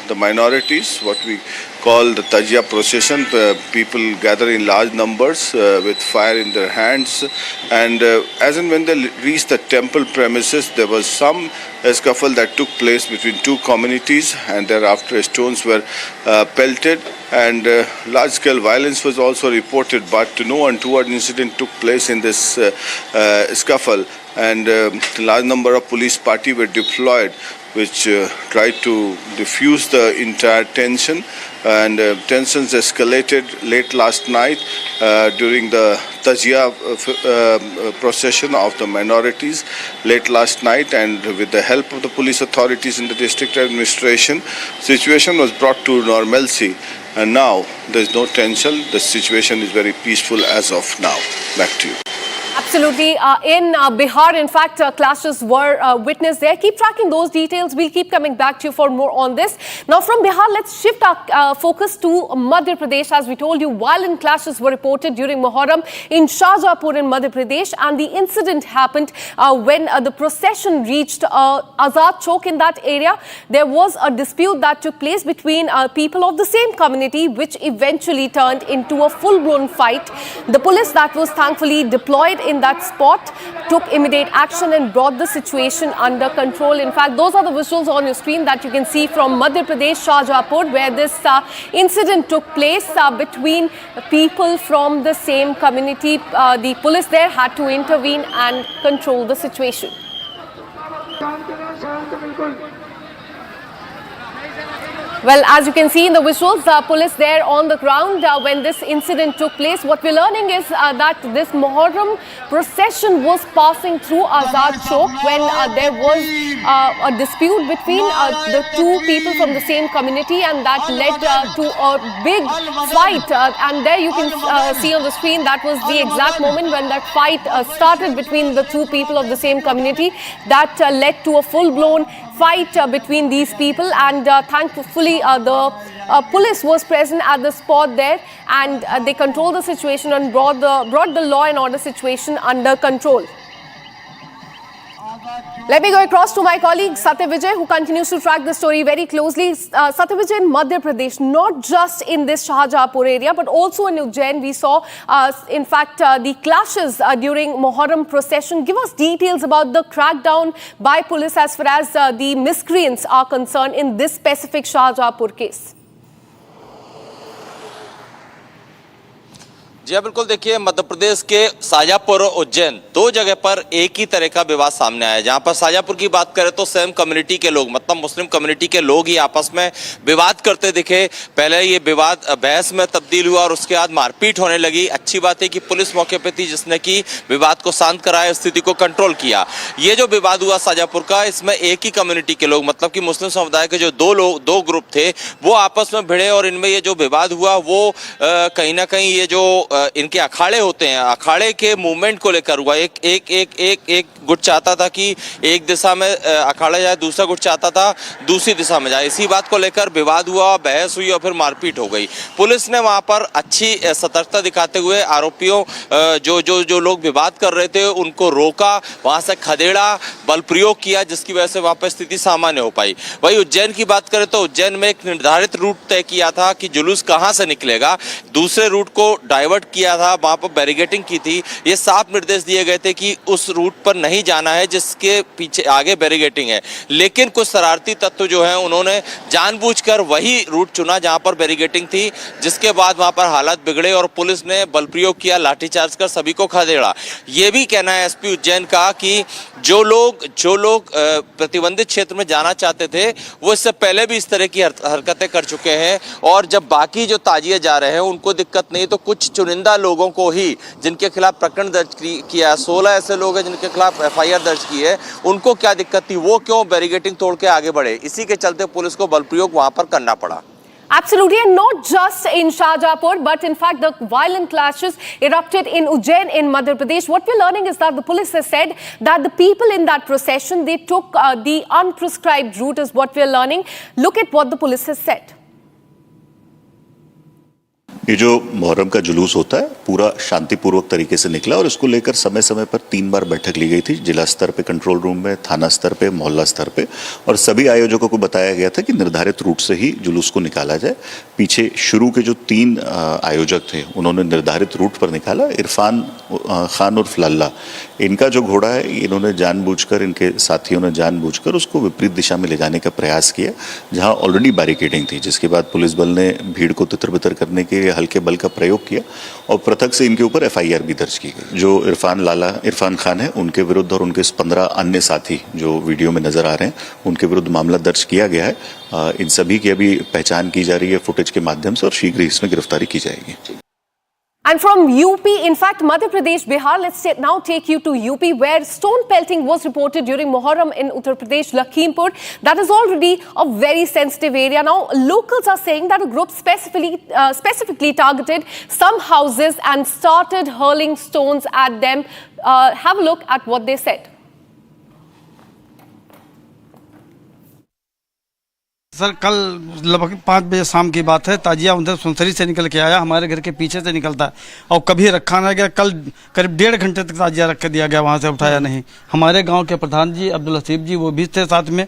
the minorities, what we call the Tajia procession. People gather in large numbers with fire in their hands, and as and when they reached the temple premises, there was some scuffle that took place between two communities, and thereafter stones were pelted, and large-scale violence was also reported, but no untoward incident took place in this scuffle, and a large number of police party were deployed, which tried to diffuse the entire tension, and tensions escalated late last night during the Tajia procession of the minorities late last night, and with the help of the police authorities in the district administration, situation was brought to normalcy, and now there is no tension. The situation is very peaceful as of now. Back to you. Absolutely. In Bihar, in fact, clashes were witnessed there. Keep tracking those details. We'll keep coming back to you for more on this. Now, from Bihar, let's shift our focus to Madhya Pradesh. As we told you, violent clashes were reported during Muharram in Shahjahanpur in Madhya Pradesh. And the incident happened when the procession reached Azad Chowk in that area. There was a dispute that took place between people of the same community, which eventually turned into a full-blown fight. The police that was thankfully deployed in that spot took immediate action and brought the situation under control. In fact, those are the visuals on your screen that you can see from Madhya Pradesh, Shahjahanpur, where this incident took place between people from the same community. The police there had to intervene and control the situation. Well, as you can see in the visuals, police there on the ground when this incident took place. What we're learning is that this Muharram procession was passing through Azad Chowk when there was a dispute between the two people from the same community, and that led to a big fight. And there you can see on the screen that was the exact moment when that fight started between the two people of the same community. That led to a full-blown fight between these people, and thankfully the police was present at the spot there, and they controlled the situation and brought the law and order situation under control. Let me go across to my colleague Satya Vijay, who continues to track the story very closely. Satya Vijay, in Madhya Pradesh, not just in this Shahjahanpur area, but also in Ujjain, we saw, in fact, the clashes during Muharram procession. Give us details about the crackdown by police as far as the miscreants are concerned in this specific Shahjahanpur case. जी हाँ, बिल्कुल। देखिए, मध्य प्रदेश के शाहजहाँपुर और उज्जैन दो जगह पर एक ही तरह का विवाद सामने आया है। जहाँ पर शाहजहाँपुर की बात करें तो सेम कम्युनिटी के लोग, मतलब मुस्लिम कम्युनिटी के लोग ही आपस में विवाद करते दिखे। पहले ये विवाद बहस में तब्दील हुआ और उसके बाद मारपीट होने लगी। अच्छी बात है कि पुलिस मौके पर थी, जिसने कि विवाद को शांत कराया, स्थिति को कंट्रोल किया। ये जो विवाद हुआ शाहजहाँपुर का, इसमें एक ही कम्युनिटी के लोग, मतलब कि मुस्लिम समुदाय के जो दो ग्रुप थे, वो आपस में भिड़े और इनमें ये जो विवाद हुआ वो कहीं ना कहीं ये जो इनके अखाड़े होते हैं, अखाड़े के मूवमेंट को लेकर हुआ। एक गुट चाहता था कि एक दिशा में अखाड़ा जाए, दूसरा गुट चाहता था दूसरी दिशा में जाए। इसी बात को लेकर विवाद हुआ, बहस हुई और फिर मारपीट हो गई। पुलिस ने वहां पर अच्छी सतर्कता दिखाते हुए आरोपियों जो लोग विवाद कर रहे थे उनको रोका, वहां से खदेड़ा, बल प्रयोग किया, जिसकी वजह से वहां पर स्थिति सामान्य हो पाई। वही उज्जैन की बात करें तो उज्जैन में एक निर्धारित रूट तय किया था कि जुलूस कहां से निकलेगा, दूसरे रूट को डाइवर्ट किया था, वहां पर बैरिकेडिंग की थी। ये साफ निर्देश दिए गए थे कि उस रूट पर नहीं जाना है जिसके पीछे आगे बैरिकेडिंग है। लेकिन कुछ शरारती तत्व जो हैं उन्होंने जानबूझकर वही रूट चुना जहां पर बैरिकेडिंग थी, जिसके बाद वहां पर हालात बिगड़े और पुलिस ने बल प्रयोग किया, लाठीचार्ज कर सभी को खदेड़ा। ये भी कहना है एसपी उज्जैन का कि जो लोग प्रतिबंधित क्षेत्र में जाना चाहते थे वो इससे पहले भी इस तरह की हरकतें कर चुके हैं, और जब बाकी जो ताजिए जा रहे हैं उनको दिक्कत नहीं, तो कुछ चुनिंदा लोगों को ही जिनके खिलाफ प्रकरण दर्ज किया, 16 ऐसे लोग हैं जिनके खिलाफ एफआईआर दर्ज की है, उनको क्या दिक्कत थी, वो क्यों बैरिकेडिंग तोड़ के आगे बढ़े। इसी के चलते पुलिस को बल प्रयोग वहां पर करना पड़ा। Absolutely, and not just in Shahjahanpur, but in fact the violent clashes erupted in Ujjain in Madhya Pradesh. What we're learning is that the police has said that the people in that procession, they took the unprescribed route is what we're learning. Look at what the police has said. ये जो मुहर्रम का जुलूस होता है पूरा शांतिपूर्वक तरीके से निकला और इसको लेकर समय समय पर 3 बार बैठक ली गई थी, जिला स्तर पे कंट्रोल रूम में, थाना स्तर पे, मोहल्ला स्तर पे, और सभी आयोजकों को बताया गया था कि निर्धारित रूट से ही जुलूस को निकाला जाए। पीछे शुरू के जो 3 आयोजक थे उन्होंने निर्धारित रूट पर निकाला। इरफान खान उर्फ लल्ला, इनका जो घोड़ा है इन्होंने जानबूझकर, इनके साथियों ने जानबूझकर उसको विपरीत दिशा में ले जाने का प्रयास किया जहाँ ऑलरेडी बैरिकेडिंग थी, जिसके बाद पुलिस बल ने भीड़ को तितर बितर करने के लिए हल्के बल का प्रयोग किया और पृथक से इनके ऊपर एफआईआर भी दर्ज की गई। जो इरफान खान है उनके विरुद्ध और उनके 15 अन्य साथी जो वीडियो में नजर आ रहे हैं उनके विरुद्ध मामला दर्ज किया गया है। इन सभी की अभी पहचान की जा रही है फुटेज के माध्यम से और शीघ्र ही इसमें गिरफ्तारी की जाएगी। And from UP, in fact, Madhya Pradesh, Bihar, let's now take you to UP, where stone pelting was reported during Muharram in Uttar Pradesh, Lakhimpur. That is already a very sensitive area. Now, locals are saying that a group specifically targeted some houses and started hurling stones at them. Have a look at what they said. Sir कल लगभग 5 बजे शाम की बात है। ताजिया उधर सुनसरी से निकल के आया, हमारे घर के पीछे से निकलता है और कभी रखा ना गया। कल करीब 1.5 घंटे तक ताजिया रख के दिया गया, वहाँ से उठाया नहीं। हमारे गांव के प्रधान जी अब्दुल हसीब जी वो भी थे साथ में।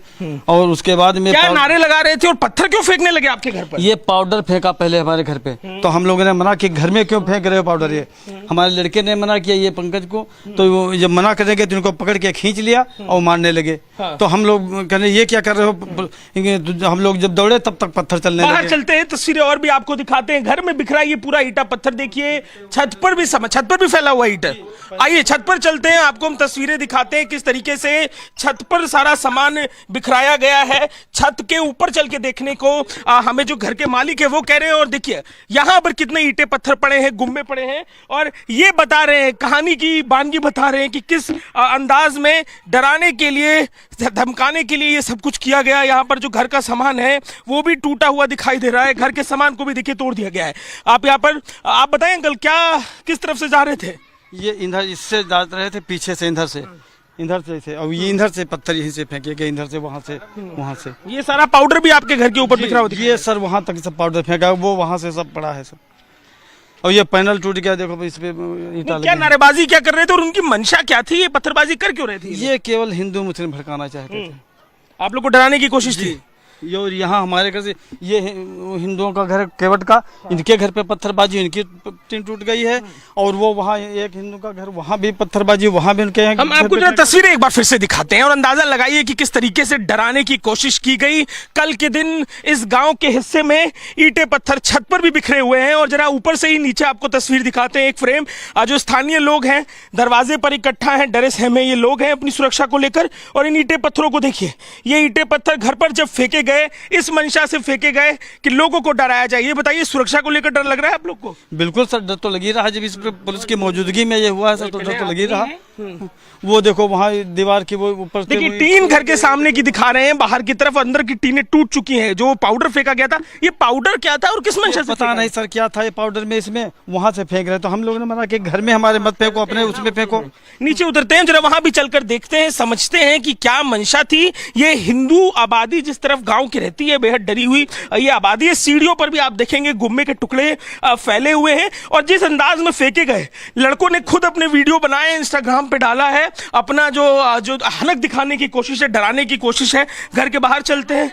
और उसके बाद में क्या नारे लगा रहे थे और पत्थर क्यों फेंकने लगे आपके घर पर? ये पाउडर फेंका पहले हमारे घर पे, तो हम लोगों ने मना कि घर में क्यों फेंक रहे हो पाउडर। ये हमारे लड़के ने मना किया, ये पंकज को, तो जब मना करेंगे तो इनको पकड़ के खींच लिया और मारने लगे। तो हम लोग कहने ये क्या कर रहे हो। हम लोग जब दौड़े तब तक पत्थर चलने लगे। बाहर चलते हैं, तस्वीरें और भी आपको दिखाते हैं। घर में बिखरा ये पूरा ईटा पत्थर देखिए, छत पर भी फैला हुआ ईटा। आइए छत पर चलते हैं, आपको हम तस्वीरें दिखाते हैं किस तरीके से छत पर सारा सामान बिखराया गया है। छत के ऊपर चल के देखने को हमें जो घर के मालिक है वो कह रहे हैं। और देखिए यहाँ पर कितने ईंटे पत्थर पड़े हैं, गुम्बे पड़े हैं, और ये बता रहे हैं, कहानी की बानगी बता रहे हैं कि किस अंदाज में डराने के लिए, धमकाने के लिए ये सब कुछ किया गया। यहाँ पर जो घर का सामान है वो भी टूटा हुआ दिखाई दे रहा है। घर के सामान को भी देखिए तोड़ दिया गया है। आप यहाँ पर आप बताएं अंकल, क्या किस तरफ से जा रहे थे? ये इधर इससे जा रहे थे, पीछे से इधर से और ये इधर से पत्थर यहीं से फेंके गए, इधर से वहाँ से। ये सारा पाउडर भी आपके घर के ऊपर बिखरा हुआ? ये सर वहाँ तक सब पाउडर फेंका, वो वहाँ से सब पड़ा है सब। और ये पैनल टूट गया, देखो इस पे ईंटा लगा। क्या नारेबाजी क्या कर रहे थे और उनकी मंशा क्या थी? ये पत्थरबाजी कर क्यों रहे थे? ये केवल हिंदू मुस्लिम भड़काना चाहते थे। आप लोग को डराने की कोशिश थी? यहाँ हमारे घर से ये हिंदुओं का घर केवट का, इनके घर पे पत्थरबाजी, इनकी टीन टूट गई है। और वो वहाँ एक हिंदू का घर, वहाँ भी पत्थरबाजी, वहाँ भी उनके। हम आपको जरा तस्वीरें एक बार फिर से दिखाते हैं और अंदाजा लगाइए कि किस तरीके से डराने की कोशिश की गई। कल के दिन इस गांव के हिस्से में ईंटे पत्थर छत पर भी बिखरे हुए हैं। और जरा ऊपर से ही नीचे आपको तस्वीर दिखाते हैं, एक फ्रेम। जो स्थानीय लोग हैं दरवाजे पर इकट्ठा हैं, डरे सहमे ये लोग हैं अपनी सुरक्षा को लेकर। और इन ईंटे पत्थरों को देखिए, ये ईंटे पत्थर घर पर जब फेंके गए, इस मंशा से फेंके गए कि लोगों को डराया जाए। ये बताइए, सुरक्षा को लेकर डर लग रहा है आप लोग को? बिल्कुल सर, डर तो लग ही रहा है। जब इस पुलिस की मौजूदगी में ये हुआ है सर, तो डर तो लग ही रहा। वो देखो वहाँ दीवार की वो ऊपर देखिए, टीन घर के सामने की दिखा रहे हैं, बाहर की तरफ अंदर की टीनें टूट चुकी हैं। जो पाउडर फेंका गया था, ये पाउडर क्या था और किस मंशा से? पता नहीं सर क्या था ये पाउडर में, इसमें वहाँ से फेंक रहे। तो हम लोगों ने मना कि घर में हमारे मत फेंको, अपने उसमें फेंको। नीचे उतरते हैं, जरा वहां भी चलकर देखते हैं, समझते हैं कि क्या मंशा थी। ये हिंदू आबादी जिस तरफ गांव की रहती है, बेहद डरी हुई ये आबादी है। सीढ़ियों पर भी आप देखेंगे गुम्मे के टुकड़े फैले हुए हैं। और जिस अंदाज में फेंके गए, लड़कों ने खुद अपने वीडियो बनाए, इंस्टाग्राम पे डाला है। अपना जो हलक दिखाने की कोशिश है, डराने की कोशिश है। घर के बाहर चलते हैं,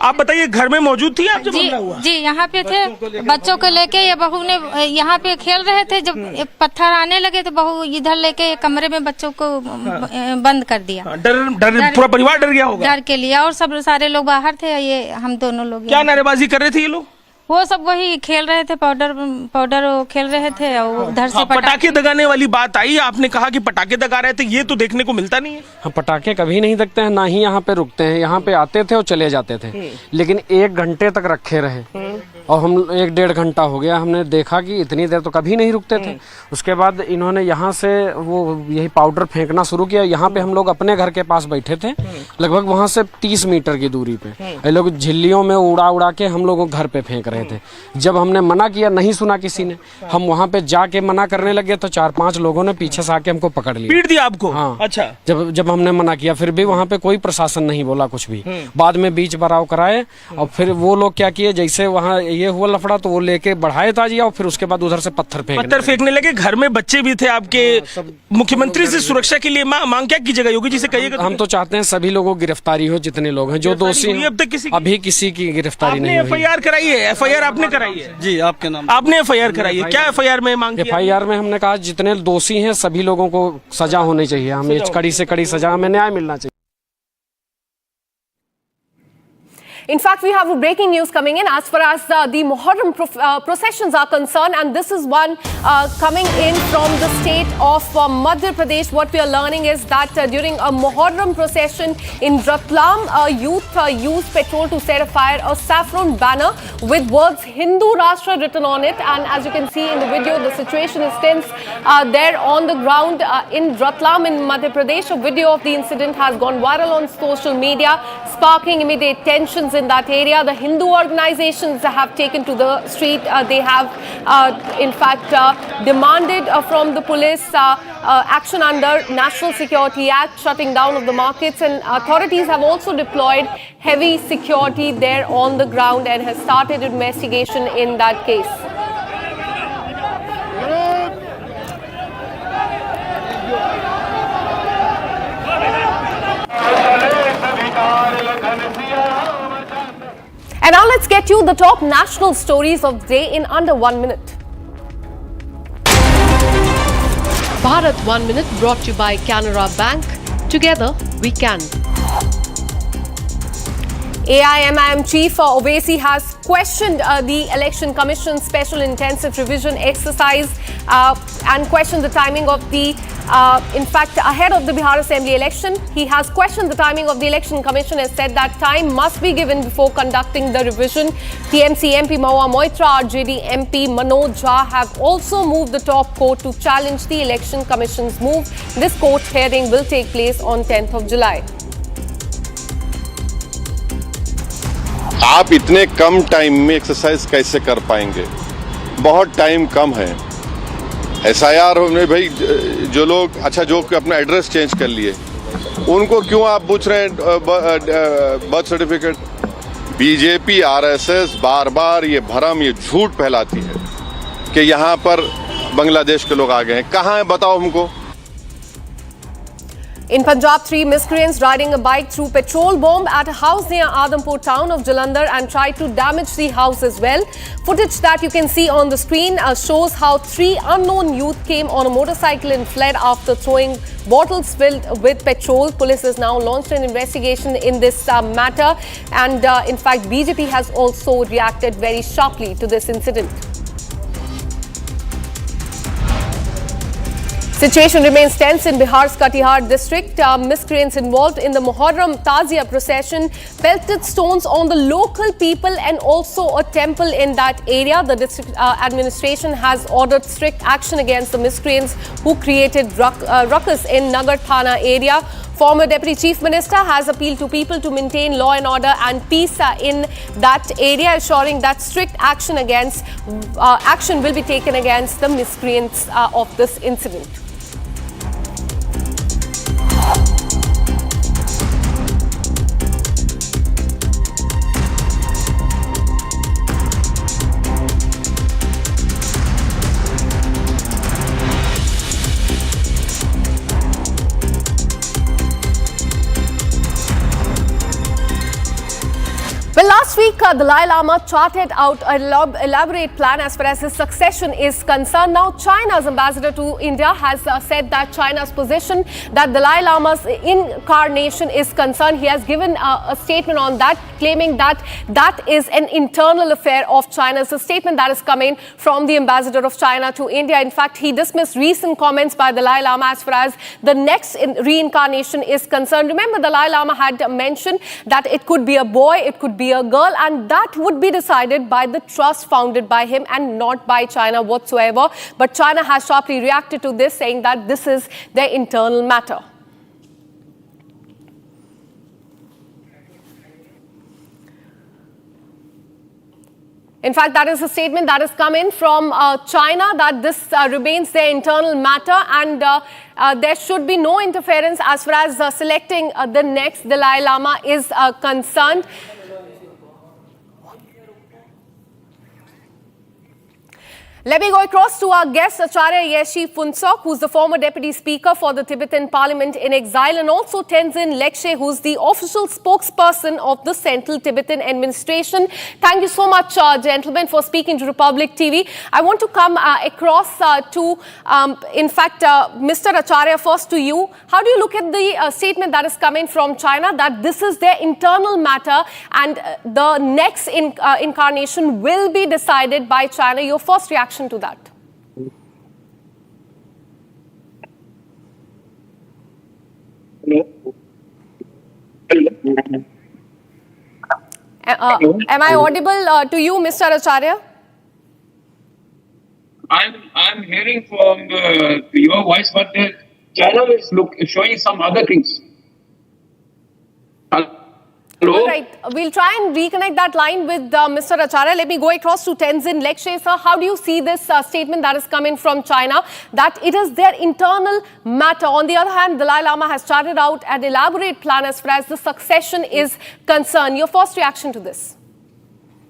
आप बताइए, घर में मौजूद थी आप जब हमला हुआ? जी, यहाँ पे थे, बच्चों को लेके। ये बहू ने यहाँ पे खेल रहे थे, जब पत्थर आने लगे तो बहू इधर लेके कमरे में बच्चों को बंद कर दिया। डर पूरा परिवार डर गया होगा? डर के लिए, और सब सारे लोग बाहर थे, ये हम दोनों लोग। क्या नारेबाजी कर रहे थे ये लोग? वो सब वही खेल रहे थे, पाउडर खेल रहे थे। और उधर से पटाखे दगाने वाली बात आई, आपने कहा कि पटाखे दगा रहे थे, ये तो देखने को मिलता नहीं है। हाँ, पटाखे कभी नहीं दिखते हैं, ना ही यहाँ पे रुकते हैं। यहाँ पे आते थे और चले जाते थे, लेकिन 1 घंटे तक रखे रहे। और हम 1-1.5 घंटा हो गया, हमने देखा कि इतनी देर तो कभी नहीं रुकते थे। उसके बाद इन्होंने यहाँ से वो यही पाउडर फेंकना शुरू किया। यहाँ पे हम लोग अपने घर के पास बैठे थे, लगभग वहाँ से 30 मीटर की दूरी पे। ये लोग झिल्लियों में उड़ा के हम लोगों घर पे फेंक रहे थे। जब हमने मना किया, नहीं सुना किसी ने, हम वहाँ पे जाके मना करने लगे तो 4-5 लोगों ने पीछे से आके हमको पकड़ लिया, पीट दिया आपको? हाँ। अच्छा। जब हमने मना किया, फिर भी वहाँ पे कोई प्रशासन नहीं बोला कुछ भी। बाद में बीच बराव कराए और फिर वो लोग क्या किए, जैसे वहाँ ये हुआ लफड़ा तो वो लेके बढ़ाए ताजिया और फिर उसके बाद उधर से पत्थर फेंकने लगे। घर में बच्चे भी थे आपके। मुख्यमंत्री से सुरक्षा के लिए मांग क्या की जगह? योगी जी से कहिएगा। हम तो चाहते हैं सभी लोगों की गिरफ्तारी हो, जितने लोग हैं जो दोषी हैं। अब तक अभी किसी की गिरफ्तारी नहीं हुई। FIR कराई है? FIR आपने कराई है? जी, आपके नाम आपने FIR कराई है? क्या FIR में मांग की? FIR में हमने कहा जितने दोषी हैं सभी लोगों को सजा होनी चाहिए, हमें कड़ी से कड़ी सजा, हमें न्याय मिलना चाहिए। In fact, we have breaking news coming in as far as the Muharram processions are concerned, and this is one coming in from the state of Madhya Pradesh. What we are learning is that during a Muharram procession in Ratlam, youth used petrol to set afire a saffron banner with words Hindu Rashtra written on it. And as you can see in the video, the situation is tense there on the ground in Ratlam in Madhya Pradesh. A video of the incident has gone viral on social media, sparking immediate tensions in that area. The Hindu organizations have taken to the street. They have, in fact, demanded from the police action under National Security Act, shutting down of the markets, and authorities have also deployed heavy security there on the ground and has started investigation in that case. And now let's get you the top national stories of the day in under 1 minute. Bharat 1 Minute brought to you by Canara Bank. Together we can. AIMIM Chief Owaisi has questioned the Election Commission's special intensive revision exercise and questioned the timing of the in fact, ahead of the Bihar Assembly election. He has questioned the timing of the Election Commission and said that time must be given before conducting the revision. TMC MP Mahua Moitra, RJD MP Manoj Jha have also moved the top court to challenge the Election Commission's move. This court hearing will take place on 10th of July. आप इतने कम time में exercise कैसे कर पाएंगे? बहुत time कम है। SIR में भाई जो लोग जो अपना एड्रेस चेंज कर लिए, उनको क्यों आप पूछ रहे हैं बर्थ सर्टिफिकेट? बीजेपी RSS बार बार ये भरम, ये झूठ फैलाती है कि यहाँ पर बांग्लादेश के लोग आ गए हैं। कहाँ है बताओ हमको। In Punjab, 3 miscreants riding a bike threw petrol bomb at a house near Adampur town of Jalandhar and tried to damage the house as well. Footage that you can see on the screen shows how 3 unknown youth came on a motorcycle and fled after throwing bottles filled with petrol. Police has now launched an investigation in this matter, and in fact, BJP has also reacted very sharply to this incident. Situation remains tense in Bihar's Katihar district. Miscreants involved in the Muharram Tazia procession pelted stones on the local people and also a temple in that area. The district administration has ordered strict action against the miscreants who created ruckus in Nagar Thana area. Former Deputy Chief Minister has appealed to people to maintain law and order and peace in that area, assuring that strict action will be taken against the miscreants of this incident. Well, last week, Dalai Lama charted out an elaborate plan as far as his succession is concerned. Now, China's ambassador to India has said that China's position that Dalai Lama's incarnation is concerned. He has given a statement on that, claiming that that is an internal affair of China. It's a statement that is coming from the ambassador of China to India. In fact, he dismissed recent comments by Dalai Lama as far as the next reincarnation is concerned. Remember, Dalai Lama had mentioned that it could be a boy, it could be a girl, and that would be decided by the trust founded by him and not by China whatsoever. But China has sharply reacted to this, saying that this is their internal matter. In fact, that is a statement that has come in from China, that this remains their internal matter, and there should be no interference as far as selecting the next Dalai Lama is concerned. Let me go across to our guest, Acharya Yeshi Phuntsok, who's the former Deputy Speaker for the Tibetan Parliament in exile, and also Tenzin Lekshe, who's the official spokesperson of the Central Tibetan Administration. Thank you so much, gentlemen, for speaking to Republic TV. I want to come across to, Mr. Acharya, first to you. How do you look at the statement that is coming from China, that this is their internal matter and the next incarnation will be decided by China? Your first reaction to that? Am I audible to you, Mr. Acharya? I'm hearing from your voice, but China is showing some other things. Hello? All right, we'll try and reconnect that line with Mr. Acharya. Let me go across to Tenzin Lekshe. Sir, how do you see this statement that is coming from China, that it is their internal matter? On the other hand, Dalai Lama has charted out an elaborate plan as far as the succession is concerned. Your first reaction to this?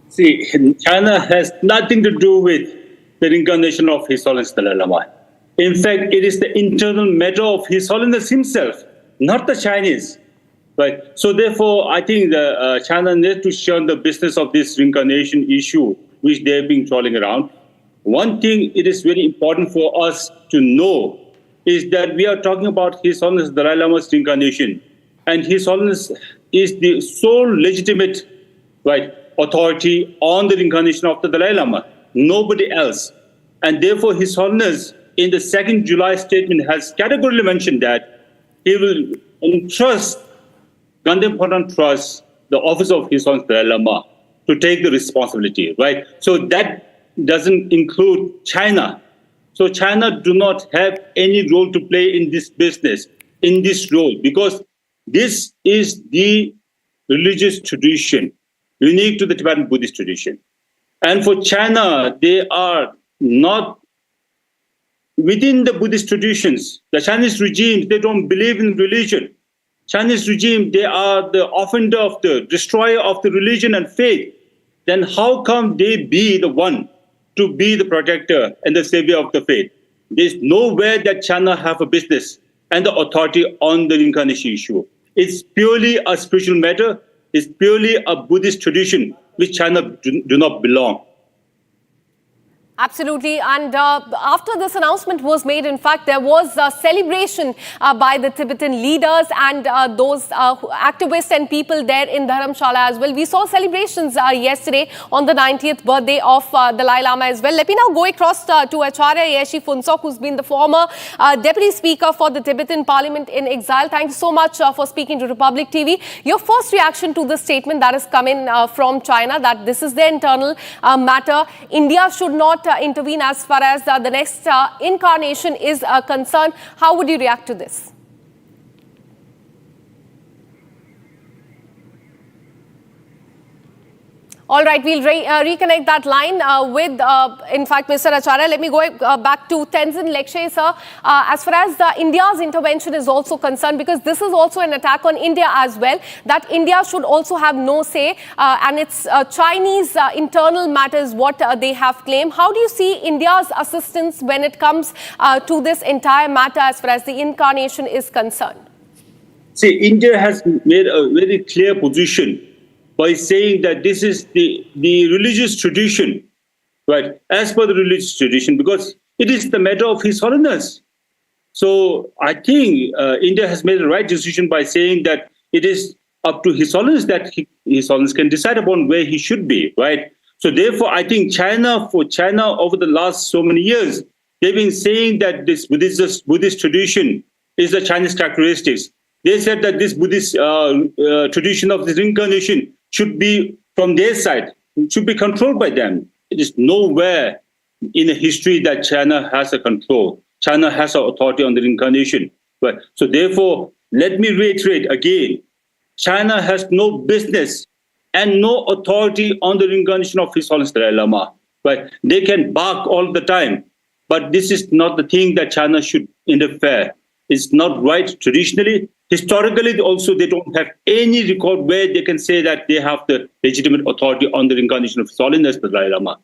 See, China has nothing to do with the reincarnation of His Holiness Dalai Lama. In fact, it is the internal matter of His Holiness himself, not the Chinese. Right. So therefore, I think the China needs to shun the business of this reincarnation issue, which they've been trolling around. One thing it is very important for us to know is that we are talking about His Holiness Dalai Lama's reincarnation, and His Holiness is the sole legitimate, right, authority on the reincarnation of the Dalai Lama, nobody else. And therefore, His Holiness in the 2nd July statement has categorically mentioned that he will entrust Gandhi Important Trust, the office of His Holiness Dalai Lama, to take the responsibility, right? So that doesn't include China. So China do not have any role to play in this business, in this role, because this is the religious tradition unique to the Tibetan Buddhist tradition. And for China, they are not within the Buddhist traditions. The Chinese regime, they don't believe in religion. Chinese regime, they are the offender of the destroyer of the religion and faith. Then how come they be the one to be the protector and the savior of the faith? There's nowhere that China have a business and the authority on the reincarnation issue. It's purely a spiritual matter. It's purely a Buddhist tradition which China do not belong. Absolutely. And after this announcement was made, in fact, there was a celebration by the Tibetan leaders and those activists and people there in Dharamshala as well. We saw celebrations yesterday on the 90th birthday of Dalai Lama as well. Let me now go across to Acharya Yeshi Phuntsok, who's been the former Deputy Speaker for the Tibetan Parliament in exile. Thank you so much for speaking to Republic TV. Your first reaction to the statement that is coming from China, that this is their internal matter. India should not intervene as far as the next incarnation is concerned. How would you react to this? All right, we'll reconnect that line with, in fact, Mr. Acharya. Let me go back to Tenzin Lekshe, sir. As far as India's intervention is also concerned, because this is also an attack on India as well, that India should also have no say, and it's Chinese internal matters what they have claimed. How do you see India's assistance when it comes to this entire matter as far as the incarnation is concerned? See, India has made a very clear position by saying that this is the religious tradition, right, as per the religious tradition, because it is the matter of His Holiness. So I think India has made the right decision by saying that it is up to His Holiness that His Holiness can decide upon where he should be, right? So therefore, I think China over the last so many years, they've been saying that this Buddhist tradition is the Chinese characteristics. They said that this Buddhist tradition of this reincarnation should be from their side, should be controlled by them. It is nowhere in the history that China has a control. China has an authority on the reincarnation. Right? So therefore, let me reiterate again, China has no business and no authority on the reincarnation of His Holiness Dalai Lama. Right? They can bark all the time, but this is not the thing that China should interfere. It's not right traditionally. Historically, also, they don't have any record where they can say that they have the legitimate authority on the reincarnation of His Holiness the Dalai Lama.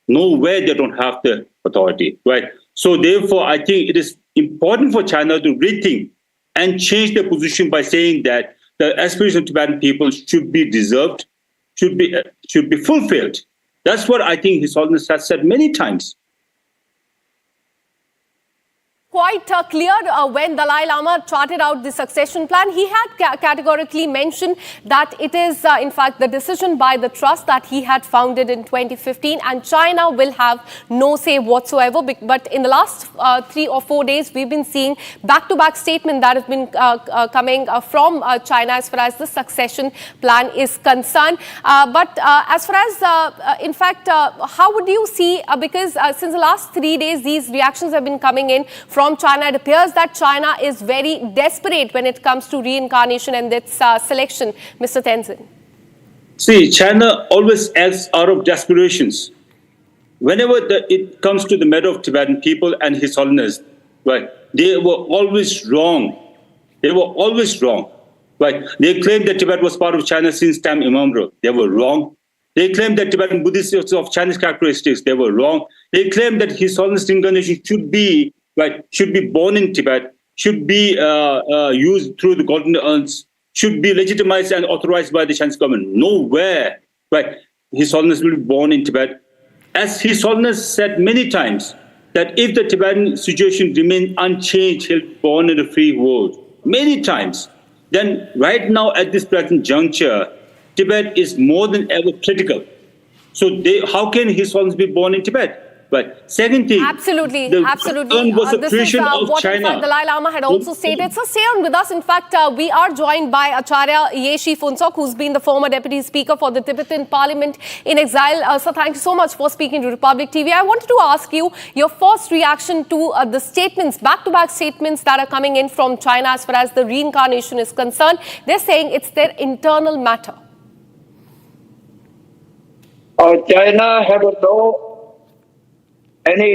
Nowhere they don't have the authority, right? So therefore, I think it is important for China to rethink and change their position by saying that the aspirations of Tibetan people should be deserved, should be fulfilled. That's what I think His Holiness has said many times. Quite clear when Dalai Lama charted out the succession plan. He had categorically mentioned that it is, in fact, the decision by the trust that he had founded in 2015, and China will have no say whatsoever. But in the last 3 or 4 days, we've been seeing back-to-back statements that have been coming from China as far as the succession plan is concerned. But as far as, in fact, how would you see, because since the last 3 days, these reactions have been coming in from China. It appears that China is very desperate when it comes to reincarnation and its selection. Mr. Tenzin. See, China always acts out of desperations. Whenever it comes to the matter of Tibetan people and His Holiness, right, they were always wrong. They were always wrong. Right? They claimed that Tibet was part of China since time immemorial. They were wrong. They claimed that Tibetan Buddhists are of Chinese characteristics. They were wrong. They claimed that His Holiness reincarnation should be born in Tibet, should be used through the golden urns, should be legitimized and authorized by the Chinese government. Nowhere, right? His Holiness will be born in Tibet. As His Holiness said many times, that if the Tibetan situation remains unchanged, he'll be born in a free world. Many times. Then right now at this present juncture, Tibet is more than ever critical. So how can His Holiness be born in Tibet? But second thing, absolutely. Was a this is of what in fact Dalai Lama had also stated. So stay on with us. In fact, we are joined by Acharya Yeshi Phuntsok, who's been the former Deputy Speaker for the Tibetan Parliament in exile. So thank you so much for speaking to Republic TV. I wanted to ask you your first reaction to the statements, back-to-back statements that are coming in from China as far as the reincarnation is concerned. They're saying it's their internal matter. China have no any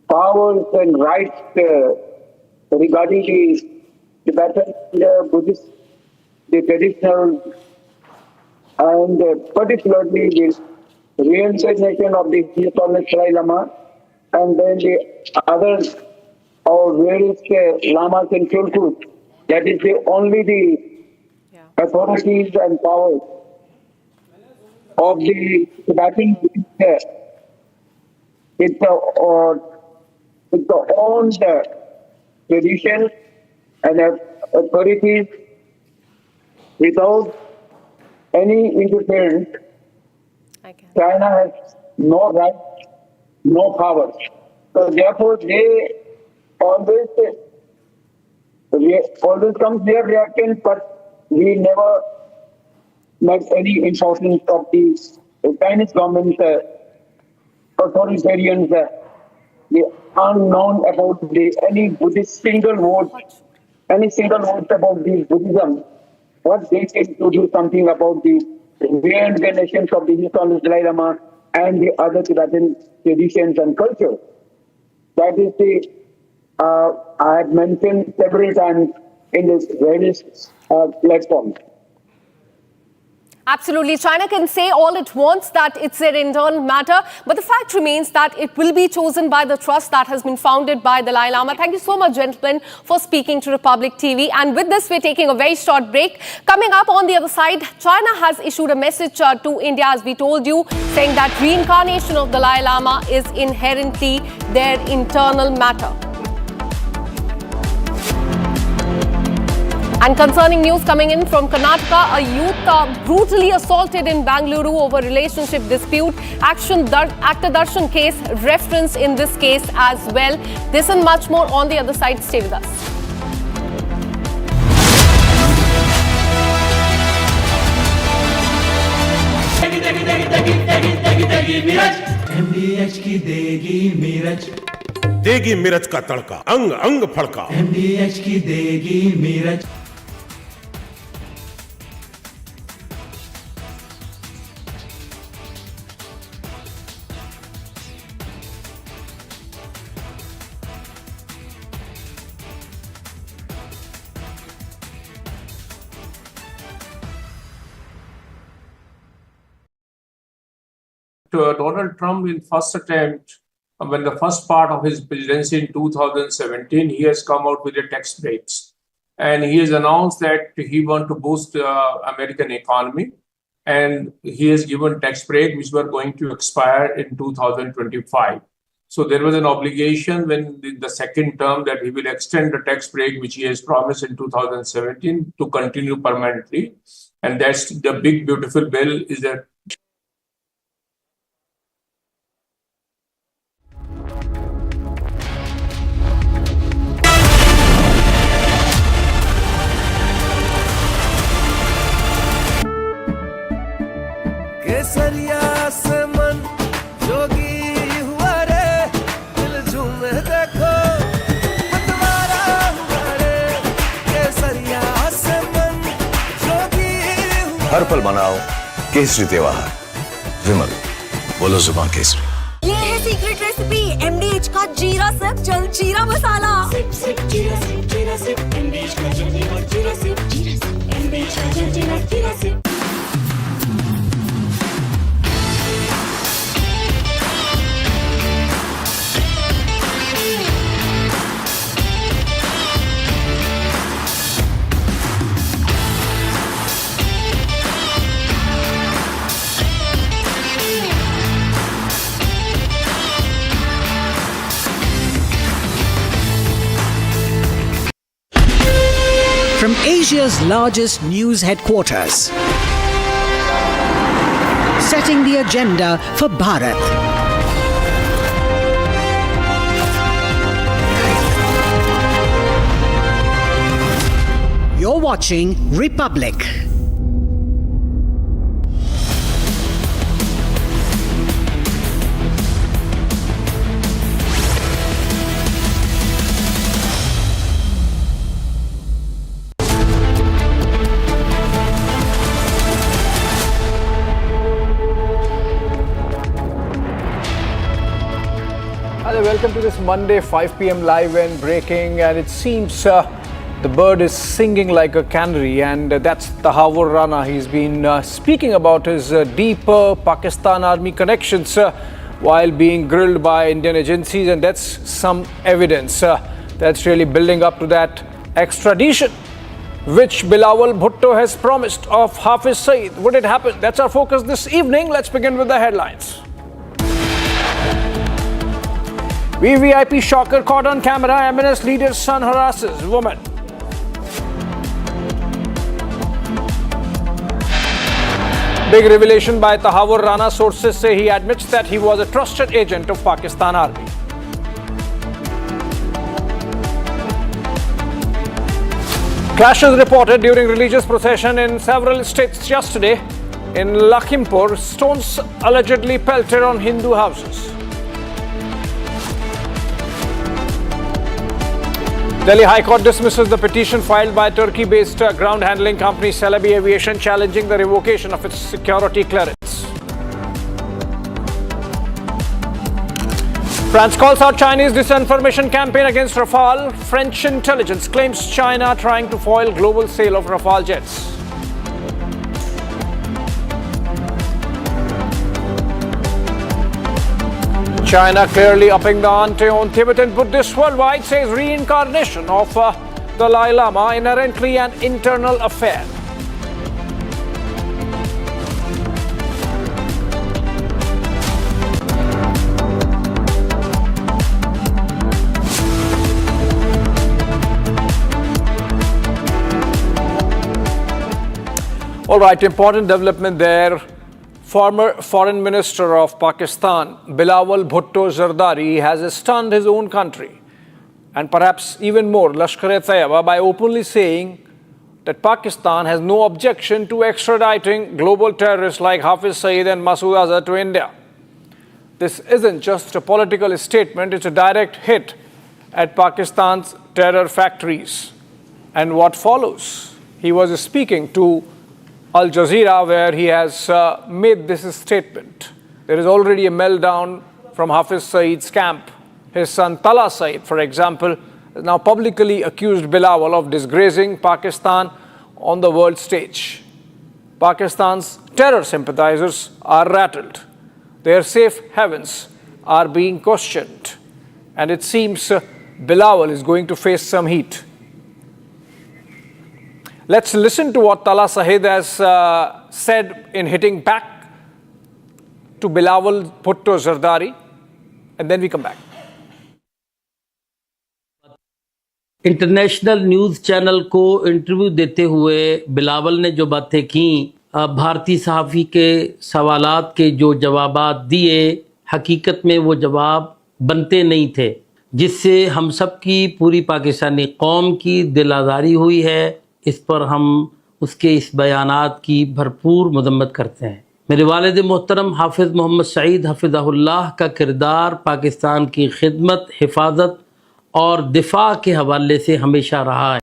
powers and rights regarding the Tibetan Buddhist, the traditional, and particularly the reincarnation of the His Holiness Dalai Lama, and then the others or various lamas and Chulkus. That is only the authorities and powers of the Tibetan Buddhist. It's the own tradition and authorities without any interference. China has no right, no power. So therefore, they always comes their reaction, but we never met any importance of the Chinese government. Authoritarians, they are unknown about any Buddhist single word about the Buddhism. What they can to do something about the reincarnations of the His Holiness Dalai Lama and the other Tibetan traditions and culture. That is the I have mentioned several times in this various platforms. Absolutely. China can say all it wants that it's their internal matter, but the fact remains that it will be chosen by the trust that has been founded by the Dalai Lama. Thank you so much, gentlemen, for speaking to Republic TV. And with this, we're taking a very short break. Coming up on the other side, China has issued a message to India, as we told you, saying that reincarnation of the Dalai Lama is inherently their internal matter. And concerning news coming in from Karnataka, a youth brutally assaulted in Bangalore over relationship dispute. Actor Darshan case reference in this case as well. This and much more on the other side. Stay with us. MDH की देगी मीरज, देगी मिर्च का तड़का, अंग अंग फड़का। MDH की देगी Miraj. Donald Trump in first attempt, when the first part of his presidency in 2017, he has come out with the tax breaks. And he has announced that he wants to boost the American economy. And he has given tax break, which were going to expire in 2025. So there was an obligation when the second term that he will extend the tax break, which he has promised in 2017, to continue permanently. And that's the big, beautiful bill is that केसरिया से मन जोगी हुआ रे दिल झूमे देखो मतवारा हुआ रे केसरिया से मन जोगी हुआ हर पल मनाओ केसरी त्योहार विमल बोलो जुबान केसरी। ये है सीक्रेट रेसिपी MDH का जीरा सिप जल जीरा मसाला। सिप सिप जीरा सिप MDH का जल जीरा सिप MDH का जल जीरा SIP. From Asia's largest news headquarters, setting the agenda for Bharat. You're watching Republic. Welcome to this Monday 5 p.m. live and breaking, and it seems the bird is singing like a canary, and that's Tahawwur Rana. He's been speaking about his deeper Pakistan army connections while being grilled by Indian agencies, and that's some evidence that's really building up to that extradition which Bilawal Bhutto has promised of Hafiz Saeed. Would it happen? That's our focus this evening. Let's begin with the headlines. VVIP shocker caught on camera. MNS leader's son harasses woman. Big revelation by Tahawwur Rana. Sources say he admits that he was a trusted agent of Pakistan Army. Clashes reported during religious procession in several states yesterday. In Lakhimpur, stones allegedly pelted on Hindu houses. Delhi High Court dismisses the petition filed by Turkey-based ground handling company Celebi Aviation challenging the revocation of its security clearance. France calls out Chinese disinformation campaign against Rafale. French intelligence claims China trying to foil global sale of Rafale jets. China clearly upping the ante on Tibetan Buddhists worldwide, says reincarnation of Dalai Lama inherently an internal affair. All right, important development there. Former Foreign Minister of Pakistan, Bilawal Bhutto Zardari, has stunned his own country and perhaps even more Lashkar-e-Taiba by openly saying that Pakistan has no objection to extraditing global terrorists like Hafiz Saeed and Masood Azhar to India. This isn't just a political statement, it's a direct hit at Pakistan's terror factories. And what follows? He was speaking to Al Jazeera, where he has made this statement. There is already a meltdown from Hafiz Saeed's camp. His son Tala Saeed, for example, has now publicly accused Bilawal of disgracing Pakistan on the world stage. Pakistan's terror sympathizers are rattled. their safe havens are being questioned. And it seems Bilawal is going to face some heat. Let's listen to what Tala Saeed has said in hitting back to Bilawal Bhutto Zardari, and then we come back. International news channel को interview देते हुए बिलावल ने जो बातें की, भारतीय सहाफ़ी के सवालात के जो जवाबात दिए, हकीकत में वो जवाब बनते नहीं थे, जिससे हम सब की पूरी पाकिस्तानी कौम की दिल आज़ारी हुई है। इस पर हम उसके इस बयानात की भरपूर मजम्मत करते हैं। मेरे वालिद मोहतरम हाफिज़ मोहम्मद सईद हफ़िज़हुल्लाह का किरदार पाकिस्तान की खिदमत, हिफाजत और दिफा के हवाले से हमेशा रहा है।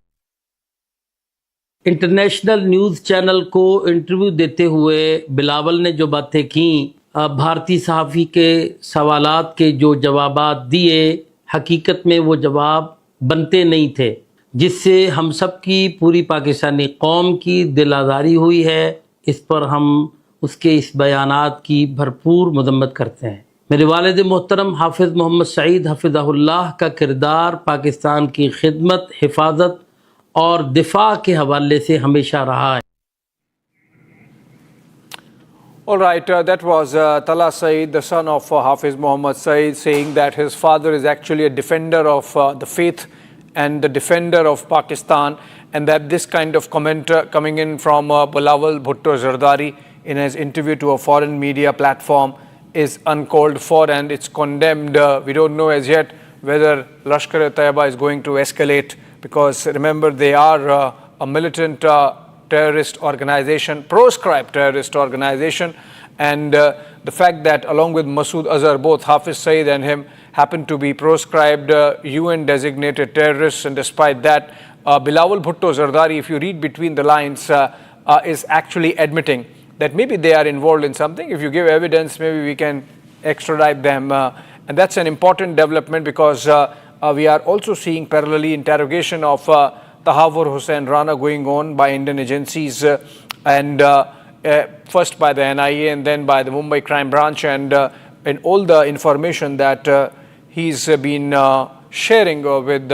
इंटरनेशनल न्यूज़ चैनल को इंटरव्यू देते हुए बिलावल ने जो बातें की, भारतीय सहाफ़ी के सवालात के जो जवाबात दिए, हकीकत में वो जवाब बनते नहीं थे, जिससे हम सब की पूरी पाकिस्तानी कौम की दिल आज़ारी हुई है। इस पर हम उसके इस बयानात की भरपूर मजम्मत करते हैं। मेरे वालिद मोहतरम हाफिज़ मोहम्मद सईद हफ़िज़हुल्लाह का किरदार पाकिस्तान की खिदमत, हिफाजत और दिफा के हवाले से हमेशा रहा है। All right, that was Tala Saeed, the son of Hafiz Muhammad Saeed, saying that his father is actually a defender of the faith and the defender of Pakistan, and that this kind of comment coming in from Bilawal Bhutto Zardari in his interview to a foreign media platform is uncalled for, and it's condemned. We don't know as yet whether Lashkar-e-Taiba is going to escalate, because remember, they are a militant terrorist organization, proscribed terrorist organization, and the fact that along with Masood Azhar, both Hafiz Saeed and him happen to be proscribed UN designated terrorists, and despite that, Bilawal Bhutto Zardari, if you read between the lines, is actually admitting that maybe they are involved in something. If you give evidence, maybe we can extradite them, and that's an important development, because we are also seeing parallelly interrogation of Tahawwur Rana going on by Indian agencies, and first by the NIA and then by the Mumbai crime branch, and all the information that he's been sharing with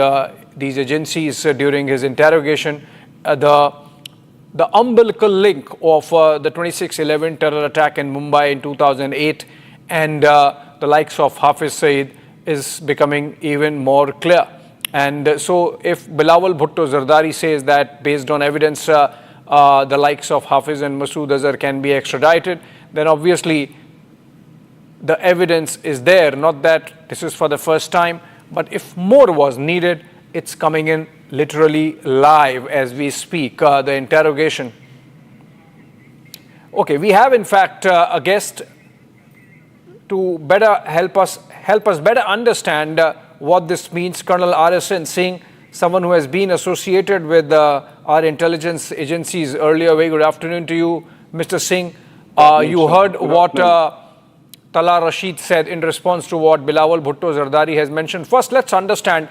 these agencies during his interrogation, the umbilical link of the 26/11 terror attack in Mumbai in 2008 and the likes of Hafiz Saeed is becoming even more clear. And so if Bilawal Bhutto Zardari says that based on evidence the likes of Hafiz and Masood Azhar can be extradited, then obviously the evidence is there. Not that this is for the first time, but if more was needed, it's coming in literally live as we speak, the interrogation. Okay, we have in fact a guest to better help us better understand what this means. Colonel R.S.N. Singh, someone who has been associated with our intelligence agencies earlier. Very good afternoon to you, Mr. Singh. You heard what Tala Rashid said in response to what Bilawal Bhutto Zardari has mentioned. First, let's understand,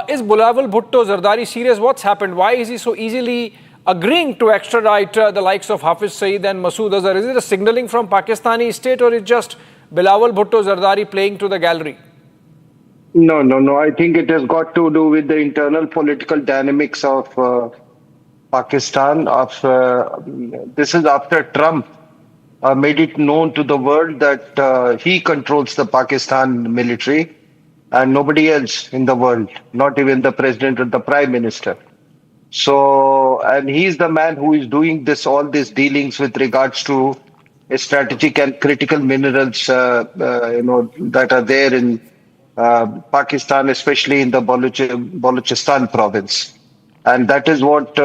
is Bilawal Bhutto Zardari serious? What's happened? Why is he so easily agreeing to extradite the likes of Hafiz Saeed and Masood Azhar? Is it a signaling from Pakistani state, or is just Bilawal Bhutto Zardari playing to the gallery? No. I think it has got to do with the internal political dynamics of Pakistan. This is after Trump made it known to the world that he controls the Pakistan military and nobody else in the world, not even the president or the prime minister. So, and he's the man who is doing all these dealings with regards to strategic and critical minerals, that are there in Pakistan, especially in the Balochistan province. And that is what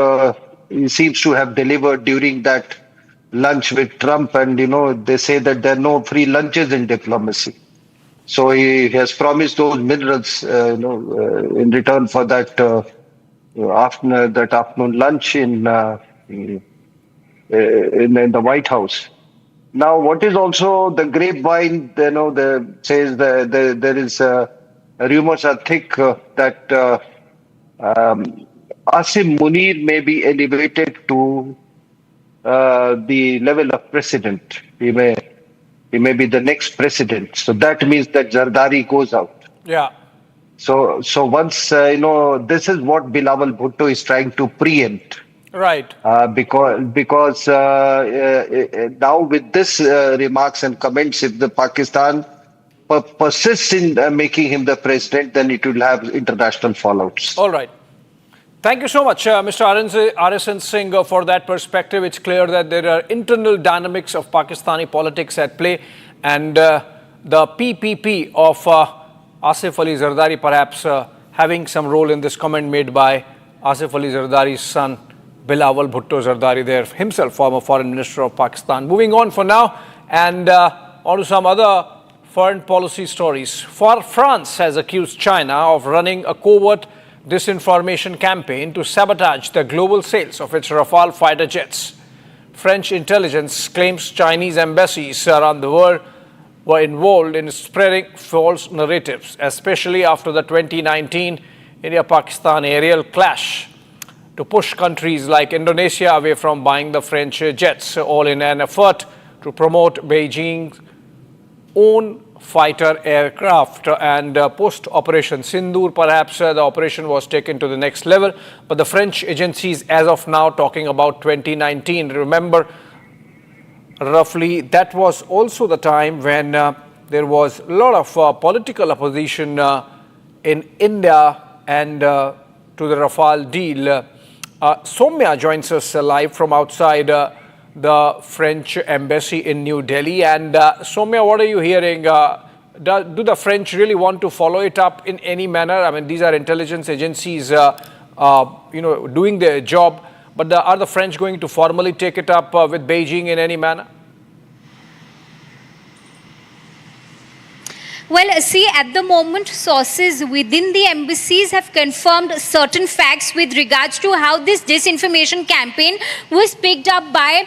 he seems to have delivered during that lunch with Trump. And, they say that there are no free lunches in diplomacy. So he has promised those minerals, in return for that afternoon lunch in the White House. Now, what is also the grapevine, says there is rumors are thick that Asim Munir may be elevated to the level of president. He he may be the next president. So that means that Zardari goes out. Yeah. So once, this is what Bilawal Bhutto is trying to preempt. Right. Because now with this remarks and comments, if the Pakistan persists in making him the president, then it will have international fallouts. All right. Thank you so much, Mr. RSN Singh, for that perspective. It's clear that there are internal dynamics of Pakistani politics at play, and the PPP of Asif Ali Zardari perhaps having some role in this comment made by Asif Ali Zardari's son, Bilawal Bhutto Zardari, there himself, former foreign minister of Pakistan. Moving on for now, and on to some other foreign policy stories. France has accused China of running a covert disinformation campaign to sabotage the global sales of its Rafale fighter jets. French intelligence claims Chinese embassies around the world were involved in spreading false narratives, especially after the 2019 India-Pakistan aerial clash, to push countries like Indonesia away from buying the French jets, all in an effort to promote Beijing's own fighter aircraft. And post-Operation Sindoor, perhaps the operation was taken to the next level. But the French agencies, as of now, talking about 2019. Remember, roughly, that was also the time when there was a lot of political opposition in India and to the Rafale deal. Soumya joins us live from outside the French embassy in New Delhi. And Soumya, what are you hearing? Do the French really want to follow it up in any manner? I mean, these are intelligence agencies, doing their job. But are the French going to formally take it up with Beijing in any manner? Well, see, at the moment, sources within the embassies have confirmed certain facts with regards to how this disinformation campaign was picked up by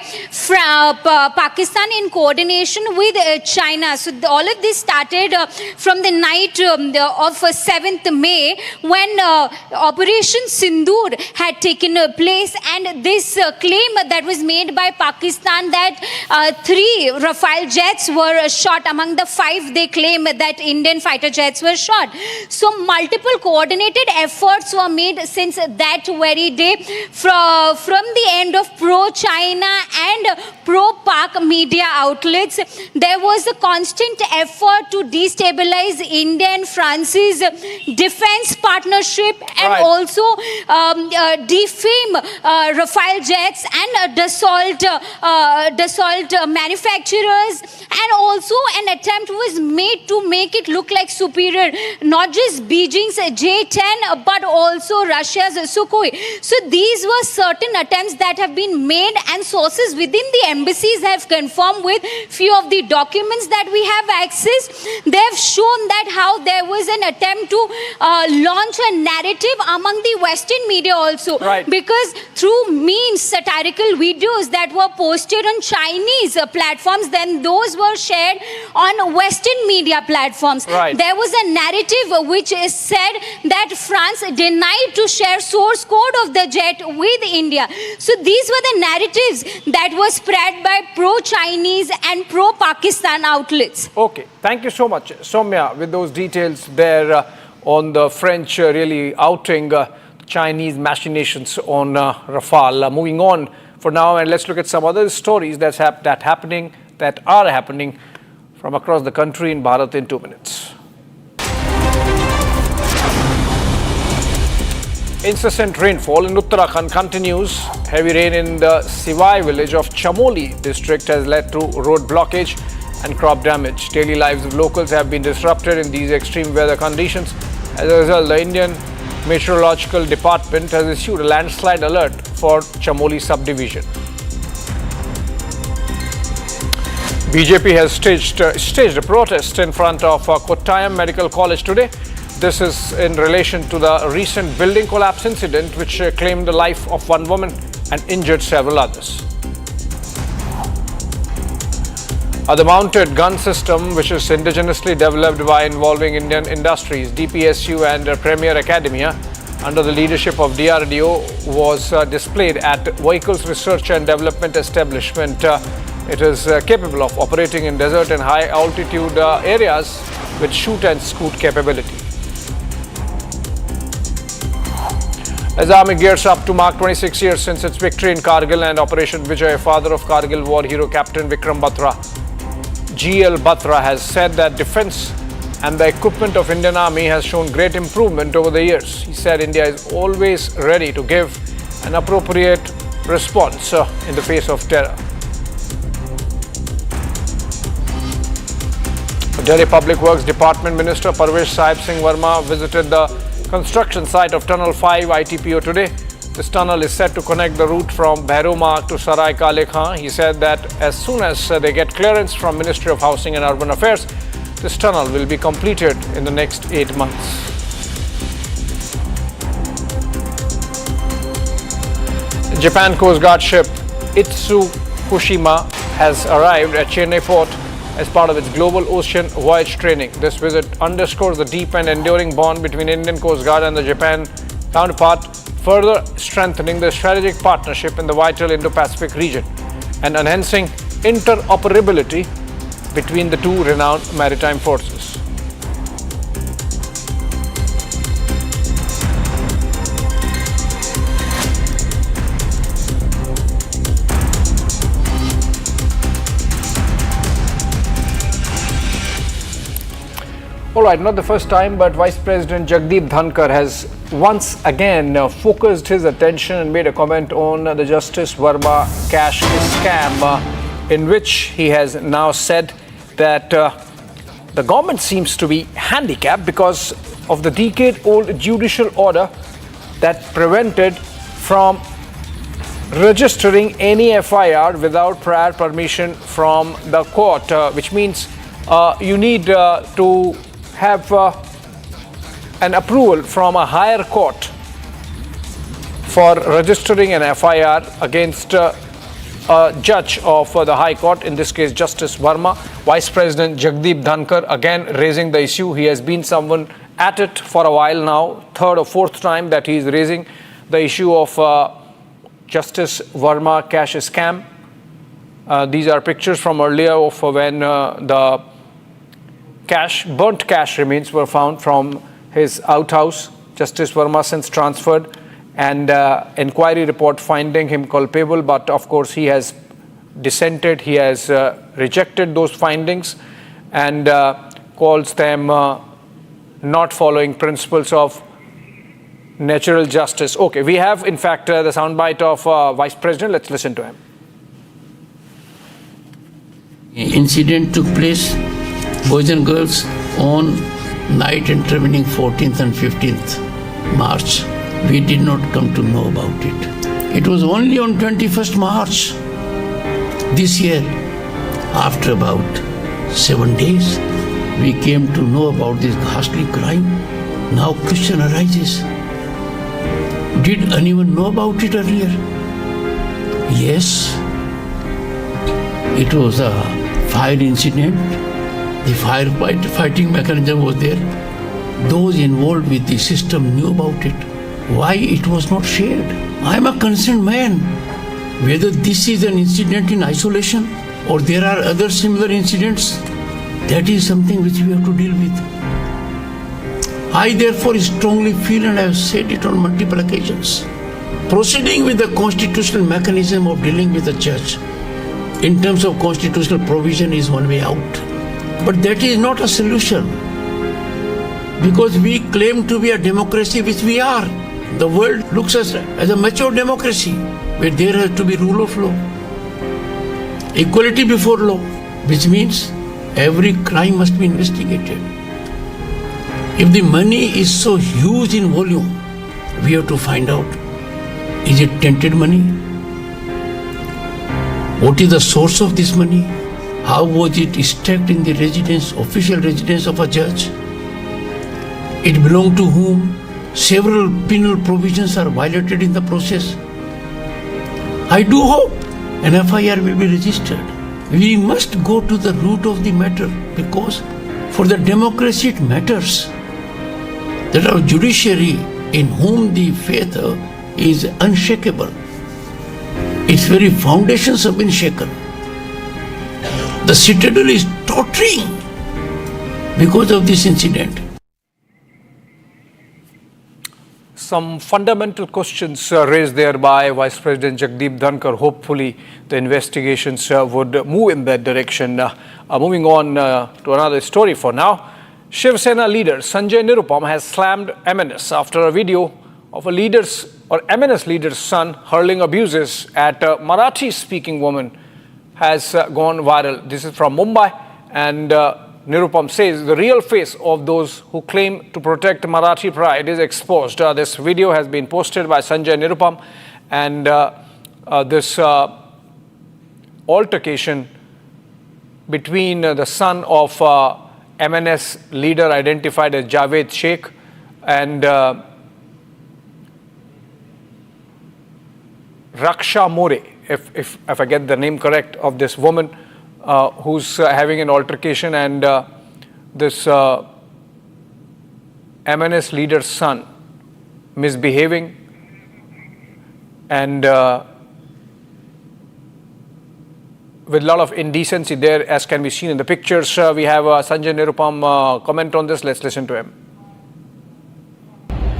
Pakistan in coordination with China. So all of this started from the night of 7th May when Operation Sindoor had taken place, and this claim that was made by Pakistan that 3 Rafale jets were shot among the 5 they claim that Indian fighter jets were shot. So multiple coordinated efforts were made since that very day from the end of pro-China and pro-Pak media outlets. There was a constant effort to destabilize India and France's defense partnership and also defame Rafale jets and Dassault manufacturers, and also an attempt was made to make it look like superior, not just Beijing's J-10 but also Russia's Sukhoi. So these were certain attempts that have been made, and sources within the embassies have confirmed with few of the documents that we have access. They have shown that how there was an attempt to launch a narrative among the Western media also, because through memes, satirical videos that were posted on Chinese platforms, then those were shared on Western media platforms. There was a narrative which is said that France denied to share source code of the jet with India. So these were the narratives that were spread by pro-Chinese and pro-Pakistan outlets. Okay, thank you so much, Soumya, with those details there on the French really outing Chinese machinations on Rafale. Moving on for now, and let's look at some other stories that are happening from across the country in Bharat in 2 minutes. Incessant rainfall in Uttarakhand continues. Heavy rain in the Sivai village of Chamoli district has led to road blockage and crop damage. Daily lives of locals have been disrupted in these extreme weather conditions. As a result, the Indian Meteorological Department has issued a landslide alert for Chamoli subdivision. BJP has staged a protest in front of Kottayam Medical College today. This is in relation to the recent building collapse incident which claimed the life of one woman and injured several others. The mounted gun system, which is indigenously developed by involving Indian industries, DPSU and Premier Academia, under the leadership of DRDO, was displayed at Vehicles Research and Development Establishment It is capable of operating in desert and high altitude areas with shoot and scoot capability. As Army gears up to mark 26 years since its victory in Kargil and Operation Vijay, father of Kargil war hero Captain Vikram Batra, GL Batra, has said that defense and the equipment of Indian Army has shown great improvement over the years. He said India is always ready to give an appropriate response in the face of terror. Delhi Public Works Department Minister Parvesh Sahib Singh Verma visited the construction site of Tunnel 5 ITPO today. This tunnel is set to connect the route from Bhairoma to Sarai Kale Khan. He said that as soon as they get clearance from Ministry of Housing and Urban Affairs, this tunnel will be completed in the next 8 months. Japan Coast Guard ship Itsukushima has arrived at Chennai port as part of its global ocean voyage training. This visit underscores the deep and enduring bond between Indian Coast Guard and the Japan counterpart, further strengthening the strategic partnership in the vital Indo-Pacific region and enhancing interoperability between the two renowned maritime forces. All right, not the first time, but Vice President Jagdeep Dhankar has once again focused his attention and made a comment on the Justice Verma cash scam, in which he has now said that the government seems to be handicapped because of the decade-old judicial order that prevented from registering any FIR without prior permission from the court, which means you need to have an approval from a higher court for registering an FIR against a judge of the High Court, in this case Justice Verma. Vice President Jagdeep Dhankar again raising the issue. He has been someone at it for a while now, third or fourth time that he is raising the issue of Justice Verma cash scam. These are pictures from earlier of when the burnt cash remains were found from his outhouse. Justice Verma since transferred, and inquiry report finding him culpable, but of course he has dissented. He has rejected those findings and calls them not following principles of natural justice. Okay, we have in fact the soundbite of Vice President. Let's listen to him. Incident took place, boys and girls, on night intervening 14th and 15th March. We did not come to know about it. It was only on 21st March this year, after about 7 days, we came to know about this ghastly crime. Now question arises, did anyone know about it earlier? Yes, it was a fire incident. The firefighting mechanism was there. Those involved with the system knew about it. Why it was not shared? I am a concerned man. Whether this is an incident in isolation or there are other similar incidents, that is something which we have to deal with. I therefore strongly feel, and I have said it on multiple occasions, proceeding with the constitutional mechanism of dealing with the judge in terms of constitutional provision is one way out. But that is not a solution, because we claim to be a democracy, which we are. The world looks at us as a mature democracy where there has to be rule of law, equality before law, which means every crime must be investigated. If the money is so huge in volume, we have to find out, is it tainted money? What is the source of this money? How was it stacked in the residence, official residence of a judge? It belonged to whom? Several penal provisions are violated in the process. I do hope an FIR will be registered. We must go to the root of the matter, because for the democracy it matters that our judiciary, in whom the faith is unshakable, its very foundations have been shaken. The citadel is tottering because of this incident. Some fundamental questions raised there by Vice President Jagdeep Dhankar. Hopefully, the investigations would move in that direction. Moving on to another story for now. Shiv Sena leader Sanjay Nirupam has slammed MNS after a video of a MNS leader's son hurling abuses at a Marathi-speaking woman has gone viral. This is from Mumbai, and Nirupam says the real face of those who claim to protect Marathi pride is exposed. This video has been posted by Sanjay Nirupam, and this altercation between the son of MNS leader identified as Javed Sheikh and Raksha More, if I get the name correct, of this woman who's having an altercation, and this MNS leader's son misbehaving, and with a lot of indecency there, as can be seen in the pictures. We have Sanjay Nirupam comment on this. Let's listen to him.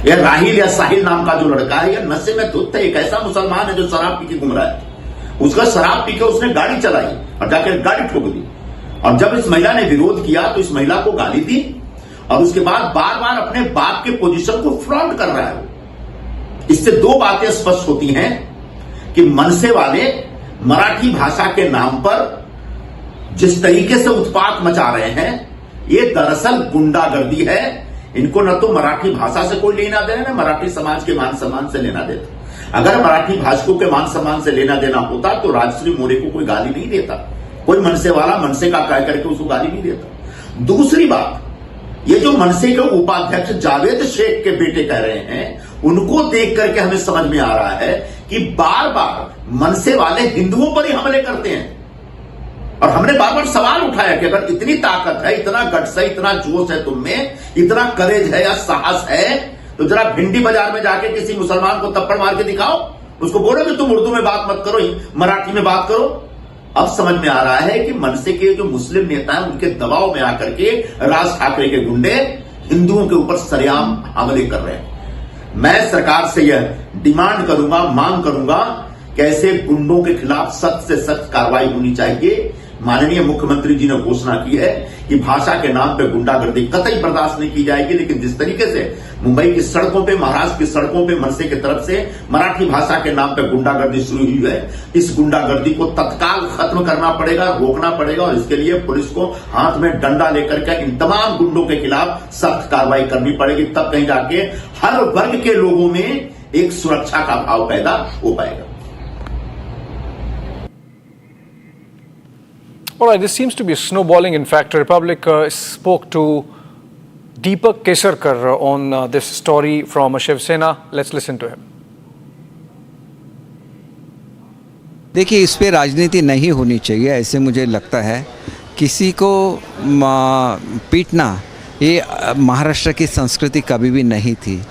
ये राहिल या साहिल नाम का जो लड़का है, ये नशे में धुत है। एक ऐसा मुसलमान है जो शराब पी के घूम रहा है। उसका शराब पी के उसने गाड़ी चलाई और जाकर गाड़ी ठोक दी, और जब इस महिला ने विरोध किया तो इस महिला को गाली दी, और उसके बाद बार बार अपने बाप के पोजीशन को फ्लॉन्ट कर रहा है। इससे दो बातें स्पष्ट होती हैं कि मनसे वाले मराठी भाषा के नाम पर जिस तरीके से उत्पात मचा रहे हैं, ये दरअसल गुंडागर्दी है। इनको न तो मराठी भाषा से कोई लेना देना, न मराठी समाज के मान सम्मान से लेना देता। अगर मराठी भाषकों के मान सम्मान से लेना देना होता तो राजश्री मोरे को कोई गाली नहीं देता, कोई मनसे वाला मनसे का कह करके उसको गाली नहीं देता। दूसरी बात, ये जो मनसे के उपाध्यक्ष जावेद शेख के बेटे कह रहे हैं, उनको देख करके हमें समझ में आ रहा है कि बार बार मनसे वाले हिंदुओं पर ही हमले करते हैं। और हमने बार बार सवाल उठाया कि अगर इतनी ताकत है, इतना गट्स है, इतना जोश है तुम में, इतना करेज है या साहस है, तो जरा भिंडी बाजार में जाके किसी मुसलमान को थप्पड़ मार के दिखाओ, उसको बोलो कि तुम उर्दू में बात मत करो, मराठी में बात करो। अब समझ में आ रहा है कि मनसे के जो मुस्लिम नेता हैं, उनके दबाव में आकर के राज ठाकरे के गुंडे हिंदुओं के ऊपर सरेआम हमले कर रहे हैं। मैं सरकार से यह डिमांड करूंगा, मांग करूंगा कि ऐसे गुंडों के खिलाफ सख्त से सख्त कार्रवाई होनी चाहिए। माननीय मुख्यमंत्री जी ने घोषणा की है कि भाषा के नाम पे गुंडागर्दी कतई बर्दाश्त नहीं की जाएगी, लेकिन जिस तरीके से मुंबई की सड़कों पे, महाराष्ट्र की सड़कों पे मनसे की तरफ से मराठी भाषा के नाम पे गुंडागर्दी शुरू हुई है, इस गुंडागर्दी को तत्काल खत्म करना पड़ेगा, रोकना पड़ेगा, और इसके लिए पुलिस को हाथ में डंडा लेकर के इन तमाम गुंडों के खिलाफ सख्त कार्रवाई करनी पड़ेगी। तब कहीं जाके हर वर्ग के लोगों में एक सुरक्षा का भाव पैदा हो पाएगा। All right, this seems to be snowballing. In fact, Republic spoke to Deepak Kesarkar on this story from Shiv Sena. Let's listen to him. देखिए, इस पे राजनीति नहीं होनी चाहिए, ऐसे मुझे लगता है। किसी को पीटना ये महाराष्ट्र की संस्कृति कभी भी नहीं थी।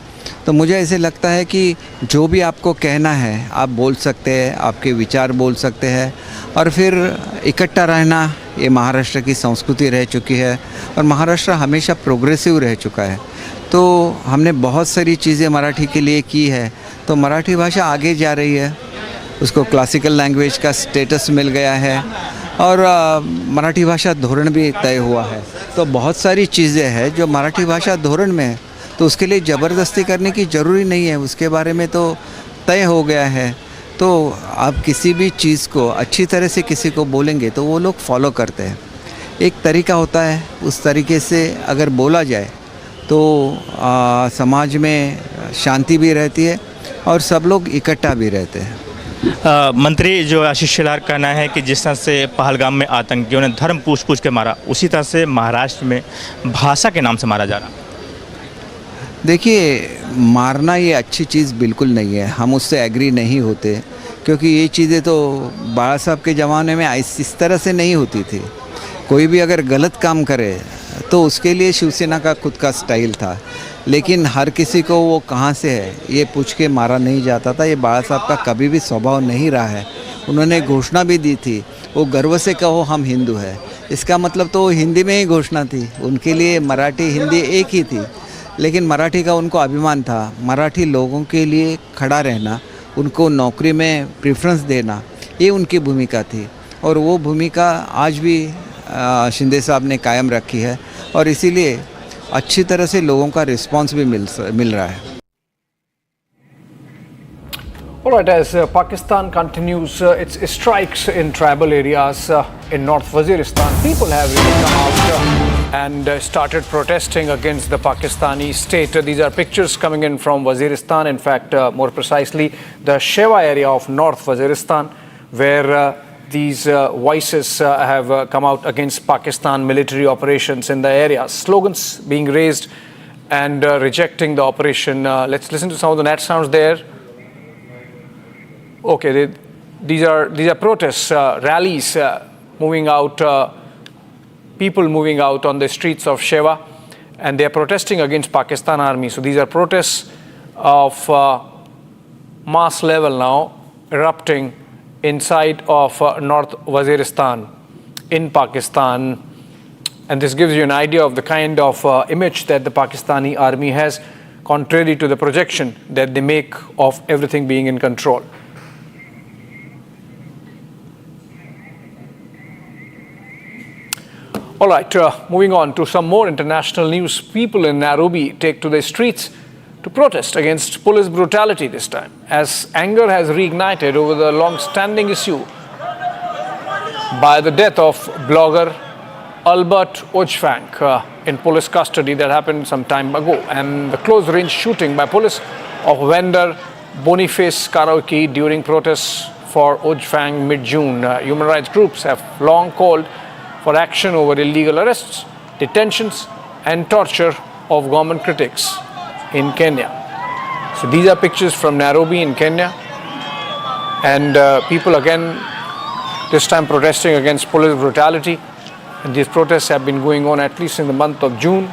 तो मुझे ऐसे लगता है कि जो भी आपको कहना है आप बोल सकते हैं, आपके विचार बोल सकते हैं, और फिर इकट्ठा रहना ये महाराष्ट्र की संस्कृति रह चुकी है, और महाराष्ट्र हमेशा प्रोग्रेसिव रह चुका है। तो हमने बहुत सारी चीज़ें मराठी के लिए की है, तो मराठी भाषा आगे जा रही है, उसको क्लासिकल लैंग्वेज का स्टेटस मिल गया है, और मराठी भाषा धोरण भी तय हुआ है। तो बहुत सारी चीज़ें हैं जो मराठी भाषा धोरण में है, तो उसके लिए ज़बरदस्ती करने की ज़रूरी नहीं है, उसके बारे में तो तय हो गया है। तो आप किसी भी चीज़ को अच्छी तरह से किसी को बोलेंगे तो वो लोग फॉलो करते हैं। एक तरीका होता है, उस तरीके से अगर बोला जाए तो समाज में शांति भी रहती है और सब लोग इकट्ठा भी रहते हैं। मंत्री जो आशीष शेलार का कहना है कि जिस तरह से पहलगाम में आतंकियों ने धर्म पूछ के मारा, उसी तरह से महाराष्ट्र में भाषा के नाम से मारा जा रहा। देखिए, मारना ये अच्छी चीज़ बिल्कुल नहीं है, हम उससे एग्री नहीं होते, क्योंकि ये चीज़ें तो बाला साहब के ज़माने में इस तरह से नहीं होती थी। कोई भी अगर गलत काम करे तो उसके लिए शिवसेना का खुद का स्टाइल था, लेकिन हर किसी को वो कहाँ से है ये पूछ के मारा नहीं जाता था। ये बाला साहब का कभी भी स्वभाव नहीं रहा है। उन्होंने घोषणा भी दी थी, वो गर्व से कहो हम हिंदू हैं, इसका मतलब तो हिंदी में ही घोषणा थी, उनके लिए मराठी हिंदी एक ही थी, लेकिन मराठी का उनको अभिमान था। मराठी लोगों के लिए खड़ा रहना, उनको नौकरी में प्रेफरेंस देना, ये उनकी भूमिका थी और वो भूमिका आज भी शिंदे साहब ने कायम रखी है और इसीलिए अच्छी तरह से लोगों का रिस्पांस भी मिल रहा है। All right, as Pakistan continues its strikes in tribal areas in North Waziristan, people have really come out and started protesting against the Pakistani state. These are pictures coming in from Waziristan, in fact, more precisely, the Shewa area of North Waziristan, where these voices have come out against Pakistan military operations in the area. Slogans being raised and rejecting the operation. Let's listen to some of the net sounds there. Okay, these are protests, rallies moving out, people moving out on the streets of Shewa, and they are protesting against Pakistan army. So these are protests of mass level now erupting inside of North Waziristan in Pakistan, and this gives you an idea of the kind of image that the Pakistani army has, contrary to the projection that they make of everything being in control. All right, moving on to some more international news. People in Nairobi take to the streets to protest against police brutality this time, as anger has reignited over the long-standing issue by the death of blogger Albert Ojwang in police custody that happened some time ago, and the close-range shooting by police of vendor Boniface Karaoke during protests for Ojwang mid-June. Human rights groups have long called for action over illegal arrests, detentions and torture of government critics in Kenya. So these are pictures from Nairobi in Kenya, and people again this time protesting against police brutality, and these protests have been going on at least in the month of June.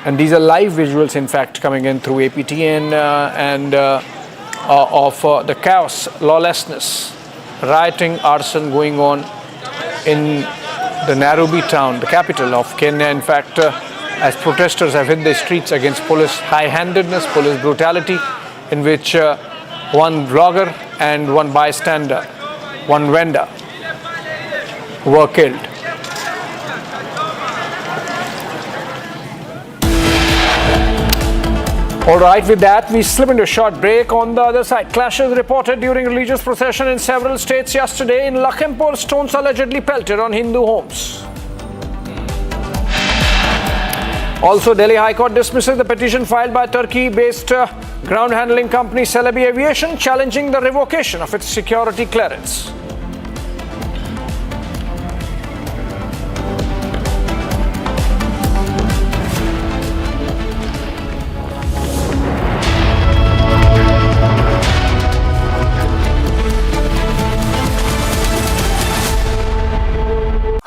And these are live visuals, in fact, coming in through APTN of the chaos, lawlessness, rioting, arson going on in the Nairobi town, the capital of Kenya. In fact, as protesters have hit the streets against police high-handedness, police brutality, in which one vlogger and one bystander, one vendor, were killed. All right, with that, we slip into a short break. On the other side, clashes reported during religious procession in several states yesterday. In Lakhimpur, stones allegedly pelted on Hindu homes. Also, Delhi High Court dismisses the petition filed by Turkey-based ground handling company Celebi Aviation, challenging the revocation of its security clearance.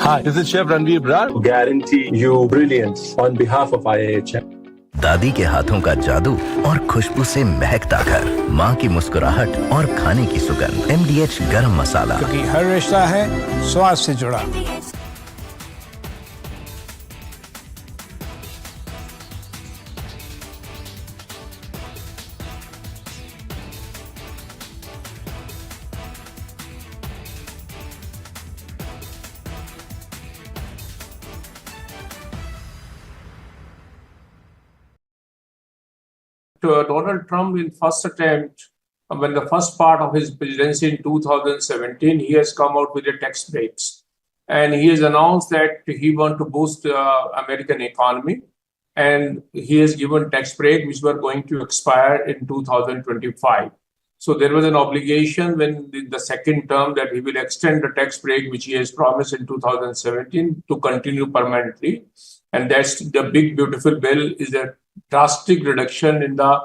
Hi, this is Chef Ranveer Brar. Guarantee you brilliance on behalf of IIHM. दादी के हाथों का जादू और खुशबू से महकता घर, माँ की मुस्कुराहट और खाने की सुगंध। MDH गरम मसाला, क्योंकि हर रिश्ता है स्वाद से जुड़ा। Donald Trump, in first attempt, when the first part of his presidency in 2017, he has come out with the tax breaks. And he has announced that he wants to boost the American economy. And he has given tax break, which were going to expire in 2025. So there was an obligation when the second term that he will extend the tax break, which he has promised in 2017, to continue permanently. And that's the big, beautiful bill, is a drastic reduction in the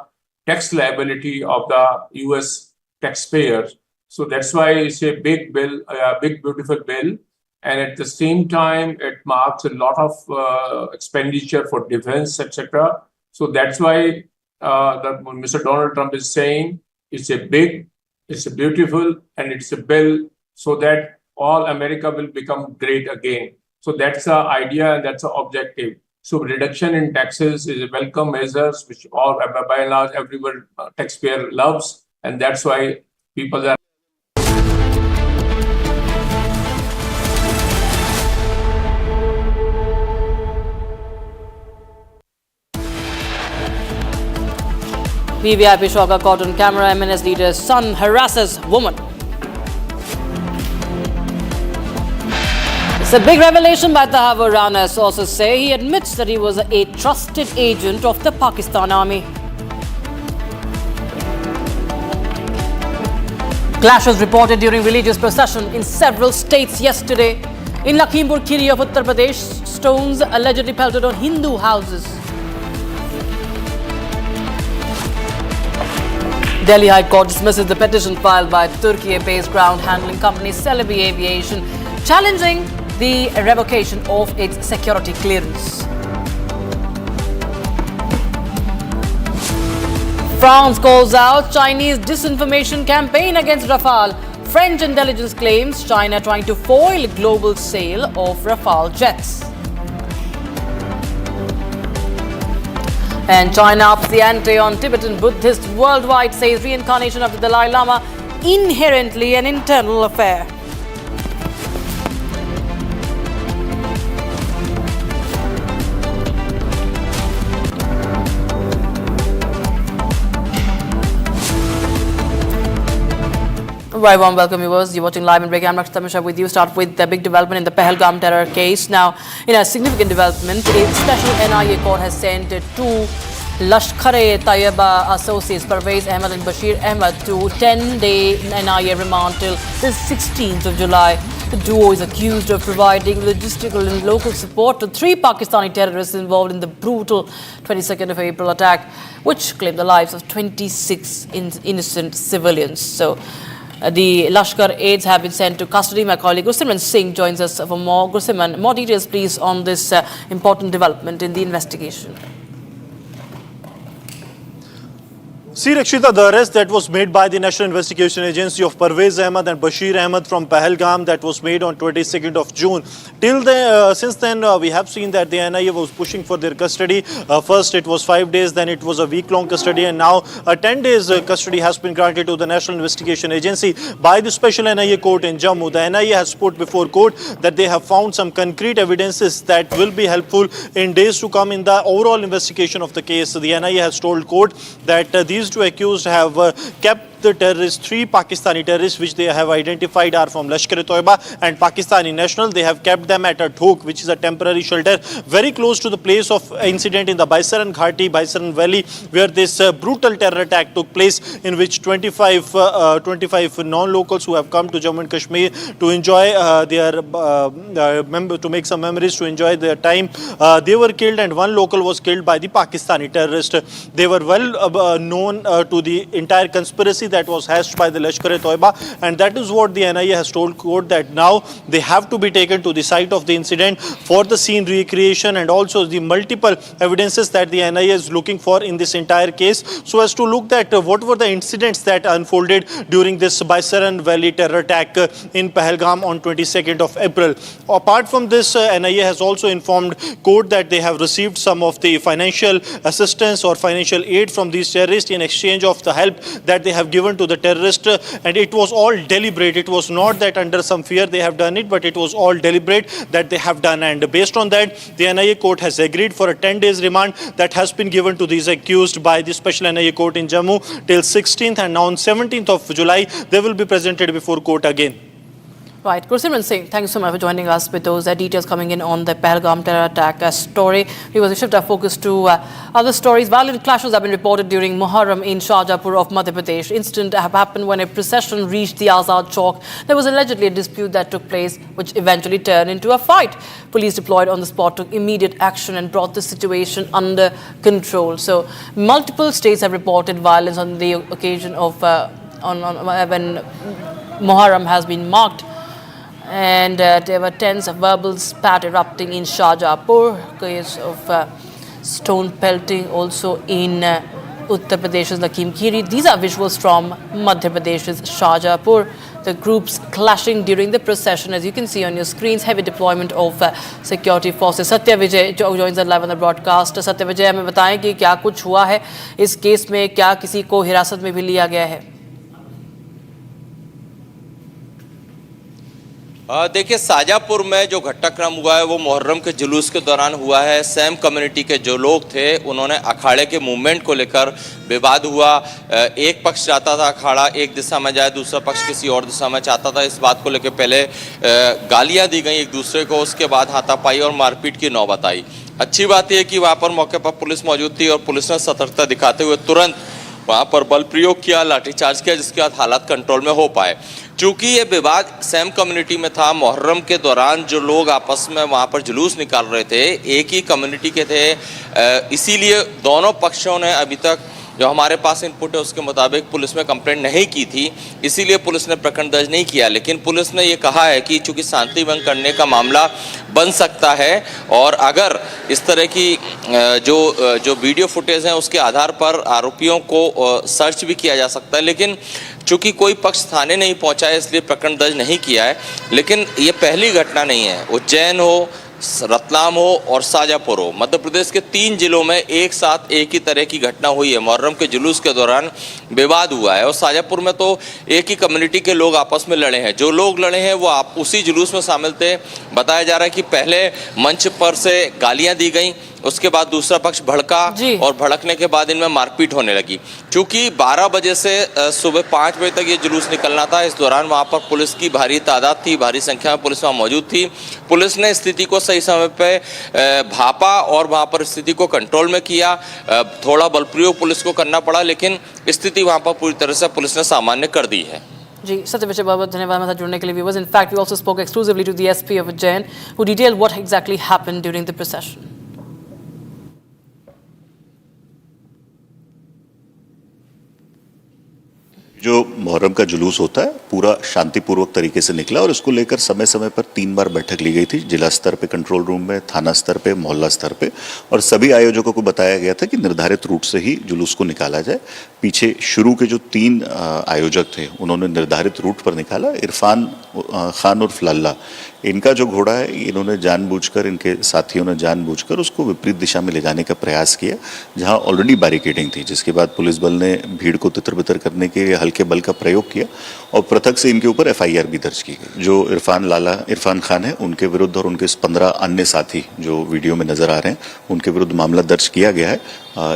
tax liability of the US taxpayers. So that's why it's a big bill, a big, beautiful bill. And at the same time, it marks a lot of expenditure for defense, etc. So that's why Mr. Donald Trump is saying it's a big, it's a beautiful, and it's a bill so that all America will become great again. So that's the idea and that's the objective. So reduction in taxes is a welcome measures which all by and large everyone taxpayer loves, and that's why people are. VVIP shocker caught on camera. MNS leader's son harasses woman. It's a big revelation by Tahawwur Rana. Sources say he admits that he was a trusted agent of the Pakistan army. Clashes reported during religious procession in several states yesterday. In Lakhimpur Kheri of Uttar Pradesh, stones allegedly pelted on Hindu houses. Delhi High Court dismisses the petition filed by Turkey-based ground handling company Celebi Aviation, challenging the revocation of its security clearance. France calls out Chinese disinformation campaign against Rafale. French intelligence claims China trying to foil global sale of Rafale jets. And China ups the ante on Tibetan Buddhists worldwide, says reincarnation of the Dalai Lama inherently an internal affair. Very warm welcome, viewers. You're watching live and breaking. I'm Dr. Tamisha with you. Start with the big development in the Pahalgam terror case. Now, in a significant development, a special NIA court has sent two Lashkar-e-Taiba associates, Parvez Ahmed and Bashir Ahmed, to 10-day NIA remand till the 16th of July. The duo is accused of providing logistical and local support to 3 Pakistani terrorists involved in the brutal 22nd of April attack, which claimed the lives of 26 innocent civilians. So, the Lashkar aides have been sent to custody. My colleague Gursimran Singh joins us for more. Gursimran, more details please on this important development in the investigation. See, Rakshita, the arrest that was made by the National Investigation Agency of Parvez Ahmed and Bashir Ahmed from Pahalgam, that was made on 22nd of June. Since then, we have seen that the NIA was pushing for their custody. First, it was 5 days, then it was a week-long custody, and now 10 days custody has been granted to the National Investigation Agency by the Special NIA Court in Jammu. The NIA has put before court that they have found some concrete evidences that will be helpful in days to come in the overall investigation of the case. The NIA has told court that these two accused have kept the terrorists, 3 Pakistani terrorists, which they have identified are from Lashkar-e-Taiba and Pakistani national. They have kept them at a Dhok, which is a temporary shelter very close to the place of incident in the Baisaran Ghati, Baisaran Valley, where this brutal terror attack took place, in which 25 non-locals who have come to Jammu and Kashmir to enjoy to make some memories, to enjoy their time, they were killed, and 1 local was killed by the Pakistani terrorist. They were well known to the entire conspiracy that was hatched by the Lashkar-e-Taiba, and that is what the NIA has told court, that now they have to be taken to the site of the incident for the scene recreation and also the multiple evidences that the NIA is looking for in this entire case, so as to look at what were the incidents that unfolded during this Baisaran Valley terror attack in Pahalgam on 22nd of April. Apart from this, NIA has also informed court that they have received some of the financial assistance or financial aid from these terrorists in exchange of the help that they have given to the terrorist, and it was all deliberate. It was not that under some fear they have done it, but it was all deliberate that they have done, and based on that, the NIA court has agreed for a 10 days remand that has been given to these accused by the Special NIA court in Jammu till 16th, and now on 17th of July they will be presented before court again. Right, Gursimran Singh, thank you so much for joining us with those details coming in on the Pahalgam terror attack story. We will shift our focus to other stories. Violent clashes have been reported during Muharram in Shahjahanpur of Madhya Pradesh. Incident happened when a procession reached the Azad Chowk. There was allegedly a dispute that took place, which eventually turned into a fight. Police deployed on the spot took immediate action and brought the situation under control. So, multiple states have reported violence on the occasion of when Muharram has been marked. And there were tense verbal spat erupting in Shahjahanpur, case of stone pelting also in Uttar Pradesh's Lakhimpur Kheri. These are visuals from Madhya Pradesh's Shahjahanpur. the groups clashing during the procession. As you can see on your screens, heavy deployment of security forces. Satya Vijay joins us live on the broadcast. Satya Vijay, हमें बताएं कि क्या कुछ हुआ है इस case में, क्या किसी को हिरासत में भी लिया गया है? देखिए, शाजापुर में जो घटनाक्रम हुआ है वो मुहर्रम के जुलूस के दौरान हुआ है। सैम कम्युनिटी के जो लोग थे उन्होंने अखाड़े के मूवमेंट को लेकर विवाद हुआ। एक पक्ष चाहता था अखाड़ा एक दिशा में जाए, दूसरा पक्ष किसी और दिशा में चाहता था। इस बात को लेकर पहले गालियां दी गई एक दूसरे को, उसके बाद हाथापाई और मारपीट की नौबत आई। अच्छी बात यह कि वहाँ पर मौके पर पुलिस मौजूद थी और पुलिस ने सतर्कता दिखाते हुए तुरंत वहाँ पर बल प्रयोग किया, लाठीचार्ज किया, जिसके बाद हालात कंट्रोल में हो पाए। चूंकि ये विवाद सैम कम्युनिटी में था, मुहर्रम के दौरान जो लोग आपस में वहाँ पर जुलूस निकाल रहे थे एक ही कम्युनिटी के थे, इसीलिए दोनों पक्षों ने अभी तक जो हमारे पास इनपुट है उसके मुताबिक पुलिस में कंप्लेंट नहीं की थी, इसीलिए पुलिस ने प्रकरण दर्ज नहीं किया। लेकिन पुलिस ने ये कहा है कि चूंकि शांति भंग करने का मामला बन सकता है और अगर इस तरह की जो वीडियो फुटेज हैं उसके आधार पर आरोपियों को सर्च भी किया जा सकता है। लेकिन चूंकि कोई पक्ष थाने नहीं पहुंचा है इसलिए प्रकरण दर्ज नहीं किया है। लेकिन ये पहली घटना नहीं है, उज्जैन हो, रतलाम हो और शाजापुर हो, मध्य प्रदेश के 3 जिलों में एक साथ एक ही तरह की घटना हुई है। मुहर्रम के जुलूस के दौरान विवाद हुआ है और शाजापुर में तो एक ही कम्युनिटी के लोग आपस में लड़े हैं। जो लोग लड़े हैं वो आप उसी जुलूस में शामिल थे। बताया जा रहा है कि पहले मंच पर से गालियां दी गई, उसके बाद दूसरा पक्ष भड़का और भड़कने के बाद इनमें मारपीट होने लगी। चूंकि 12 बजे से सुबह 5 बजे तक ये जुलूस निकलना था, इस दौरान वहाँ पर पुलिस की भारी तादाद थी, भारी संख्या में पुलिस वहाँ मौजूद थी। पुलिस ने स्थिति को सही समय पे भापा और वहाँ पर स्थिति को कंट्रोल में किया। थोड़ा बल प्रयोग पुलिस को करना पड़ा, लेकिन स्थिति वहाँ पर पूरी तरह से पुलिस ने सामान्य कर दी है। जी, सत्य विजय, बहुत धन्यवाद हमारे साथ जुड़ने के लिए viewers. In fact, we also spoke exclusively to the SP of Ujjain, who detailed what exactly happened during the procession. जो मुहर्रम का जुलूस होता है पूरा शांतिपूर्वक तरीके से निकला और उसको लेकर समय समय पर 3 बार बैठक ली गई थी, जिला स्तर पे कंट्रोल रूम में, थाना स्तर पे, मोहल्ला स्तर पे, और सभी आयोजकों को बताया गया था कि निर्धारित रूट से ही जुलूस को निकाला जाए। पीछे शुरू के जो 3 आयोजक थे उन्होंने निर्धारित रूट पर निकाला। इरफान खान और फलाल्ला, इनका जो घोड़ा है इन्होंने जानबूझकर, इनके साथियों ने जानबूझकर उसको विपरीत दिशा में ले जाने का प्रयास किया जहां ऑलरेडी बैरिकेडिंग थी, जिसके बाद पुलिस बल ने भीड़ को तितर-बितर करने के लिए हल्के बल का प्रयोग किया और पृथक से इनके ऊपर FIR भी दर्ज की गई। जो इरफान खान है उनके विरुद्ध और उनके 15 अन्य साथी जो वीडियो में नजर आ रहे हैं उनके विरुद्ध मामला दर्ज किया गया है।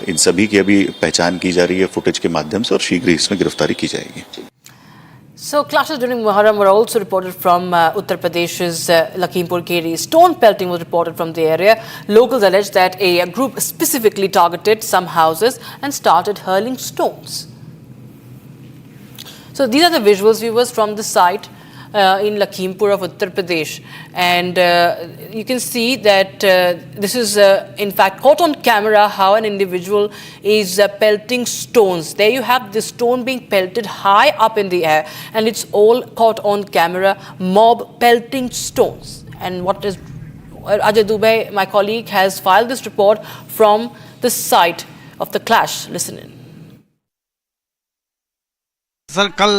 इन सभी की अभी पहचान की जा रही है फुटेज के माध्यम से और शीघ्र ही इसमें गिरफ्तारी की जाएगी। So clashes during Muharram were also reported from Uttar Pradesh's Lakhimpur Kheri. Stone pelting was reported from the area. Locals alleged that a group specifically targeted some houses and started hurling stones. So these are the visuals, viewers, from the site in Lakhimpur of Uttar Pradesh, and you can see that this is in fact caught on camera how an individual is pelting stones. There you have the stone being pelted high up in the air, and it's all caught on camera, mob pelting stones. And what is Ajay Dubey, my colleague, has filed this report from the site of the clash. Listen in. Sir, कल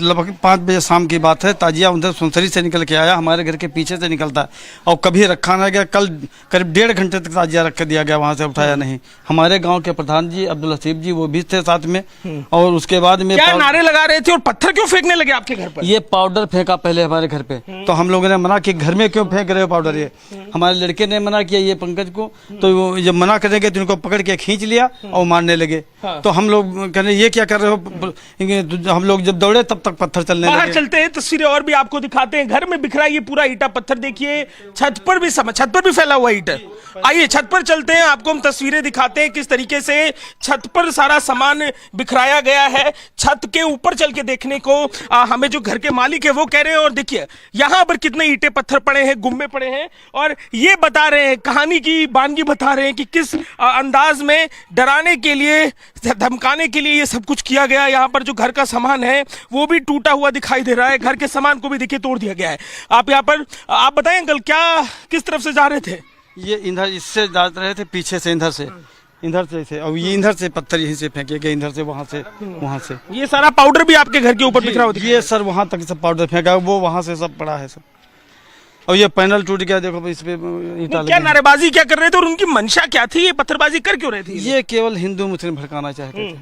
लगभग 5 बजे शाम की बात है। ताजिया उधर सुनसरी से निकल के आया, हमारे घर के पीछे से निकलता है और कभी रखा ना गया। कल करीब 1.5 घंटे तक ताजिया रख के दिया गया, वहाँ से उठाया नहीं। हमारे गांव के प्रधान जी अब्दुल हसीब जी वो भी थे साथ में, और उसके बाद में क्या नारे लगा रहे थे और पत्थर क्यों फेंकने लगे आपके घर पर? ये पाउडर फेंका पहले हमारे घर पे, तो हम लोगों ने मना किया घर में क्यों फेंक रहे हो पाउडर। ये हमारे लड़के ने मना किया, ये पंकज को, तो जब मना करेंगे तो इनको पकड़ के खींच लिया और मारने लगे। तो हम लोग कहने ये क्या कर रहे हो, हम लोग जब दौड़े तब तक पत्थर चलने लगे। बाहर चलते हैं, तस्वीरें और भी आपको दिखाते हैं। घर में बिखरा ये पूरा ईटा पत्थर देखिए, छत पर भी फैला हुआ ईटा। आइए छत पर चलते हैं, आपको हम तस्वीरें दिखाते हैं किस तरीके से छत पर सारा सामान बिखराया गया है। छत के ऊपर चल के देखने को हमें जो घर के मालिक है वो कह रहे हैं, और देखिए यहाँ पर कितने ईंटे पत्थर पड़े हैं, गुम्बे पड़े हैं, और ये बता रहे हैं, कहानी की बानगी बता रहे हैं कि किस अंदाज में डराने के लिए, धमकाने के लिए ये सब कुछ किया गया। यहाँ पर जो घर का सामान है वो भी टूटा हुआ दिखाई दे रहा है, घर के सामान को भी देखिए तोड़ दिया गया है। आप यहाँ पर आप बताएं अंकल, क्या किस तरफ से जा रहे थे? ये इधर इससे जा रहे थे, पीछे से इधर से, इधर से और ये इधर से पत्थर यहीं से फेंके गए, इधर से वहाँ से। ये सारा पाउडर भी आपके घर के ऊपर बिखरा हुआ है? ये सर वहाँ तक सब पाउडर फेंका, वो वहाँ से सब पड़ा है सब। और ये पैनल टूट गया, देखो इस पे ईंटा क्या नारेबाजी क्या कर रहे थे और उनकी मंशा क्या थी? ये पत्थरबाजी कर क्यों रहे थे? ये केवल हिंदू मुस्लिम भड़काना चाहते थे।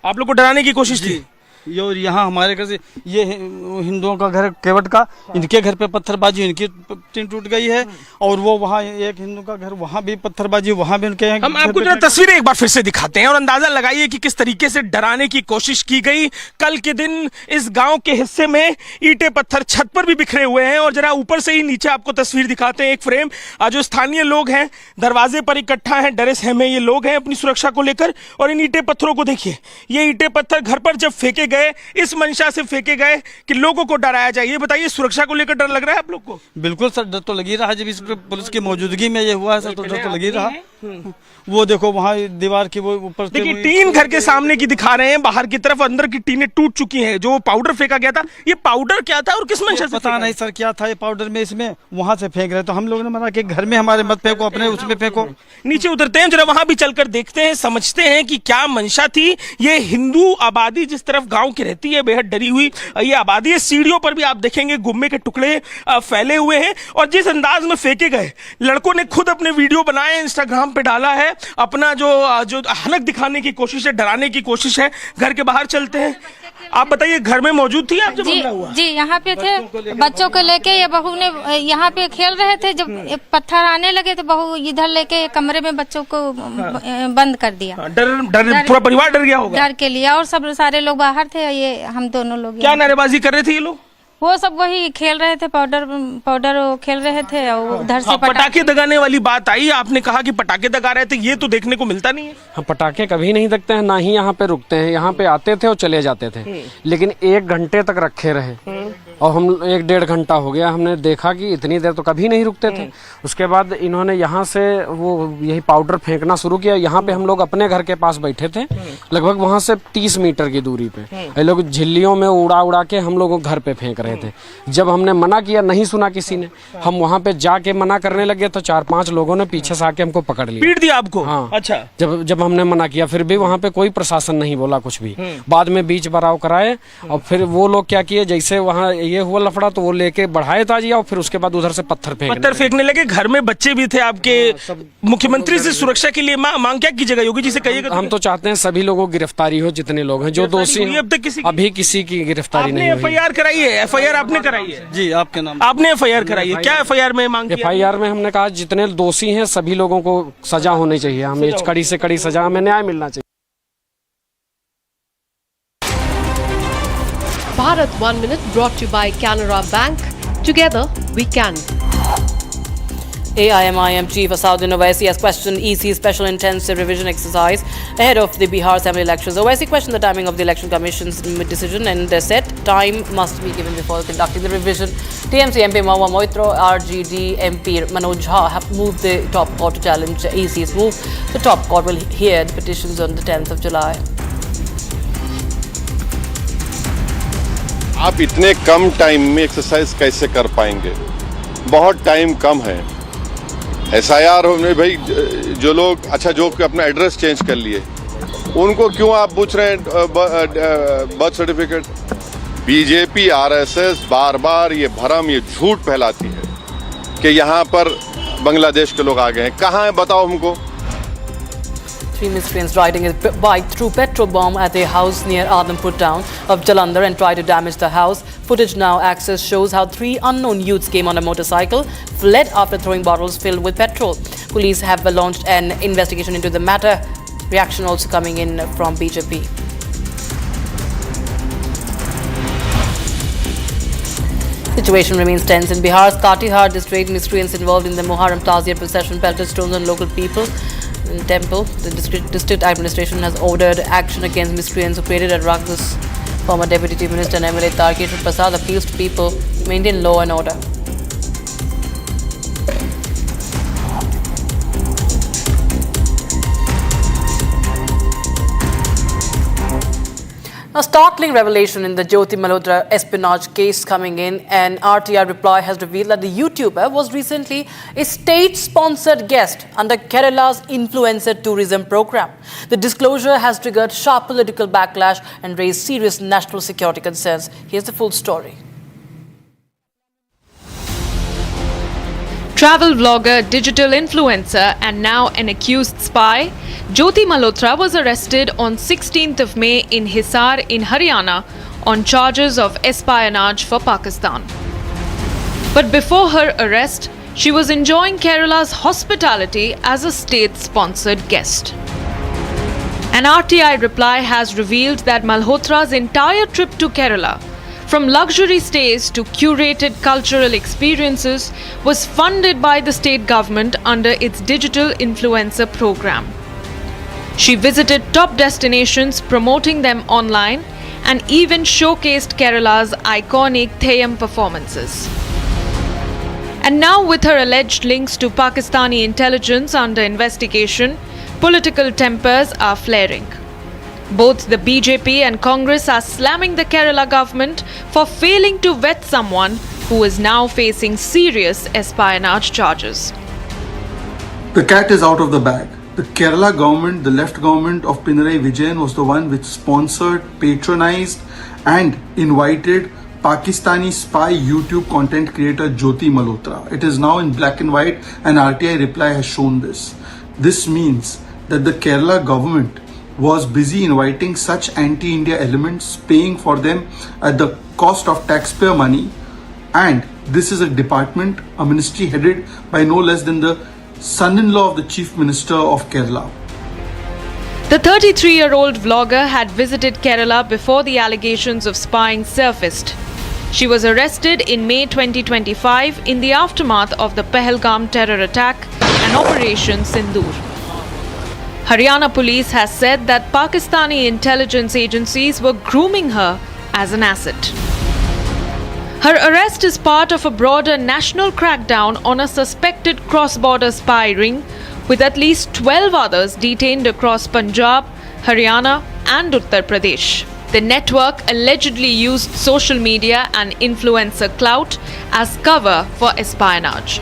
आप लोग को डराने की कोशिश थी? ये और यहाँ हमारे घर से ये हिंदुओं का घर केवट का, इनके घर पे पत्थरबाजी, इनकी टीन टूट गई है। और वो वहाँ एक हिंदू का घर, वहाँ भी पत्थरबाजी, वहाँ भी उनके। हम आपको जरा तस्वीरें एक बार फिर से दिखाते हैं और अंदाजा लगाइए कि किस तरीके से डराने की कोशिश की गई। कल के दिन इस गांव के हिस्से में ईंटे पत्थर छत पर भी बिखरे हुए हैं। और जरा ऊपर से ही नीचे आपको तस्वीर दिखाते हैं, एक फ्रेम। जो स्थानीय लोग हैं दरवाजे पर इकट्ठा हैं, डरे सहमे ये लोग हैं अपनी सुरक्षा को लेकर। और इन ईंटे पत्थरों को देखिए, ये ईंटे पत्थर घर पर जब फेंके गए इस मंशा से फेंके गए कि लोगों को डराया जाए। ये बताइए, सुरक्षा को लेकर डर लग रहा है आप लोग को? बिल्कुल सर, डर तो लगी रहा। जब इस पुलिस की मौजूदगी में ये हुआ है सर, तो डर तो लगी रहा। वो देखो वहाँ दीवार की वो ऊपर देखिए टीन घर के सामने की दिखा रहे हैं, बाहर की तरफ अंदर की टीनें टूट चुकी हैं। जो पाउडर फेंका गया था, ये पाउडर क्या था और किस मंशा से? पता नहीं सर क्या था ये पाउडर में, इसमें वहाँ से फेंक रहे। तो हम लोगों ने मना कि घर में हमारे मत फेंको, अपने उसमें फेंको। नीचे उतरते हैं, जरा वहां भी चलकर देखते हैं, समझते हैं कि क्या मंशा थी। ये हिंदू आबादी जिस तरफ गांव की रहती है, बेहद डरी हुई ये आबादी है। सीढ़ियों पर भी आप देखेंगे गुम्मे के टुकड़े फैले हुए हैं। और जिस अंदाज में फेंके गए, लड़कों ने खुद अपने वीडियो बनाए, इंस्टाग्राम पे डाला है। अपना जो हलक दिखाने की कोशिश है, डराने की कोशिश है। घर के बाहर चलते हैं। आप बताइए, घर में मौजूद थी आप जब हमला हुआ? जी यहाँ पे थे, बच्चों को लेके। ये बहू ने यहाँ पे खेल रहे थे, जब पत्थर आने लगे तो बहू इधर लेके कमरे में बच्चों को बंद कर दिया। डर पूरा परिवार डर गया होगा? डर के लिए। और सब सारे लोग बाहर थे, ये हम दोनों लोग। क्या नारेबाजी कर रहे थे ये लोग? वो सब वही खेल रहे थे, पाउडर खेल रहे थे। और उधर से पटाखे दगाने वाली बात आई, आपने कहा कि पटाखे दगा रहे थे, ये तो देखने को मिलता नहीं है। हाँ, पटाखे कभी नहीं दगते हैं, ना ही यहाँ पे रुकते हैं। यहाँ पे आते थे और चले जाते थे, लेकिन 1 घंटे तक रखे रहे। और हम 1-1.5 घंटा हो गया, हमने देखा कि इतनी देर तो कभी नहीं रुकते थे। उसके बाद इन्होंने यहाँ से वो यही पाउडर फेंकना शुरू किया। यहाँ पे हम लोग अपने घर के पास बैठे थे, लगभग वहाँ से 30 मीटर की दूरी पे। ये लोग झिल्लियों में उड़ा उड़ा के हम लोगों घर पे फेंक रहे थे। जब हमने मना किया, नहीं सुना किसी ने, हम वहाँ पे जाके मना करने लगे तो 4-5 लोगों ने पीछे से आके हमको पकड़ लिया, पीट दिया आपको? हाँ। अच्छा। जब हमने मना किया, फिर भी वहाँ पे कोई प्रशासन नहीं बोला कुछ भी। बाद में बीच बराव कराए और फिर वो लोग क्या किए, जैसे वहाँ ये हुआ लफड़ा तो वो लेके बढ़ाए ताजिया और फिर उसके बाद उधर से पत्थर फेंकने लगे। घर में बच्चे भी थे आपके। मुख्यमंत्री से सुरक्षा के लिए मांग क्या कीजिएगा? योगी जी से कहिएगा। हम तो चाहते हैं सभी लोगों की गिरफ्तारी हो, जितने लोग हैं जो दोषी हैं। अब तक अभी किसी की गिरफ्तारी नहीं हुई। FIR कराई है? FIR आपने कराई है? जी, आपके नाम आपने FIR कराई है? क्या FIR में मांग किया? FIR में हमने कहा जितने दोषी हैं सभी लोगों को सजा होनी चाहिए, हमें कड़ी से कड़ी सजा, हमें न्याय मिलना चाहिए। Bharat 1 Minute brought to you by Canara Bank. Together we can. AIMIM Chief Asauddin Owaisi has questioned EC special intensive revision exercise ahead of the Bihar Assembly elections. Owaisi questioned the timing of the Election Commission's decision and said time must be given before conducting the revision. TMC MP Mahua Moitro, RGD MP Manoj Jha have moved the top court to challenge EC's move. The top court will hear the petitions on the 10th of July. आप इतने कम time में exercise कैसे कर पाएंगे? बहुत time कम है। SIR होने भाई, जो लोग जो अपना एड्रेस चेंज कर लिए उनको क्यों आप पूछ रहे हैं बर्थ सर्टिफिकेट? बीजेपी RSS बार बार ये भरम, ये झूठ फैलाती है कि यहाँ पर बांग्लादेश के लोग आ गए हैं। कहाँ है बताओ हमको। 3 miscreants riding a bike threw petrol bomb at a house near Adhampur town of Jalandhar and tried to damage the house. Footage now accessed shows how 3 unknown youths came on a motorcycle, fled after throwing bottles filled with petrol. Police have launched an investigation into the matter. Reaction also coming in from BJP. Situation remains tense in Bihar's Katihar district. Miscreants involved in the Muharram Taziyah procession pelted stones on local people in temple. The district administration has ordered action against miscreants who created a ruckus. Former Deputy Chief Minister and MLA Tarkeshwar Prasad appeals to people to maintain law and order. A startling revelation in the Jyoti Malhotra espionage case coming in. An RTI reply has revealed that the YouTuber was recently a state-sponsored guest under Kerala's influencer tourism program. The disclosure has triggered sharp political backlash and raised serious national security concerns. Here's the full story. Travel vlogger, digital influencer and now an accused spy, Jyoti Malhotra was arrested on 16th of May in Hisar in Haryana on charges of espionage for Pakistan. But before her arrest, she was enjoying Kerala's hospitality as a state-sponsored guest. An RTI reply has revealed that Malhotra's entire trip to Kerala, from luxury stays to curated cultural experiences, was funded by the state government under its digital influencer program. She visited top destinations, promoting them online, and even showcased Kerala's iconic Theyyam performances. And now, with her alleged links to Pakistani intelligence under investigation, political tempers are flaring. Both the BJP and Congress are slamming the Kerala government for failing to vet someone who is now facing serious espionage charges. The cat is out of the bag. The Kerala government, the left government of Pinarayi Vijayan, was the one which sponsored, patronized and invited Pakistani spy YouTube content creator Jyoti Malhotra. It is now in black and white, and RTI reply has shown this. This means that the Kerala government was busy inviting such anti-India elements, paying for them at the cost of taxpayer money, and this is a department, a ministry headed by no less than the son-in-law of the Chief Minister of Kerala. The 33-year-old vlogger had visited Kerala before the allegations of spying surfaced. She was arrested in May 2025 in the aftermath of the Pahalgam terror attack and Operation Sindoor. Haryana police has said that Pakistani intelligence agencies were grooming her as an asset. Her arrest is part of a broader national crackdown on a suspected cross-border spy ring, with at least 12 others detained across Punjab, Haryana and Uttar Pradesh. The network allegedly used social media and influencer clout as cover for espionage.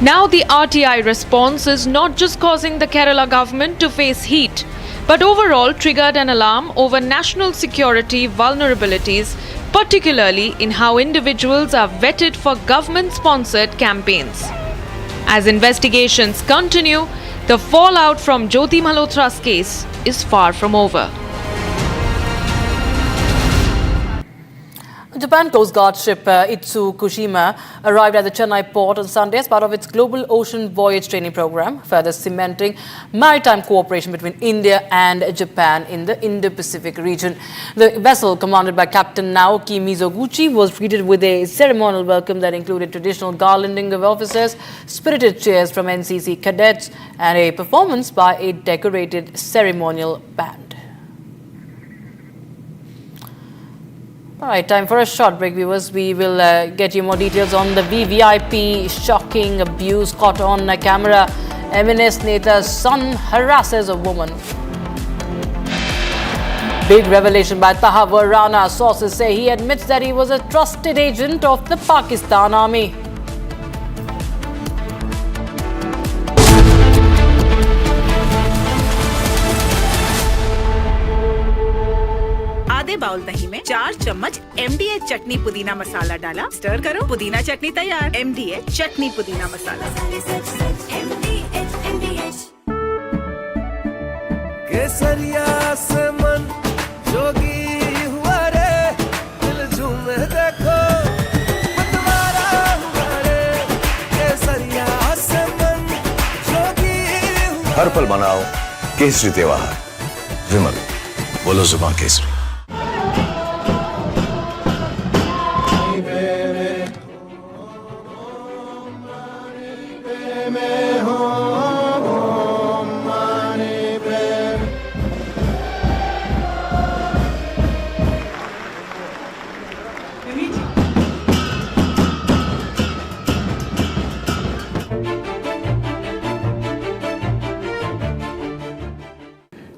Now the RTI response is not just causing the Kerala government to face heat, but overall triggered an alarm over national security vulnerabilities, particularly in how individuals are vetted for government-sponsored campaigns. As investigations continue, the fallout from Jyoti Malhotra's case is far from over. Japan Coast Guard ship Itsukushima arrived at the Chennai port on Sunday as part of its global ocean voyage training program, further cementing maritime cooperation between India and Japan in the Indo-Pacific region. The vessel, commanded by Captain Naoki Mizoguchi, was greeted with a ceremonial welcome that included traditional garlanding of officers, spirited cheers from NCC cadets, and a performance by a decorated ceremonial band. All right, time for a short break, viewers. We will get you more details on the VVIP shocking abuse caught on camera. MNS Neta's son harasses a woman. Big revelation by Tahawwur Rana. Sources say he admits that he was a trusted agent of the Pakistan army. आधे bowl दही में 4 चम्मच MDH चटनी पुदीना मसाला डाला, stir करो, पुदीना चटनी तैयार। MDH चटनी पुदीना मसाला। केसरिया से मन जोगी हुआ रे, दिल झूमे देखो मतवारा हुआ रे, केसरिया से मन जोगी हुआ। हर पल मनाओ केसरी त्योहार। विमल, बोलो जुबान Kesari.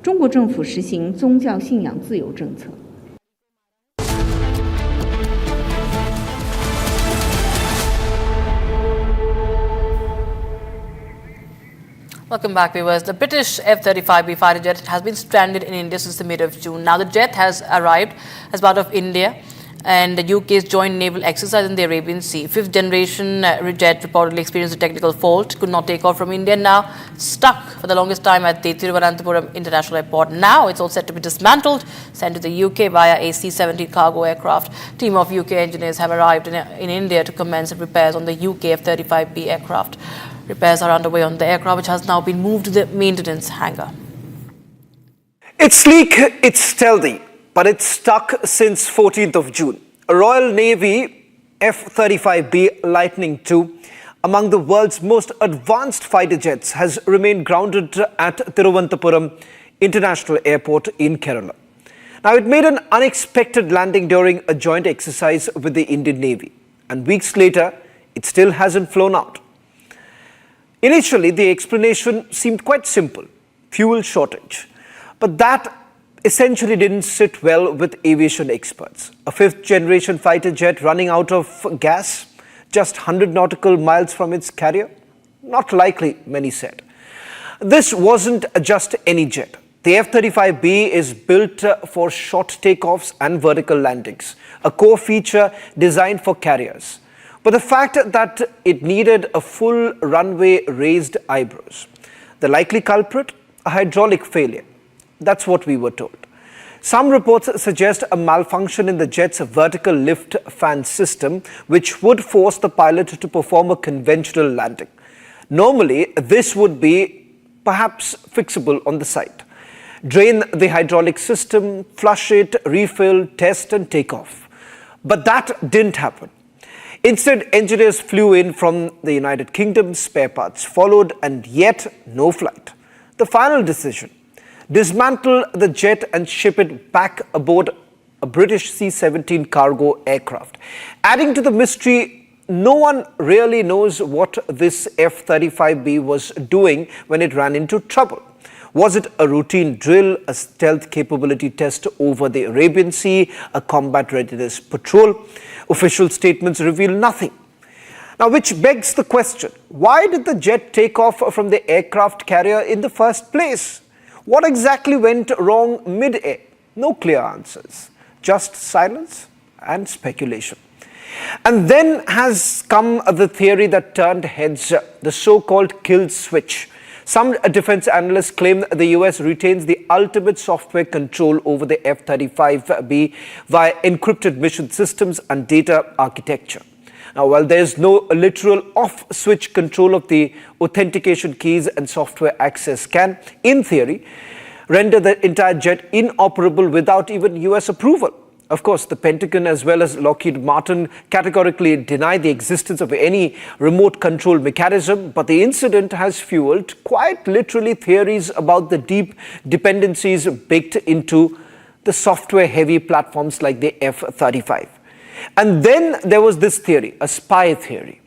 中国政府实行宗教信仰自由政策。 Welcome back, viewers. The British F-35B fighter jet has been stranded in India since the mid of June. Now, the jet has arrived as part of India and the UK's joint naval exercise in the Arabian Sea. Fifth generation jet reportedly experienced a technical fault, could not take off from India, now stuck for the longest time at the Thiruvananthapuram International Airport. Now, it's all set to be dismantled, sent to the UK via a C-17 cargo aircraft. Team of UK engineers have arrived in India to commence repairs on the UK F-35B aircraft. Repairs are underway on the aircraft, which has now been moved to the maintenance hangar. It's sleek, it's stealthy, but it's stuck since 14th of June. A Royal Navy F-35B Lightning II, among the world's most advanced fighter jets, has remained grounded at Thiruvananthapuram International Airport in Kerala. Now, it made an unexpected landing during a joint exercise with the Indian Navy, and weeks later, it still hasn't flown out. Initially, the explanation seemed quite simple: fuel shortage. But that essentially didn't sit well with aviation experts. A fifth-generation fighter jet running out of gas, just 100 nautical miles from its carrier? Not likely, many said. This wasn't just any jet. The F-35B is built for short takeoffs and vertical landings, a core feature designed for carriers. But the fact that it needed a full runway raised eyebrows. The likely culprit? A hydraulic failure. That's what we were told. Some reports suggest a malfunction in the jet's vertical lift fan system, which would force the pilot to perform a conventional landing. Normally, this would be perhaps fixable on the site. Drain the hydraulic system, flush it, refill, test and take off. But that didn't happen. Instead, engineers flew in from the United Kingdom, spare parts followed, and yet no flight. The final decision: dismantle the jet and ship it back aboard a British C-17 cargo aircraft. Adding to the mystery, no one really knows what this F-35B was doing when it ran into trouble. Was it a routine drill, a stealth capability test over the Arabian Sea, a combat readiness patrol? Official statements reveal nothing. Now, which begs the question, why did the jet take off from the aircraft carrier in the first place? What exactly went wrong mid-air? No clear answers, just silence and speculation. And then has come the theory that turned heads, the so-called kill switch. Some defense analysts claim the US retains the ultimate software control over the F-35B via encrypted mission systems and data architecture. Now, while there is no literal off-switch control of the authentication keys and software access can, in theory, render the entire jet inoperable without even US approval. Of course, the Pentagon as well as Lockheed Martin categorically deny the existence of any remote control mechanism, but the incident has fueled quite literally theories about the deep dependencies baked into the software-heavy platforms like the F-35. And then there was this theory, a spy theory.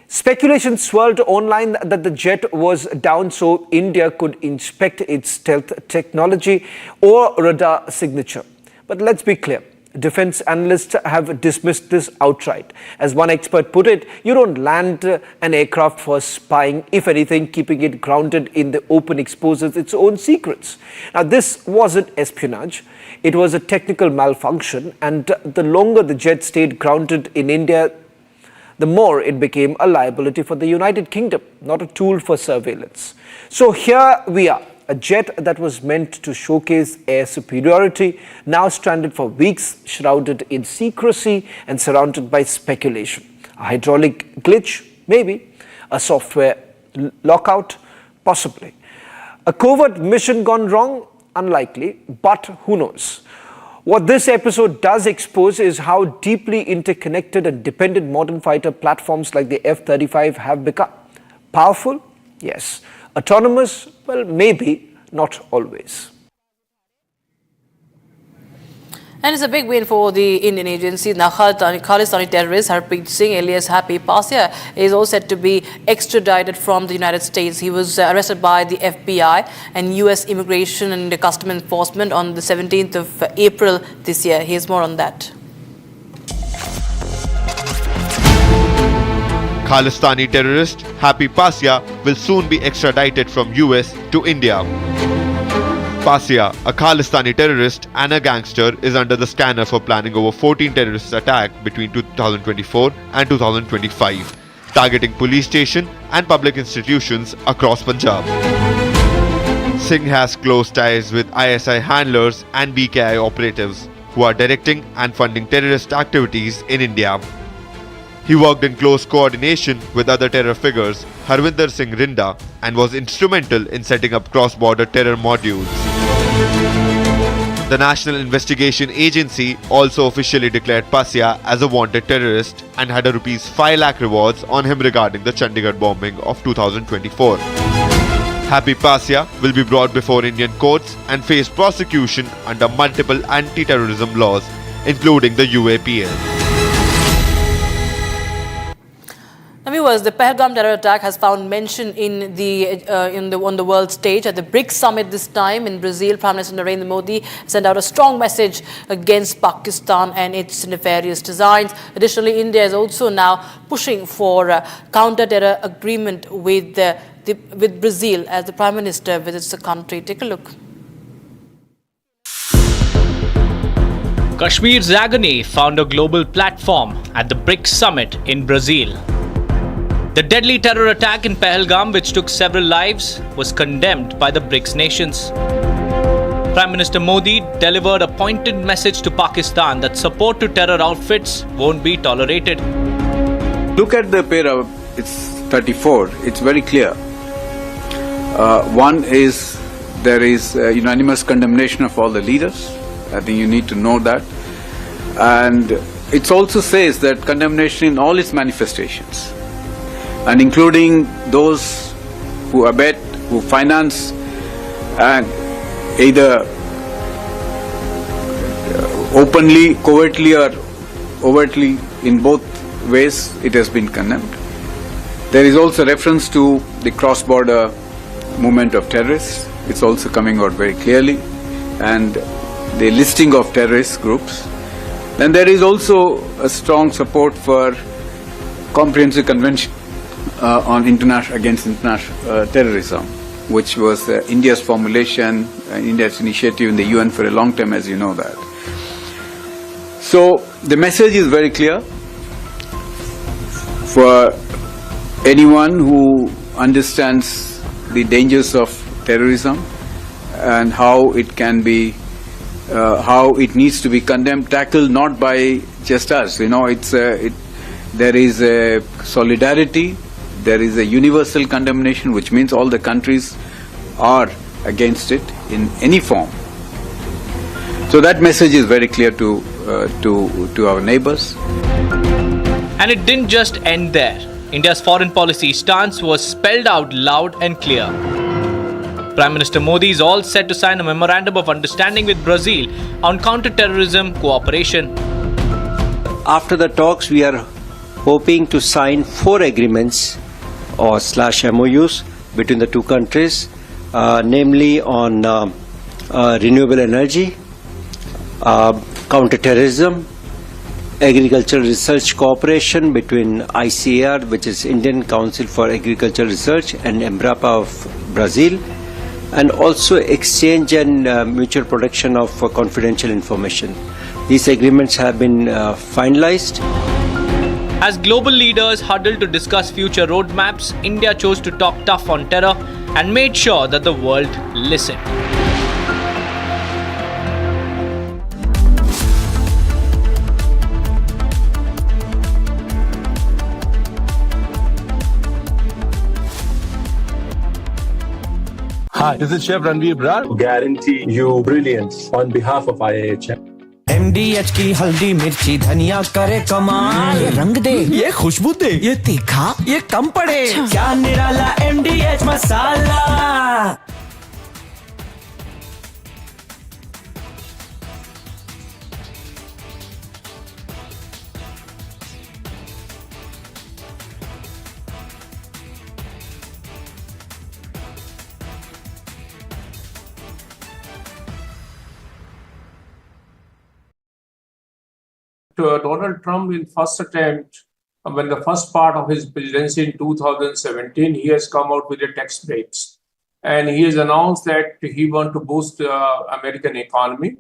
Speculation swirled online that the jet was down so India could inspect its stealth technology or radar signature. But let's be clear, defense analysts have dismissed this outright. As one expert put it, you don't land an aircraft for spying. If anything, keeping it grounded in the open exposes its own secrets. Now, this wasn't espionage. It was a technical malfunction, and the longer the jet stayed grounded in India, the more it became a liability for the United Kingdom, not a tool for surveillance. So here we are. A jet that was meant to showcase air superiority, now stranded for weeks, shrouded in secrecy and surrounded by speculation. A hydraulic glitch? Maybe. A software lockout? Possibly. A covert mission gone wrong? Unlikely, but who knows? What this episode does expose is how deeply interconnected and dependent modern fighter platforms like the F-35 have become. Powerful? Yes. Autonomous? Well, maybe, not always. And it's a big win for the Indian agency. Now, Khalistani terrorist Harpreet Singh, alias Happy Pasya, is also said to be extradited from the United States. He was arrested by the FBI and U.S. Immigration and Customs Enforcement on the 17th of April this year. Here's more on that. Khalistani terrorist Happy Pasya will soon be extradited from US to India. Pasya, a Khalistani terrorist and a gangster, is under the scanner for planning over 14 terrorist attacks between 2024 and 2025, targeting police stations and public institutions across Punjab. Singh has close ties with ISI handlers and BKI operatives who are directing and funding terrorist activities in India. He worked in close coordination with other terror figures, Harvinder Singh Rinda, and was instrumental in setting up cross-border terror modules. The National Investigation Agency also officially declared Pasya as a wanted terrorist and had a ₹5 lakh rewards on him regarding the Chandigarh bombing of 2024. Happy Pasya will be brought before Indian courts and face prosecution under multiple anti-terrorism laws, including the UAPL. Now, viewers, the Pahalgam terror attack has found mention on the world stage at the BRICS summit this time in Brazil. Prime Minister Narendra Modi sent out a strong message against Pakistan and its nefarious designs. Additionally, India is also now pushing for a counter-terror agreement with Brazil as the Prime Minister visits the country. Take a look. Kashmir's agony found a global platform at the BRICS summit in Brazil. The deadly terror attack in Pahalgam, which took several lives, was condemned by the BRICS nations. Prime Minister Modi delivered a pointed message to Pakistan that support to terror outfits won't be tolerated. Look at the para, it's 34, it's very clear. One is there is unanimous condemnation of all the leaders. I think you need to know that. And it also says that condemnation in all its manifestations, and including those who abet, who finance, and either openly, covertly or overtly, in both ways, it has been condemned. There is also reference to the cross-border movement of terrorists. It's also coming out very clearly, and the listing of terrorist groups. Then there is also a strong support for comprehensive convention against international terrorism, which was India's formulation, India's initiative in the UN for a long time, as you know that. So the message is very clear for anyone who understands the dangers of terrorism and how it can be, how it needs to be condemned, tackled not by just us. You know, there is a solidarity. There is a universal condemnation, which means all the countries are against it in any form. So that message is very clear to our neighbors. And it didn't just end there. India's foreign policy stance was spelled out loud and clear. Prime Minister Modi is all set to sign a memorandum of understanding with Brazil on counter-terrorism cooperation. After the talks, we are hoping to sign 4 agreements or /MOUs between the two countries, namely on renewable energy, counter-terrorism, agricultural research cooperation between ICAR, which is Indian Council for Agricultural Research, and Embrapa of Brazil, and also exchange and mutual protection of confidential information. These agreements have been finalized. As global leaders huddled to discuss future roadmaps, India chose to talk tough on terror and made sure that the world listened. Hi, this is Chef Ranveer Brar. Guarantee you brilliance on behalf of IIHM. MDH की हल्दी मिर्ची धनिया करे कमाल, ये रंग दे, ये खुशबू दे, ये तीखा, ये कम पड़े, क्या निराला MDH masala. Donald Trump, in first attempt, when the first part of his presidency in 2017, he has come out with the tax breaks. And he has announced that he wants to boost the American economy.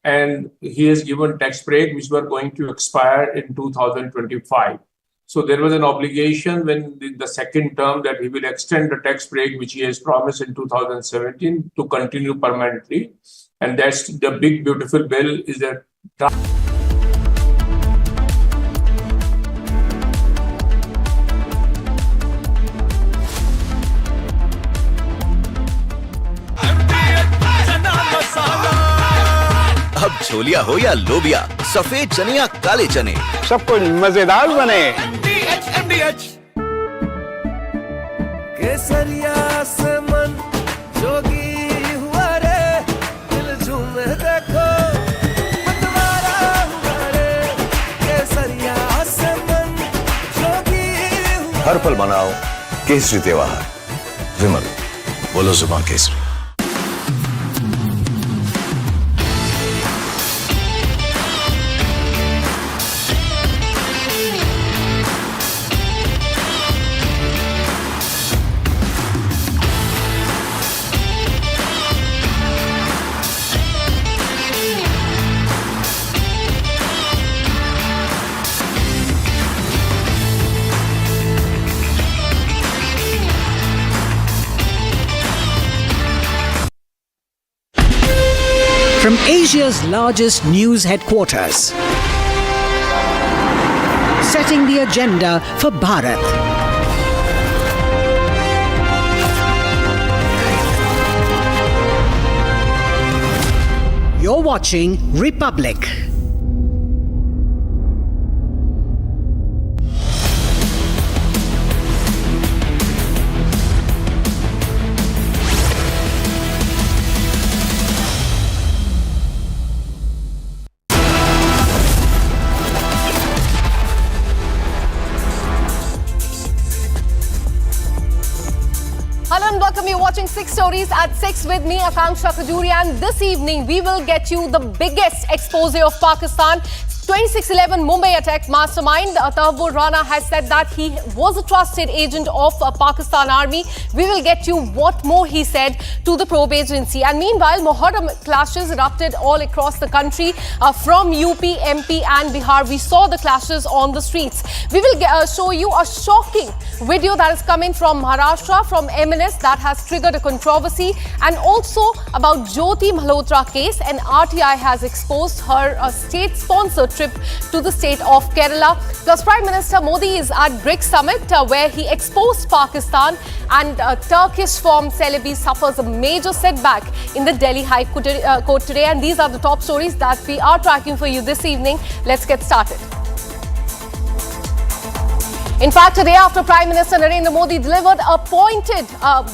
And he has given tax break, which were going to expire in 2025. So there was an obligation when the second term that he will extend the tax break, which he has promised in 2017, to continue permanently. And that's the big, beautiful bill is that. अब छोलिया हो या लोबिया, सफेद चने या काले चने, सब कुछ मजेदार बने। केसरिया से मन जोगी हुआ रे, दिल झूमे देखो मतवारा हुआ रे। केसरिया से मन जोगी हुआ। हर पल मनाओ केसरी त्योहार। विमल, बोलो जुबान Kesari. From Asia's largest news headquarters, setting the agenda for Bharat. You're watching Republic. Hello and welcome. You're watching 6 Stories at 6 with me, Akanksha Khajuri, and this evening we will get you the biggest expose of Pakistan. 26/11 Mumbai attack mastermind Tahawwur Rana has said that he was a trusted agent of Pakistan Army. We will get you what more he said to the probe agency. And meanwhile, Muharram clashes erupted all across the country from UP, MP and Bihar. We saw the clashes on the streets. We will show you a shocking video that is coming from Maharashtra, from MNS, that has triggered a controversy, and also about Jyoti Malhotra case. And RTI has exposed her state-sponsored trip to the state of Kerala. Plus, Prime Minister Modi is at BRICS Summit where he exposed Pakistan, and Turkish form Celebi suffers a major setback in the Delhi High Court today. And these are the top stories that we are tracking for you this evening. Let's get started. In fact, today after Prime Minister Narendra Modi delivered a pointed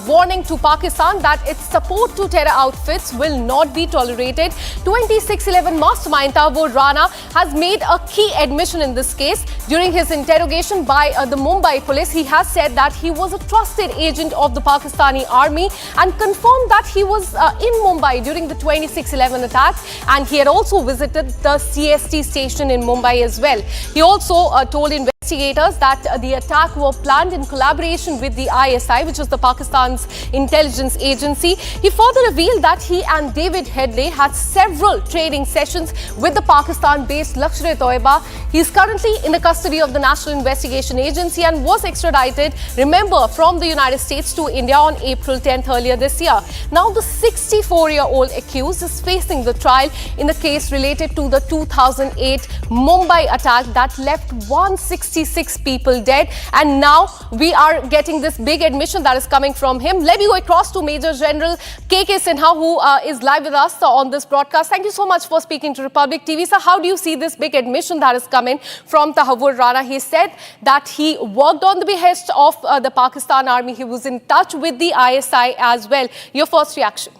warning to Pakistan that its support to terror outfits will not be tolerated, 26/11 mastermind Tahawwur Rana has made a key admission in this case. During his interrogation by the Mumbai police, he has said that he was a trusted agent of the Pakistani army and confirmed that he was in Mumbai during the 26/11 attack, and he had also visited the CST station in Mumbai as well. He also told investigators that the attack were planned in collaboration with the ISI, which is the Pakistan's intelligence agency. He further revealed that he and David Headley had several training sessions with the Pakistan-based Lashkar-e-Toiba. He is currently in the custody of the National Investigation Agency and was extradited, remember, from the United States to India on April 10th earlier this year. Now, the 64-year-old accused is facing the trial in the case related to the 2008 Mumbai attack that left 166 people dead. And now we are getting this big admission that is coming from him. Let me go across to Major General KK Sinha, who is live with us on this broadcast. Thank you so much for speaking to Republic TV. Sir, how do you see this big admission that is coming from Tahawwur Rana? He said that he worked on the behest of the Pakistan Army. He was in touch with the ISI as well. Your first reaction?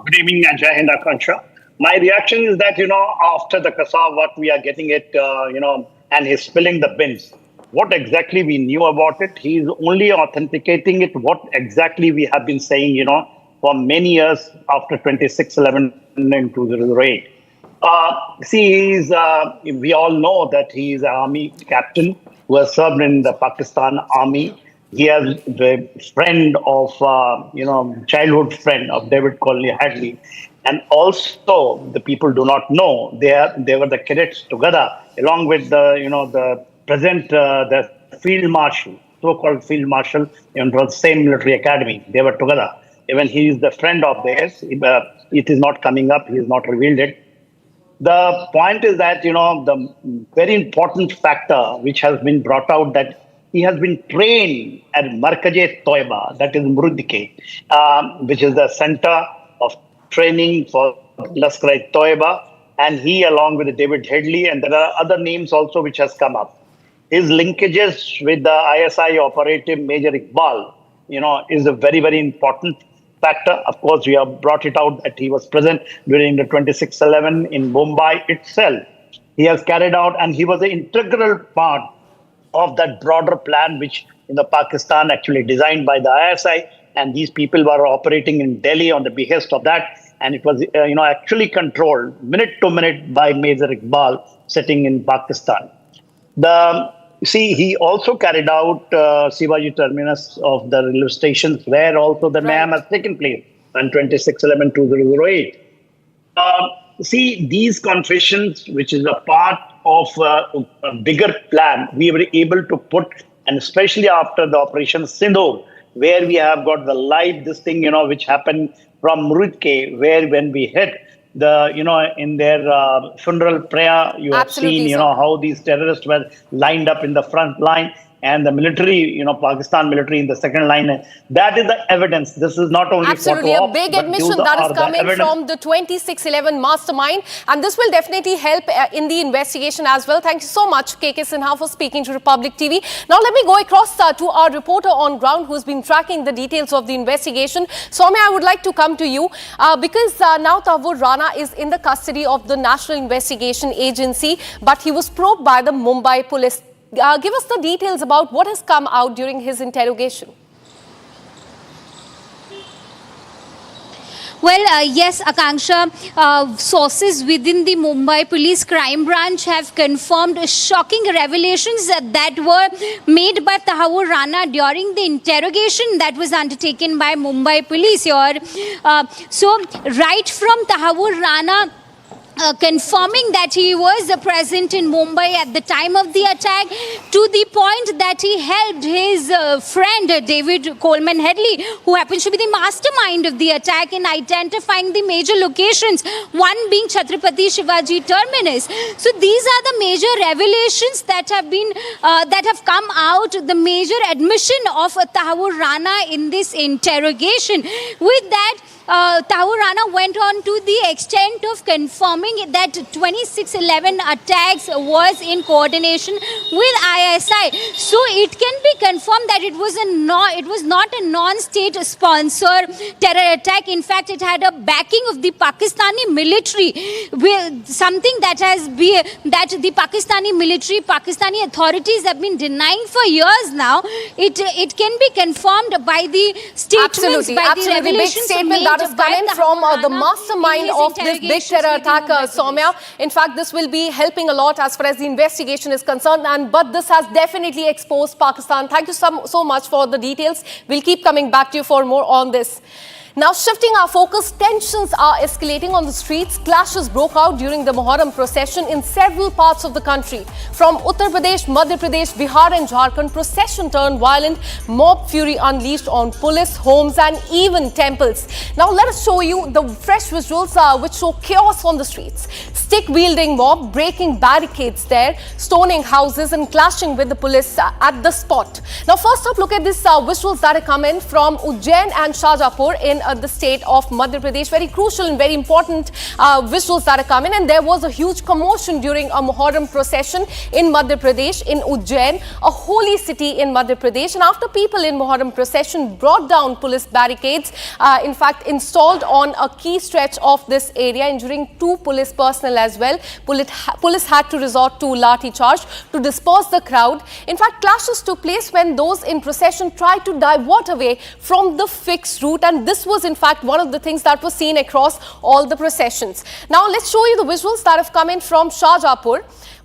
Good evening, Jai Hind, Akanksha. My reaction is that, after the Kasab, what we are getting it, and he's spilling the bins. What exactly we knew about it? He's only authenticating it, what exactly we have been saying, for many years after 26/11 and 2008. We all know that he is an army captain who has served in the Pakistan army. He is the friend of, childhood friend of David Colney Hadley. And also, the people do not know, they were the cadets together, along with the present, the field marshal, so-called field marshal in the same military academy. They were together. Even he is the friend of theirs. It is not coming up. He has not revealed it. The point is that, the very important factor which has been brought out, that he has been trained at Markaz Toiba, that is Murudke, which is the center of training for Lashkar-e-Toiba. And he, along with David Headley, and there are other names also which has come up. His linkages with the ISI operative Major Iqbal, is a very, very important factor. Of course, we have brought it out that he was present during the 26/11 in Mumbai itself. He has carried out, and he was an integral part of that broader plan, which in the Pakistan actually designed by the ISI, and these people were operating in Delhi on the behest of that, and it was actually controlled minute to minute by Major Iqbal sitting in Pakistan. He also carried out Shivaji Terminus of the railway stations, where also the mayhem has taken place on 26/11/2008. These confessions, which is a part of a bigger plan, we were able to put, and especially after the Operation Sindhu, where we have got the live which happened from Murudke, where when we hit in their funeral prayer, you have seen, how these terrorists were lined up in the front line, and the military, Pakistan military in the second line. That is the evidence. This is not only absolutely photo a big admission that is coming from the 26/11 mastermind, and this will definitely help in the investigation as well. Thank you so much, KK Sinha, for speaking to Republic TV. Now let me go across to our reporter on ground who's been tracking the details of the investigation. Soumya, I would like to come to you because now Tahawwur Rana is in the custody of the National Investigation Agency, but he was probed by the Mumbai police. Give us the details about what has come out during his interrogation. Well, yes, Akanksha, sources within the Mumbai Police Crime Branch have confirmed shocking revelations that were made by Tahawwur Rana during the interrogation that was undertaken by Mumbai Police here. So, right from Tahawwur Rana confirming that he was present in Mumbai at the time of the attack, to the point that he helped his friend David Coleman Headley, who happens to be the mastermind of the attack, in identifying the major locations, one being Chhatrapati Shivaji Terminus. So these are the major revelations that have been that have come out, the major admission of Tahawwur Rana in this interrogation. With that, Tahawwur Rana went on to the extent of confirming that 26/11 attacks was in coordination with ISI. So it can be confirmed that it was not a non-state sponsor terror attack. In fact, it had a backing of the Pakistani military, something that the Pakistani military, Pakistani authorities have been denying for years now. It can be confirmed by the statements, by the revelations made. That is coming from the mastermind of this big terror attack, Soumya. In fact, this will be helping a lot as far as the investigation is concerned, but this has definitely exposed Pakistan. Thank you so much for the details. We'll keep coming back to you for more on this. Now, shifting our focus, tensions are escalating on the streets. Clashes broke out during the Muharram procession in several parts of the country. From Uttar Pradesh, Madhya Pradesh, Bihar and Jharkhand, procession turned violent, mob fury unleashed on police, homes and even temples. Now, let us show you the fresh visuals which show chaos on the streets. Stick-wielding mob breaking barricades there, stoning houses and clashing with the police at the spot. Now, first up, look at these visuals that are coming from Ujjain and Shahjahanpur in the state of Madhya Pradesh. Very crucial and very important visuals that are coming, and there was a huge commotion during a Muharram procession in Madhya Pradesh, in Ujjain, a holy city in Madhya Pradesh. And after people in Muharram procession brought down police barricades, in fact installed on a key stretch of this area, injuring 2 police personnel as well. Police had to resort to lathi charge to disperse the crowd. In fact, clashes took place when those in procession tried to divert away from the fixed route, and this was was in fact one of the things that was seen across all the processions. Now let's show you the visuals that have come in from Shahjahanpur.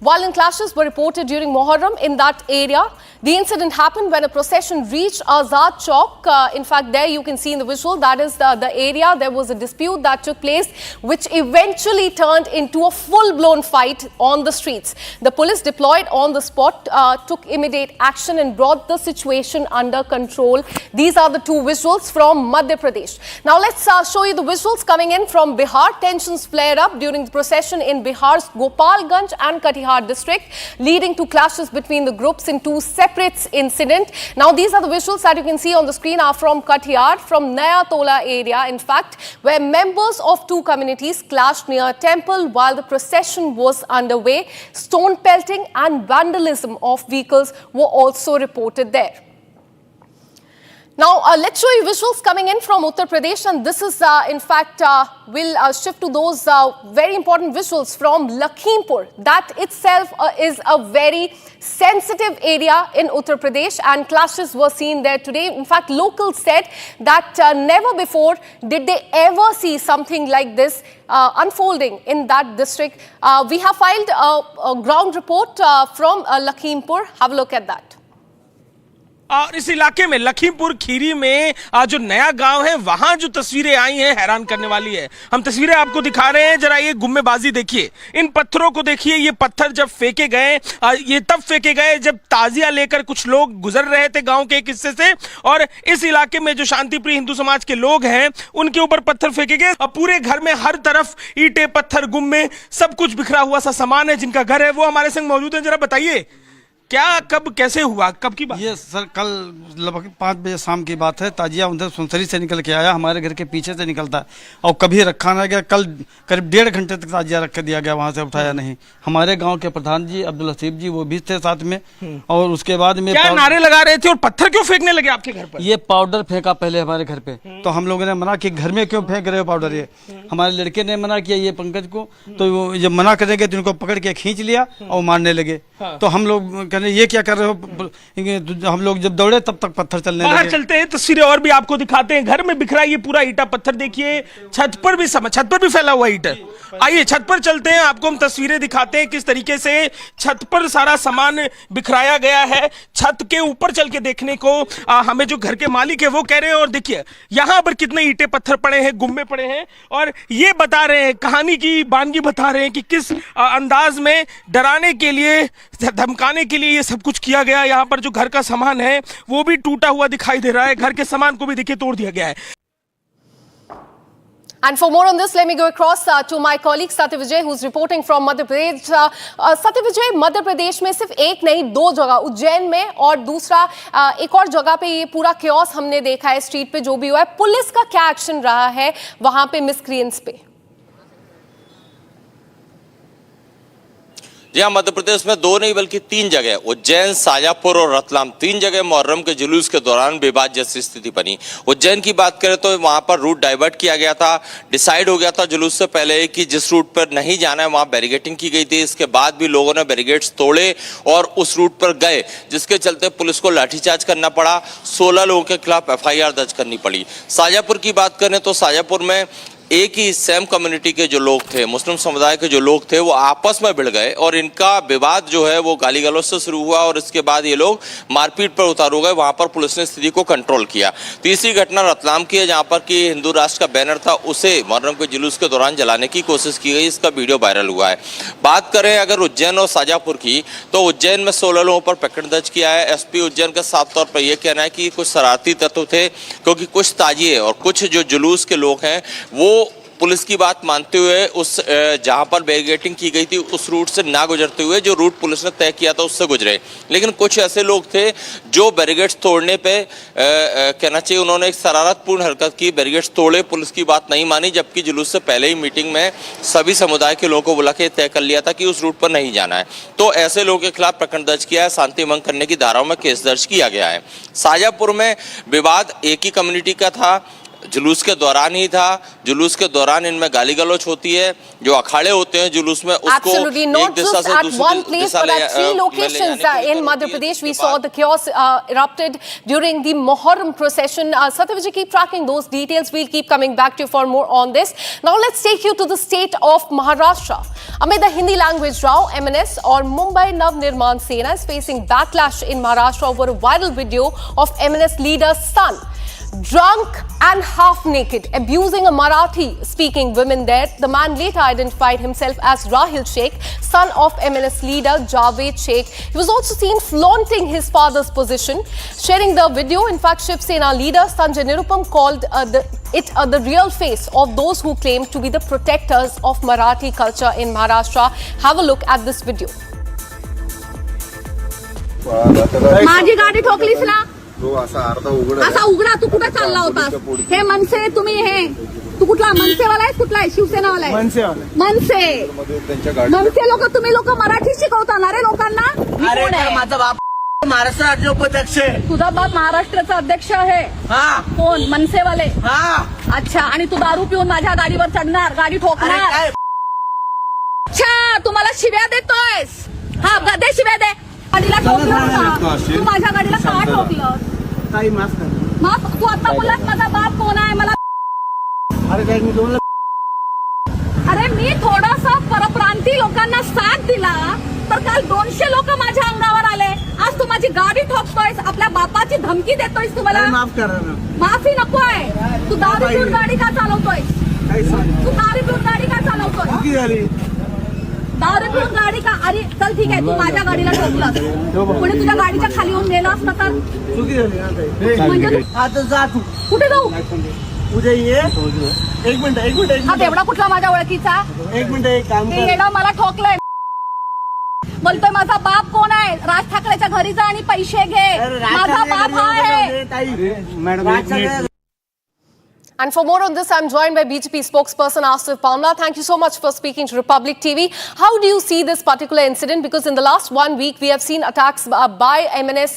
Violent clashes were reported during Muharram in that area. The incident happened when a procession reached Azad Chowk. In fact, there you can see in the visual, that is the area. There was a dispute that took place, which eventually turned into a full-blown fight on the streets. The police deployed on the spot, took immediate action and brought the situation under control. These are the two visuals from Madhya Pradesh. Now let's show you the visuals coming in from Bihar. Tensions flared up during the procession in Bihar's Gopalganj and Katihar district, leading to clashes between the groups in two separate incidents. Now these are the visuals that you can see on the screen are from Katihar, from Naya Tola area, in fact, where members of two communities clashed near a temple while the procession was underway. Stone pelting and vandalism of vehicles were also reported there. Now, let's show you visuals coming in from Uttar Pradesh, and this is, in fact, we'll shift to those very important visuals from Lakhimpur. That itself is a very sensitive area in Uttar Pradesh, and clashes were seen there today. In fact, locals said that never before did they ever see something like this unfolding in that district. We have filed a ground report from Lakhimpur. Have a look at that. और इस इलाके में लखीमपुर खीरी में जो नया गांव है वहां जो तस्वीरें आई हैं हैरान करने वाली है। हम तस्वीरें आपको दिखा रहे हैं, जरा ये गुम्मेबाजी देखिए, इन पत्थरों को देखिए। ये पत्थर जब फेंके गए, ये तब फेंके गए जब ताजिया लेकर कुछ लोग गुजर रहे थे गांव के एक हिस्से से, और इस इलाके में जो शांतिप्रिय हिंदू समाज के लोग हैं उनके ऊपर पत्थर फेंके गए। पूरे घर में हर तरफ ईंटें, पत्थर, गुम्मे, सब कुछ बिखरा हुआ सा सामान है। जिनका घर है वो हमारे संग मौजूद है। जरा बताइए क्या, कब, कैसे हुआ, कब की बात? ये सर कल लगभग 5 बजे शाम की बात है। ताजिया उधर सुनसरी से निकल के आया, हमारे घर के पीछे से निकलता है और कभी रखा ना गया। कल करीब 1.5 घंटे तक ताजिया रख के दिया गया, वहां से उठाया नहीं। हमारे गांव के प्रधान जी अब्दुल हसीब जी वो भी थे साथ में, और उसके बाद में क्या नारे लगा रहे थे और पत्थर क्यों फेंकने लगे आपके घर पर? ये पाउडर फेंका पहले हमारे घर पे, तो हम लोगों ने मना कि घर में क्यों फेंक रहे हो पाउडर। ये हमारे लड़के ने मना किया, ये पंकज को, तो जब मना करेंगे तो इनको पकड़ के खींच लिया और मारने लगे। तो हम लोग कह रहे ये क्या कर रहे हो, हम लोग जब दौड़े तब तक पत्थर चलने लगे। बाहर चलते हैं, तस्वीरें और भी आपको दिखाते हैं। घर में बिखरा ये पूरा ईटा पत्थर देखिए, छत पर भी फैला हुआ ईटा। आइए छत पर चलते हैं, आपको हम तस्वीरें दिखाते हैं किस तरीके से छत पर सारा सामान बिखराया गया है। छत के ऊपर चल के देखने को हमें जो घर के मालिक है वो कह रहे हैं, और देखिए यहाँ पर कितने ईंटे पत्थर पड़े हैं, गुम्मे पड़े हैं, और ये बता रहे हैं, कहानी की बानगी बता रहे हैं कि किस अंदाज में डराने के लिए, धमकाने के लिए ये सब कुछ किया गया। यहाँ पर जो घर का सामान है वो भी टूटा हुआ दिखाई दे रहा है, घर के सामान को भी देखिए तोड़ दिया गया है। And for more on this, let me go across to my colleague Satya Vijay, who's reporting from Madhya Pradesh. Satya Vijay, Madhya Pradesh में सिर्फ एक नहीं 2 जगह, उज्जैन में और दूसरा एक और जगह पे ये पूरा क्योस हमने देखा है स्ट्रीट पे जो भी हुआ है। पुलिस का क्या एक्शन रहा है वहां पे मिसक्रिएंट्स पे? जी हाँ, मध्य प्रदेश में 2 नहीं बल्कि 3 जगह, उज्जैन, शाजापुर और रतलाम, 3 जगह मुहर्रम के जुलूस के दौरान विवाद जैसी स्थिति बनी। उज्जैन की बात करें तो वहां पर रूट डाइवर्ट किया गया था। डिसाइड हो गया था जुलूस से पहले कि जिस रूट पर नहीं जाना है वहां बैरिकेटिंग की गई थी। इसके बाद भी लोगों ने बैरिकेड्स तोड़े और उस रूट पर गए, जिसके चलते पुलिस को लाठीचार्ज करना पड़ा। 16 लोगों के खिलाफ FIR दर्ज करनी पड़ी। शाजापुर की बात करें तो शाजापुर में एक ही सेम कम्युनिटी के जो लोग थे, मुस्लिम समुदाय के जो लोग थे, वो आपस में भिड़ गए और इनका विवाद जो है वो गाली गलौज से शुरू हुआ और इसके बाद ये लोग मारपीट पर उतार हो गए। वहां पर पुलिस ने स्थिति को कंट्रोल किया। तीसरी घटना रतलाम की है, जहां पर कि हिंदू राष्ट्र का बैनर था, उसे मुहर्रम के जुलूस के दौरान जलाने की कोशिश की गई। इसका वीडियो वायरल हुआ है। बात करें अगर उज्जैन और शाजापुर की, तो उज्जैन में 16 लोगों पर प्रकरण दर्ज किया है। SP उज्जैन का साफ तौर पर यह कहना है कि कुछ शरारती तत्व थे, क्योंकि कुछ ताजिए और कुछ जो जुलूस के लोग हैं वो पुलिस की बात मानते हुए उस जहां पर बैरिकेडिंग की गई थी उस रूट से ना गुजरते हुए जो रूट पुलिस ने तय किया था उससे गुजरे। लेकिन कुछ ऐसे लोग थे जो बैरिकेड्स तोड़ने पे कहना चाहिए उन्होंने एक शरारतपूर्ण हरकत की, बैरिकेड्स तोड़े, पुलिस की बात नहीं मानी, जबकि जुलूस से पहले ही मीटिंग में सभी समुदाय के लोगों को बुला के तय कर लिया था कि उस रूट पर नहीं जाना है। तो ऐसे लोगों के खिलाफ प्रकरण दर्ज किया है, शांति भंग करने की धाराओं में केस दर्ज किया गया है। शाजापुर में विवाद एक ही कम्युनिटी का था, जुलूस के दौरान ही था। जुलूस के दौरान इनमें गाली गलौच होती है, जो अखाड़े होते हैं जुलूस में उसको Absolutely, not just at one place, but at three locations in Madhya Pradesh. We saw the chaos erupted during the Muharram procession. Satyavijay, keep tracking those details. We'll keep coming back to you for more on this. Now let's take you to the state of Maharashtra. Amid the Hindi language row, MNS or Mumbai Nav Nirman Sena is facing backlash in Maharashtra over a viral video of MNS leader's son, drunk and half naked, abusing a Marathi-speaking woman there. The man later identified himself as Rahil Sheikh, son of MNS leader Javed Sheikh. He was also seen flaunting his father's position, sharing the video. In fact, Shiv Sena leader Sanjay Nirupam called the real face of those who claim to be the protectors of Marathi culture in Maharashtra. Have a look at this video. माझी गाडी ठोकलीस ना, असा उघडा. तू कुठे चालला होतास? हे मनसे, तुम्ही हे, तू कुठला मनसेवाला आहे? कुठला आहे? शिवसेनावाला आहे? मनसे लोक, तुम्ही लोक मराठी शिकवता ना रे लोकांना? माझा बाप महाराष्ट्र राज्य उपाध्यक्ष आहे. तुझा बाप महाराष्ट्राचा अध्यक्ष आहे? कोण? मनसेवाले? अच्छा. आणि तू दारू पिऊन माझ्या गाडीवर चढणार, गाडी ठोकणार? अच्छा, तुम्हाला शिव्या देतोयस? हा, गदे शिव्या दे. गाडीला ठोकलं, तू माझ्या गाडीला का ठोकलं? माफ. तू आता बोललास माझा बाप कोण आहे मला? अरे मी थोडासा परप्रांती लोकांना साथ दिला तर काल 200 लोक माझ्या अंगावर आले. आज तू माझी गाडी ठोकतोयस, आपल्या बापाची धमकी देतोयस. तुम्हाला माफ करा ना. माफी नकोय. तू दारू पिऊन गाडी का चालवतोयस? तू दारू पिऊन गाडी का चालवतोय? दारू पिऊन गाडी का? अरे चल ठीक आहे, तू माझ्या गाडीला ठोकलास, कोणी तुझ्या गाडीच्या खाली येऊन गेला असता तर? म्हणजे आता जा. तू कुठे जाऊ? उद्या ये. एक मिनिट. हा तेवढा कुठला माझ्या ओळखीचा? एक मिनिट. एक काम कर. मला ठोकलंय. बोलतोय माझा बाप कोण आहे? राज ठाकरेच्या घरी जा आणि पैसे घे. माझा बाप हा आहे. And for more on this, I'm joined by BJP spokesperson Asif Pamla. Thank you so much for speaking to Republic TV. How do you see this particular incident? Because in the last 1 week, we have seen attacks by MNS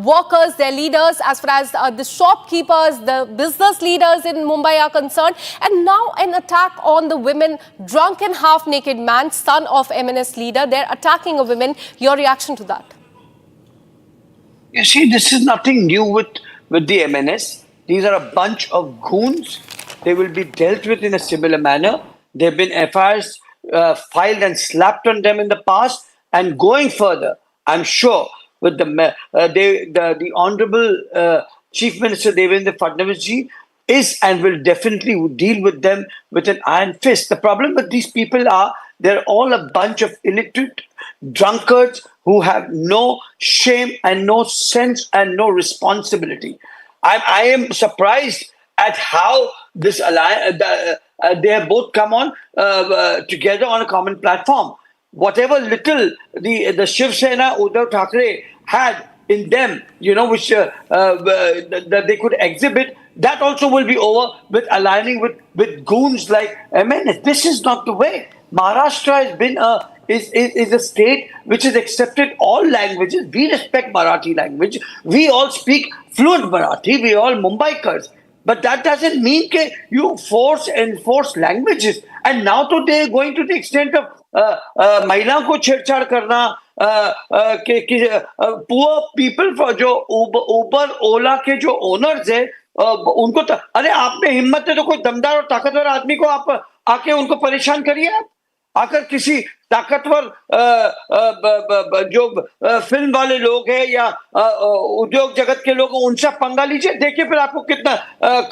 workers, their leaders, as far as the shopkeepers, the business leaders in Mumbai are concerned. And now an attack on the women, drunken half-naked man, son of MNS leader. They're attacking a woman. Your reaction to that? You see, this is nothing new with the MNS. These are a bunch of goons. They will be dealt with in a similar manner. There have been FIRs filed and slapped on them in the past. And going further, I'm sure with the Honorable Chief Minister Devendra Fadnavis ji is and will definitely deal with them with an iron fist. The problem with these people are they're all a bunch of illiterate drunkards who have no shame and no sense and no responsibility. I am surprised at how this alliance, they have both come on together on a common platform. Whatever little the Shiv Sena, Uddhav Thackeray had in them, which that they could exhibit, that also will be over with aligning with goons like MNS. This is not the way. Maharashtra has been is a state which has accepted all languages. We respect Marathi language. We all speak fluent Marathi. We all Mumbaikars. But that doesn't mean that you enforce languages. And now they're going to the extent of महिलाओं को छेड़छाड़ करना, poor people for जो Uber, Ola के जो owners है, उनको तो अरे आप में हिम्मत है तो कोई दमदार और ताकतवर आदमी को आप आके उनको परेशान करिए. आप आकर किसी ताकतवर जो फिल्म वाले लोग हैं या उद्योग जगत के लोग उनसे पंगा लीजिए. देखिए फिर आपको कितना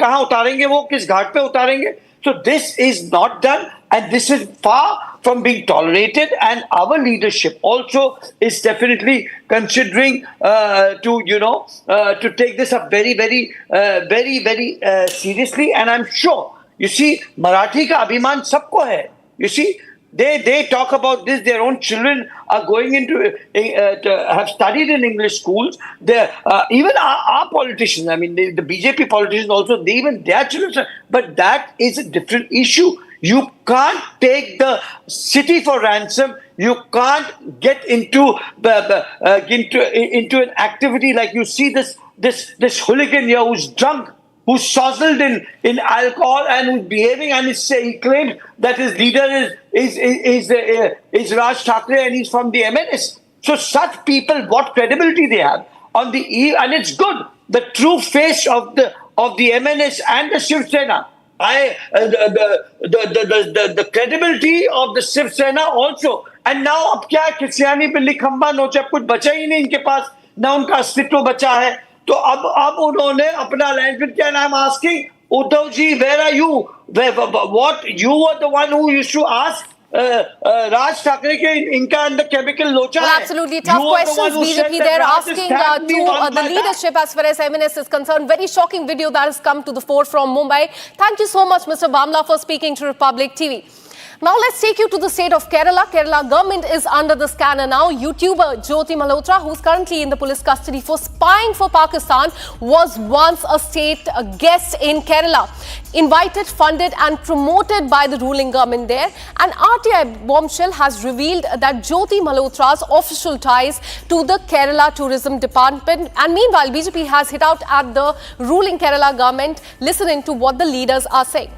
कहाँ उतारेंगे, वो किस घाट पे उतारेंगे. So this is not done, and this is far from being tolerated, and our leadership also is definitely considering to take this up very, very, very seriously. And I'm sure, you see, Marathi ka abhiman sabko hai. You see, they talk about this. Their own children are going into have studied in English schools. Even our politicians, I mean, the BJP politicians also, even their children. But that is a different issue. You can't take the city for ransom. You can't get into an activity like you see this hooligan here who's drunk. who's sozzled in alcohol and who's behaving, and he claimed that his leader is Raj Thackeray and he's from the MNS. So such people, what credibility they have on the eve, and it's good. The true face of the MNS and the Shiv Sena. The credibility of the Shiv Sena also. And now अब क्या किसियानी बिल्ली खंबा नोचे, कुछ बचा ही नहीं इनके पास, ना उनका अस्तित्व बचा है. तो अब उन्होंने अपना अलाइनमेंट किया. And I'm asking Uddhav ji, where are you? What you were the one who used to ask Raj Thackeray ke inka andar chemical locha hai. Absolutely tough questions. BJP they're asking to the leadership as far as MNS is concerned. Very shocking video that has come to the fore from Mumbai. Thank you so much, Mr. Bamla, for speaking to Republic TV. Now let's take you to the state of Kerala. Kerala government is under the scanner now. YouTuber Jyoti Malhotra, who's currently in the police custody for spying for Pakistan, was once a state guest in Kerala. Invited, funded and promoted by the ruling government there. An RTI bombshell has revealed that Jyoti Malhotra's official ties to the Kerala Tourism Department. And meanwhile, BJP has hit out at the ruling Kerala government. Listening to what the leaders are saying.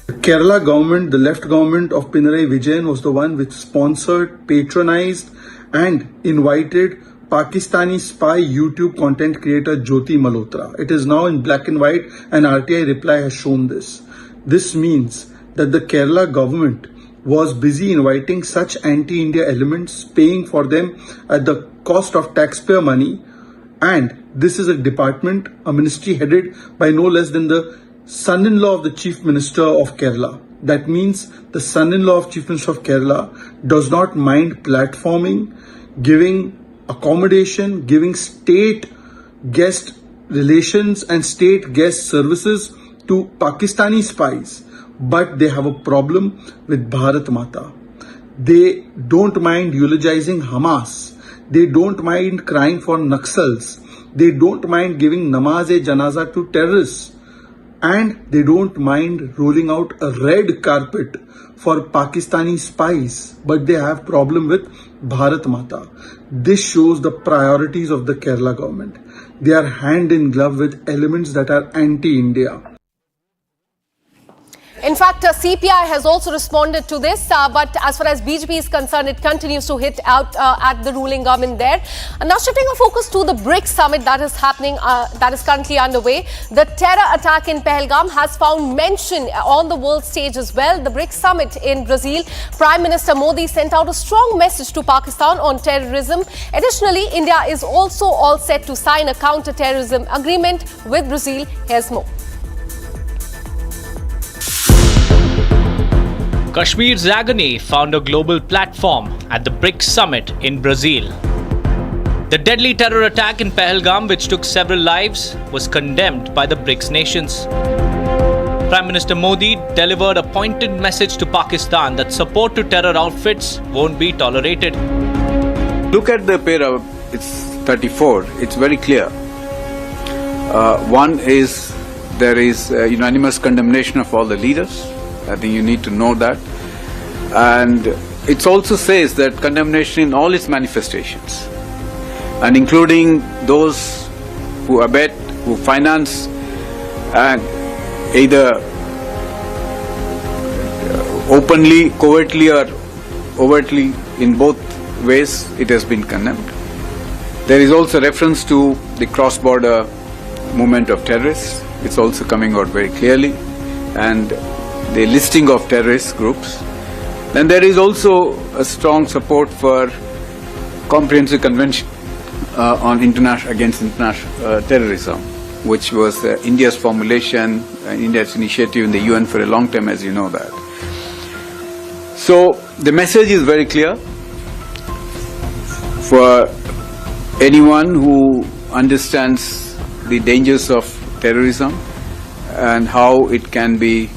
The Kerala government, the left government of Pinarayi Vijayan, was the one which sponsored, patronized and invited Pakistani spy YouTube content creator Jyoti Malhotra. It is now in black and white, and RTI reply has shown this. This means that the Kerala government was busy inviting such anti-India elements, paying for them at the cost of taxpayer money, and this is a department, a ministry headed by no less than the son-in-law of the Chief Minister of Kerala. That means the son-in-law of Chief Minister of Kerala does not mind platforming, giving accommodation, giving state guest relations and state guest services to Pakistani spies. But they have a problem with Bharat Mata. They don't mind eulogizing Hamas. They don't mind crying for Naxals. They don't mind giving namaz-e-janaza to terrorists. And they don't mind rolling out a red carpet for Pakistani spies, but they have problem with Bharat Mata. This shows the priorities of the Kerala government. They are hand in glove with elements that are anti-India. In fact, CPI has also responded to this, but as far as BJP is concerned, it continues to hit out at the ruling government there. Now shifting our focus to the BRICS summit that is happening, that is currently underway. The terror attack in Pahalgam has found mention on the world stage as well. The BRICS summit in Brazil, Prime Minister Modi sent out a strong message to Pakistan on terrorism. Additionally, India is also all set to sign a counter-terrorism agreement with Brazil. Here's more. Kashmir's agony found a global platform at the BRICS summit in Brazil. The deadly terror attack in Pahalgam, which took several lives, was condemned by the BRICS nations. Prime Minister Modi delivered a pointed message to Pakistan that support to terror outfits won't be tolerated. Look at the para, it's 34, it's very clear. One is there is unanimous condemnation of all the leaders. I think you need to know that. And it also says that condemnation in all its manifestations, and including those who abet, who finance, and either openly, covertly or overtly, in both ways, it has been condemned. There is also reference to the cross-border movement of terrorists. It's also coming out very clearly. And the listing of terrorist groups. Then there is also a strong support for comprehensive convention on against international terrorism, which was India's formulation, India's initiative in the UN for a long time, as you know that. So the message is very clear for anyone who understands the dangers of terrorism and how it can be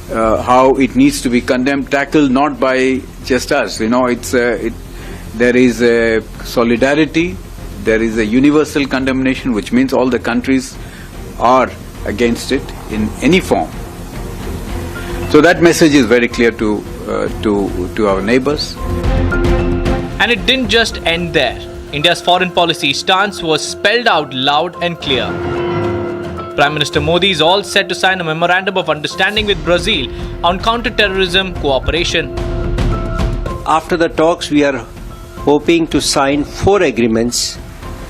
how it needs to be condemned, tackled not by just us. You know, there is a solidarity, there is a universal condemnation, which means all the countries are against it in any form. So that message is very clear to our neighbors. And it didn't just end there. India's foreign policy stance was spelled out loud and clear. Prime Minister Modi is all set to sign a memorandum of understanding with Brazil on counter-terrorism cooperation. After the talks, we are hoping to sign 4 agreements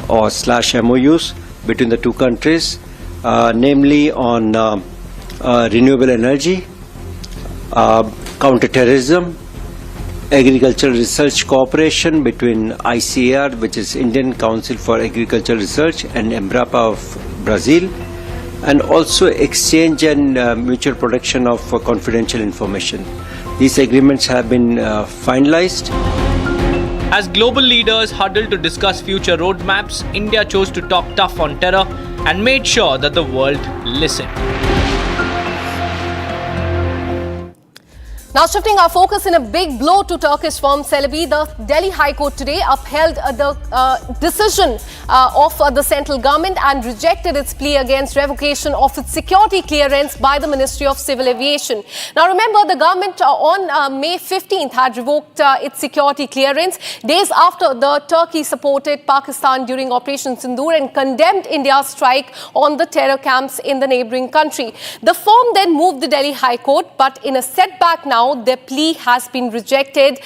or /MOUs between the two countries, namely on renewable energy, counter-terrorism, agricultural research cooperation between ICAR, which is Indian Council for Agricultural Research, and EMBRAPA of Brazil, and also exchange and mutual protection of confidential information. These agreements have been finalized. As global leaders huddled to discuss future roadmaps, India chose to talk tough on terror and made sure that the world listened. Now shifting our focus in a big blow to Turkish firm Celebi, the Delhi High Court today upheld the decision of the central government and rejected its plea against revocation of its security clearance by the Ministry of Civil Aviation. Now remember, the government on May 15th had revoked its security clearance days after the Turkey supported Pakistan during Operation Sindoor and condemned India's strike on the terror camps in the neighbouring country. The firm then moved the Delhi High Court, but in a setback now, their plea has been rejected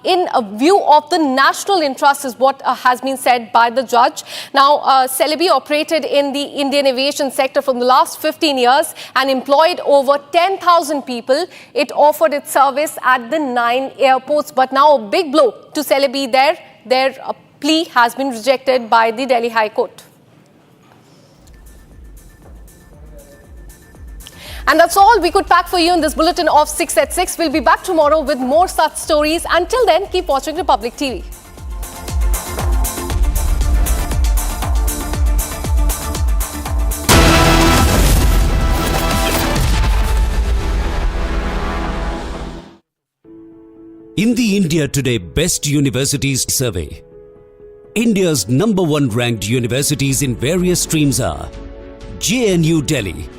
in a view of the national interest is what has been said by the judge. Now, Celebi operated in the Indian aviation sector from the last 15 years and employed over 10,000 people. It offered its service at the 9 airports. But now a big blow to Celebi there. Their plea has been rejected by the Delhi High Court. And that's all we could pack for you in this bulletin of 6 at 6. We'll be back tomorrow with more such stories. Until then, keep watching Republic TV. In the India Today Best Universities Survey, India's #1 ranked universities in various streams are JNU Delhi,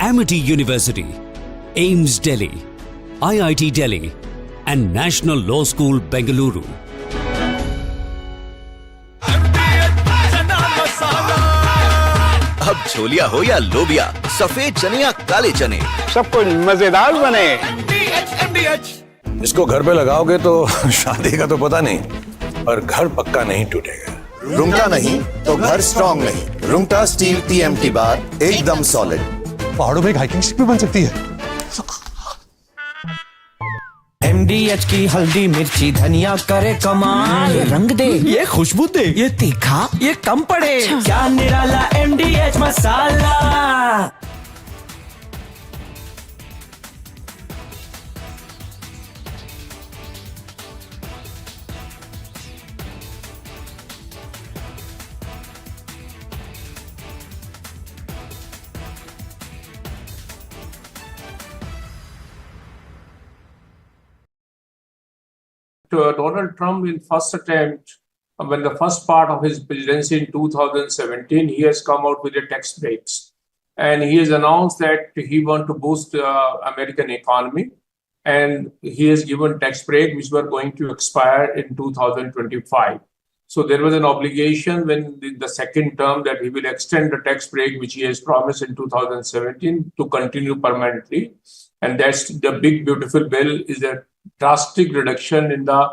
Amity University, AIMS Delhi, IIT Delhi, and National Law School, Bengaluru. अब छोलिया हो या लोबिया, सफेद चने या काले चने, सब कुछ मजेदार बने। इसको घर पे लगाओगे तो शादी का तो पता नहीं, पर घर पक्का नहीं टूटेगा। रुंगटा नहीं तो घर स्ट्रॉन्ग नहीं। रुंगटा स्टील TMT बार एकदम सॉलिड। पहाड़ों में एक हाइकिंग स्टिक भी बन सकती है। MDH की हल्दी मिर्ची धनिया करे कमाल, ये रंग दे, ये खुशबू दे, ये तीखा, ये कम पड़े, क्या निराला MDH masala. Donald Trump, in first attempt, when the first part of his presidency in 2017, he has come out with the tax breaks. And he has announced that he wants to boost American economy. And he has given tax break, which were going to expire in 2025. So there was an obligation when the second term that he will extend the tax break, which he has promised in 2017, to continue permanently. And that's the big, beautiful bill, is a drastic reduction in the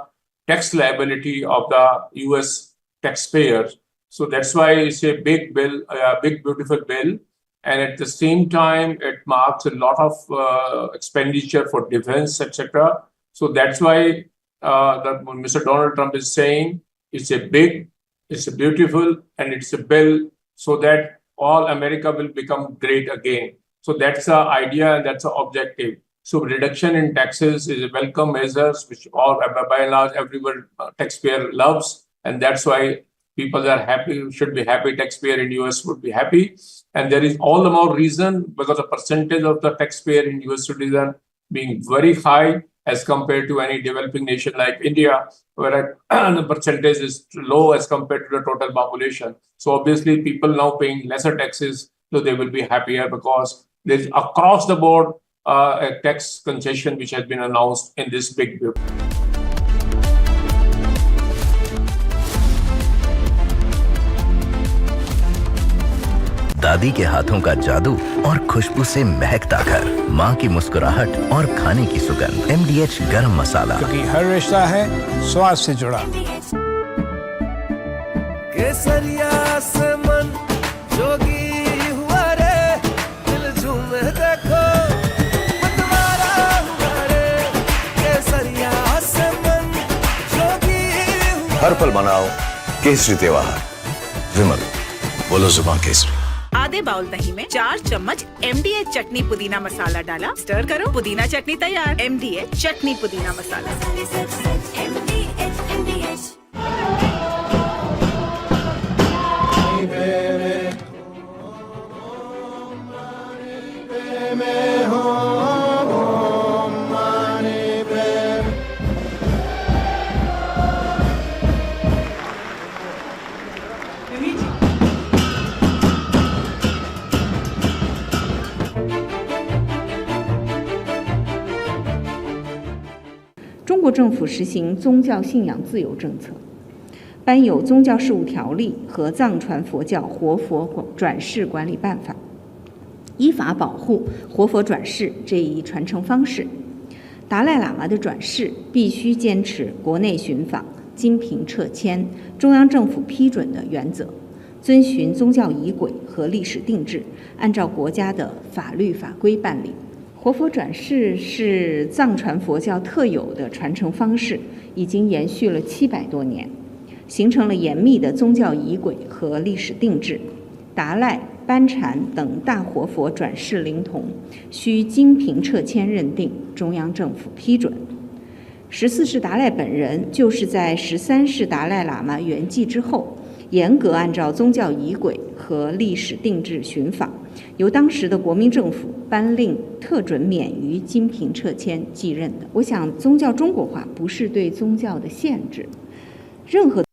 tax liability of the US taxpayers. So that's why it's a big bill, a big, beautiful bill. And at the same time, it marks a lot of expenditure for defense, etc. So that's why Mr. Donald Trump is saying it's a big, it's a beautiful, and it's a bill so that all America will become great again. So that's the idea and that's the objective. So reduction in taxes is a welcome measure, which all, by and large, everyone taxpayer loves. And that's why people are happy, should be happy, taxpayer in US would be happy. And there is all the more reason because the percentage of the taxpayer in US citizen being very high as compared to any developing nation like India, where the percentage is low as compared to the total population. So obviously people now paying lesser taxes, so they will be happier because there's across the board a tax concession which has been announced in this big bill. दादी के हाथों का जादू और खुशबू से महकता घर, माँ की मुस्कुराहट और खाने की सुगंध। MDH गरम मसाला, क्योंकि हर रिश्ता है स्वाद से जुड़ा। केसरिया से मन जोगी हुआ रे, दिल झूमे देखो मतवारा हुआ रे। केसरिया से मन जोगी हुआ। हर पल मनाओ केसरी त्योहार। विमल, बोलो जुबान केसरी। आधे बाउल दही में 4 चम्मच MDH चटनी पुदीना मसाला डाला, स्टर करो, पुदीना चटनी तैयार। MDH चटनी पुदीना मसाला।中国政府实行宗教信仰自由政策，颁有宗教事务条例和藏传佛教活佛转世管理办法，依法保护活佛转世这一传承方式。达赖喇嘛的转世必须坚持国内寻访、经凭撤迁、中央政府批准的原则，遵循宗教仪轨和历史定制，按照国家的法律法规办理。活佛转世是藏传佛教特有的传承方式，已经延续了700多年，形成了严密的宗教仪轨和历史定制。达赖、班禅等大活佛转世灵童需经凭撤迁认定，中央政府批准。14世达赖本人就是在13世达赖喇嘛圆寂之后，严格按照宗教仪轨和历史定制寻访，由当时的国民政府颁令特准免于经凭撤迁继任的。我想，宗教中国化不是对宗教的限制，任何。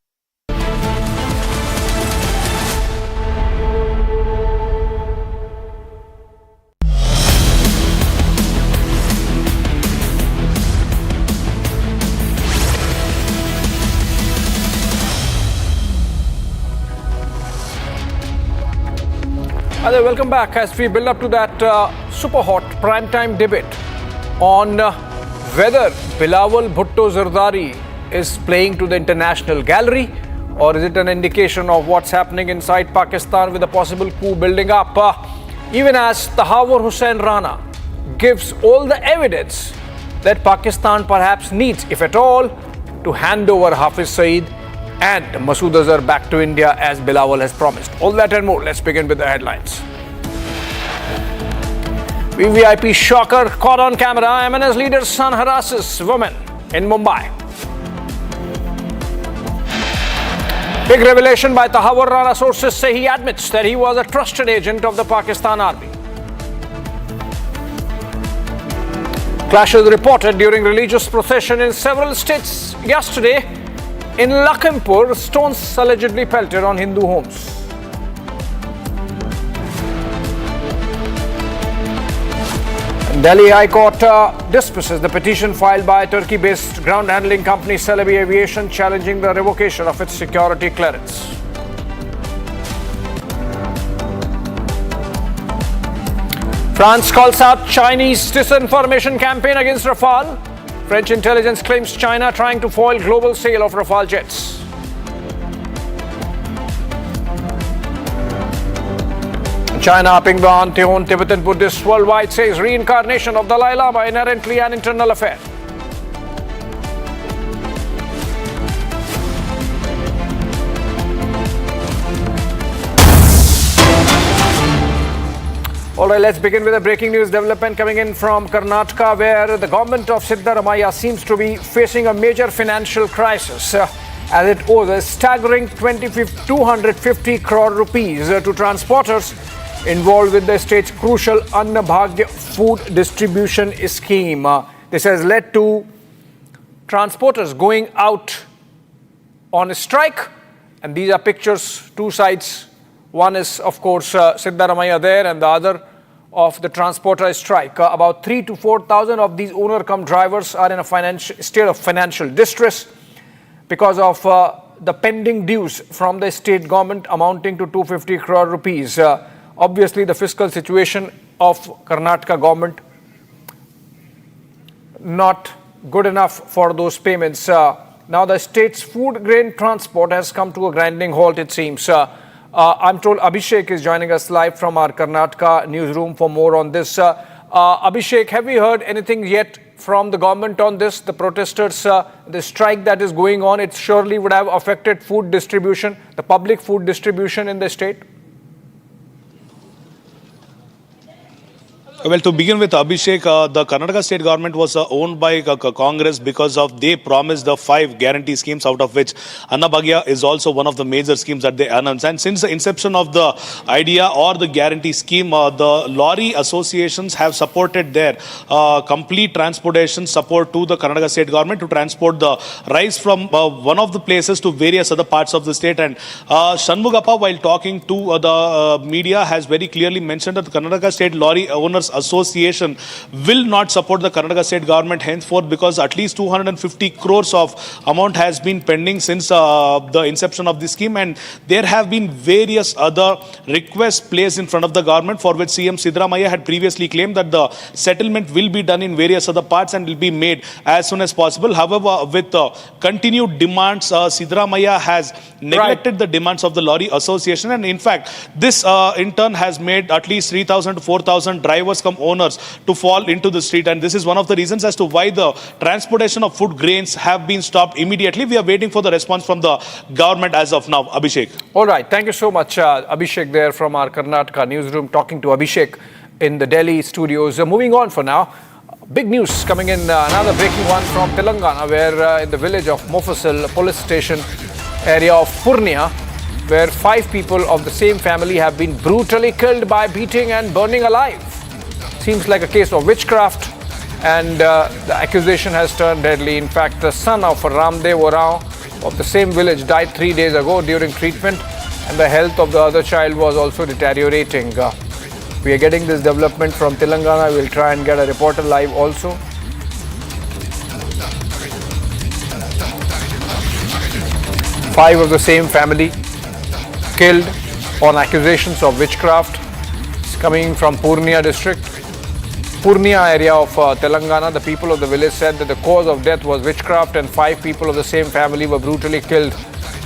Welcome back as we build up to that super hot primetime debate on whether Bilawal Bhutto Zardari is playing to the international gallery or is it an indication of what's happening inside Pakistan with a possible coup building up. Even as Tahawwur Rana gives all the evidence that Pakistan perhaps needs, if at all, to hand over Hafiz Saeed and Masood Azhar back to India as Bilawal has promised. All that and more. Let's begin with the headlines. VVIP shocker caught on camera. MNS leader's son harasses woman in Mumbai. Big revelation by Tahawwur Rana. Sources say he admits that he was a trusted agent of the Pakistan army. Clashes reported during religious procession in several states yesterday. In Lakhimpur, stones allegedly pelted on Hindu homes. Delhi High Court dismisses the petition filed by Turkey-based ground handling company Celebi Aviation challenging the revocation of its security clearance. France calls out Chinese disinformation campaign against Rafale. French intelligence claims China trying to foil global sale of Rafale jets. China upping the anti-owned Tibetan Buddhists worldwide, says reincarnation of Dalai Lama inherently an internal affair. All right, let's begin with a breaking news development coming in from Karnataka, where the government of Siddaramaiah seems to be facing a major financial crisis as it owes a staggering 250 crore rupees to transporters involved with the state's crucial Anna Bhagya food distribution scheme. This has led to transporters going out on a strike, and these are pictures, two sides. One is, of course, Siddaramaiah there, and the other of the transporter strike. About 3,000 to 4,000 of these owner-cum drivers are in a state of financial distress because of the pending dues from the state government amounting to 250 crore rupees. Obviously, the fiscal situation of Karnataka government not good enough for those payments. Now the state's food grain transport has come to a grinding halt, it seems. I'm told Abhishek is joining us live from our Karnataka newsroom for more on this. Abhishek, have we heard anything yet from the government on this? The protesters, the strike that is going on, it surely would have affected food distribution, the public food distribution in the state? Well, to begin with, Abhishek, the Karnataka state government was owned by Congress because of they promised the 5 guarantee schemes, out of which Annabhagya is also one of the major schemes that they announced. And since the inception of the idea or the guarantee scheme, the lorry associations have supported their complete transportation support to the Karnataka state government to transport the rice from one of the places to various other parts of the state. And Shanmugappa, while talking to the media, has very clearly mentioned that the Karnataka state lorry owners association will not support the Karnataka state government henceforth because at least 250 crores of amount has been pending since the inception of this scheme, and there have been various other requests placed in front of the government for which CM Siddaramaiah had previously claimed that the settlement will be done in various other parts and will be made as soon as possible. However, with continued demands, Siddaramaiah has neglected the demands of the lorry association, and in fact this in turn has made at least 3,000 to 4,000 drivers come owners to fall into the street, and this is one of the reasons as to why the transportation of food grains have been stopped immediately. We are waiting for the response from the government as of now. Abhishek. All right, thank you so much, Abhishek, there from our Karnataka newsroom, talking to Abhishek in the Delhi studios. Moving on for now, big news coming in, another breaking one from Telangana, where in the village of Mufassil, police station area of Purnia, where 5 people of the same family have been brutally killed by beating and burning alive. Seems like a case of witchcraft, and the accusation has turned deadly. In fact, the son of Ramdev Orao of the same village died 3 days ago during treatment, and the health of the other child was also deteriorating. We are getting this development from Telangana. We'll try and get a reporter live also. Five of the same family killed on accusations of witchcraft. It's coming from Purnia district. Purnia area of Telangana. The people of the village said that the cause of death was witchcraft, and 5 people of the same family were brutally killed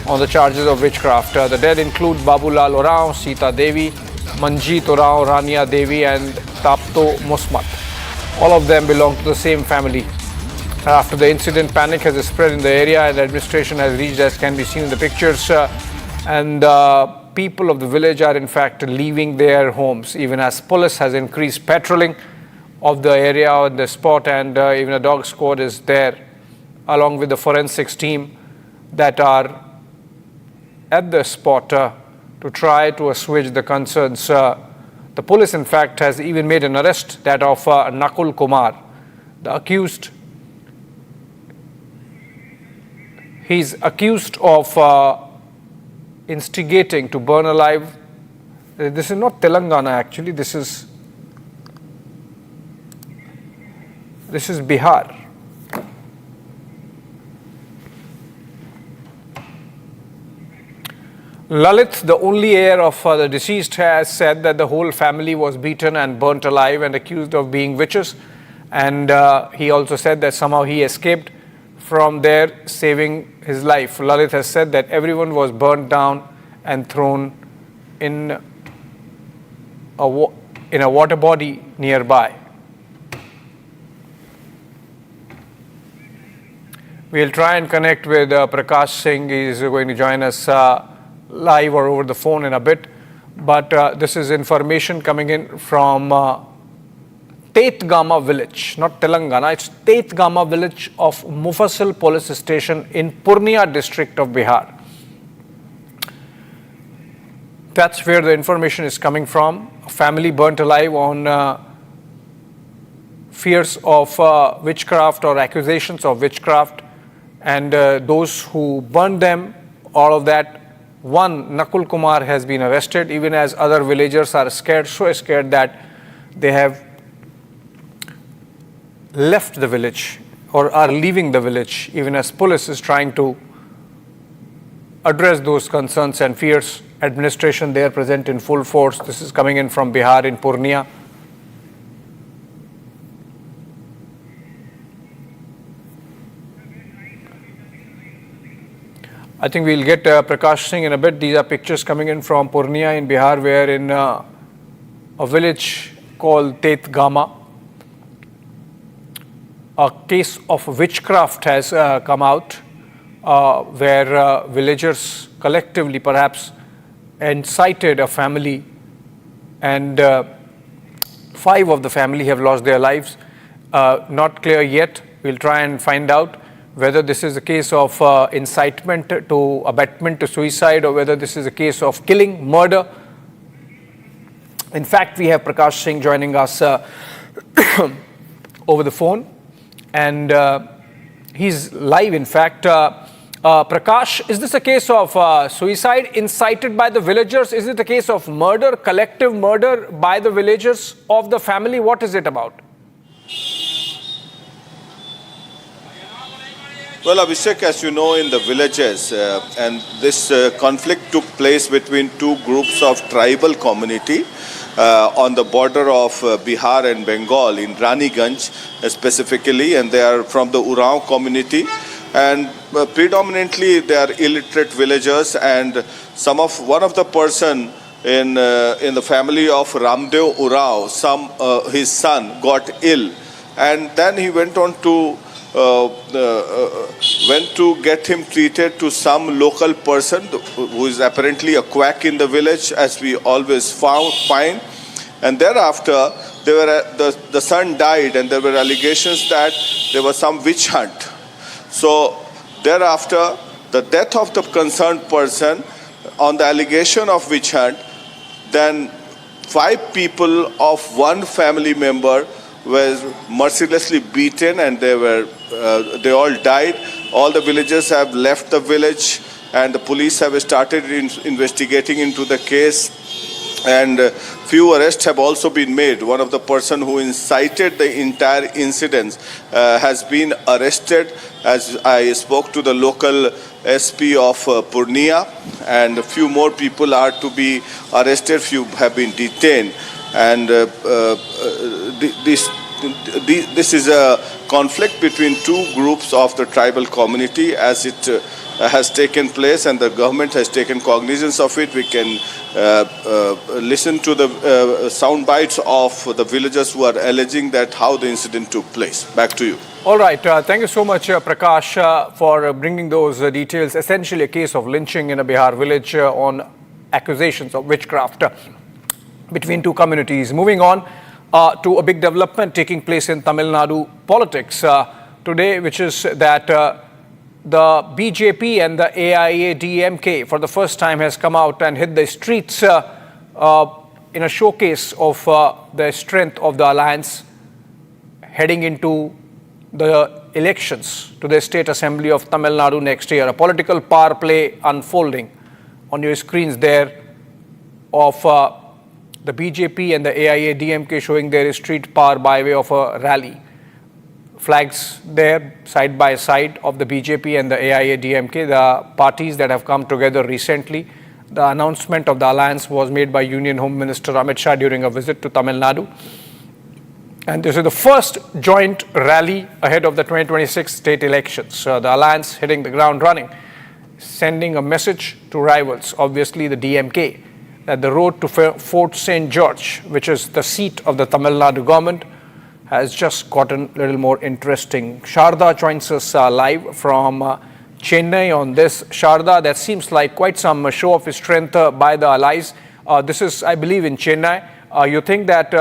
on the charges of witchcraft. The dead include Babulal Orao, Sita Devi, Manjeet Orao, Rania Devi and Tapto Musmat. All of them belong to the same family. After the incident, panic has spread in the area and administration has reached, as can be seen in the pictures, and people of the village are in fact leaving their homes, even as police has increased patrolling of the area on the spot, and even a dog squad is there along with the forensics team that are at the spot to try to assuage the concerns. The police in fact has even made an arrest, that of Nakul Kumar, the accused. He's accused of instigating to burn alive. This is not Telangana actually, this is Bihar. Lalit, the only heir of the deceased, has said that the whole family was beaten and burnt alive and accused of being witches. And he also said that somehow he escaped from there, saving his life. Lalit has said that everyone was burnt down and thrown in a water body nearby. We'll try and connect with Prakash Singh. He is going to join us live or over the phone in a bit. But this is information coming in from Tetgama village, not Telangana. It's Tetgama village of Mufassil police station in Purnia district of Bihar. That's where the information is coming from. A family burnt alive on fears of witchcraft or accusations of witchcraft. And those who burned them, all of that, one, Nakul Kumar, has been arrested, even as other villagers are scared, so scared that they have left the village or are leaving the village, even as police is trying to address those concerns and fears administration there present in full force. This is coming in from Bihar in Purnia. I think we'll get Prakash Singh in a bit. These are pictures coming in from Purnia in Bihar, where in a village called Tet Gama, a case of witchcraft has come out, where villagers collectively perhaps incited a family, and 5 of the family have lost their lives. Not clear yet. We'll try and find out whether this is a case of incitement to abetment to suicide, or whether this is a case of killing, murder. In fact, we have Prakash Singh joining us over the phone, and he's live, in fact. Prakash, is this a case of suicide incited by the villagers? Is it a case of murder, collective murder by the villagers of the family? What is it about? Well, Abhishek, as you know, in the villages, and this conflict took place between 2 groups of tribal community on the border of Bihar and Bengal, in Raniganj specifically, and they are from the Urao community. And predominantly they are illiterate villagers, and one of the person in the family of Ramdev Urao, his son got ill, and then he went on to get him treated to some local person who is apparently a quack in the village, as we always find. And thereafter, the son died, and there were allegations that there was some witch hunt. So thereafter, the death of the concerned person on the allegation of witch hunt, then 5 people of one family member were mercilessly beaten, and they all died. All the villagers have left the village, and the police have started investigating into the case, and few arrests have also been made. One of the person who incited the entire incident has been arrested, as I spoke to the local SP of Purnia, and a few more people are to be arrested, few have been detained. And this is a conflict between 2 groups of the tribal community, as it has taken place, and the government has taken cognizance of it. We can listen to the sound bites of the villagers who are alleging that how the incident took place. Back to you. All right. Thank you so much, Prakash, for bringing those details. Essentially a case of lynching in a Bihar village on accusations of witchcraft between 2 communities. Moving on to a big development taking place in Tamil Nadu politics today, which is that the BJP and the AIADMK for the first time has come out and hit the streets in a showcase of the strength of the alliance heading into the elections to the State Assembly of Tamil Nadu next year. A political power play unfolding on your screens there of the BJP and the AIADMK showing their street power by way of a rally. Flags there side by side of the BJP and the AIADMK, the parties that have come together recently. The announcement of the alliance was made by Union Home Minister Amit Shah during a visit to Tamil Nadu. And this is the first joint rally ahead of the 2026 state elections. The alliance hitting the ground running, sending a message to rivals, obviously the DMK, that the road to Fort St. George, which is the seat of the Tamil Nadu government, has just gotten a little more interesting. Sharda joins us live from Chennai on this. Sharda, that seems like quite some show of strength by the allies. This is, I believe, in Chennai. You think that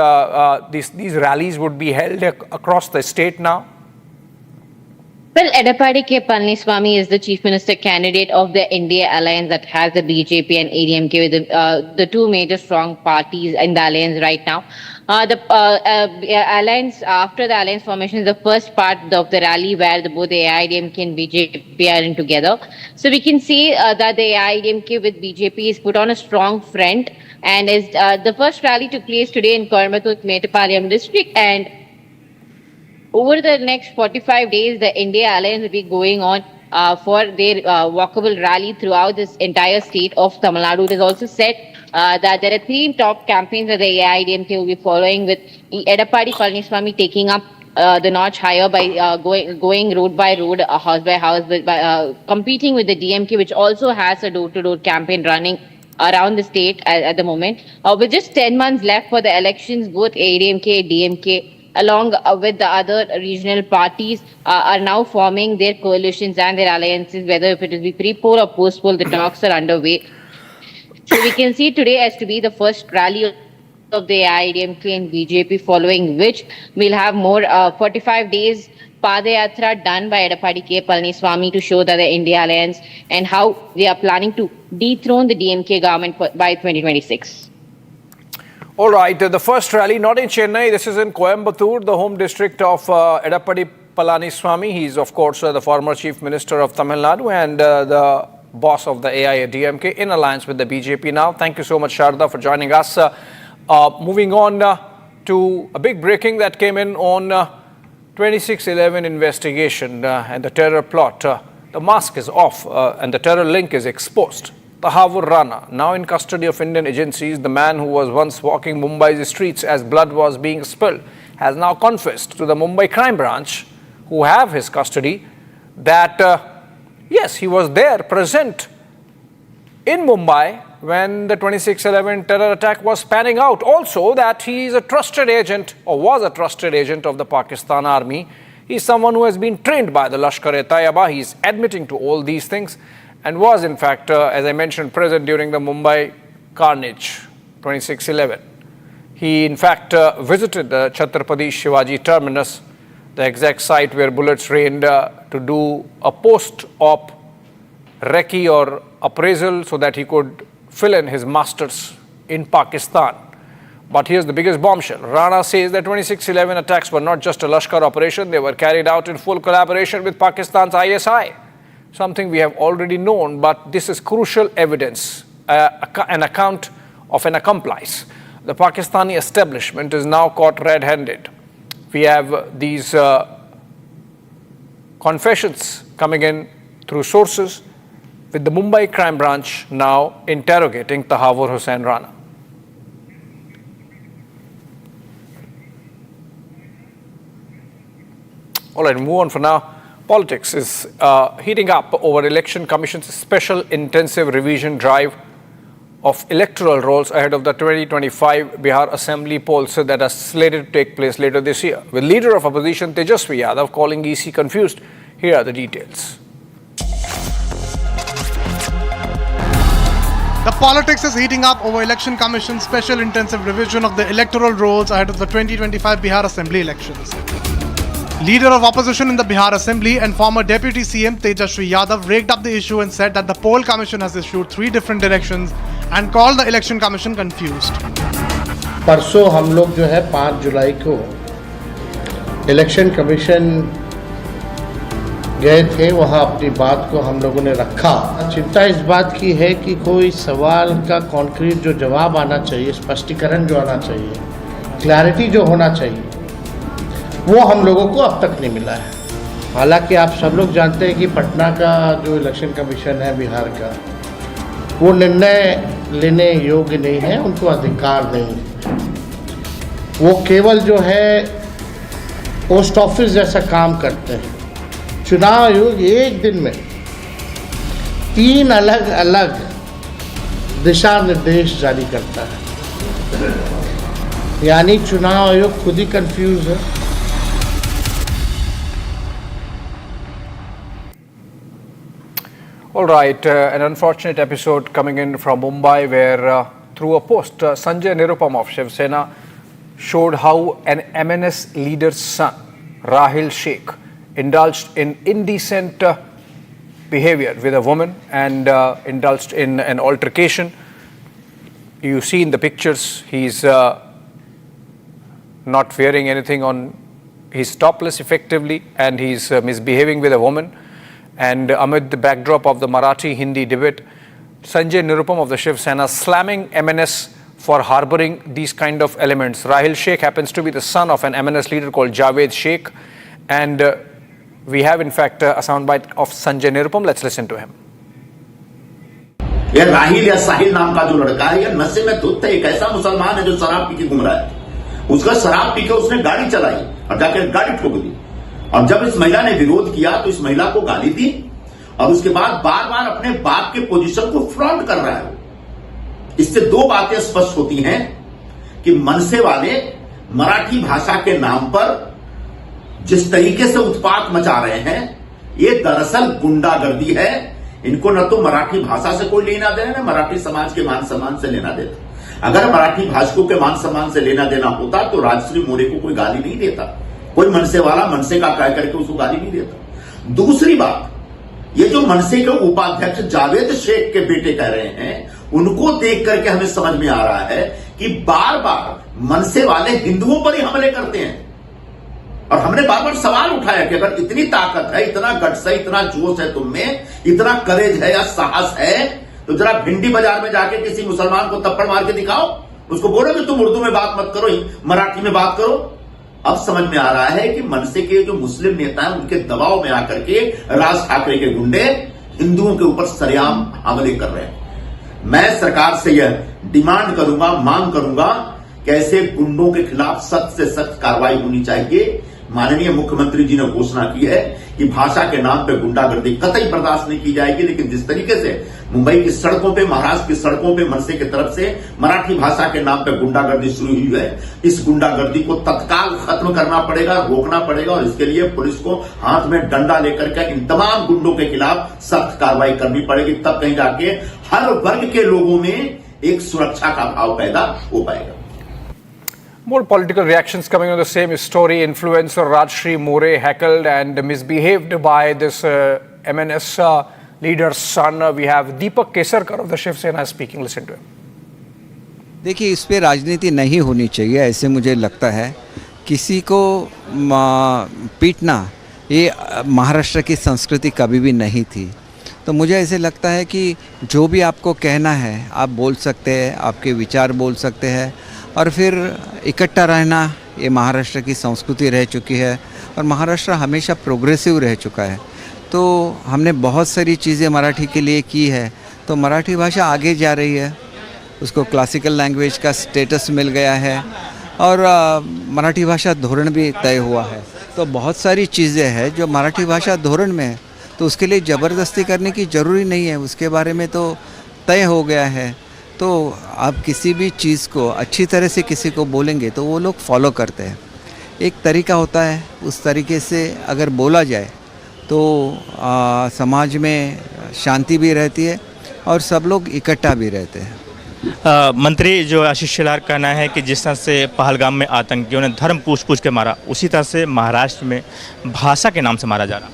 these rallies would be held across the state now? Well, Edappadi K. Palaniswamy is the Chief Minister candidate of the India alliance that has the BJP and ADMK, with the 2 major strong parties in the alliance right now. The alliance, after the alliance formation, is the first part of the rally where both the AIADMK and BJP are in together. So we can see that the AIADMK with BJP is put on a strong front, and is the first rally took place today in Coimbatore, Mettapalayam district, and over the next 45 days, the India alliance will be going on for their walkable rally throughout this entire state of Tamil Nadu. It is also said that there are 3 top campaigns that the AIDMK will be following, with Edappadi Palaniswamy taking up the notch higher by going road by road, house by house, by competing with the DMK, which also has a door-to-door campaign running around the state at the moment. With just 10 months left for the elections, both AIDMK, DMK, along with the other regional parties, are now forming their coalitions and their alliances, whether if it will be pre-poll or post-poll, the talks are underway. So we can see today as to be the first rally of the AIDMK and BJP, following which we'll have more 45 days Padayatra done by Edappadi K. Palaniswamy to show that the India Alliance and how they are planning to dethrone the DMK government by 2026. All right, the first rally, not in Chennai, this is in Coimbatore, the home district of Edappadi Palaniswamy. He's, of course, the former Chief Minister of Tamil Nadu and the boss of the AIADMK in alliance with the BJP now. Thank you so much, Sharda, for joining us. Moving on to a big breaking that came in on 26/11 investigation and the terror plot. The mask is off and the terror link is exposed. Tahawwur Rana, now in custody of Indian agencies, the man who was once walking Mumbai's streets as blood was being spilled, has now confessed to the Mumbai crime branch, who have his custody, that yes, he was there present in Mumbai when the 26/11 terror attack was panning out. Also that he is a trusted agent, or was a trusted agent of the Pakistan army. He's someone who has been trained by the Lashkar-e-Taiba. He's admitting to all these things and was in fact, as I mentioned, present during the Mumbai carnage, 26/11. He in fact visited the Chhatrapati Shivaji terminus, the exact site where bullets rained, to do a post-op recce or appraisal so that he could fill in his masters in Pakistan. But here's the biggest bombshell. Rana says that 26/11 attacks were not just a Lashkar operation, they were carried out in full collaboration with Pakistan's ISI. Something we have already known, but this is crucial evidence, an account of an accomplice. The Pakistani establishment is now caught red-handed. We have these confessions coming in through sources, with the Mumbai crime branch now interrogating Tahawwur Rana. All right, move on for now. Politics is heating up over Election Commission's special intensive revision drive of electoral rolls ahead of the 2025 Bihar Assembly polls that are slated to take place later this year. With leader of opposition Tejaswi Yadav calling EC confused, here are the details. The politics is heating up over Election Commission's special intensive revision of the electoral rolls ahead of the 2025 Bihar Assembly elections. Leader of opposition in the Bihar Assembly and former Deputy CM Tejaswi Yadav raked up the issue and said that the poll commission has issued 3 different directions and called the Election Commission confused. परसों हम लोग जो है 5 जुलाई को election commission गए थे, वहाँ अपनी बात को हम लोगों ने रखा। चिंता इस बात की है कि कोई सवाल का कॉन्क्रीट जो जवाब आना चाहिए, स्पष्टीकरण जो आना चाहिए, क्लैरिटी जो होना चाहिए, वो हम लोगों को अब तक नहीं मिला है। हालांकि आप सब लोग जानते हैं कि पटना का जो इलेक्शन कमीशन है बिहार का, वो निर्णय लेने योग्य नहीं है, उनको अधिकार नहीं है। वो केवल जो है पोस्ट ऑफिस जैसा काम करते हैं। चुनाव आयोग एक दिन में 3 अलग अलग दिशा निर्देश जारी करता है, यानी चुनाव आयोग खुद ही कंफ्यूज है। All right, an unfortunate episode coming in from Mumbai where through a post, Sanjay Nirupam of Shiv Sena showed how an MNS leader's son, Rahil Sheikh, indulged in indecent behavior with a woman and indulged in an altercation. You see in the pictures, he's not wearing anything on, he's topless effectively, and he's misbehaving with a woman. And amid the backdrop of the Marathi-Hindi debate, Sanjay Nirupam of the Shiv Sena slamming MNS for harboring these kind of elements. Rahil Sheikh happens to be the son of an MNS leader called Javed Sheikh, and We have, in fact, a soundbite of Sanjay Nirupam. Let's listen to him. यह राहिल या साहिल नाम का जो लड़का है, यह नशे में धुत है। एक ऐसा मुसलमान है जो शराब पी के घूम रहा है। उसका शराब पी के उसने गाड़ी चलाई और जाकर गाड़ी ठोक दी। और जब इस महिला ने विरोध किया तो इस महिला को गाली दी और उसके बाद बार बार अपने बाप के पोजीशन को फ्रंट कर रहा है। इससे दो बातें स्पष्ट होती हैं कि मनसे वाले मराठी भाषा के नाम पर जिस तरीके से उत्पात मचा रहे हैं, ये दरअसल गुंडागर्दी है। इनको न तो मराठी भाषा से कोई लेना देना, न मराठी समाज के मान सम्मान से लेना देता। अगर मराठी भाषकों के मान सम्मान से लेना देना होता तो राजश्री मोरे को कोई गाली नहीं देता। कोई मनसे वाला मनसे का कह करके उसको गाली नहीं देता। दूसरी बात, ये जो मनसे के उपाध्यक्ष जावेद शेख के बेटे कह रहे हैं, उनको देख करके हमें समझ में आ रहा है कि बार बार मनसे वाले हिंदुओं पर ही हमले करते हैं। और हमने बार बार सवाल उठाया कि अगर इतनी ताकत है, इतना गट्स है, इतना जोश है तुम में, इतना करेज है या साहस है, तो जरा भिंडी बाजार में जाके किसी मुसलमान को थप्पड़ मार के दिखाओ। उसको बोलो कि तुम उर्दू में बात मत करो, मराठी में बात करो। अब समझ में आ रहा है कि मनसे के जो मुस्लिम नेता हैं, उनके दबाव में आकर के राज ठाकरे के गुंडे हिंदुओं के ऊपर सरेआम हमले कर रहे हैं। मैं सरकार से यह डिमांड करूंगा, मांग करूंगा कि ऐसे गुंडों के खिलाफ सख्त से सख्त कार्रवाई होनी चाहिए। माननीय मुख्यमंत्री जी ने घोषणा की है कि भाषा के नाम पे गुंडागर्दी कतई बर्दाश्त नहीं की जाएगी। लेकिन जिस तरीके से मुंबई की सड़कों पे, महाराष्ट्र की सड़कों पे मनसे की तरफ से मराठी भाषा के नाम पे गुंडागर्दी शुरू हुई है, इस गुंडागर्दी को तत्काल खत्म करना पड़ेगा, रोकना पड़ेगा। और इसके लिए पुलिस को हाथ में डंडा लेकर के इन तमाम गुंडों के खिलाफ सख्त कार्रवाई करनी पड़ेगी। तब कहीं जाके हर वर्ग के लोगों में एक सुरक्षा का भाव पैदा हो पाएगा। More political reactions coming on the same story. Influencer Rajshri More heckled and misbehaved by this MNS leader's son. We have Deepak Kesarkar of the Shiv Sena speaking. Listen to him. देखिए, इस पे राजनीति नहीं होनी चाहिए, ऐसे मुझे लगता है। किसी को पीटना ये महाराष्ट्र की संस्कृति कभी भी नहीं थी। तो मुझे ऐसे लगता है कि जो भी आपको कहना है आप बोल सकते हैं, आपके विचार बोल सकते हैं, और फिर इकट्ठा रहना ये महाराष्ट्र की संस्कृति रह चुकी है। और महाराष्ट्र हमेशा प्रोग्रेसिव रह चुका है। तो हमने बहुत सारी चीज़ें मराठी के लिए की है। तो मराठी भाषा आगे जा रही है, उसको क्लासिकल लैंग्वेज का स्टेटस मिल गया है और मराठी भाषा धोरण भी तय हुआ है। तो बहुत सारी चीज़ें हैं जो मराठी भाषा धोरण में है, तो उसके लिए ज़बरदस्ती करने की ज़रूरी नहीं है। उसके बारे में तो तय हो गया है। तो आप किसी भी चीज़ को अच्छी तरह से किसी को बोलेंगे तो वो लोग फॉलो करते हैं। एक तरीका होता है, उस तरीके से अगर बोला जाए तो समाज में शांति भी रहती है और सब लोग इकट्ठा भी रहते हैं। मंत्री जो आशीष शेलार का कहना है कि जिस तरह से पहलगाम में आतंकियों ने धर्म पूछ के मारा, उसी तरह से महाराष्ट्र में भाषा के नाम से मारा जा रहा।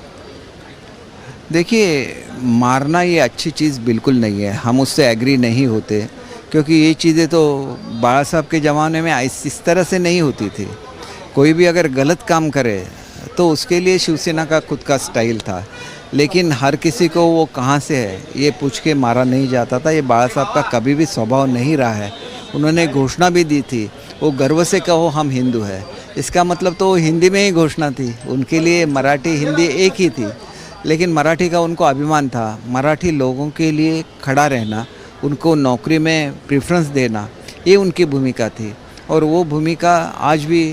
देखिए, मारना ये अच्छी चीज़ बिल्कुल नहीं है, हम उससे एग्री नहीं होते, क्योंकि ये चीज़ें तो बाला साहब के ज़माने में इस तरह से नहीं होती थी। कोई भी अगर गलत काम करे तो उसके लिए शिवसेना का खुद का स्टाइल था, लेकिन हर किसी को वो कहाँ से है ये पूछ के मारा नहीं जाता था। ये बाला साहब का कभी भी स्वभाव नहीं रहा है। उन्होंने घोषणा भी दी थी, वो गर्व से कहो हम हिंदू हैं, इसका मतलब तो हिंदी में ही घोषणा थी। उनके लिए मराठी हिंदी एक ही थी, लेकिन मराठी का उनको अभिमान था। मराठी लोगों के लिए खड़ा रहना, उनको नौकरी में प्रेफरेंस देना, ये उनकी भूमिका थी। और वो भूमिका आज भी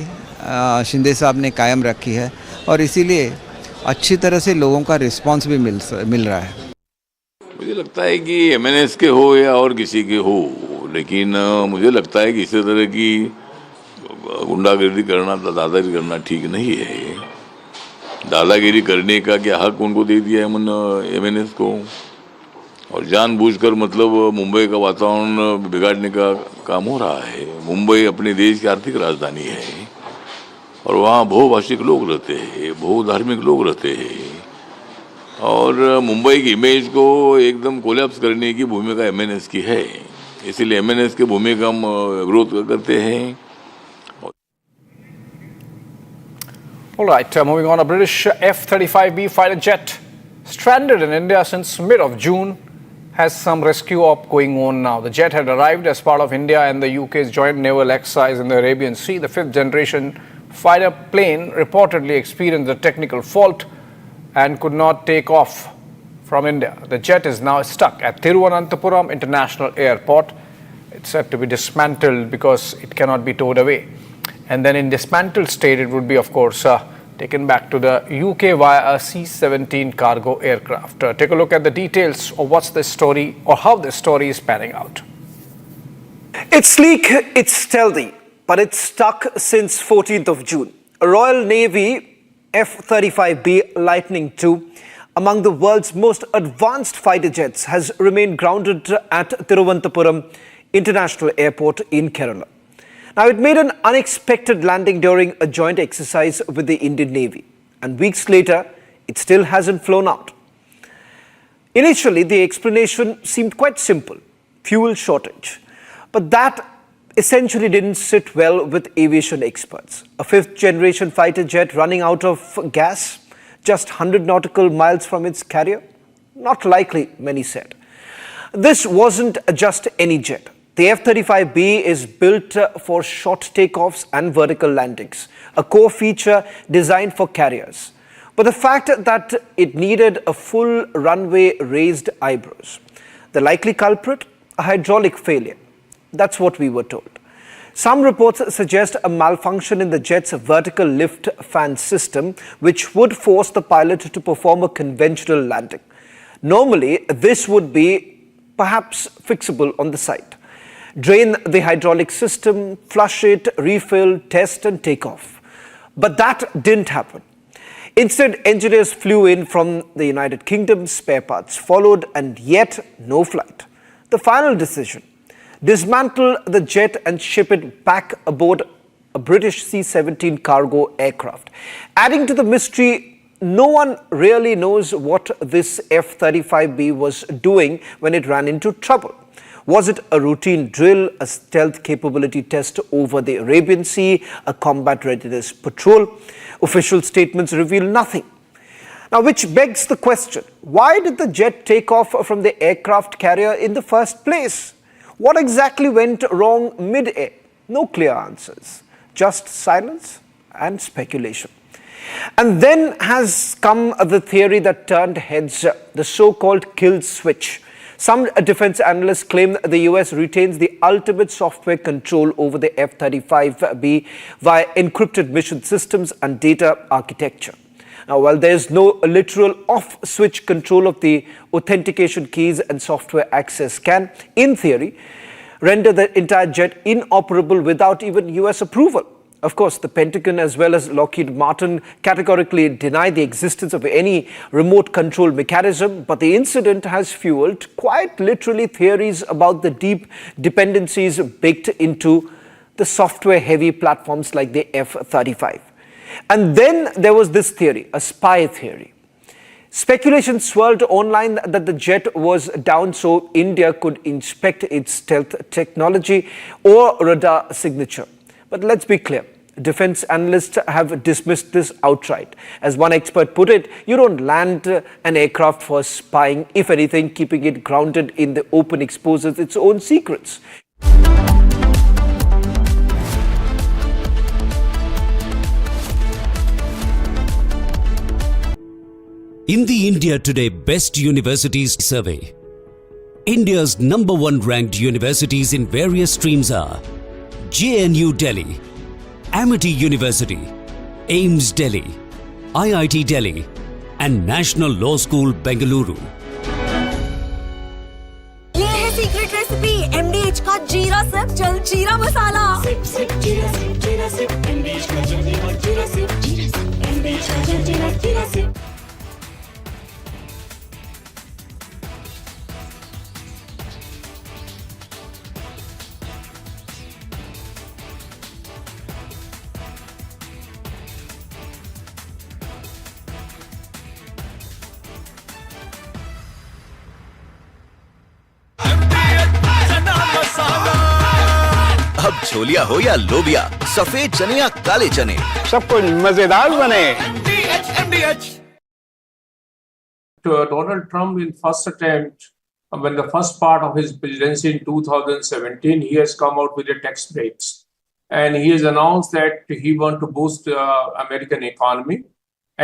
शिंदे साहब ने कायम रखी है और इसीलिए अच्छी तरह से लोगों का रिस्पांस भी मिल रहा है। मुझे लगता है कि एमएनएस के हो या और किसी के हो, लेकिन मुझे लगता है कि इसी तरह की गुंडागर्दी करना, दादागिरी करना ठीक नहीं है। दादागिरी करने का क्या हक उनको दे दिया है एमएनएस को, और जानबूझकर मतलब मुंबई का वातावरण बिगाड़ने का काम हो रहा है। मुंबई अपने देश की आर्थिक राजधानी है और वहाँ बहुभाषिक लोग रहते हैं, बहुधार्मिक लोग रहते हैं, और मुंबई की इमेज को एकदम कोलैप्स करने की भूमिका एमएनएस की है। इसीलिए एमएनएस की भूमिका हम विरोध करते हैं। All right, moving on, a British F-35B fighter jet stranded in India since mid of June has some rescue op going on now. The jet had arrived as part of India and the UK's joint naval exercise in the Arabian Sea. The fifth generation fighter plane reportedly experienced a technical fault and could not take off from India. The jet is now stuck at Thiruvananthapuram International Airport. It's said to be dismantled because it cannot be towed away. And then in dismantled state, it would be, of course, taken back to the UK via a C-17 cargo aircraft. Take a look at the details of what's this story or how this story is panning out. It's sleek, it's stealthy, but it's stuck since 14th of June. A Royal Navy F-35B Lightning II, among the world's most advanced fighter jets, has remained grounded at Thiruvananthapuram International Airport in Kerala. Now, it made an unexpected landing during a joint exercise with the Indian Navy, and weeks later, it still hasn't flown out. Initially, the explanation seemed quite simple: fuel shortage. But that essentially didn't sit well with aviation experts. A fifth-generation fighter jet running out of gas, just 100 nautical miles from its carrier? Not likely, many said. This wasn't just any jet. The F-35B is built for short takeoffs and vertical landings, a core feature designed for carriers. But the fact that it needed a full runway raised eyebrows. The likely culprit? A hydraulic failure. That's what we were told. Some reports suggest a malfunction in the jet's vertical lift fan system, which would force the pilot to perform a conventional landing. Normally, this would be perhaps fixable on the site. Drain the hydraulic system, flush it, refill, test and take off. But that didn't happen. Instead, engineers flew in from the United Kingdom, spare parts followed, and yet no flight. The final decision: dismantle the jet and ship it back aboard a British C-17 cargo aircraft. Adding to the mystery, no one really knows what this F-35B was doing when it ran into trouble. Was it a routine drill, a stealth capability test over the Arabian Sea, a combat readiness patrol? Official statements reveal nothing. Now, which begs the question, why did the jet take off from the aircraft carrier in the first place? What exactly went wrong mid-air? No clear answers, just silence and speculation. And then has come the theory that turned heads, the so-called kill switch. Some defense analysts claim the US retains the ultimate software control over the F-35B via encrypted mission systems and data architecture. Now, while there is no literal off-switch control of the authentication keys and software access can, in theory, render the entire jet inoperable without even US approval. Of course, the Pentagon as well as Lockheed Martin categorically deny the existence of any remote control mechanism, but the incident has fueled quite literally theories about the deep dependencies baked into the software-heavy platforms like the F-35. And then there was this theory, a spy theory. Speculation swirled online that the jet was down so India could inspect its stealth technology or radar signature. But let's be clear, defense analysts have dismissed this outright. As one expert put it, you don't land an aircraft for spying. If anything, keeping it grounded in the open exposes its own secrets. In the India Today Best Universities Survey, India's #1 ranked universities in various streams are JNU Delhi, Amity University, AIMS Delhi, IIT Delhi, and National Law School, Bengaluru. ये है secret recipe MDH का जीरा SIP जल जीरा मसाला। SIP SIP जीरा SIP MDH का जल जीरा सिप MDH का जल जीरा सिप। अब छोलिया हो या लोबिया, सफेद चने या काले चने, सब कुछ मजेदार बने। To Donald Trump in first attempt, when the first part of his presidency in 2017, he has come out with a tax breaks. And he has announced that he wants to boost the American economy.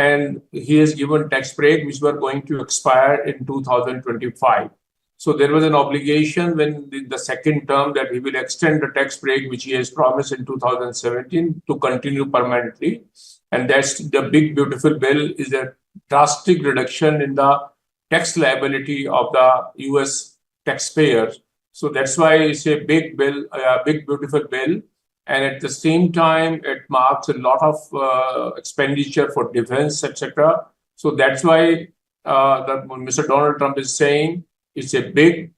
and he has given tax break which were going to expire in 2025. So there was an obligation when the second term that he will extend the tax break which he has promised in 2017 to continue permanently. And that's the big beautiful bill, is a drastic reduction in the tax liability of the US taxpayers. So that's why it's a big bill, a big beautiful bill. And at the same time, it marks a lot of expenditure for defense, etc. So that's why Mr. Donald Trump is saying it's a big,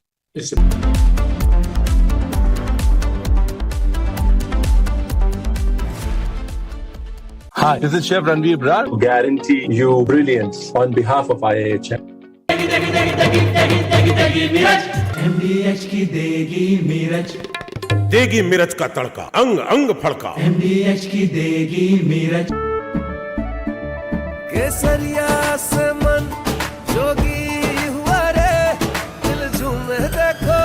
Hi, this is Chef Ranveer Brar. Guarantee you brilliance on behalf of IIHM. MDH की देगी मिर्च, देगी मिर्च का तड़का, अंग अंग फड़का। MDH की देगी मिर्च, केसरिया से मन जोगी हुआ रे, दिल झूमे देखो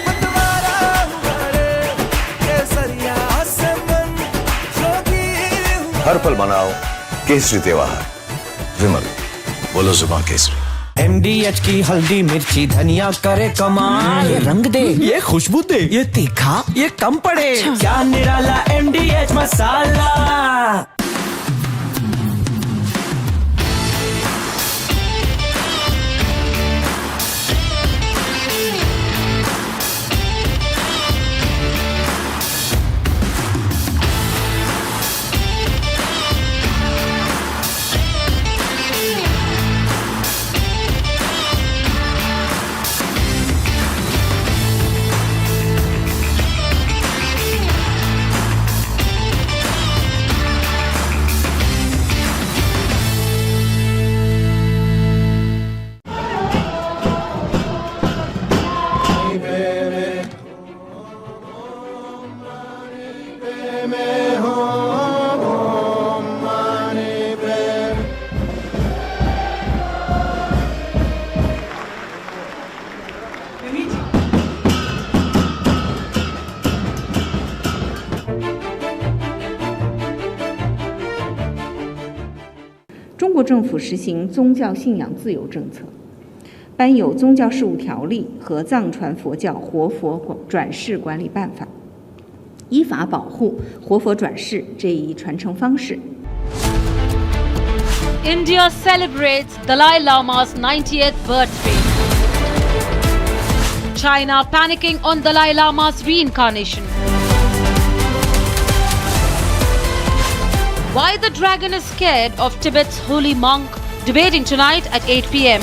मतवारा हुआ रे, केसरिया से मन जोगी हुआ। हर पल मनाओ केसरी त्योहार, विमल बोलो जुबान केसरी। MDH की हल्दी मिर्ची धनिया करे कमाल, ये रंग दे, ये खुशबू दे, ये तीखा, ये कम पड़े, क्या निराला MDH मसाला।中国政府实行宗教信仰自由政策，颁有宗教事务条例和藏传佛教活佛转世管理办法，依法保护活佛转世这一传承方式。India celebrates Dalai Lama's 90th birthday. China panicking on Dalai Lama's reincarnation. Why the dragon is scared of Tibet's holy monk, debating tonight at 8 p.m.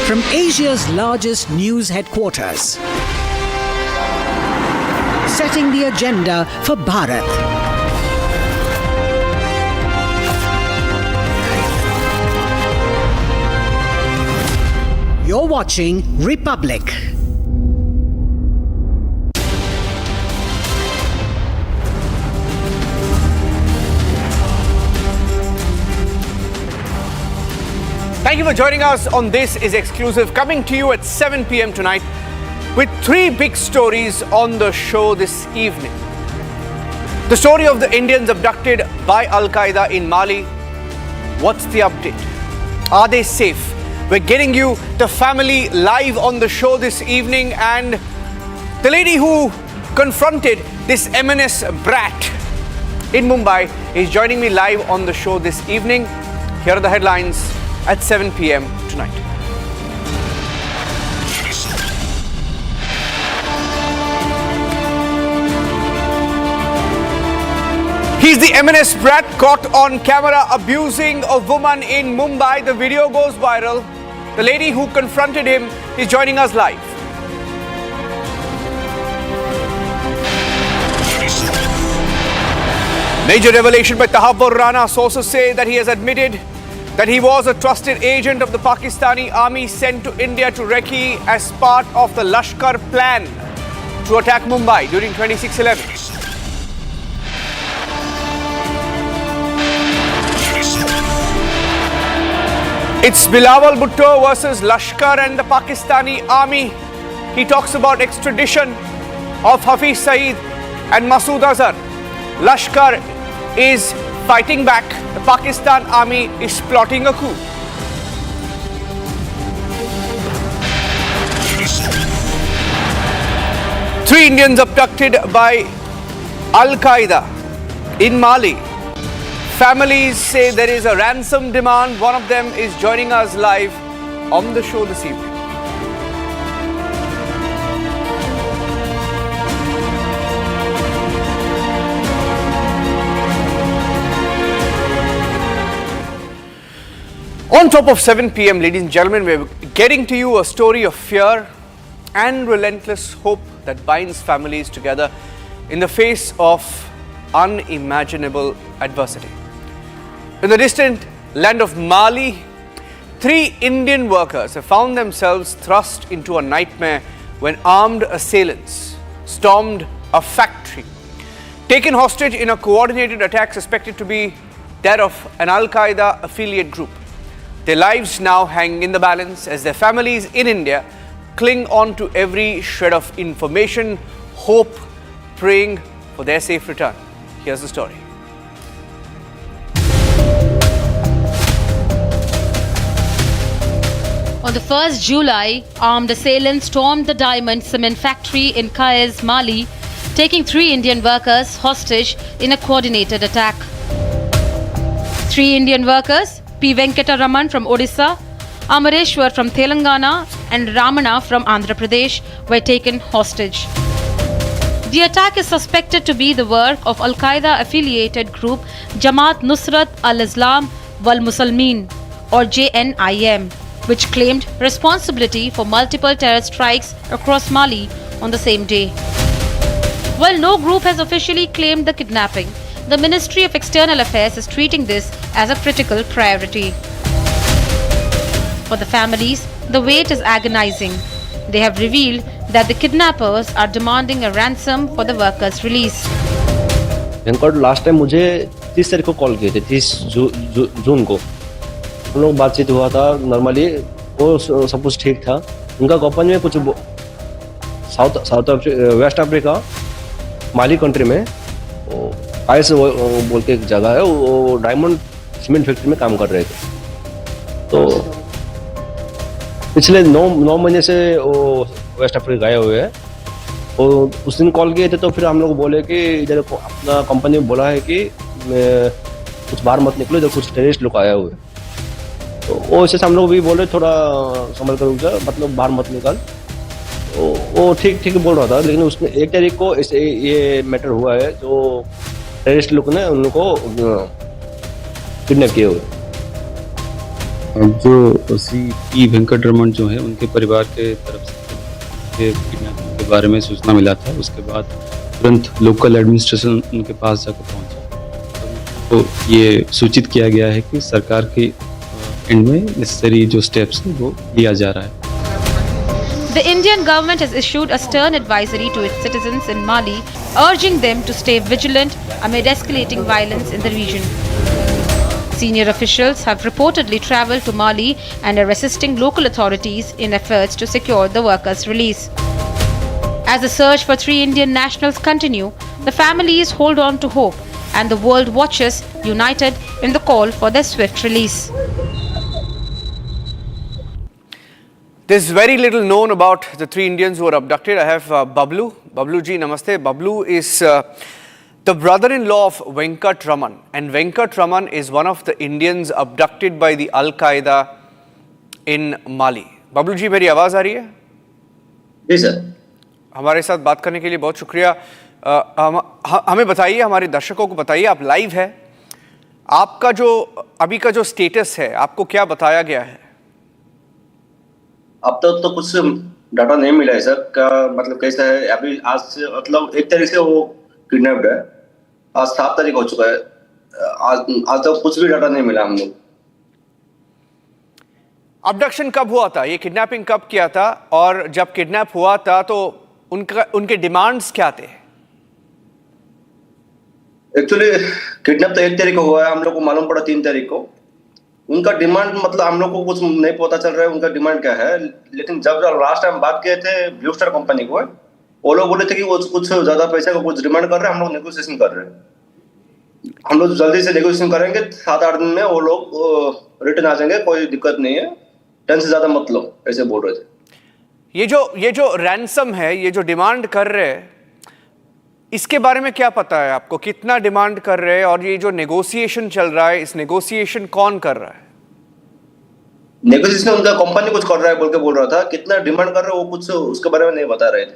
From Asia's largest news headquarters, setting the agenda for Bharat. You're watching Republic. Thank you for joining us on This Is Exclusive, coming to you at 7 p.m. tonight with three big stories on the show this evening. The story of the Indians abducted by Al-Qaeda in Mali. What's the update? Are they safe? We're getting you the family live on the show this evening, and the lady who confronted this M&S brat in Mumbai is joining me live on the show this evening. Here are the headlines at 7 p.m. tonight. He's the M&S brat caught on camera abusing a woman in Mumbai. The video goes viral. The lady who confronted him is joining us live. Major revelation by Tahawwur Rana. Sources say that he has admitted that he was a trusted agent of the Pakistani army sent to India to recce as part of the Lashkar plan to attack Mumbai during 26/11. It's Bilawal Bhutto versus Lashkar and the Pakistani army. He talks about extradition of Hafiz Saeed and Masood Azhar. Lashkar is fighting back. The Pakistan army is plotting a coup. Three Indians abducted by Al-Qaeda in Mali. Families say there is a ransom demand. One of them is joining us live on the show this evening. On top of 7 p.m., ladies and gentlemen, we're getting to you a story of fear and relentless hope that binds families together in the face of unimaginable adversity. In the distant land of Mali, 3 Indian workers have found themselves thrust into a nightmare when armed assailants stormed a factory, taken hostage in a coordinated attack suspected to be that of an Al-Qaeda affiliate group. Their lives now hang in the balance as their families in India cling on to every shred of information, hope, praying for their safe return. Here's the story. On the 1st July, armed assailants stormed the diamond cement factory in Kayes, Mali, taking 3 Indian workers hostage in a coordinated attack. 3 Indian workers, P. Venkataraman from Odisha, Amareshwar from Telangana and Ramana from Andhra Pradesh were taken hostage. The attack is suspected to be the work of Al-Qaeda affiliated group Jamaat Nusrat al-Islam wal Muslimin or JNIM, which claimed responsibility for multiple terror strikes across Mali on the same day. While no group has officially claimed the kidnapping, the Ministry of External Affairs is treating this as a critical priority. For the families, the wait is agonizing. They have revealed that the kidnappers are demanding a ransom for the workers' release. Venkat last time मुझे 30 तारीख को call किए थे, 30 जून को हम लोग बातचीत हुआ था। नॉर्मली वो सब कुछ ठीक था। उनका कंपनी में कुछ वेस्ट अफ्रीका माली कंट्री में आइस बोल के एक जगह है, वो डायमंड सीमेंट फैक्ट्री में काम कर रहे थे। तो पिछले 9 महीने से वो वेस्ट अफ्रीका गए हुए हैं। वो उस दिन कॉल किए थे तो फिर हम लोग बोले कि इधर अपना कंपनी में बोला है कि कुछ बाहर मत निकलो, इधर कुछ टेररिस्ट लोग आए हुए। तो वो वैसे हम लोग भी बोले थोड़ा संभल कर रुक जा, मतलब बाहर मत निकल। वो ठीक बोल रहा था, लेकिन उसने 1 तारीख को ये मैटर हुआ है जो टेररिस्ट लोग ने उनको किडनैप किए हुए। जो पी वेंकटरमन जो है उनके परिवार के तरफ से किडनैपिंग के बारे में सूचना मिला था। उसके बाद तुरंत लोकल एडमिनिस्ट्रेशन उनके पास जाकर पहुंचा, तो ये सूचित किया गया है कि सरकार के एंड में नेसेसरी जो स्टेप्स है वो लिया जा रहा है। The Indian government has issued a stern advisory to its citizens in Mali, urging them to stay vigilant amid escalating violence in the region. Senior officials have reportedly travelled to Mali and are assisting local authorities in efforts to secure the workers' release. As the search for 3 Indian nationals continue, the families hold on to hope and the world watches united in the call for their swift release. There's very little known about the 3 Indians who were abducted. I have Bablu. Bablu ji, namaste. Bablu is the brother-in-law of Venkat Raman. And Venkat Raman is one of the Indians abducted by the Al-Qaeda in Mali. Bablu ji, मेरी आवाज़ आ रही है? जी sir. हमारे साथ बात करने के लिए बहुत शुक्रिया। हमें बताइए, हमारे दर्शकों को बताइए, आप लाइव है, आपका जो अभी का जो स्टेटस है, आपको क्या बताया गया है? अब तो कुछ डाटा नहीं मिला है सर, क्या मतलब कैसा है अभी? आज से मतलब 1 तारीख से वो किडनैप्ड है, आज 7 तारीख हो चुका है। आज तक कुछ भी डाटा नहीं मिला हम लोग। अबडक्शन कब हुआ था, ये किडनैपिंग कब किया था, और जब किडनैप हुआ था तो उनके डिमांड्स क्या थे? एक्चुअली किडनैप तो 1 तारीख को हुआ है, हम लोग को मालूम पड़ा 3 तारीख को। उनका डिमांड मतलब हम लोग को कुछ नहीं पता चल रहा है उनका डिमांड क्या है, लेकिन जब लास्ट टाइम बात किए थे ब्लू स्टार कंपनी को, वो लोग बोले थे कि वो कुछ ज्यादा पैसे का कुछ डिमांड कर रहे हैं, हम लोग नेगोशिएशन कर रहे हैं। हम लोग जल्दी से नेगोशिएशन करेंगे, 7-8 दिन में वो लोग रिटर्न आ जाएंगे, कोई दिक्कत नहीं है, टेंशन से ज्यादा मत लो, ऐसे बोल रहे थे। ये जो रैंसम है, ये जो डिमांड कर रहे हैं, इसके बारे में क्या पता है आपको? कितना डिमांड कर रहे हैं? और ये जो नेगोशिएशन चल रहा है, इस नेगोशिएशन कौन कर रहा है? नेगोशिएशन उनका कंपनी कुछ कर रहा है बोल रहा था, कितना डिमांड कर रहा है वो कुछ उसके बारे में नहीं बता रहे थे।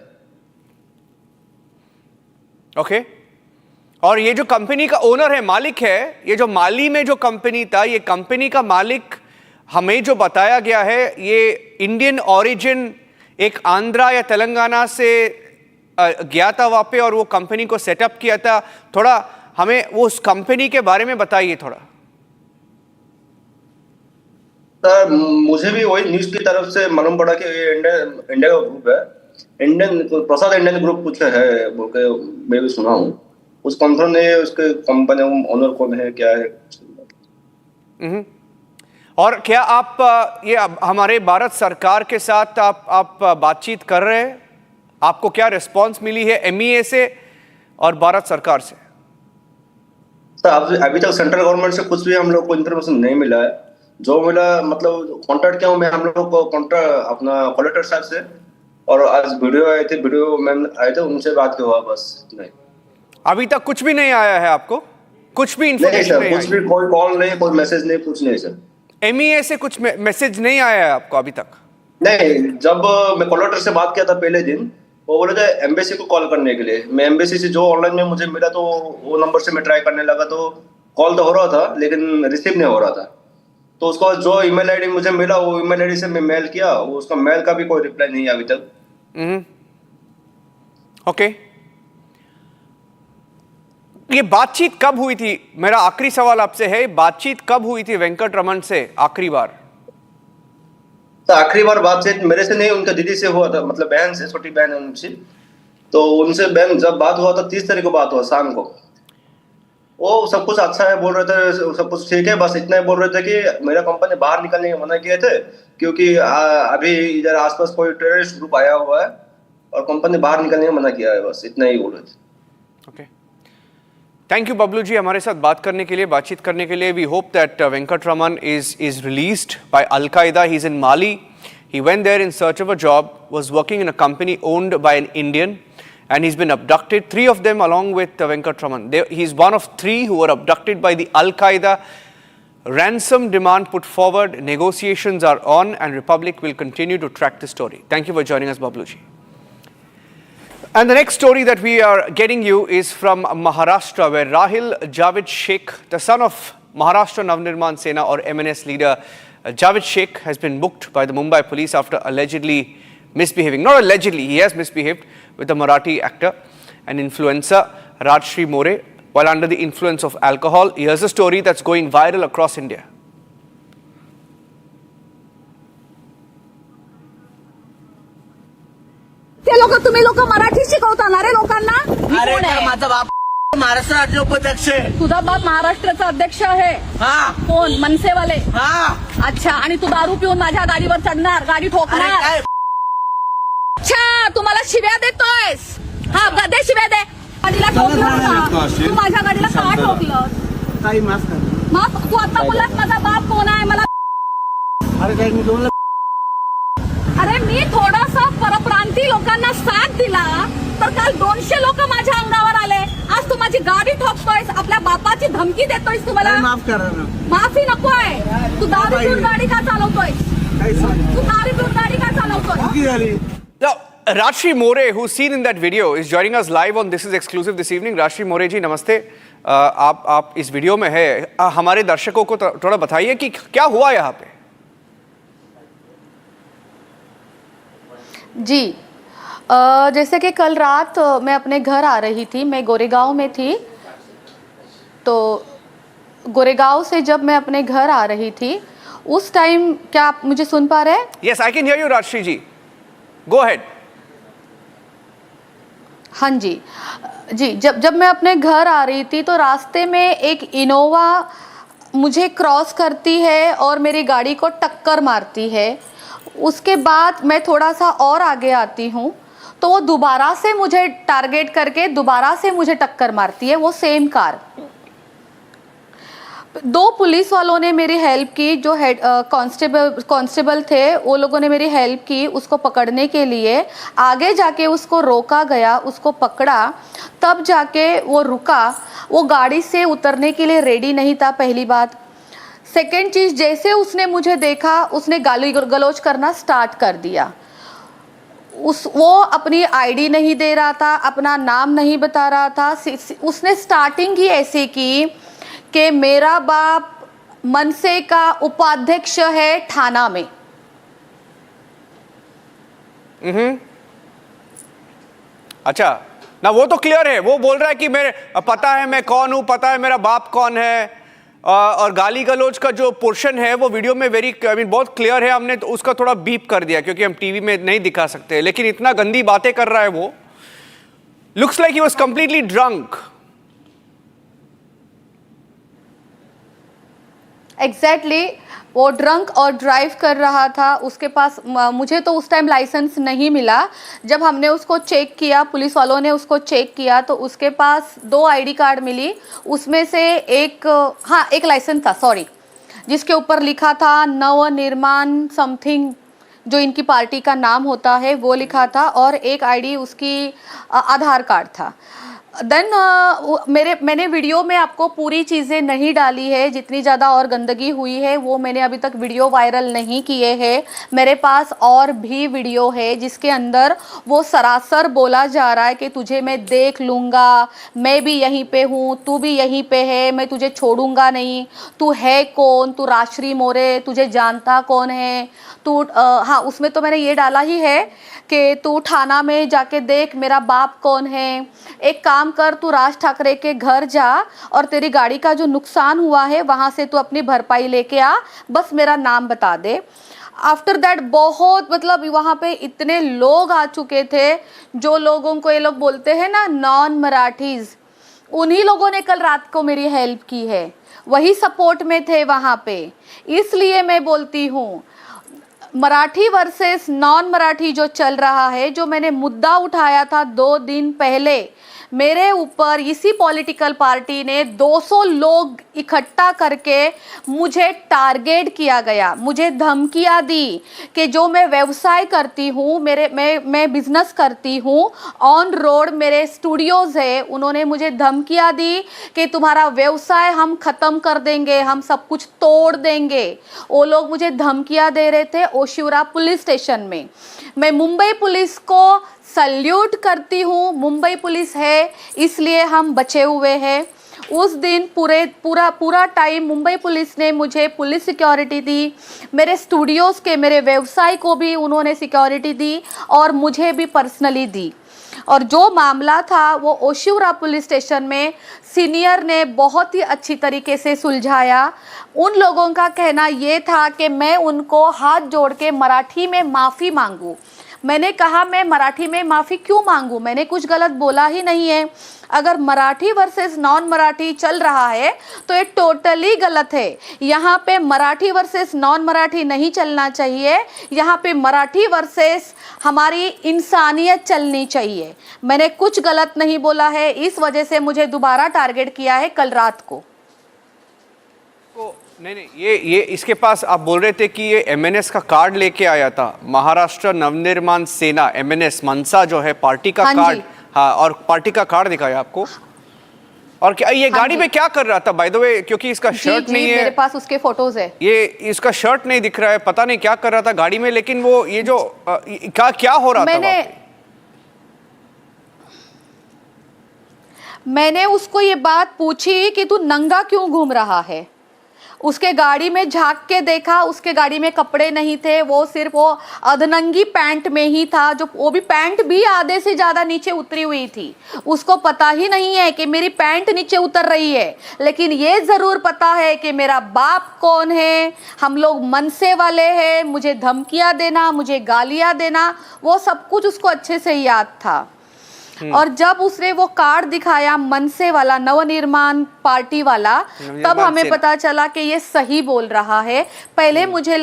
ओके। और ये जो कंपनी का ओनर है, मालिक है, ये जो माली में जो कंपनी था, ये कंपनी का मालिक हमें जो बताया गया है, ये इंडियन ओरिजिन, एक आंध्रा या तेलंगाना से गया था वहां पे और वो कंपनी को सेटअप किया था। थोड़ा हमें वो उस कंपनी के बारे में बताइए थोड़ा। सर मुझे भी वही न्यूज की तरफ से मालूम पड़ा कि ये इंडिया का ग्रुप है, इंडियन प्रसाद इंडियन ग्रुप कुछ है बोल के मैं भी सुना हूँ। उस कंफर्म नहीं है उसके कंपनी ओनर कौन है, क्या है। और क्या आप ये हमारे भारत सरकार के साथ आप बातचीत कर रहे हैं? आपको क्या रिस्पांस मिली है MEA से और भारत सरकार से? सर अभी तक सेंट्रल गवर्नमेंट से कुछ भी हम लोग को इन्फॉर्मेशन नहीं मिला है। जो मिला मतलब कॉन्टेक्ट किया हूँ मैं हम लोग को अपना कलेक्टर साहब से, और आज वीडियो मैम आए थे, उनसे बात किया हुआ, बस नहीं। अभी तक कुछ भी नहीं आया है आपको? कुछ भी इन्फॉर्मेशन नहीं, कुछ भी, कोई कॉल नहीं, कोई मैसेज नहीं, कुछ नहीं सर। MEA से कुछ मैसेज नहीं आया है आपको अभी तक? नहीं, जब मैं कलेक्टर से बात किया था पहले दिन, वो बोले थे एम्बेसी को कॉल करने के लिए। मैं एम्बेसी से जो ऑनलाइन में मुझे मिला तो वो नंबर से मैं ट्राई करने लगा, तो कॉल तो हो रहा था लेकिन रिसीव नहीं हो रहा था। तो उसको जो ईमेल आईडी मुझे मिला, वो ईमेल आईडी से मैं मेल किया, वो उसका मेल का भी कोई रिप्लाई नहीं है अभी तक। ओके। ये बातचीत कब हुई थी? मेरा आखिरी सवाल आपसे है, बातचीत कब हुई थी वेंकट रमन से आखिरी बार? तो आखिरी बार बातचीत मेरे से नहीं, उनका दीदी से हुआ था, मतलब बहन से, छोटी बहन है उनसे। तो उनसे बहन जब बात हुआ था 30 तारीख को बात हुआ शाम को। वो सब कुछ अच्छा है बोल रहे थे, सब कुछ ठीक है, बस इतना ही बोल रहे थे कि मेरा कंपनी बाहर निकलने के मना किए थे क्योंकि अभी इधर आसपास कोई टेररिस्ट ग्रुप आया हुआ है और कंपनी बाहर निकलने का मना किया है, बस इतना ही बोल रहे थे। Okay, thank you Bablu ji हमारे साथ बातचीत करने के लिए। We hope that Venkat Raman is released by Al-Qaeda. He's in Mali. He went there in search of a job, was working in a company owned by an Indian, and he's been abducted. 3 of them along with Venkat Raman. He's one of 3 who were abducted by the Al-Qaeda. Ransom demand put forward. Negotiations are on, and Republic will continue to track the story. Thank you for joining us, Babluji. And the next story that we are getting you is from Maharashtra, where Rahil Javed Sheikh, the son of Maharashtra Navnirman Sena or MNS leader Javed Sheikh, has been booked by the Mumbai police after allegedly misbehaving. Not allegedly, he has misbehaved with a Marathi actor and influencer Rajshri More while under the influence of alcohol. Here's a story that's going viral across India. ते लोक तुम्ही लोक मराठी शिकवताना रे लोकांना? अरे माझा बाप महाराष्ट्र राज्य उपाध्यक्ष आहे. तुझा बाप महाराष्ट्राचा अध्यक्ष आहे? हा. कोण? मनसेवाले? हा. अच्छा, आणि तू दारू पिऊन माझ्या गाडीवर चढणार, गाडी ठोकणार? अच्छा, तुम्हाला शिव्या देतोयस? हा, दे शिव्या दे. गाडीला ठोकलं का? तू माझ्या गाडीला का ठोकलं? काही माफ कर. मग तू आता बोललास माझा बाप कोण आहे मला? अरे काय मी तुम्हाला अरे मी थोडासा परप्रांती लोकांना साथ दिला तर काल 200 लोक माझ्या अंगावर आले. आज तू माझी गाडी ठोकतोयस, आपल्या बापाची धमकी देतोयस. तुम्हाला माफ करा ना. माफी नकोय. तू दारू पिऊन गाडी का चालवतोय? तू दारू पिऊन गाडी का चालवतोय? Now, Rajshri More, who's seen in that video, is joining us live on This Is Exclusive this evening. Rajshri More जी नमस्ते. आप इस वीडियो में है, हमारे दर्शकों को थोड़ा बताइए कि क्या हुआ यहाँ पे? जी, जैसे कि कल रात मैं अपने घर आ रही थी, मैं गोरेगांव में थी, तो गोरेगांव से जब मैं अपने घर आ रही थी उस टाइम, क्या आप मुझे सुन पा रहे हैं? Yes, I can hear you, Rajshree ji. Go ahead. हाँ जी, जब मैं अपने घर आ रही थी तो रास्ते में एक इनोवा मुझे क्रॉस करती है और मेरी गाड़ी को टक्कर मारती है. उसके बाद मैं थोड़ा सा और आगे आती हूँ तो वो दोबारा से मुझे टारगेट करके दोबारा से मुझे टक्कर मारती है, वो सेम कार. दो पुलिस वालों ने मेरी हेल्प की, जो हेड कांस्टेबल थे, वो लोगों ने मेरी हेल्प की उसको पकड़ने के लिए। आगे जाके उसको रोका गया, उसको पकड़ा, तब जाके वो रुका। वो गाड़ी से उतरने के लिए रेडी नहीं था, पहली बात। सेकेंड चीज़, जैसे उसने मुझे देखा उसने गाली गलौज करना स्टार्ट कर दिया। वो अपनी आईडी नहीं दे रहा था, अपना नाम नहीं बता रहा था। उसने स्टार्टिंग ही ऐसे की कि मेरा बाप मनसे का उपाध्यक्ष है थाना में। अच्छा ना, वो तो क्लियर है, वो बोल रहा है कि मेरे पता है मैं कौन हूं, पता है मेरा बाप कौन है। और गाली गलौज का जो पोर्शन है वो वीडियो में बहुत क्लियर है। हमने तो उसका थोड़ा बीप कर दिया क्योंकि हम टीवी में नहीं दिखा सकते, लेकिन इतना गंदी बातें कर रहा है वो। Looks like he was completely drunk. Exactly, वो ड्रंक और ड्राइव कर रहा था। उसके पास, मुझे तो उस टाइम लाइसेंस नहीं मिला। जब हमने उसको चेक किया, पुलिस वालों ने उसको चेक किया, तो उसके पास 2 आईडी कार्ड मिली। उसमें से एक लाइसेंस था, सॉरी, जिसके ऊपर लिखा था नवनिर्माण समथिंग, जो इनकी पार्टी का नाम होता है, वो लिखा था। और एक आईडी उसकी आधार कार्ड था। देन मैंने वीडियो में आपको पूरी चीज़ें नहीं डाली है, जितनी ज़्यादा और गंदगी हुई है वो मैंने अभी तक वीडियो वायरल नहीं किए हैं। मेरे पास और भी वीडियो है जिसके अंदर वो सरासर बोला जा रहा है कि तुझे मैं देख लूँगा, मैं भी यहीं पे हूँ, तू भी यहीं पे है, मैं तुझे छोड़ूंगा नहीं, तू है कौन, तू राजश्री मोरे, तुझे जानता कौन है तू। हाँ, उसमें तो मैंने ये डाला ही है कि तू थाना में जाके देख मेरा बाप कौन है। एक काम कर, तू राज ठाकरे के घर जा और तेरी गाड़ी का जो नुकसान हुआ है वहाँ से तू अपनी भरपाई लेके आ, बस मेरा नाम बता दे। आफ्टर दैट बहुत, मतलब वहाँ पे इतने लोग आ चुके थे, जो लोगों को ये लोग बोलते हैं ना नॉन मराठीज़, उन्हीं लोगों ने कल रात को मेरी हेल्प की है, वही सपोर्ट में थे वहाँ पे। इसलिए मैं बोलती हूँ, मराठी वर्सेस नॉन मराठी जो चल रहा है, जो मैंने मुद्दा उठाया था 2 दिन पहले, मेरे ऊपर इसी पॉलिटिकल पार्टी ने 200 लोग इकट्ठा करके मुझे टारगेट किया गया, मुझे धमकियां दी कि जो मैं व्यवसाय करती हूँ, मैं बिजनेस करती हूँ, ऑन रोड मेरे स्टूडियोज़ है, उन्होंने मुझे धमकियां दी कि तुम्हारा व्यवसाय हम ख़त्म कर देंगे, हम सब कुछ तोड़ देंगे। वो लोग मुझे धमकियां दे रहे थे ओशिवरा पुलिस स्टेशन में। मैं मुंबई पुलिस को सल्यूट करती हूँ, मुंबई पुलिस है इसलिए हम बचे हुए हैं। उस दिन पूरा टाइम मुंबई पुलिस ने मुझे पुलिस सिक्योरिटी दी, मेरे स्टूडियोज़ के, मेरे व्यवसाय को भी उन्होंने सिक्योरिटी दी और मुझे भी पर्सनली दी। और जो मामला था वो ओशिवरा पुलिस स्टेशन में सीनियर ने बहुत ही अच्छी तरीके से सुलझाया। उन लोगों का कहना ये था कि मैं उनको हाथ जोड़ के मराठी में माफ़ी मांगूं। मैंने कहा मैं मराठी में माफ़ी क्यों मांगूं, मैंने कुछ गलत बोला ही नहीं है। अगर मराठी वर्सेस नॉन मराठी चल रहा है तो ये टोटली गलत है। यहाँ पे मराठी वर्सेस नॉन मराठी नहीं चलना चाहिए, यहाँ पे मराठी वर्सेस हमारी इंसानियत चलनी चाहिए। मैंने कुछ गलत नहीं बोला है, इस वजह से मुझे दोबारा टारगेट किया है कल रात को। नहीं, ये इसके पास आप बोल रहे थे कि ये एमएनएस का कार्ड लेके आया था, महाराष्ट्र नवनिर्माण सेना, एमएनएस मनसा जो है पार्टी का कार्ड। हाँ, और पार्टी का कार्ड दिखाया आपको। और क्या ये गाड़ी में क्या कर रहा था बाय द वे, क्योंकि इसका शर्ट नहीं है मेरे पास, उसके फोटोज है। ये इसका शर्ट नहीं दिख रहा है, पता नहीं क्या कर रहा था गाड़ी में। लेकिन वो ये जो क्या हो रहा था, मैंने उसको ये बात पूछी कि तू नंगा क्यों घूम रहा है। उसके गाड़ी में झांक के देखा, उसके गाड़ी में कपड़े नहीं थे, वो सिर्फ वो अधनंगी पैंट में ही था, जो वो भी पैंट भी आधे से ज़्यादा नीचे उतरी हुई थी। उसको पता ही नहीं है कि मेरी पैंट नीचे उतर रही है, लेकिन ये ज़रूर पता है कि मेरा बाप कौन है, हम लोग मनसे वाले हैं, मुझे धमकियाँ देना, मुझे गालियाँ देना, वो सब कुछ उसको अच्छे से याद था। और जब उसने वो कार्ड दिखाया मनसे वाला, नवनिर्माण पार्टी वाला, तब हमें पता चला कि ये सही बोल रहा है। पहले मुझे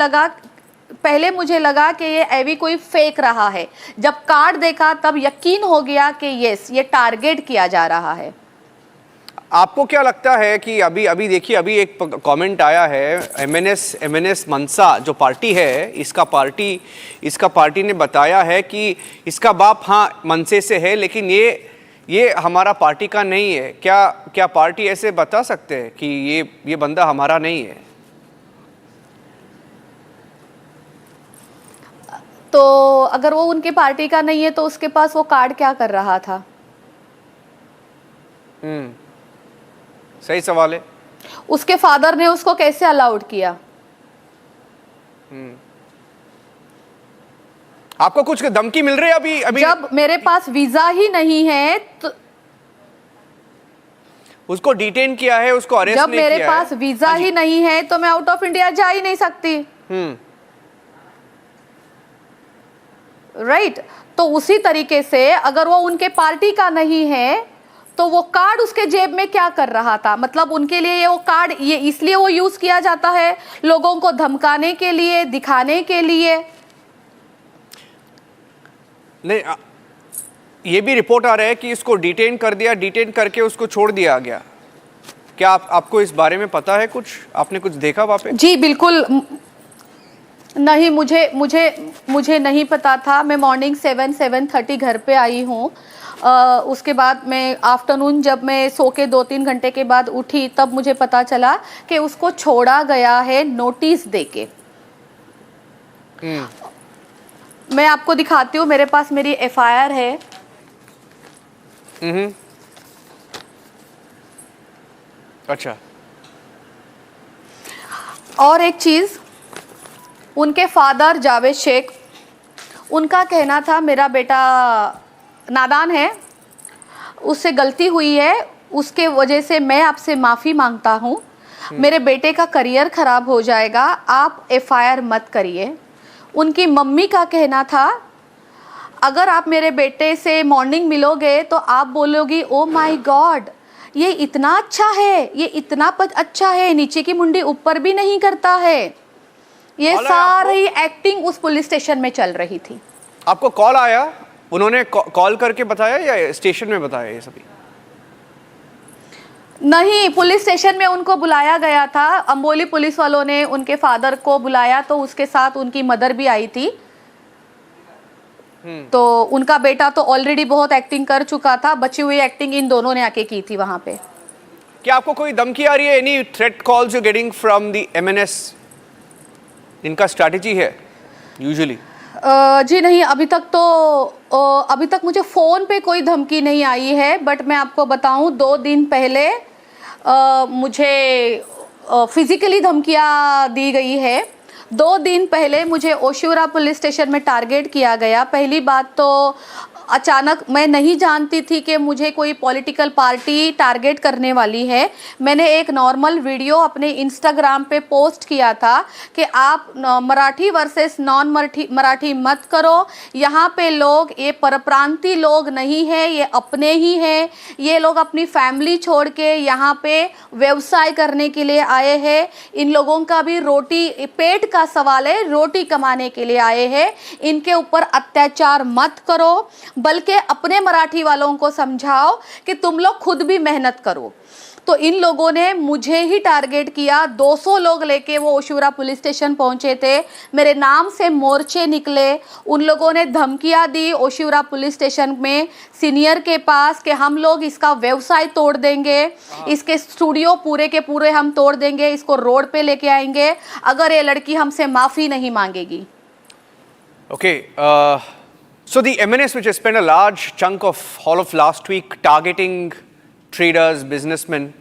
लगा कि ये ऐवी कोई फेक रहा है। जब कार्ड देखा तब यकीन हो गया कि यस, ये टारगेट किया जा रहा है। आपको क्या लगता है कि अभी देखिए, अभी एक कमेंट आया है, एमएनएस मनसा जो पार्टी है, इसका पार्टी ने बताया है कि इसका बाप हाँ मनसे से है, लेकिन ये हमारा पार्टी का नहीं है। क्या पार्टी ऐसे बता सकते हैं कि ये बंदा हमारा नहीं है? तो अगर वो उनके पार्टी का नहीं है तो उसके पास वो कार्ड क्या कर रहा था? सही सवाल है। उसके फादर ने उसको कैसे अलाउड किया? आपको कुछ धमकी मिल रही है अभी? जब मेरे पास वीजा ही नहीं है तो उसको डिटेन किया है, उसको अरेस्ट नहीं किया है। जब मेरे पास वीजा ही नहीं है तो मैं आउट ऑफ इंडिया जा ही नहीं सकती। राइट। तो उसी तरीके से अगर वो उनके पार्टी का नहीं है तो वो कार्ड उसके जेब में क्या कर रहा था? मतलब उनके लिए ये वो कार्ड ये इसलिए वो यूज किया जाता है, लोगों को धमकाने के लिए, दिखाने के लिए। नहीं, ये भी रिपोर्ट आ रहा है कि इसको डिटेन कर दिया, डिटेन करके उसको छोड़ दिया गया। क्या आपको इस बारे में पता है कुछ? आपने कुछ देखा वहाँ पे? जी बिल्कुल नहीं, मुझे नहीं पता था। मैं मॉर्निंग 7:30 घर पे आई हूँ। उसके बाद मैं आफ्टरनून जब मैं सो के 2-3 घंटे के बाद उठी तब मुझे पता चला कि उसको छोड़ा गया है नोटिस देके। मैं आपको दिखाती हूँ, मेरे पास मेरी एफआईआर है। अच्छा। और एक चीज़, उनके फादर जावेद शेख, उनका कहना था मेरा बेटा नादान है, उससे गलती हुई है, उसके वजह से मैं आपसे माफ़ी मांगता हूँ, मेरे बेटे का करियर ख़राब हो जाएगा, आप एफआईआर मत करिए। उनकी मम्मी का कहना था अगर आप मेरे बेटे से मॉर्निंग मिलोगे तो आप बोलोगी ओ माय गॉड ये इतना अच्छा है, ये इतना अच्छा है, नीचे की मुंडी ऊपर भी नहीं करता है। ये सारी एक्टिंग उस पुलिस स्टेशन में चल रही थी। आपको कॉल आया? उन्होंने कॉल करके बताया या स्टेशन में बताया ये सभी? नहीं, पुलिस स्टेशन में उनको बुलाया गया था। अंबोली पुलिस वालों ने उनके फादर को बुलाया तो उसके साथ उनकी मदर भी आई थी। तो उनका बेटा तो ऑलरेडी बहुत एक्टिंग कर चुका था, बची हुई एक्टिंग इन दोनों ने आके की थी वहां पे। क्या आपको कोई धमकी आ रही है? Any threat calls you getting from the MNS? इनका स्ट्रैटेजी है यूजुअली? जी नहीं, अभी तक मुझे फ़ोन पे कोई धमकी नहीं आई है। बट मैं आपको बताऊं, 2 दिन पहले मुझे फिज़िकली धमकियां दी गई है। 2 दिन पहले मुझे ओशिवरा पुलिस स्टेशन में टारगेट किया गया। पहली बात तो अचानक मैं नहीं जानती थी कि मुझे कोई पॉलिटिकल पार्टी टारगेट करने वाली है। मैंने एक नॉर्मल वीडियो अपने इंस्टाग्राम पे पोस्ट किया था कि आप मराठी वर्सेस नॉन मराठी मत करो। यहाँ पे लोग ये परप्रांतीय लोग नहीं है, ये अपने ही हैं। ये लोग अपनी फैमिली छोड़ के यहाँ पे व्यवसाय करने के लिए आए हैं। इन लोगों का भी रोटी पेट का सवाल है, रोटी कमाने के लिए आए हैं। इनके ऊपर अत्याचार मत करो, बल्कि अपने मराठी वालों को समझाओ कि तुम लोग खुद भी मेहनत करो। तो इन लोगों ने मुझे ही टारगेट किया। 200 लोग लेके वो ओशिवरा पुलिस स्टेशन पहुंचे थे। मेरे नाम से मोर्चे निकले। उन लोगों ने धमकियां दी ओशिवरा पुलिस स्टेशन में सीनियर के पास कि हम लोग इसका व्यवसाय तोड़ देंगे, इसके स्टूडियो पूरे के पूरे हम तोड़ देंगे, इसको रोड पे लेके आएंगे अगर ये लड़की हमसे माफ़ी नहीं मांगेगी। Okay, so the MNS, which has spent a large chunk of all of last week targeting traders, businessmen,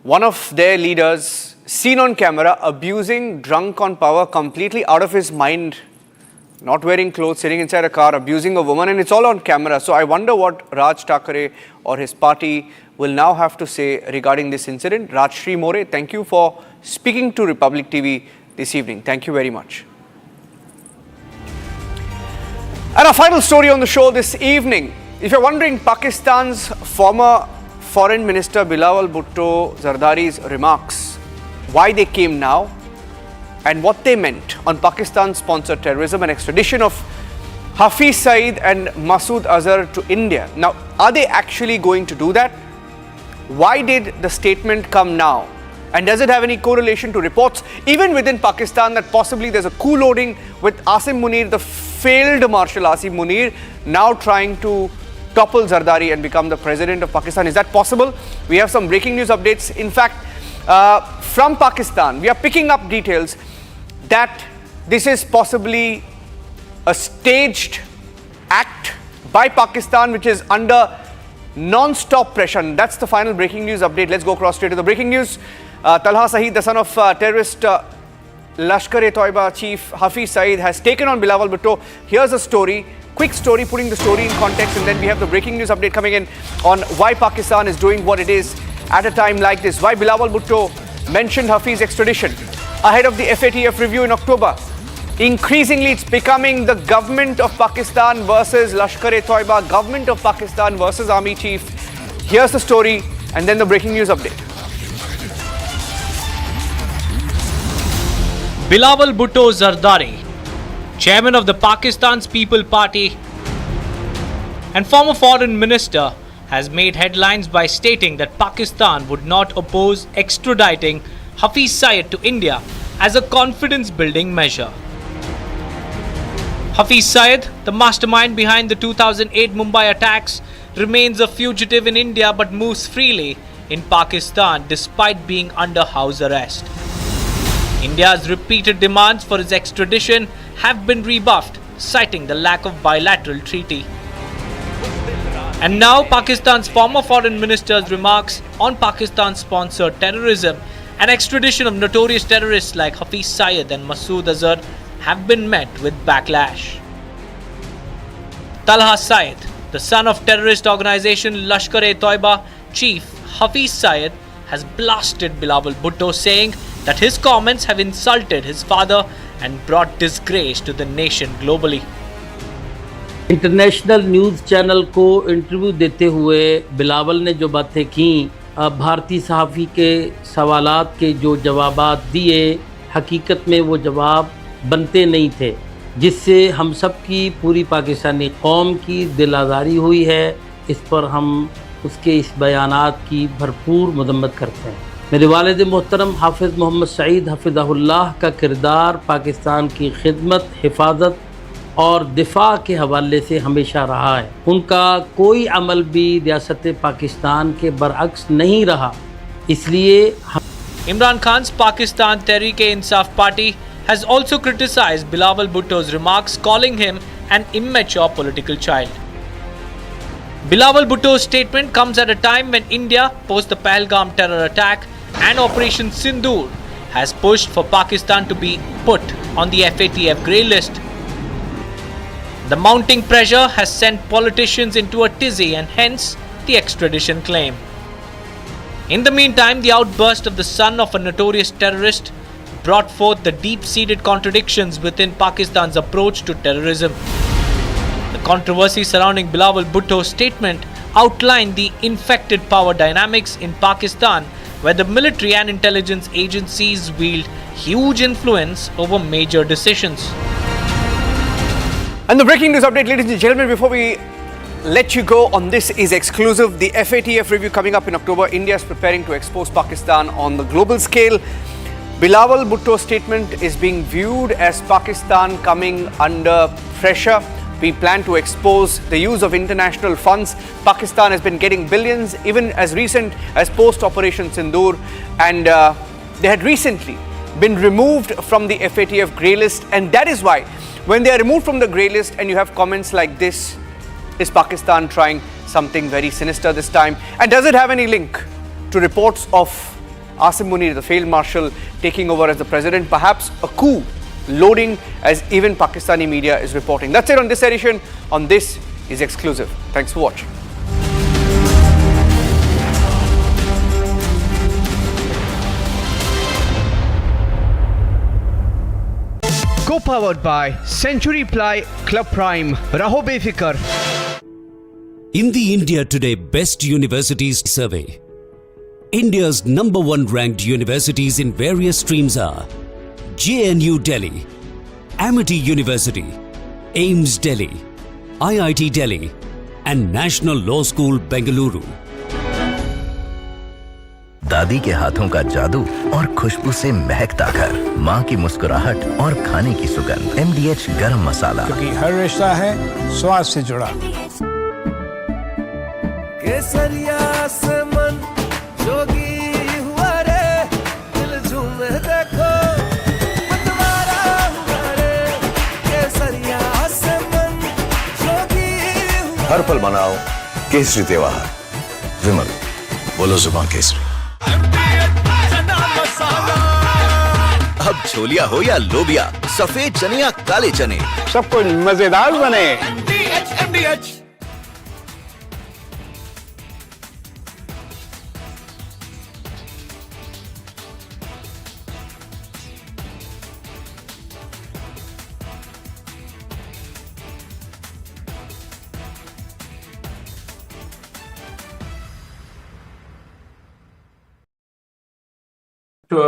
one of their leaders seen on camera abusing, drunk on power, completely out of his mind, not wearing clothes, sitting inside a car, abusing a woman, and it's all on camera. So I wonder what Raj Thackeray or his party will now have to say regarding this incident. Rajshri More, thank you for speaking to Republic TV this evening. Thank you very much. And our final story on the show this evening. If you're wondering, Pakistan's former Foreign Minister Bilawal Bhutto Zardari's remarks, why they came now and what they meant on Pakistan-sponsored terrorism and extradition of Hafiz Saeed and Masood Azhar to India. Now, are they actually going to do that? Why did the statement come now? And does it have any correlation to reports, even within Pakistan, that possibly there's a coup loading with Asim Munir, the failed Marshal Asim Munir, now trying to topple Zardari and become the president of Pakistan? Is that possible? We have some breaking news updates. In fact, from Pakistan, we are picking up details that this is possibly a staged act by Pakistan, which is under non-stop pressure. And that's the final breaking news update. Let's go across straight to the breaking news. Talha Saeed, the son of terrorist Lashkar-e-Toiba chief Hafiz Saeed, has taken on Bilawal Bhutto. Here's a story, quick story, putting the story in context, and then we have the breaking news update coming in on why Pakistan is doing what it is at a time like this. Why Bilawal Bhutto mentioned Hafiz's extradition ahead of the FATF review in October. Increasingly, it's becoming the government of Pakistan versus Lashkar-e-Toiba, government of Pakistan versus army chief. Here's the story, and then the breaking news update. Bilawal Bhutto Zardari, chairman of the Pakistan's People Party and former foreign minister, has made headlines by stating that Pakistan would not oppose extraditing Hafiz Saeed to India as a confidence-building measure. Hafiz Saeed, the mastermind behind the 2008 Mumbai attacks, remains a fugitive in India but moves freely in Pakistan despite being under house arrest. India's repeated demands for his extradition have been rebuffed, citing the lack of bilateral treaty. And now Pakistan's former foreign minister's remarks on Pakistan-sponsored terrorism and extradition of notorious terrorists like Hafiz Saeed and Masood Azhar have been met with backlash. Talha Saeed, the son of terrorist organization Lashkar-e-Toiba chief Hafiz Saeed, has blasted Bilawal Bhutto, saying that his comments have insulted his father and brought disgrace to the nation globally. International news channel को interview देते हुए बिलावल ने जो बातें की, भारतीय सहाफ़ी के सवालात के जो जवाबात दिए, हकीकत में वो जवाब बनते नहीं थे, जिससे हम सब की पूरी पाकिस्तानी कौम की दिल आज़ारी हुई है। इस पर हम उसके इस बयानात की भरपूर मदम्मत करते हैं। मेरे वालिद मोहतरम हाफिज़ मोहम्मद सईद हफ़िज़हुल्लाह का किरदार पाकिस्तान की खिदमत, हिफाजत और दिफा के हवाले से हमेशा रहा है। उनका कोई अमल भी रियासत पाकिस्तान के बरअक्स नहीं रहा, इसलिए Imran Khan's Pakistan Tehreek-e-Insaf party has also criticized Bilawal Bhutto's remarks, calling him an immature political child. Bilawal Bhutto's statement comes at a time when India, post the Pahalgam terror attack and Operation Sindoor, has pushed for Pakistan to be put on the FATF grey list. The mounting pressure has sent politicians into a tizzy, and hence the extradition claim. In the meantime, the outburst of the son of a notorious terrorist brought forth the deep-seated contradictions within Pakistan's approach to terrorism. The controversy surrounding Bilawal Bhutto's statement outlined the infected power dynamics in Pakistan, where the military and intelligence agencies wield huge influence over major decisions. And the breaking news update, ladies and gentlemen, before we let you go on this is exclusive. The FATF review coming up in October. India is preparing to expose Pakistan on the global scale. Bilawal Bhutto's statement is being viewed as Pakistan coming under pressure. We plan to expose the use of international funds. Pakistan has been getting billions, even as recent as post-Operation Sindoor, and they had recently been removed from the FATF grey list, and that is why when they are removed from the grey list and you have comments like this, is Pakistan trying something very sinister this time? And does it have any link to reports of Asim Munir, the failed marshal, taking over as the president? Perhaps a coup loading, as even Pakistani media is reporting. That's it on this edition. On This is Exclusive. Thanks for watching. Co-powered by Century Ply Club Prime. Raho befikar. In the India Today Best Universities Survey, India's #1 ranked universities in various streams are JNU Delhi, Amity University, AIMS Delhi, IIT Delhi, and National Law School Bengaluru. दादी के हाथों का जादू और खुशबू से महकता घर, माँ की मुस्कुराहट और खाने की सुगंध। MDH गरम मसाला, क्योंकि हर रिश्ता है स्वाद से जुड़ा। केसरिया से मन जोगी हुआ रे, दिल झूमे देखो मतवारा हुआ रे। केसरिया से मन जोगी हुआ। हर पल मनाओ केसरी त्योहार। विमल, बोलो जुबान केसरी। अब छोलिया हो या लोबिया, सफेद चने या काले चने, सब कुछ मजेदार बने।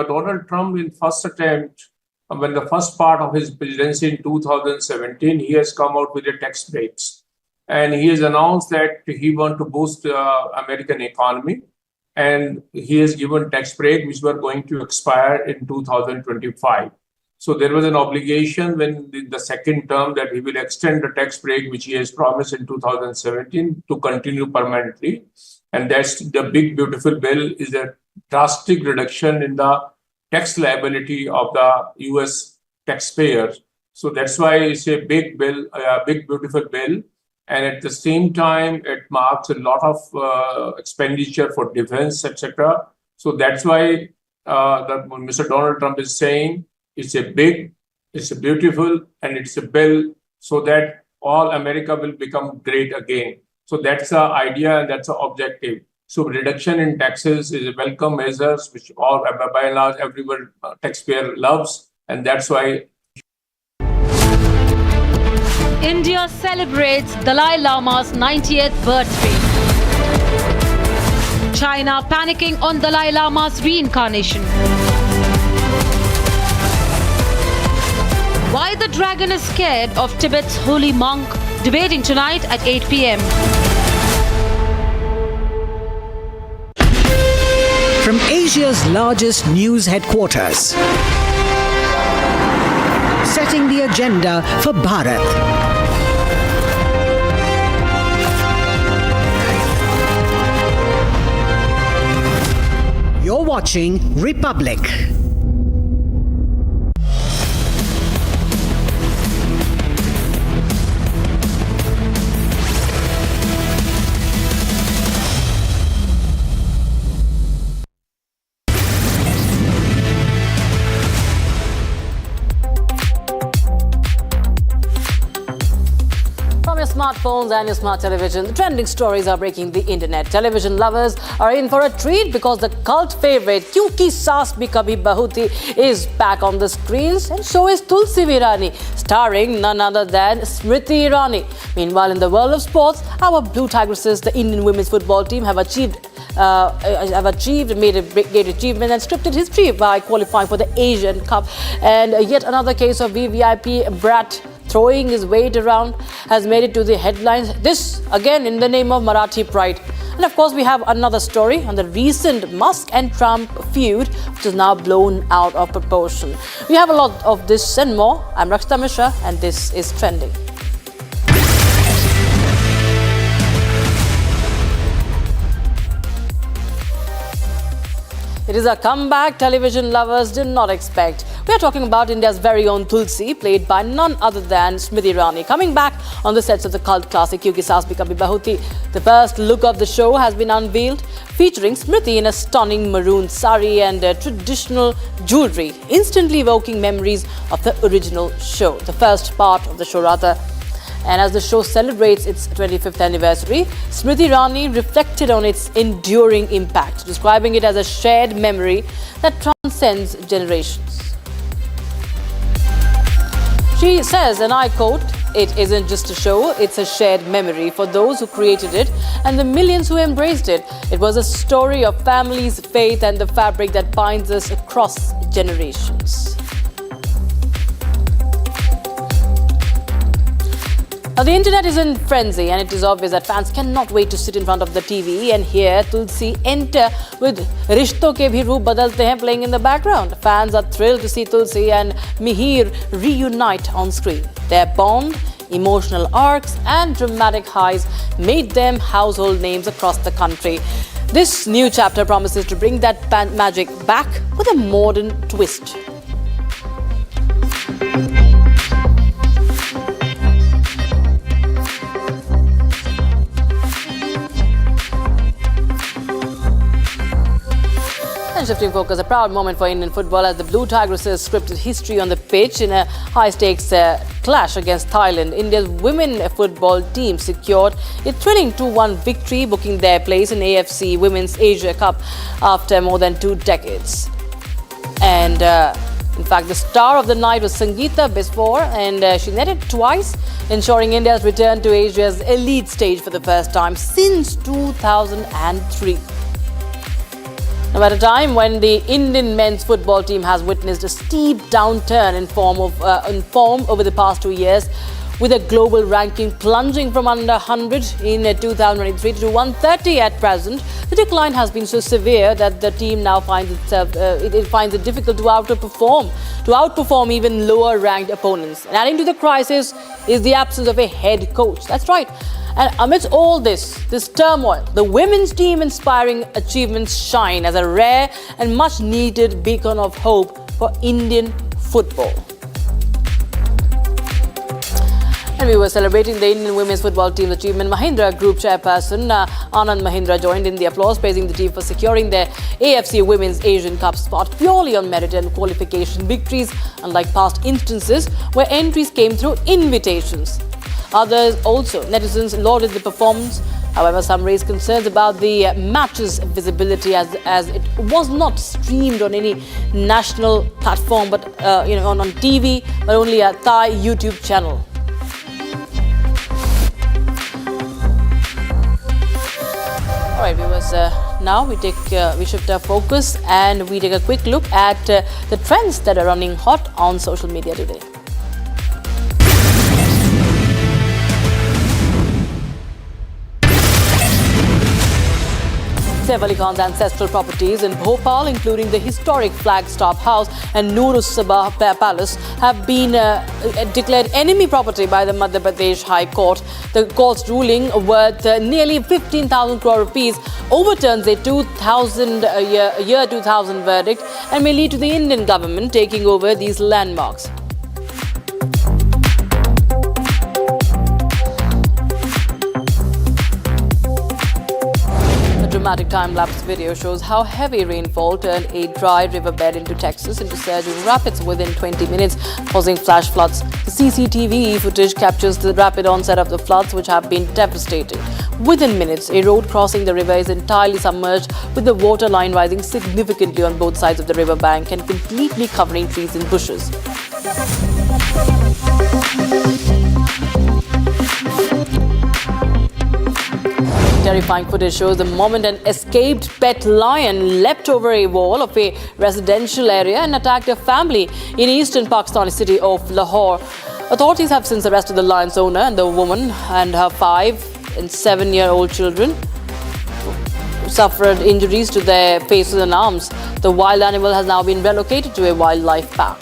Donald Trump in first attempt, when the first part of his presidency in 2017, he has come out with the tax breaks. And he has announced that he wants to boost American economy. And he has given tax break, which were going to expire in 2025. So there was an obligation when the second term that he will extend the tax break, which he has promised in 2017, to continue permanently. And that's the big, beautiful bill, is a drastic reduction in the tax liability of the US taxpayers. So that's why it's a big bill, a big, beautiful bill. And at the same time, it marks a lot of expenditure for defense, etc. So that's why Mr. Donald Trump is saying it's a big, it's a beautiful, and it's a bill so that all America will become great again. So that's the idea and that's the objective. So reduction in taxes is a welcome measure, which all, by and large, everyone taxpayer loves. And that's why India celebrates Dalai Lama's 90th birthday. China panicking on Dalai Lama's reincarnation. Why the dragon is scared of Tibet's holy monk? Debating tonight at 8 p.m. From Asia's largest news headquarters, setting the agenda for Bharat. You're watching Republic. Smartphones and your smart television, the trending stories are breaking the internet. Television lovers are in for a treat because the cult favorite Kyunki Saas Bhi Kabhi Bahu Thi is back on the screens, and so is Tulsi Virani, starring none other than Smriti Irani. Meanwhile, in the world of sports, our Blue Tigresses, the Indian women's football team, made a great achievement and scripted history by qualifying for the Asian Cup. And yet another case of VVIP brat throwing his weight around has made it to the headlines. This again in the name of Marathi pride. And of course, we have another story on the recent Musk and Trump feud, which is now blown out of proportion. We have a lot of this and more. I'm Rakshita Mishra, and this is Trending. It is a comeback television lovers did not expect. We are talking about India's very own Tulsi, played by none other than Smriti Irani, coming back on the sets of the cult classic Kyunki Saas Bhi Kabhi Bahu Thi. The first look of the show has been unveiled, featuring Smriti in a stunning maroon sari and traditional jewellery, instantly evoking memories of the original show, the first part of the show rather. And as the show celebrates its 25th anniversary, Smriti Irani reflected on its enduring impact, describing it as a shared memory that transcends generations. She says, and I quote, "It isn't just a show, it's a shared memory for those who created it and the millions who embraced it. It was a story of families, faith, and the fabric that binds us across generations." Now, the internet is in frenzy, and it is obvious that fans cannot wait to sit in front of the TV and hear Tulsi enter with Rishton ke bhi roop badalte hain playing in the background. Fans are thrilled to see Tulsi and Mihir reunite on screen. Their bond, emotional arcs and dramatic highs made them household names across the country. This new chapter promises to bring that magic back with a modern twist. And shifting focus, a proud moment for Indian football as the Blue Tigresses scripted history on the pitch in a high-stakes clash against Thailand. India's women football team secured a thrilling 2-1 victory, booking their place in AFC Women's Asia Cup after more than 2 decades. And in fact, the star of the night was Sangeeta Biswar, and she netted twice, ensuring India's return to Asia's elite stage for the first time since 2003. Now, at a time when the Indian men's football team has witnessed a steep downturn in form over the past 2 years, with a global ranking plunging from under 100 in 2023 to 130 at present, the decline has been so severe that the team now finds it difficult to outperform even lower-ranked opponents. And adding to the crisis is the absence of a head coach. That's right. And amidst all this turmoil, the women's team inspiring achievements shine as a rare and much needed beacon of hope for Indian football. And we were celebrating the Indian women's football team's achievement. Mahindra Group chairperson Anand Mahindra joined in the applause, praising the team for securing their AFC Women's Asian Cup spot purely on merit and qualification victories, unlike past instances where entries came through invitations. Others also, netizens, lauded the performance. However, some raised concerns about the match's visibility as it was not streamed on any national platform, but on TV, but only a Thai YouTube channel. All right, viewers. Now we shift our focus and we take a quick look at the trends that are running hot on social media today. Saif Ali Khan's ancestral properties in Bhopal, including the historic Flagstaff House and Noor-us-Sabah Palace, have been declared enemy property by the Madhya Pradesh High Court. The court's ruling, worth nearly 15,000 crore rupees, overturns a 2000 verdict and may lead to the Indian government taking over these landmarks. Dramatic time-lapse video shows how heavy rainfall turned a dry riverbed into Texas into surging rapids within 20 minutes, causing flash floods. The CCTV footage captures the rapid onset of the floods, which have been devastating. Within minutes, a road crossing the river is entirely submerged, with the water line rising significantly on both sides of the river bank and completely covering trees and bushes. Terrifying footage shows the moment an escaped pet lion leapt over a wall of a residential area and attacked a family in eastern Pakistani city of Lahore. Authorities have since arrested the lion's owner and the woman and her 5- and 7-year-old children who suffered injuries to their faces and arms. The wild animal has now been relocated to a wildlife park.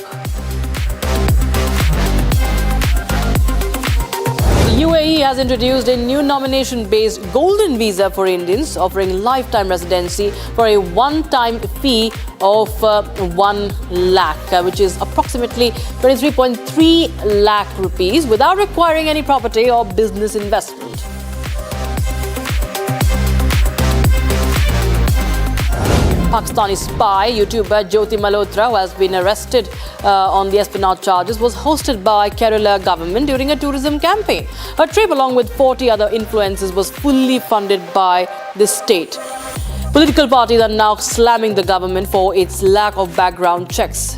UAE has introduced a new nomination-based golden visa for Indians, offering lifetime residency for a one-time fee of 1 lakh, which is approximately 23.3 lakh rupees, without requiring any property or business investment. Pakistani spy YouTuber Jyoti Malhotra, who has been arrested on the espionage charges, was hosted by Kerala government during a tourism campaign. Her trip, along with 40 other influencers, was fully funded by the state. Political parties are now slamming the government for its lack of background checks.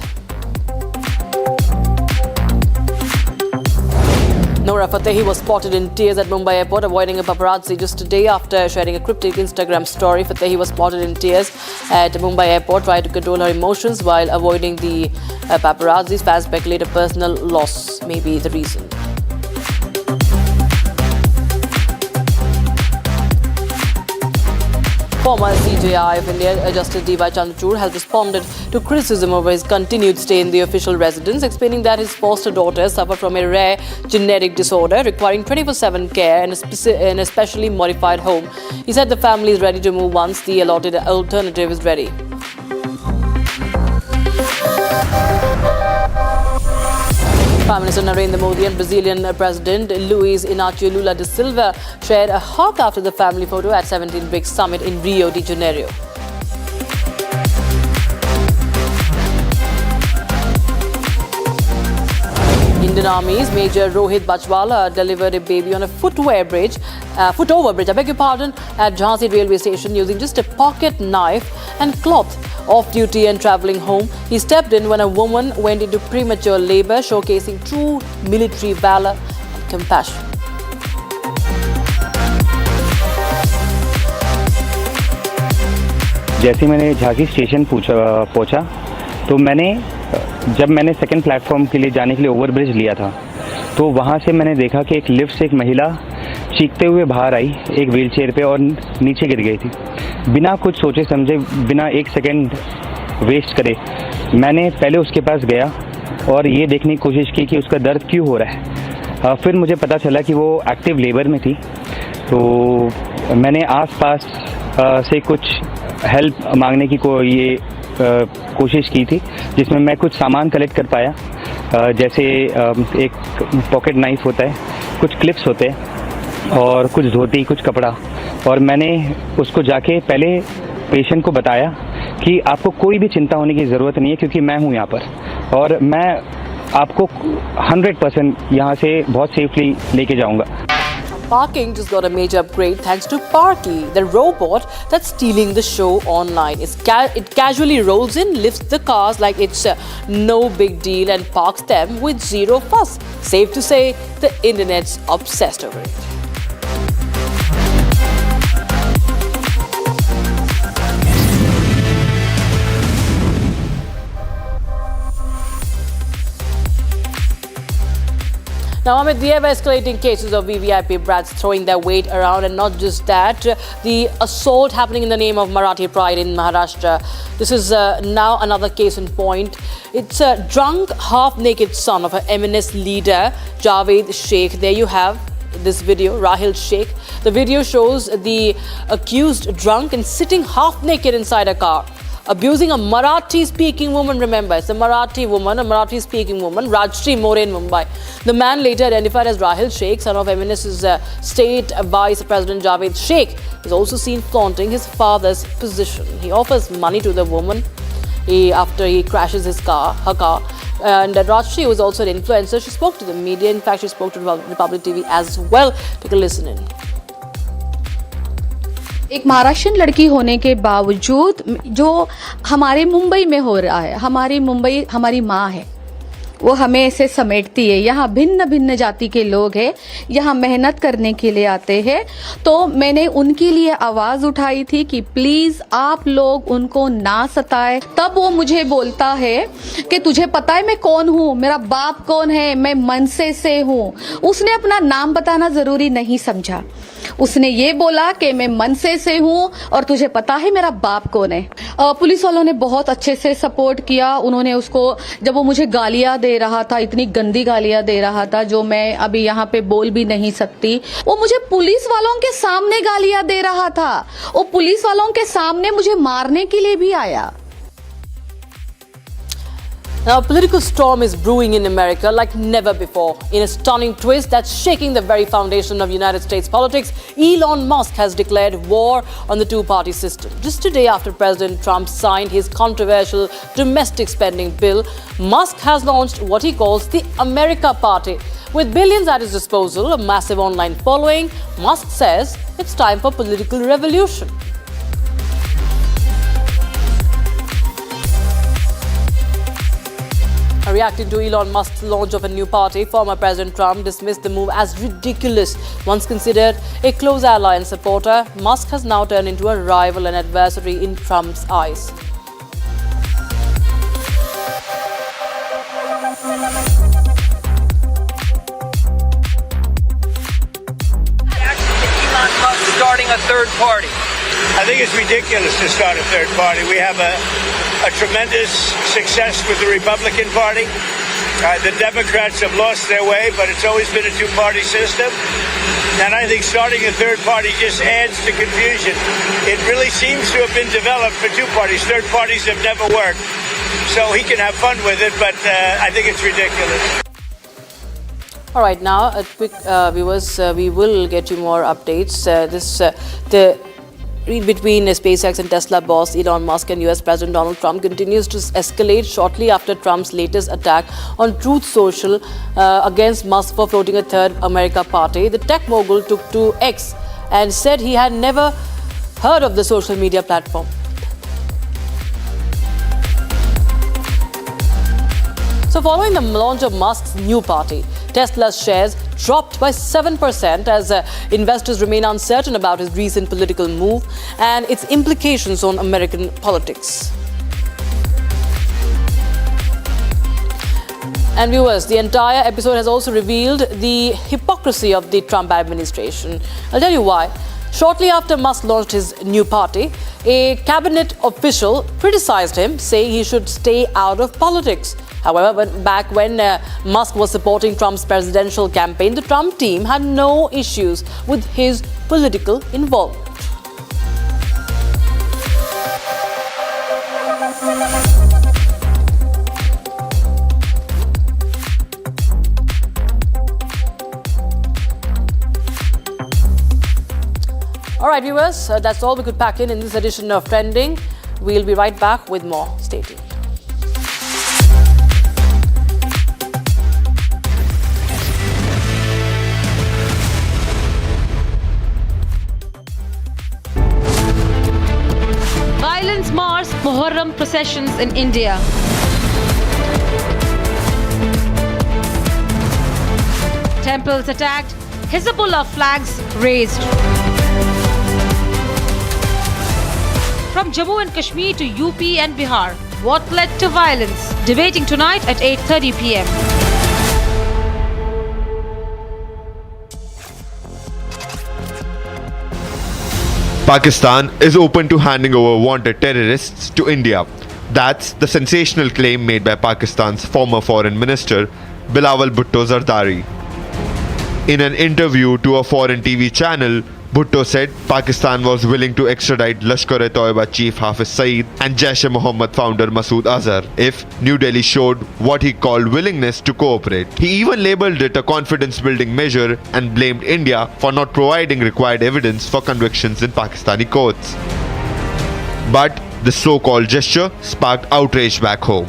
Noura Fatehi was spotted in tears at Mumbai airport, avoiding a paparazzi just a day after sharing a cryptic Instagram story. Fatehi was spotted in tears at Mumbai airport, trying to control her emotions while avoiding the paparazzi. Fans speculate a personal loss may be the reason. Former CJI of India, Justice D.Y. Chandrachud, has responded to criticism over his continued stay in the official residence, explaining that his foster daughters suffer from a rare genetic disorder requiring 24/7 care in a specially modified home. He said the family is ready to move once the allotted alternative is ready. Prime Minister Narendra Modi and Brazilian President Luiz Inácio Lula da Silva shared a hug after the family photo at 17th BRICS Summit in Rio de Janeiro. Indian Army's Major Rohit Bachwala delivered a baby on a footover bridge, at Jhansi railway station using just a pocket knife and cloth. Off duty and travelling home, he stepped in when a woman went into premature labour, showcasing true military valour and compassion. जैसे मैंने Jhansi station पहुंचा तो जब मैंने second platform के लिए जाने के लिए ओवरब्रिज लिया था तो वहां से मैंने देखा कि एक लिफ्ट से एक महिला चीखते हुए बाहर आई एक व्हीलचेयर पे और नीचे गिर गई थी। बिना कुछ सोचे समझे, बिना एक सेकंड वेस्ट करे, मैंने पहले उसके पास गया और ये देखने की कोशिश की कि उसका दर्द क्यों हो रहा है। फिर मुझे पता चला कि वो एक्टिव लेबर में थी, तो मैंने आसपास से कुछ हेल्प मांगने की कोशिश की थी, जिसमें मैं कुछ सामान कलेक्ट कर पाया, जैसे एक पॉकेट नाइफ होता है, कुछ क्लिप्स होते हैं और कुछ धोती, कुछ कपड़ा। और मैंने उसको जाके पहले पेशेंट को बताया कि आपको कोई भी चिंता होने की ज़रूरत नहीं है, क्योंकि मैं हूँ यहाँ पर और मैं आपको 100% यहाँ से बहुत सेफली लेके जाऊँगा। Parking just got a major upgrade thanks to Parky, the robot that's stealing the show online. It casually rolls in, lifts the cars like it's no big deal and parks them with zero fuss. Safe to say, the internet's obsessed over it. Now, amid the ever-escalating cases of VVIP brats throwing their weight around, and not just that, the assault happening in the name of Marathi pride in Maharashtra. This is now another case in point. It's a drunk, half-naked son of an MNS leader, Javed Sheikh. There you have this video, Rahil Sheikh. The video shows the accused drunk and sitting half-naked inside a car, abusing a Marathi-speaking woman. Remember, it's a Marathi woman, a Marathi-speaking woman, Rajshri More in Mumbai. The man, later identified as Rahil Sheikh, son of MNS's State Vice President Javed Sheikh, is also seen flaunting his father's position. He offers money to the woman after he crashes her car. And Rajshri was also an influencer. She spoke to the media. In fact, she spoke to Republic TV as well. Take a listen in. एक महाराष्ट्रियन लड़की होने के बावजूद जो हमारे मुंबई में हो रहा है, हमारी मुंबई हमारी माँ है, वो हमें ऐसे समेटती है। यहाँ भिन्न भिन्न जाति के लोग हैं, यहाँ मेहनत करने के लिए आते हैं। तो मैंने उनके लिए आवाज़ उठाई थी कि प्लीज़ आप लोग उनको ना सताएं। तब वो मुझे बोलता है कि तुझे पता है मैं कौन हूँ, मेरा बाप कौन है, मैं मनसे से हूँ। उसने अपना नाम बताना ज़रूरी नहीं समझा, उसने ये बोला कि मैं मनसे से हूँ और तुझे पता है मेरा बाप कौन है। पुलिस वालों ने बहुत अच्छे से सपोर्ट किया। उन्होंने उसको, जब वो मुझे गालियाँ दे रहा था, इतनी गंदी गालियाँ दे रहा था जो मैं अभी यहाँ पे बोल भी नहीं सकती, वो मुझे पुलिस वालों के सामने गालियाँ दे रहा था। वो पुलिस वालों के सामने मुझे मारने के लिए भी आया। Now, a political storm is brewing in America like never before. In a stunning twist that's shaking the very foundation of United States politics, Elon Musk has declared war on the two-party system. Just today after President Trump signed his controversial domestic spending bill, Musk has launched what he calls the America Party. With billions at his disposal, a massive online following, Musk says it's time for political revolution. Reacting to Elon Musk's launch of a new party, former President Trump dismissed the move as ridiculous. Once considered a close ally and supporter, Musk has now turned into a rival and adversary in Trump's eyes. Elon Musk starting a third party. I think it's ridiculous to start a third party. We have a tremendous success with the Republican Party. The Democrats have lost their way, but it's always been a two-party system. And I think starting a third party just adds to confusion. It really seems to have been developed for two parties. Third parties have never worked. So he can have fun with it, but I think it's ridiculous. All right, now, a quick viewers, we will get you more updates. The read between SpaceX and Tesla boss Elon Musk and US President Donald Trump continues to escalate shortly after Trump's latest attack on Truth Social against Musk for floating a third America party. The tech mogul took to X and said he had never heard of the social media platform. So following the launch of Musk's new party, Tesla's shares dropped by 7% as investors remain uncertain about his recent political move and its implications on American politics. And viewers, the entire episode has also revealed the hypocrisy of the Trump administration. I'll tell you why. Shortly after Musk launched his new party, a cabinet official criticized him, saying he should stay out of politics. However, back when Musk was supporting Trump's presidential campaign, the Trump team had no issues with his political involvement. All right, viewers, that's all we could pack in this edition of Trending. We'll be right back with more. Stay tuned. Violence mars Muharram processions in India. Temples attacked, Hezbollah flags raised. From Jammu and Kashmir to UP and Bihar, what led to violence? Debating tonight at 8:30 p.m. Pakistan is open to handing over wanted terrorists to India. That's the sensational claim made by Pakistan's former foreign minister, Bilawal Bhutto Zardari. In an interview to a foreign TV channel, Bhutto said Pakistan was willing to extradite Lashkar-e-Toiba chief Hafiz Saeed and Jaish-e-Mohammed founder Masood Azhar if New Delhi showed what he called willingness to cooperate. He even labelled it a confidence-building measure and blamed India for not providing required evidence for convictions in Pakistani courts. But the so-called gesture sparked outrage back home.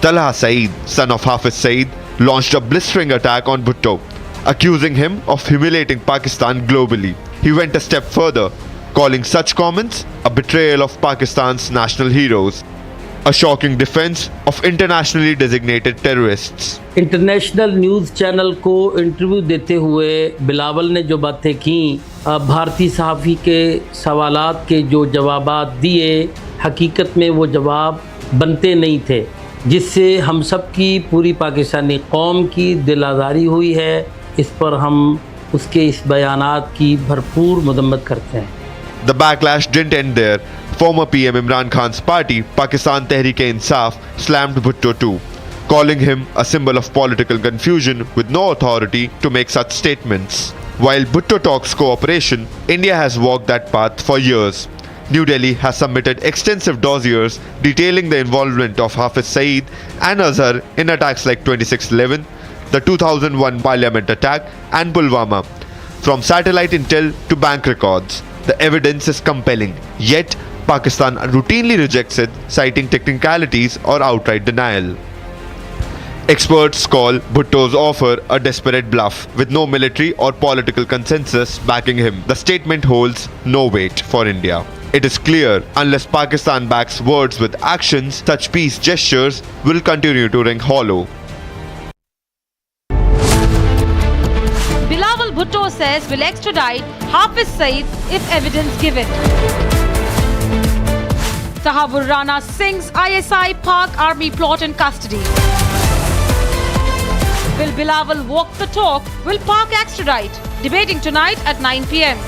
Talha Saeed, son of Hafiz Saeed, launched a blistering attack on Bhutto, accusing him of humiliating Pakistan globally. He went a step further, calling such comments a betrayal of Pakistan's national heroes, a shocking defense of internationally designated terrorists. International news channel को interview देते हुए बिलावल ने जो बातें की, भारतीय सहाफ़ी के सवालात के जो जवाबात दिए, हकीकत में वो जवाब बनते नहीं थे, जिससे हम सब की पूरी पाकिस्तानी कौम की दिल आज़ारी हुई है। इस पर हम उसके इस बयानात की भरपूर मदम्मत करते हैं। The backlash didn't end there. Former PM Imran Khan's party, Pakistan Tehreek-e-Insaf, slammed Bhutto too, calling him a symbol of political confusion with no authority to make such statements. While Bhutto talks cooperation, India has walked that path for years. New Delhi has submitted extensive dossiers detailing the involvement of Hafiz Saeed and Azhar in attacks like 26/11, the 2001 Parliament attack and Pulwama. From satellite intel to bank records, the evidence is compelling. Yet, Pakistan routinely rejects it, citing technicalities or outright denial. Experts call Bhutto's offer a desperate bluff, with no military or political consensus backing him. The statement holds no weight for India. It is clear, unless Pakistan backs words with actions, such peace gestures will continue to ring hollow. Bilawal Bhutto says will extradite Hafiz Saeed if evidence given. Tahawwur Rana sings ISI PAK army plot in custody. Will Bilawal walk the talk? Will PAK extradite? Debating tonight at 9 p.m.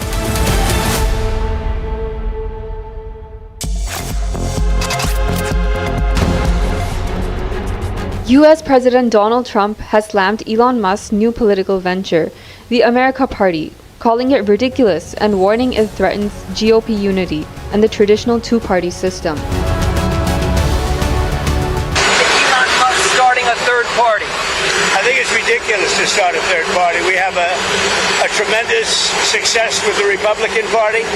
US President Donald Trump has slammed Elon Musk's new political venture, the America Party, calling it ridiculous and warning it threatens GOP unity and the traditional two-party system. Elon Musk starting a third party. I think it's ridiculous to start a third party. We have a tremendous success with the Republican Party.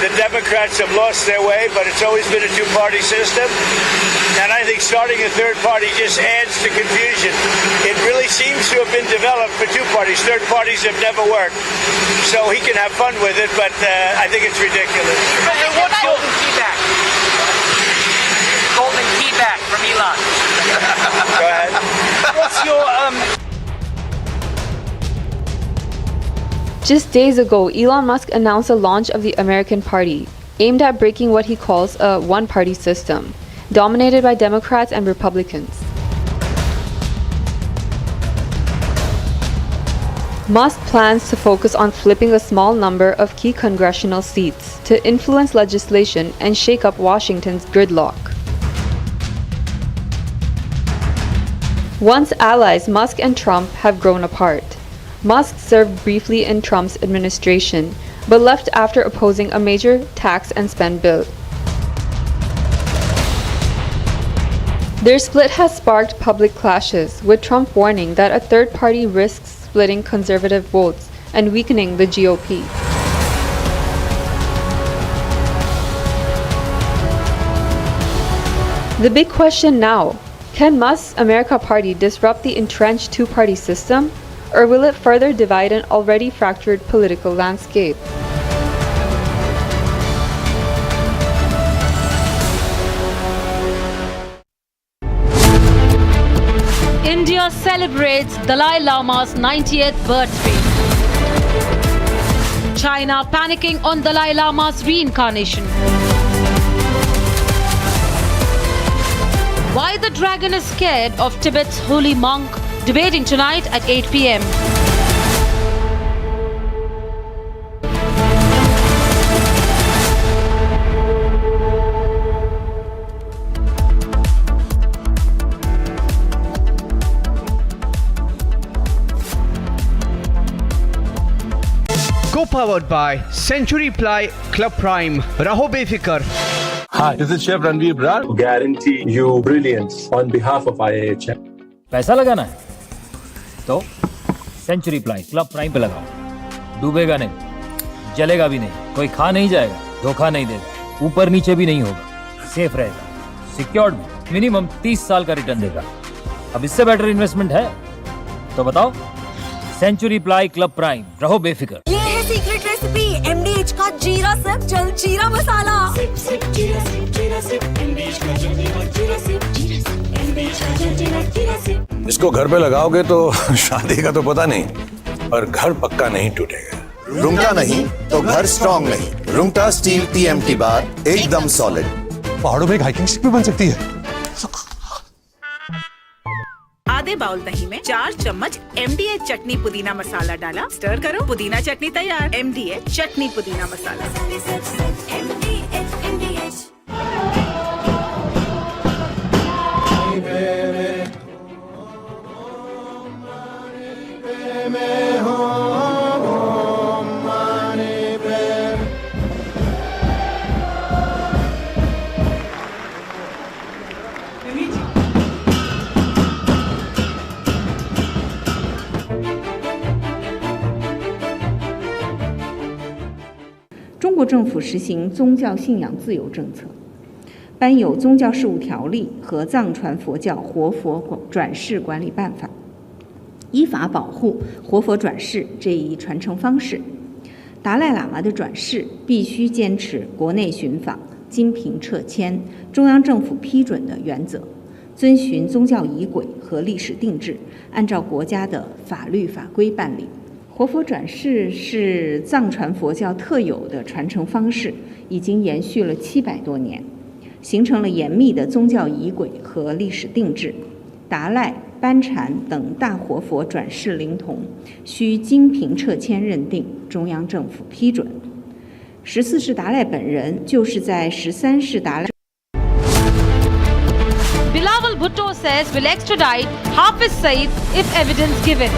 The Democrats have lost their way, but it's always been a two-party system. And I think starting a third party just adds to confusion. It really seems to have been developed for two parties. Third parties have never worked. So he can have fun with it, but I think it's ridiculous. What's golden key back? Golden key back from Elon. Go ahead. What's your Just days ago, Elon Musk announced the launch of the American Party, aimed at breaking what he calls a one-party system, dominated by Democrats and Republicans. Musk plans to focus on flipping a small number of key congressional seats to influence legislation and shake up Washington's gridlock. Once allies, Musk and Trump have grown apart. Musk served briefly in Trump's administration, but left after opposing a major tax and spend bill. Their split has sparked public clashes, with Trump warning that a third party risks splitting conservative votes and weakening the GOP. The big question now, can Musk's America Party disrupt the entrenched two-party system, or will it further divide an already fractured political landscape? India celebrates Dalai Lama's 90th birthday. China panicking on Dalai Lama's reincarnation. Why the dragon is scared of Tibet's holy monk, debating tonight at 8 p.m. Co-powered by Century Ply Club Prime. Raho befikar. Hi, this is Chef Ranveer Brar. Guarantee you brilliance on behalf of IIHM. पैसा लगाना है तो century ply club prime पे लगाओ, डूबेगा नहीं, जलेगा भी नहीं, कोई खा नहीं जाएगा, धोखा नहीं देगा, ऊपर नीचे भी नहीं होगा, सेफ रहेगा, सिक्योर्ड भी, मिनिमम 30 साल का रिटर्न देगा। अब इससे बेटर इन्वेस्टमेंट है तो बताओ। सेंचुरी प्लाई क्लब प्राइम, रहो बेफिक्र। ये है सीक्रेट रेसिपी MDH का जीरा सिप जल जीरा मसाला। इसको घर पे लगाओगे तो शादी का तो पता नहीं, पर घर पक्का नहीं टूटेगा। रुंगटा नहीं तो घर स्ट्रॉन्ग नहीं। रुंगटा स्टील TMT बार एकदम सॉलिड। पहाड़ों में एक हाइकिंग स्टिक भी बन सकती है। आधे बाउल दही में 4 चम्मच MDH चटनी पुदीना मसाला डाला, स्टर करो, पुदीना चटनी तैयार। MDH चटनी पुदीना मसाला।中国政府实行宗教信仰自由政策，颁有宗教事务条例和藏传佛教活佛转世管理办法，依法保护活佛转世这一传承方式。达赖喇嘛的转世必须坚持国内寻访、经凭撤迁、中央政府批准的原则，遵循宗教仪轨和历史定制，按照国家的法律法规办理。活佛转世是藏传佛教特有的传承方式，已经延续了700多年，形成了严密的宗教仪轨和历史定制。达赖、班禅等大活佛转世灵童需经凭撤迁认定，中央政府批准。14世达赖本人就是在13世达赖。Bilawal Bhutto says will extradite Hafiz Saeed if evidence given.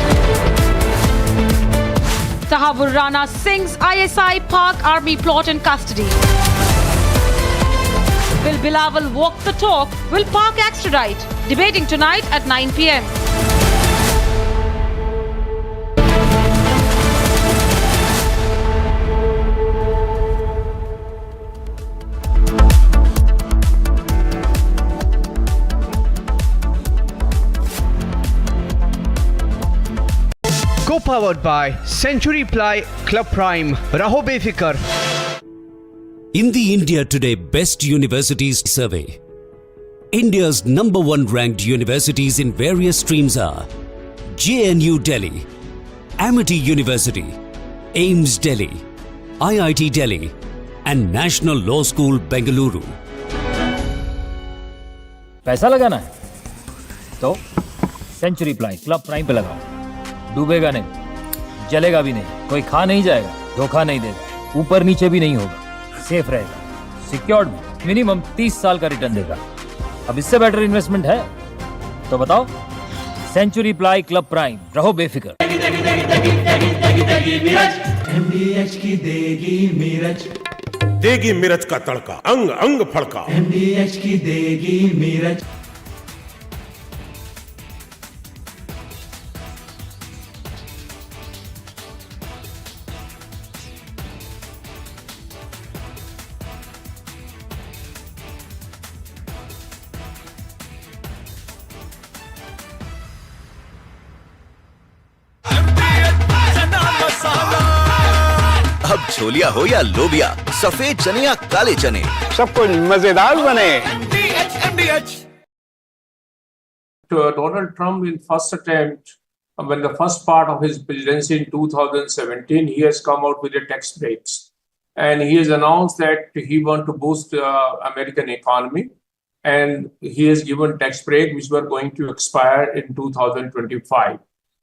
Tahawwur Rana Singh's ISI PAK army plot in custody. Will Bilawal walk the talk? Will PAK extradite? Debating tonight at 9 p.m. Co-powered by Century Ply Club Prime. Raho befikar. In the India Today Best Universities Survey, India's #1 ranked universities in various streams are JNU Delhi, Amity University, AIMS Delhi, IIT Delhi, and National Law School Bengaluru. पैसा लगाना है तो century ply club prime पे लगाओ, डूबेगा नहीं, जलेगा भी नहीं, कोई खा नहीं जाएगा, धोखा नहीं देगा, ऊपर नीचे भी नहीं होगा, सेफ रहेगा, सिक्योर्ड भी, मिनिमम 30 साल का रिटर्न देगा। अब इससे बेटर इन्वेस्टमेंट है तो बताओ। सेंचुरी प्लाई क्लब प्राइम, रहो बेफिक्र। MDH की देगी मिर्च, देगी मिर्च का तड़का, अंग अंग फड़का। MDH की देगी मिर्च। अब छोलिया हो या लोबिया, सफेद चने या काले चने, सब कुछ मजेदार बने। Donald Trump, in first attempt, when the first part of his presidency in 2017, he has come out with the tax breaks, and he has announced that he wants to boost American economy, and he has given tax break which were going to expire in 2025.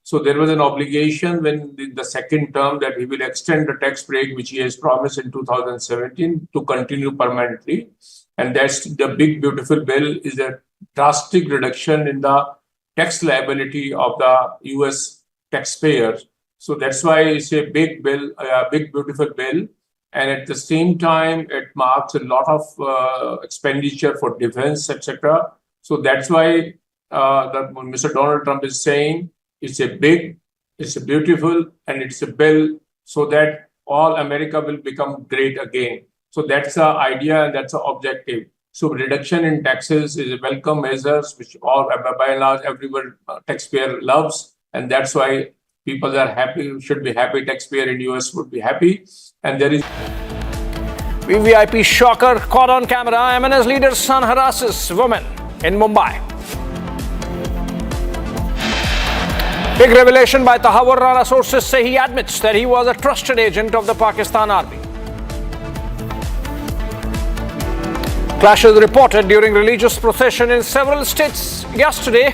So there was an obligation when the second term that he will extend the tax break which he has promised in 2017 to continue permanently. And that's the big beautiful bill, is a drastic reduction in the tax liability of the US taxpayers. So that's why it's a big bill, a big beautiful bill. And at the same time, it marks a lot of expenditure for defense, etc. So that's why Mr. Donald Trump is saying, it's a big, it's a beautiful, and it's a bill so that all America will become great again. So that's the idea and that's the objective. So reduction in taxes is a welcome measure, which all, by and large, everyone taxpayer loves. And that's why people are happy, should be happy, taxpayer in US would be happy. And there is... VVIP shocker caught on camera. MNS leader's son harasses woman in Mumbai. Big revelation by Tahawwur Rana. Sources say he admits that he was a trusted agent of the Pakistan army. Clashes reported during religious procession in several states yesterday.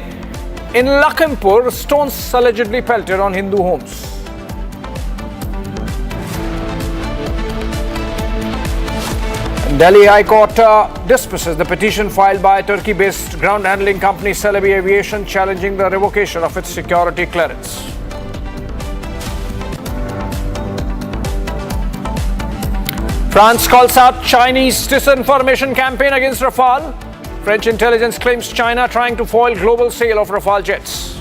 In Lakhimpur, stones allegedly pelted on Hindu homes. Delhi High Court dismisses the petition filed by Turkey-based ground handling company Celebi Aviation challenging the revocation of its security clearance. France calls out Chinese disinformation campaign against Rafale. French intelligence claims China trying to foil global sale of Rafale jets.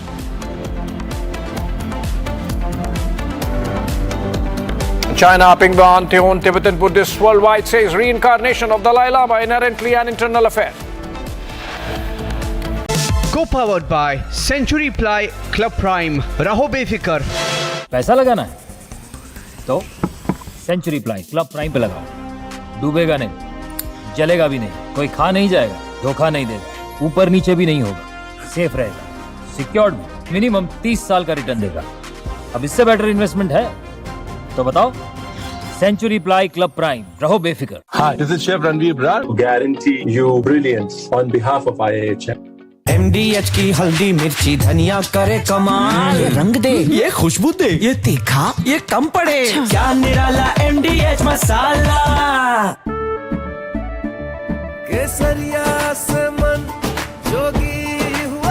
China upping the ante on Tibetan Buddhists worldwide, says reincarnation of Dalai Lama inherently an internal affair. Co-powered by Century Ply Club Prime. Raho befikar. पैसा लगाना है तो century ply club prime पे लगाओ, डूबेगा नहीं, जलेगा भी नहीं, कोई खा नहीं जाएगा, धोखा नहीं देगा, ऊपर नीचे भी नहीं होगा, सेफ रहेगा, सिक्योर्ड भी, मिनिमम 30 साल का रिटर्न देगा। अब इससे बेटर इन्वेस्टमेंट है तो बताओ। सेंचुरी प्लाई क्लब प्राइम, रहो बेफिक्र। Hi, this is Chef Ranveer Brar. Guarantee you brilliance on behalf of IIHM. MDH की हल्दी मिर्ची धनिया करे कमाल, ये रंग दे, ये खुशबू दे, ये तीखा, ये कम पड़े, क्या निराला MDH मसाला। केसरिया से मन जोगी हुआ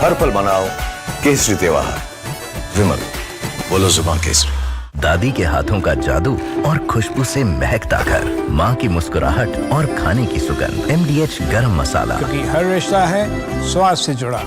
हर पल मनाओ केसरी त्योहार। विमल, बोलो जुबान केसरी। दादी के हाथों का जादू और खुशबू से महकता घर, माँ की मुस्कुराहट और खाने की सुगंध। MDH गरम मसाला, क्योंकि हर रिश्ता है स्वाद से जुड़ा।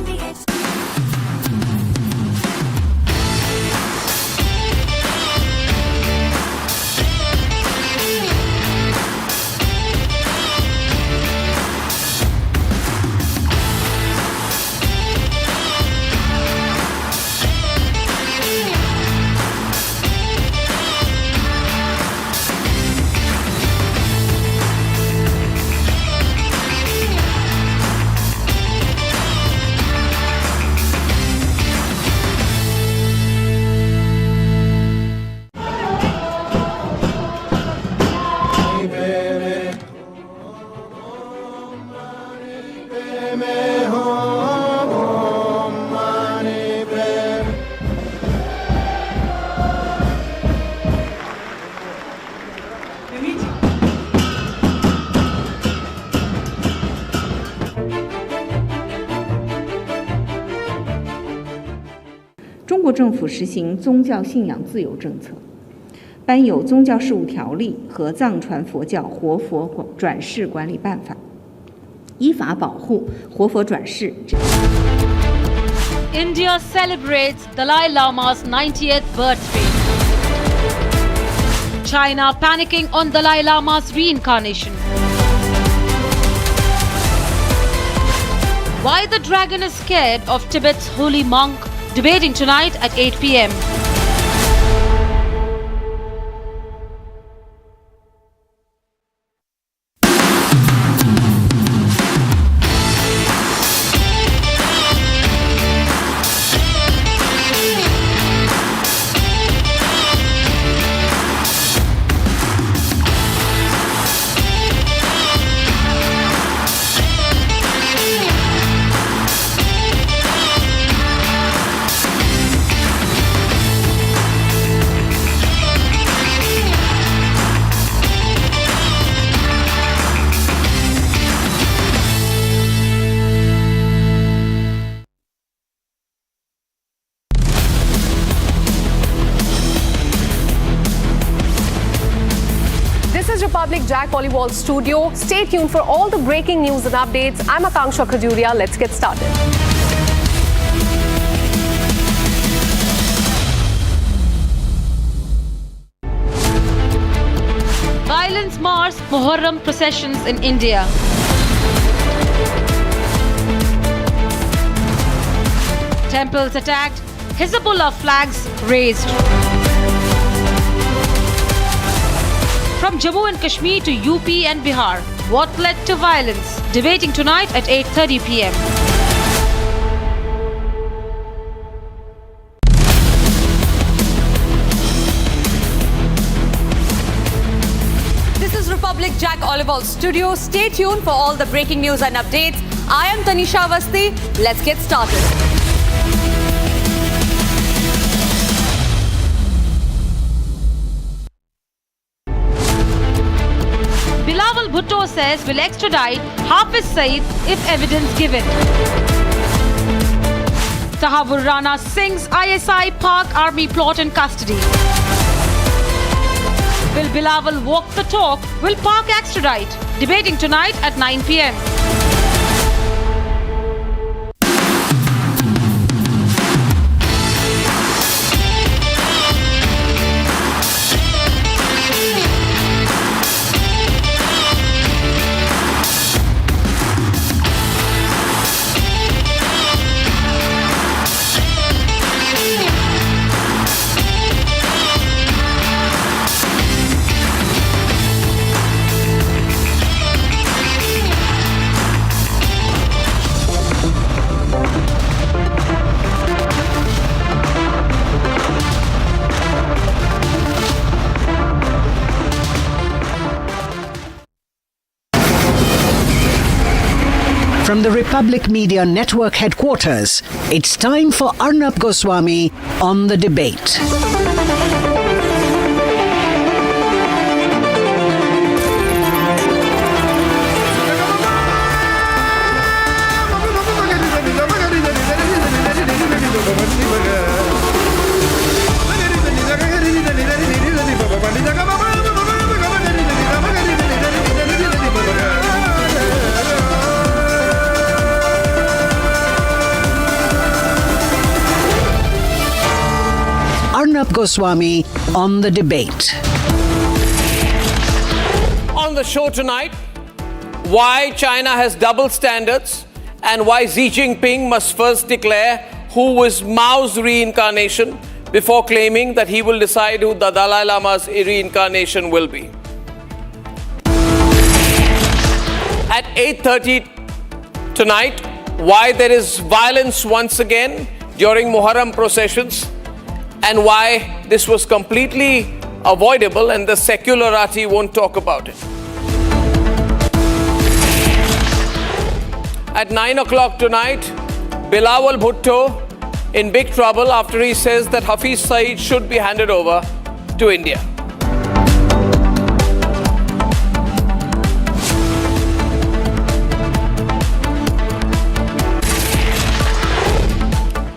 中国政府实行宗教信仰自由政策，颁有宗教事务条例和藏传佛教活佛转世管理办法，依法保护活佛转世。India celebrates Dalai Lama's 90th birthday. China panicking on Dalai Lama's reincarnation. Why the dragon is scared of Tibet's holy monk? Debating tonight at 8 p.m. Republic Jack Volleyball Studio. Stay tuned for all the breaking news and updates. I'm Akanksha Khajuria. Let's get started. Violence mars Muharram processions in India. Temples attacked, Hezbollah flags raised. From Jammu and Kashmir to UP and Bihar, what led to violence? Debating tonight at 8:30 p.m. This is Republic Jack Volleyball Studio. Stay tuned for all the breaking news and updates. I am Tanisha Avasthi. Let's get started. Bhutto says will extradite Hafiz Saeed if evidence given. Tahawwur Rana sings ISI PAK army plot in custody. Will Bilawal walk the talk? Will PAK extradite? Debating tonight at 9 p.m. From the Republic Media Network headquarters, it's time for Arnab Goswami on the debate. Arnab Goswami on the debate. On the show tonight, why China has double standards and why Xi Jinping must first declare who was Mao's reincarnation before claiming that he will decide who the Dalai Lama's reincarnation will be. At 8:30 tonight, why there is violence once again during Muharram processions and why this was completely avoidable and the secularati won't talk about it. At 9 o'clock tonight, Bilawal Bhutto in big trouble after he says that Hafiz Saeed should be handed over to India.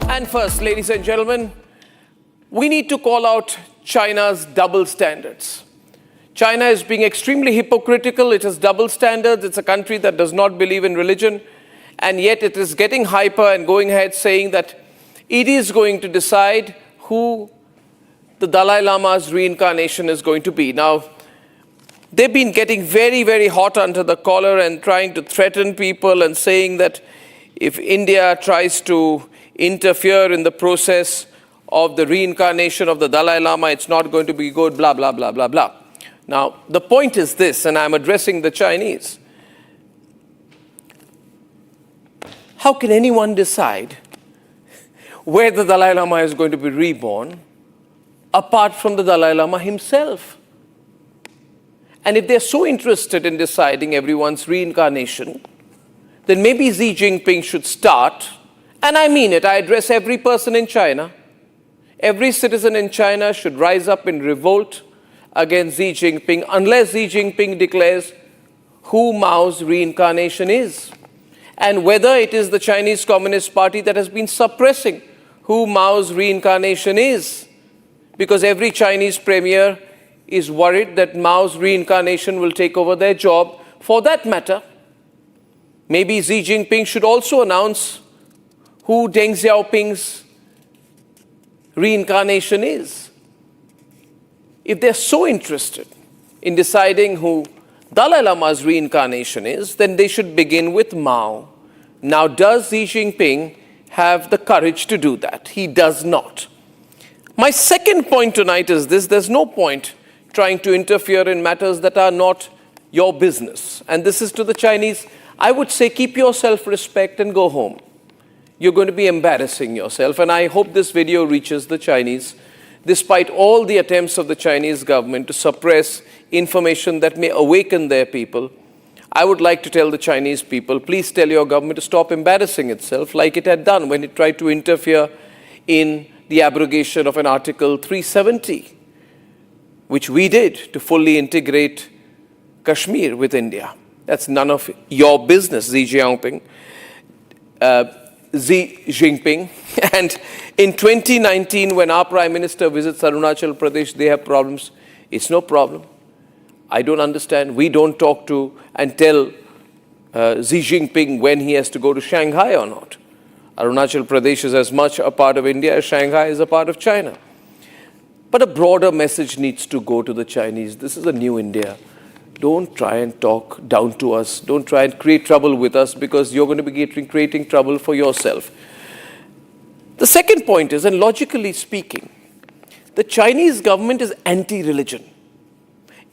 And first, ladies and gentlemen, we need to call out China's double standards. China is being extremely hypocritical. It has double standards. It's a country that does not believe in religion. And yet it is getting hyper and going ahead saying that it is going to decide who the Dalai Lama's reincarnation is going to be. Now, they've been getting very, very hot under the collar and trying to threaten people and saying that if India tries to interfere in the process of the reincarnation of the Dalai Lama, it's not going to be good, blah, blah, blah, blah, blah. Now, the point is this, and I'm addressing the Chinese. How can anyone decide where the Dalai Lama is going to be reborn apart from the Dalai Lama himself? And if they're so interested in deciding everyone's reincarnation, then maybe Xi Jinping should start, and I mean it, I address every person in China. Every citizen in China should rise up in revolt against Xi Jinping unless Xi Jinping declares who Mao's reincarnation is. And whether it is the Chinese Communist Party that has been suppressing who Mao's reincarnation is. Because every Chinese premier is worried that Mao's reincarnation will take over their job. For that matter, maybe Xi Jinping should also announce who Deng Xiaoping's reincarnation is. If they're so interested in deciding who Dalai Lama's reincarnation is, then they should begin with Mao. Now, does Xi Jinping have the courage to do that? He does not. My second point tonight is this: there's no point trying to interfere in matters that are not your business. And this is to the Chinese. I would say keep your self-respect and go home. You're going to be embarrassing yourself. And I hope this video reaches the Chinese, despite all the attempts of the Chinese government to suppress information that may awaken their people. I would like to tell the Chinese people, please tell your government to stop embarrassing itself like it had done when it tried to interfere in the abrogation of an Article 370, which we did to fully integrate Kashmir with India. That's none of your business, Xi Jinping. And in 2019, when our Prime Minister visits Arunachal Pradesh, they have problems. It's no problem. I don't understand. We don't talk to and tell Xi Jinping when he has to go to Shanghai or not. Arunachal Pradesh is as much a part of India as Shanghai is a part of China. But a broader message needs to go to the Chinese. This is a new India. Don't try and talk down to us. Don't try and create trouble with us, because you're going to be creating trouble for yourself. The second point is, and logically speaking, the Chinese government is anti-religion.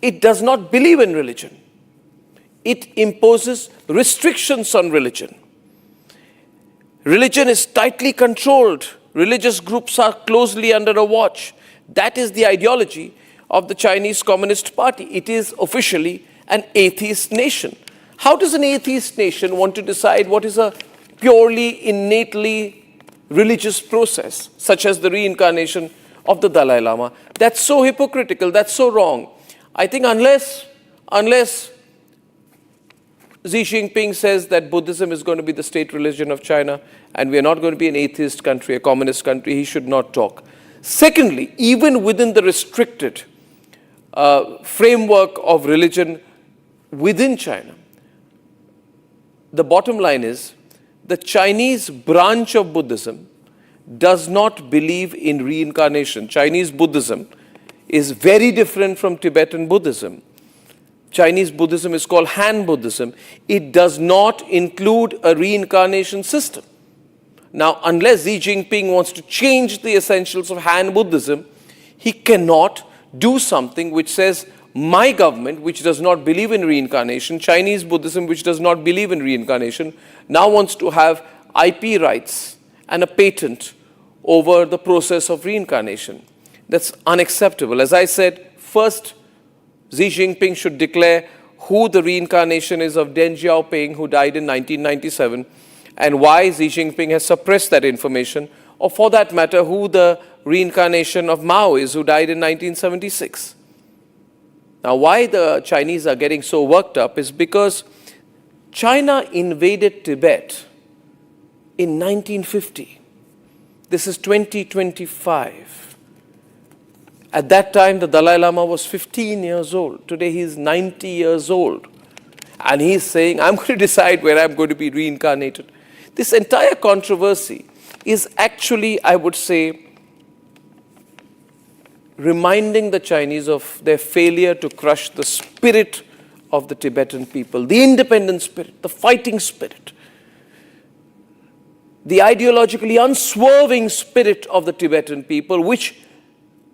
It does not believe in religion. It imposes restrictions on religion. Religion is tightly controlled. Religious groups are closely under a watch. That is the ideology of the Chinese Communist Party. It is officially an atheist nation. How does an atheist nation want to decide what is a purely, innately religious process, such as the reincarnation of the Dalai Lama? That's so hypocritical. That's so wrong. I think unless Xi Jinping says that Buddhism is going to be the state religion of China and we are not going to be an atheist country, a communist country, he should not talk. Secondly, even within the restricted framework of religion within China, the bottom line is the Chinese branch of Buddhism does not believe in reincarnation. Chinese Buddhism is very different from Tibetan Buddhism. Chinese Buddhism is called Han Buddhism. It does not include a reincarnation system. Now, unless Xi Jinping wants to change the essentials of Han Buddhism, he cannot do something which says, my government, which does not believe in reincarnation, Chinese Buddhism, which does not believe in reincarnation, now wants to have IP rights and a patent over the process of reincarnation. That's unacceptable. As I said, first, Xi Jinping should declare who the reincarnation is of Deng Xiaoping, who died in 1997, and why Xi Jinping has suppressed that information, or for that matter, who the reincarnation of Mao is, who died in 1976. Now, why the Chinese are getting so worked up is because China invaded Tibet in 1950. This is 2025. At that time, the Dalai Lama was 15 years old. Today, he's 90 years old. And he's saying, I'm going to decide where I'm going to be reincarnated. This entire controversy is actually, I would say, reminding the Chinese of their failure to crush the spirit of the Tibetan people, the independent spirit, the fighting spirit, the ideologically unswerving spirit of the Tibetan people, which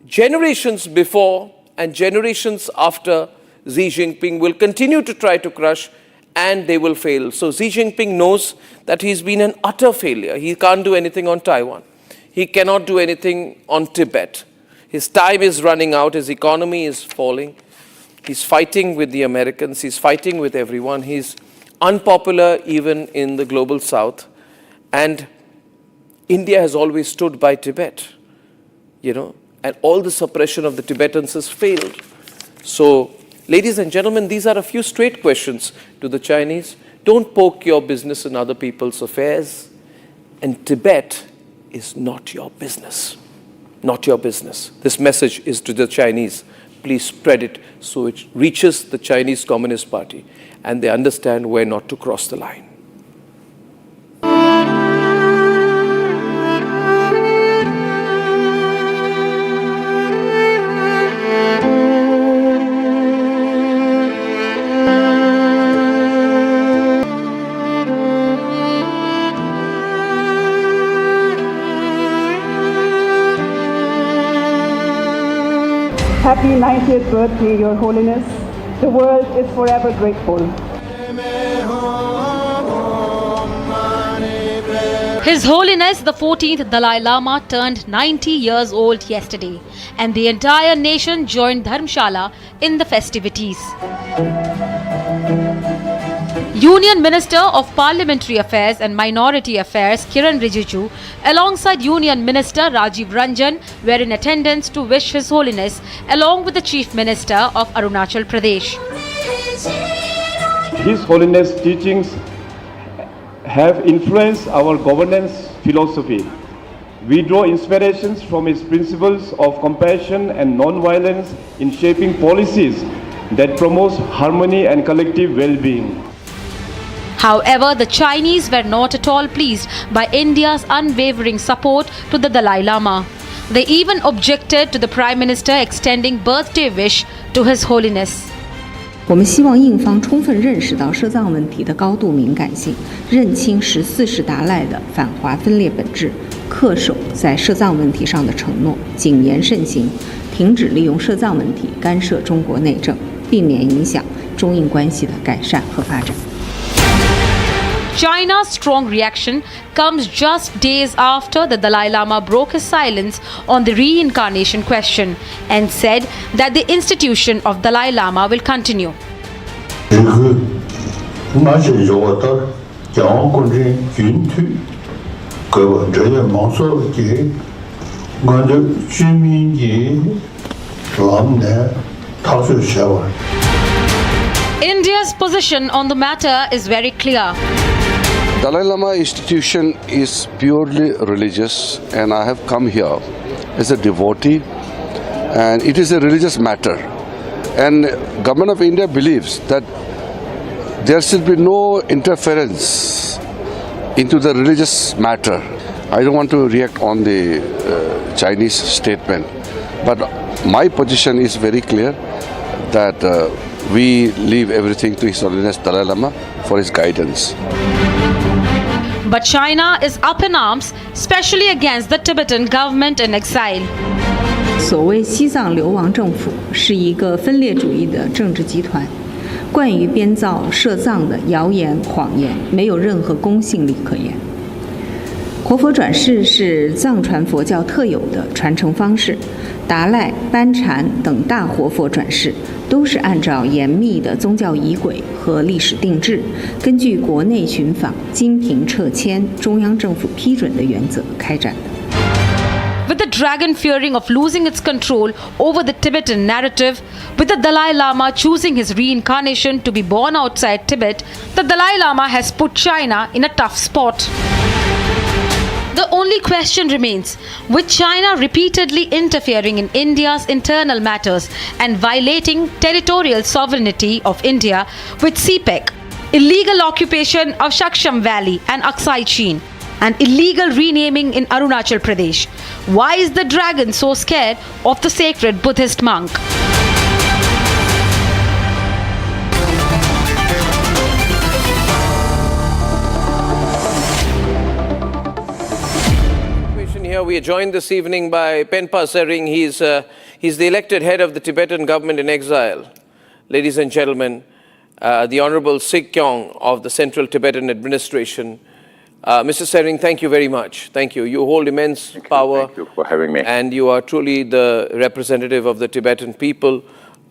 generations before and generations after Xi Jinping will continue to try to crush, and they will fail. So Xi Jinping knows that he's been an utter failure. He can't do anything on Taiwan. He cannot do anything on Tibet. His time is running out. His economy is falling. He's fighting with the Americans. He's fighting with everyone. He's unpopular even in the global south. And India has always stood by Tibet, and all the suppression of the Tibetans has failed. So, ladies and gentlemen, these are a few straight questions to the Chinese. Don't poke your business in other people's affairs. And Tibet is not your business. Not your business. This message is to the Chinese. Please spread it so it reaches the Chinese Communist Party and they understand where not to cross the line. Happy 90th birthday, Your Holiness. The world is forever grateful. His Holiness the 14th Dalai Lama turned 90 years old yesterday, and the entire nation joined Dharamshala in the festivities. Union Minister of Parliamentary Affairs and Minority Affairs Kiran Rijiju alongside Union Minister Rajiv Ranjan were in attendance to wish His Holiness along with the Chief Minister of Arunachal Pradesh. His Holiness teachings have influenced our governance philosophy. We draw inspirations from his principles of compassion and non-violence in shaping policies that promote harmony and collective well-being. However, the Chinese were not at all pleased by India's unwavering support to the Dalai Lama. They even objected to the Prime Minister extending birthday wish to His Holiness. 我们希望印方充分认识到摄藏问题的高度敏感性，认清14世达赖的反华分裂本质，恪守在摄藏问题上的承诺，谨言慎行，停止利用摄藏问题干涉中国内政，避免影响中印关系的改善和发展。 China's strong reaction comes just days after the Dalai Lama broke his silence on the reincarnation question and said that the institution of Dalai Lama will continue. India's position on the matter is very clear. Dalai Lama institution is purely religious, and I have come here as a devotee, and it is a religious matter. And Government of India believes that there should be no interference into the religious matter. I don't want to react on the Chinese statement, but my position is very clear that we leave everything to His Holiness Dalai Lama for his guidance. But China is up in arms, especially against the Tibetan government in exile. 所谓西藏流亡政府是一个分裂主义的政治集团，惯于编造涉藏的谣言谎言，没有任何公信力可言。活佛转世是藏传佛教特有的传承方式，达赖、班禅等大活佛转世都是按照严密的宗教仪轨和历史定制，根据国内寻访、经评撤迁、中央政府批准的原则开展的。With the dragon fearing of losing its control over the Tibetan narrative, with the Dalai Lama choosing his reincarnation to be born outside Tibet, the Dalai Lama has put China in a tough spot. The only question remains, with China repeatedly interfering in India's internal matters and violating territorial sovereignty of India with CPEC, illegal occupation of Shaksham Valley and Aksai Chin, and illegal renaming in Arunachal Pradesh, why is the dragon so scared of the sacred Buddhist monk? Here we are joined this evening by Penpa Sering. He's the elected head of the Tibetan government in exile. Ladies and gentlemen, the Honorable Sik Kyong of the Central Tibetan Administration. Mr. Sering, thank you very much. Thank you. You hold immense power. Thank you for having me. And you are truly the representative of the Tibetan people.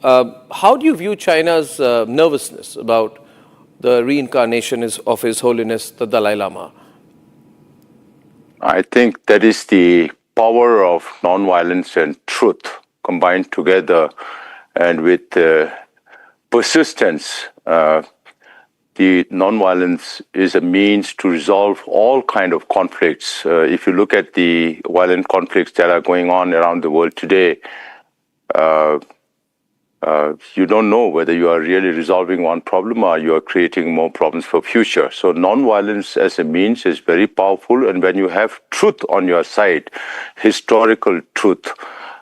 How do you view China's nervousness about the reincarnation of His Holiness the Dalai Lama? I think that is the power of nonviolence and truth combined together, and with persistence. The nonviolence is a means to resolve all kind of conflicts. If you look at the violent conflicts that are going on around the world today, you don't know whether you are really resolving one problem or you are creating more problems for future. So nonviolence as a means is very powerful, and when you have truth on your side, historical truth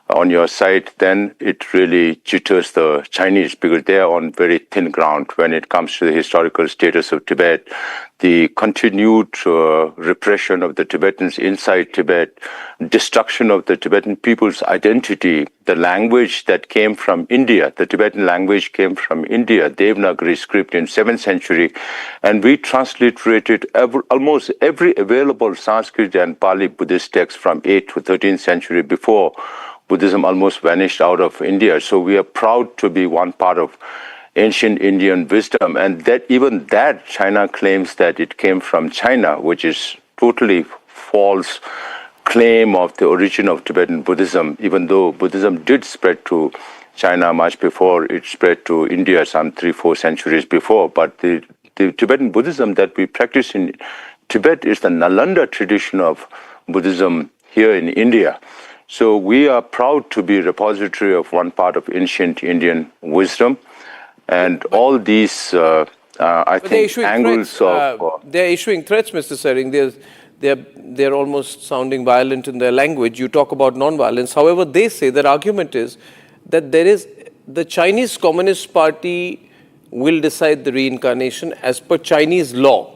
on your side, then it really jitters the Chinese, because they are on very thin ground when it comes to the historical status of Tibet, the continued repression of the Tibetans inside Tibet, destruction of the Tibetan people's identity, the language that came from India, the Tibetan language came from India, Devanagari script in 7th century, and we transliterated almost every available Sanskrit and Pali Buddhist text from 8th to 13th century before Buddhism almost vanished out of India. So we are proud to be one part of ancient Indian wisdom, and that even that China claims that it came from China, which is totally false claim of the origin of Tibetan Buddhism, even though Buddhism did spread to China much before it spread to India some 3-4 centuries before. But the Tibetan Buddhism that we practice in Tibet is the Nalanda tradition of Buddhism here in India. So we are proud to be a repository of one part of ancient Indian wisdom, and all these, I think, angles of... they're issuing threats, Mr. Sering. They're almost sounding violent in their language. You talk about non-violence. However, they say their argument is that the Chinese Communist Party will decide the reincarnation as per Chinese law.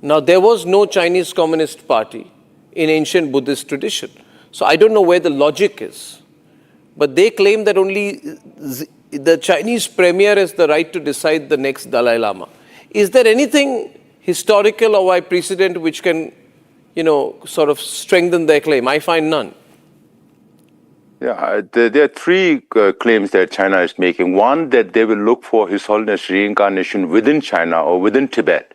Now, there was no Chinese Communist Party in ancient Buddhist tradition. So I don't know where the logic is. But they claim that only the Chinese premier has the right to decide the next Dalai Lama. Is there anything historical or by precedent which can, sort of strengthen their claim? I find none. Yeah, there are three claims that China is making. One, that they will look for His Holiness reincarnation within China or within Tibet.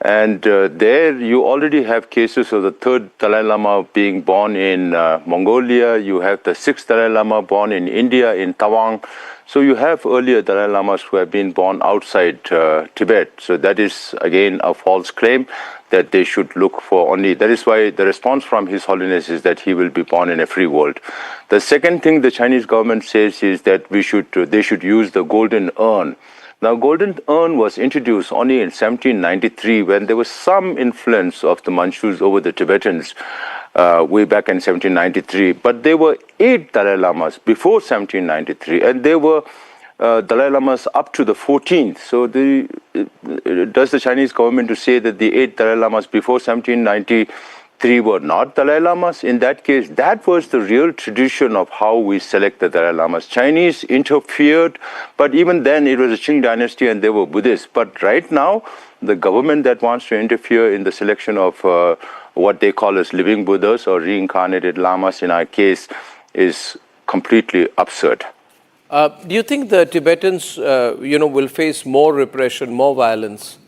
And there you already have cases of the third Dalai Lama being born in Mongolia. You have the sixth Dalai Lama born in India, in Tawang. So you have earlier Dalai Lamas who have been born outside Tibet. So that is, again, a false claim that they should look for only. That is why the response from His Holiness is that he will be born in a free world. The second thing the Chinese government says is that they should use the golden urn Now, Golden Urn was introduced only in 1793 when there was some influence of the Manchus over the Tibetans way back in 1793. But there were 8 Dalai Lamas before 1793, and there were Dalai Lamas up to the 14th. So does the Chinese government to say that the 8 Dalai Lamas before 1793 were not Dalai Lamas? In that case, that was the real tradition of how we select the Dalai Lamas. Chinese interfered, but even then it was a Qing dynasty and they were Buddhists. But right now, the government that wants to interfere in the selection of what they call as living Buddhas or reincarnated Lamas in our case is completely absurd. Do you think the Tibetans, will face more repression, more violence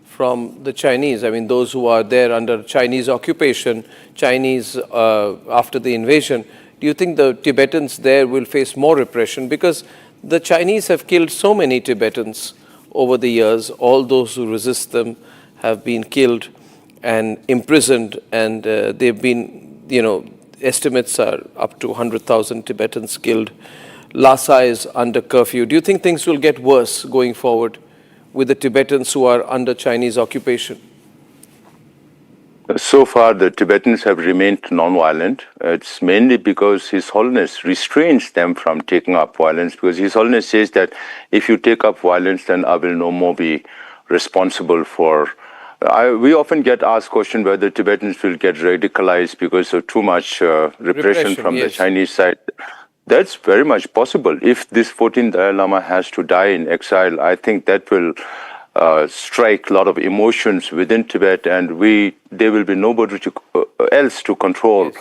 from the Chinese? I mean, those who are there under Chinese occupation, Chinese after the invasion. Do you think the Tibetans there will face more repression? Because the Chinese have killed so many Tibetans over the years. All those who resist them have been killed and imprisoned, and they've been, estimates are up to 100,000 Tibetans killed. Lhasa is under curfew. Do you think things will get worse going forward with the Tibetans who are under Chinese occupation? So far, the Tibetans have remained non-violent. It's mainly because His Holiness restrains them from taking up violence, because His Holiness says that if you take up violence, then I will no more be responsible for... we often get asked question whether Tibetans will get radicalized because of too much repression from the Chinese side. That's very much possible. If this 14th Dalai Lama has to die in exile, I think that will strike a lot of emotions within Tibet, and there will be nobody else to control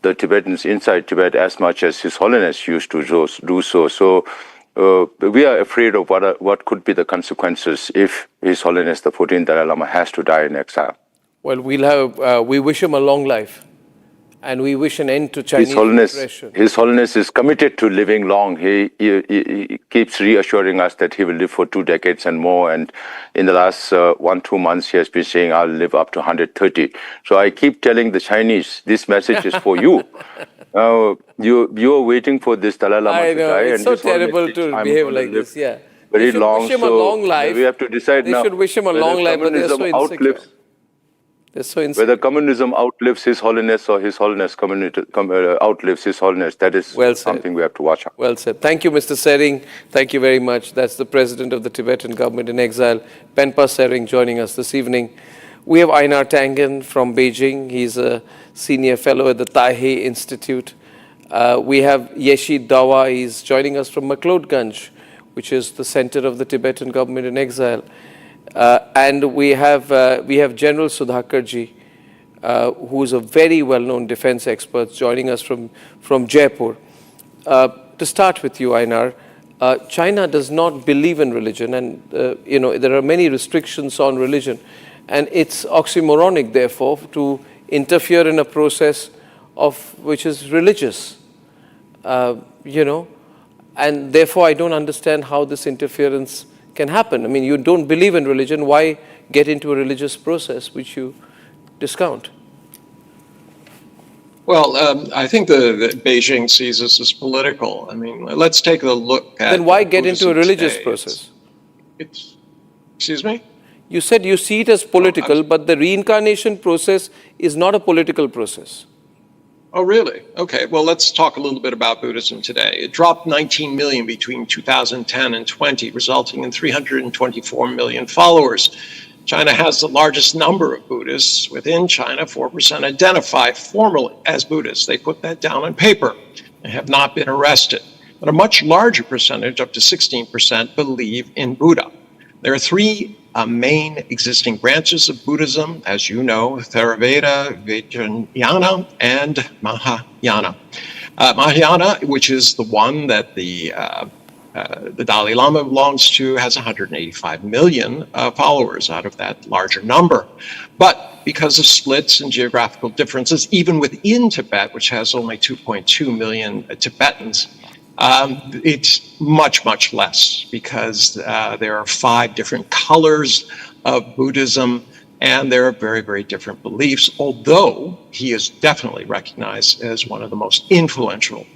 the Tibetans inside Tibet as much as His Holiness used to do so. So we are afraid of what could be the consequences if His Holiness the 14th Dalai Lama has to die in exile. Well, we wish him a long life. And we wish an end to Chinese repression. His Holiness is committed to living long. He keeps reassuring us that he will live for 2 decades and more. And in the last 1-2 months, he has been saying, I'll live up to 130. So I keep telling the Chinese, this message is for you. You are waiting for this Dalai Lama to die. It's so terrible to behave like this, Very long. Wish him a long life. We have to decide now. They should wish him a long life, but they're so insecure. Whether communism outlives His Holiness or His Holiness outlives His Holiness, that is something we have to watch out. Well said. Thank you, Mr. Sering. Thank you very much. That's the President of the Tibetan government in exile, Penpa Sering, joining us this evening. We have Einar Tangen from Beijing. He's a senior fellow at the Taipei Institute. We have Yeshi Dawa. He's joining us from McLeodganj, which is the center of the Tibetan government in exile. And we have General Sudhakarji, who is a very well-known defense expert, joining us from Jaipur. To start with you, Einar, China does not believe in religion, and there are many restrictions on religion, and it's oxymoronic, therefore, to interfere in a process which is religious, and therefore I don't understand how this interference can happen. I mean, you don't believe in religion, why get into a religious process which you discount? Well, I think that Beijing sees this as political. I mean, let's take a look at... Then why get into a religious process? Excuse me? You said you see it as political, but the reincarnation process is not a political process. Oh, really? Okay, well, let's talk a little bit about Buddhism today. It dropped 19 million between 2010 and 20, resulting in 324 million followers. China has the largest number of Buddhists. Within China, 4% identify formally as Buddhists. They put that down on paper and have not been arrested. But a much larger percentage, up to 16%, believe in Buddha. There are 3 main existing branches of Buddhism, as you know: Theravada, Vajrayana, and Mahayana. Mahayana, which is the one that the Dalai Lama belongs to, has 185 million followers out of that larger number. But because of splits and geographical differences, even within Tibet, which has only 2.2 million Tibetans, it's much, much less, because there are 5 different colors of Buddhism, and there are very, very different beliefs, although he is definitely recognized as one of the most influential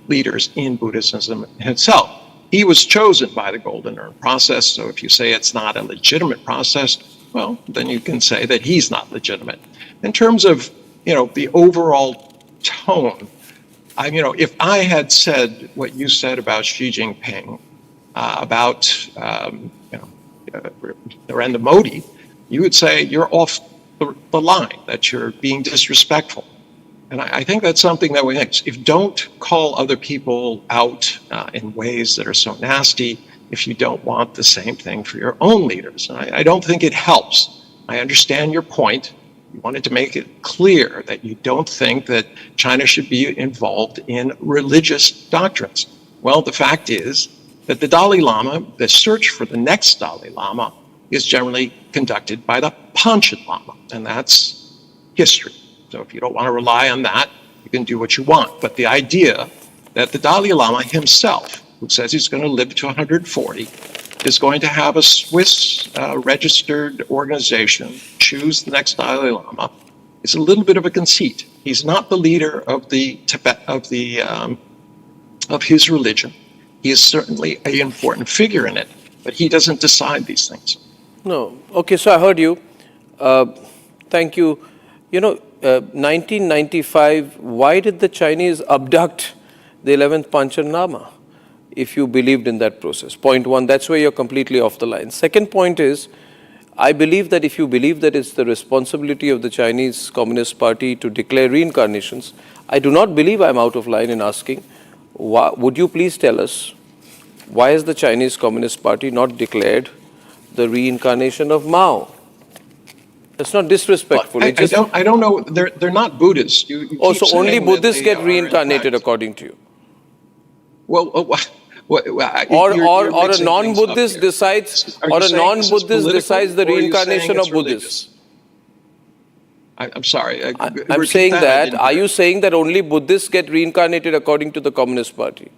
leaders in Buddhism itself. he was chosen by the Golden Urn process. So if you say it's not a legitimate process, well, then you can say that he's not legitimate. In terms of, the overall tone, if I had said what you said about Xi Jinping, about Narendra Modi, you would say you're off the line, that you're being disrespectful. And I think that's something that we think. If don't call other people out in ways that are so nasty, if you don't want the same thing for your own leaders. And I don't think it helps. I understand your point. You wanted to make it clear that you don't think that China should be involved in religious doctrines. Well, the fact is that the Dalai Lama, the search for the next Dalai Lama, is generally conducted by the Panchen Lama, and that's history. So if you don't want to rely on that, you can do what you want. But the idea that the Dalai Lama himself, who says he's going to live to 140, is going to have a Swiss registered organization choose the next Dalai Lama is a little bit of a conceit. He's not the leader of the Tibet of his religion. He is certainly an important figure in it, but he doesn't decide these things. No. Okay, so I heard you. Thank you. 1995, why did the Chinese abduct the 11th Panchen Lama, if you believed in that process? Point one, that's where you're completely off the line. Second point is, I believe that if you believe that it's the responsibility of the Chinese Communist Party to declare reincarnations, I do not believe I'm out of line in asking, would you please tell us, why has the Chinese Communist Party not declared the reincarnation of Mao? That's not disrespectful. I don't know. They're not Buddhists. So only Buddhists get reincarnated, according to you. Well, or a non-Buddhist decides, decides the reincarnation of Buddhists. I'm sorry. I'm saying that. Are you saying that only Buddhists get reincarnated according to the Communist Party?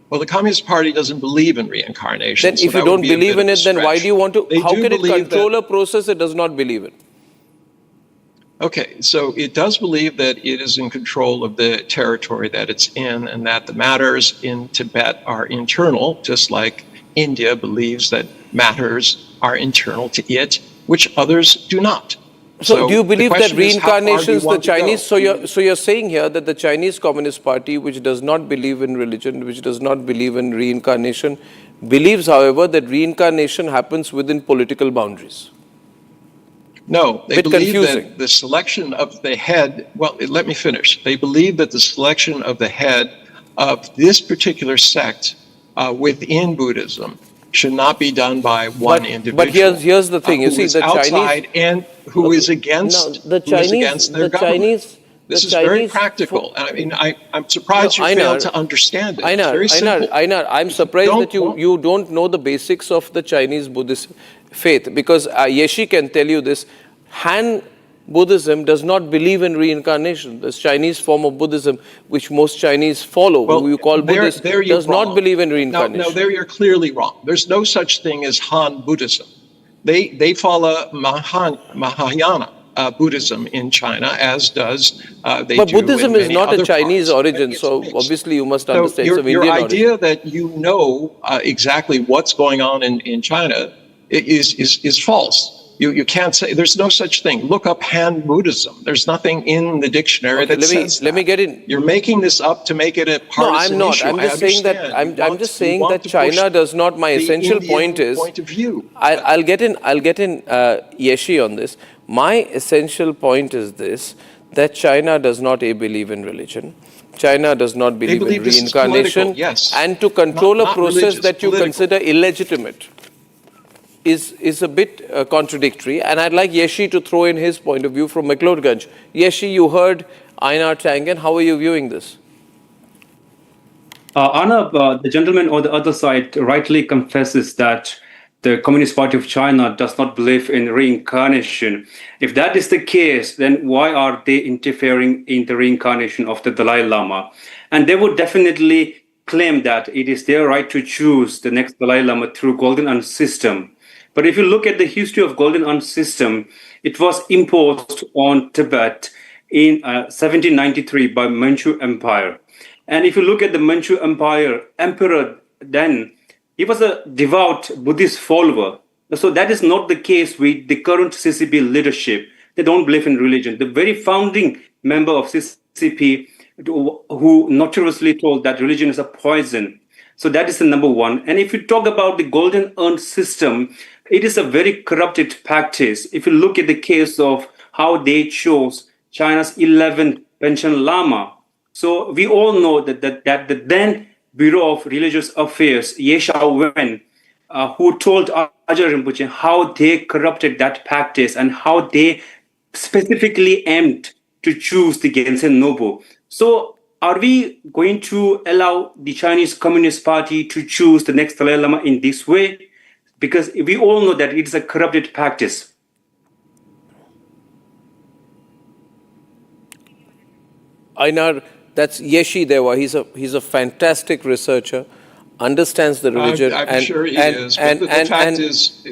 Well, the Communist Party doesn't believe in reincarnation. Then if you don't believe in it, then why do you want to? How can it control a process it does not believe in? Okay, so it does believe that it is in control of the territory that it's in, and that the matters in Tibet are internal, just like India believes that matters are internal to it, which others do not. So do you believe that reincarnations, the Chinese, so you're saying here that the Chinese Communist Party, which does not believe in religion, which does not believe in reincarnation, believes, however, that reincarnation happens within political boundaries? No, they believe that the selection of the head, well, let me finish. They believe that the selection of the head of this particular sect within Buddhism should not be done by one individual. But here's the thing. You see, the outside Chinese and who is against their government. This is very practical. I mean, I'm surprised you failed to understand it. Einar, I'm surprised that you don't know the basics of the Chinese Buddhist faith, because Yeshi can tell you this. Han Buddhism does not believe in reincarnation. This Chinese form of Buddhism, which most Chinese follow, who you call Buddhist, does not believe in reincarnation. No, there you're clearly wrong. There's no such thing as Han Buddhism. They follow Mahayana Buddhism in China, as does they But do Buddhism in is many not a other Chinese parts. origin, so obviously you must understand So some Indian your origin. idea that you know exactly what's going on in China is false. You can't say, there's no such thing. Look up Han Buddhism. There's nothing in the dictionary that says let me get in. You're making this up to make it a partisan No, I'm not. issue. I'm just saying that I'm just saying that China does not. My essential point is I'll get in Yeshi on this. My essential point is this, that China does not believe in religion. China does not believe in reincarnation. Yes. And to control Not a process religious, that you political. consider illegitimate is a bit contradictory. And I'd like Yeshi to throw in his point of view from McLeodganj. Yeshi, you heard Einar Tangen. How are you viewing this? Arnab, the gentleman on the other side rightly confesses that the Communist Party of China does not believe in reincarnation. If that is the case, then why are they interfering in the reincarnation of the Dalai Lama? And they would definitely claim that it is their right to choose the next Dalai Lama through Golden Urn system. But if you look at the history of Golden Urn system, it was imposed on Tibet in 1793 by Manchu Empire. And if you look at the Manchu emperor then, he was a devout Buddhist follower. So that is not the case with the current CCP leadership. They don't believe in religion. The very founding member of CCP who notoriously told that religion is a poison. So that is the number one. And if you talk about the golden urn system, it is a very corrupted practice. If you look at the case of how they chose China's 11th Panchen Lama, so we all know that the then Bureau of Religious Affairs, Ye Xiaowen, who told Ajahn Rinpoche how they corrupted that practice and how they specifically aimed to choose the Gensen Nobu. So are we going to allow the Chinese Communist Party to choose the next Dalai Lama in this way? Because we all know that it is a corrupted practice. Einar, that's Yeshi Dewa. He's a fantastic researcher, understands the religion. I'm sure he is. But the fact is,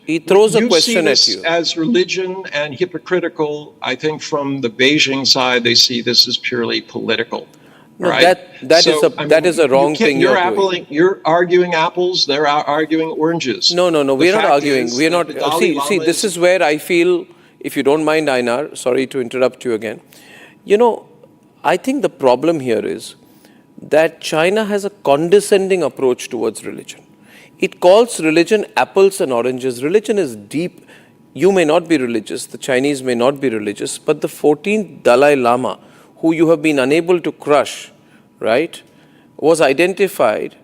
he throws a question at you. As religion and hypocritical. I think from the Beijing side, they see this as purely political. No, right? that is a wrong thing. You're arguing apples. They're arguing oranges. No. We're not arguing. We're not. See. This is where I feel. If you don't mind, Einar, sorry to interrupt you again. I think the problem here is that China has a condescending approach towards religion. It calls religion apples and oranges. Religion is deep. You may not be religious, the Chinese may not be religious, but the 14th Dalai Lama, who you have been unable to crush, right, was identified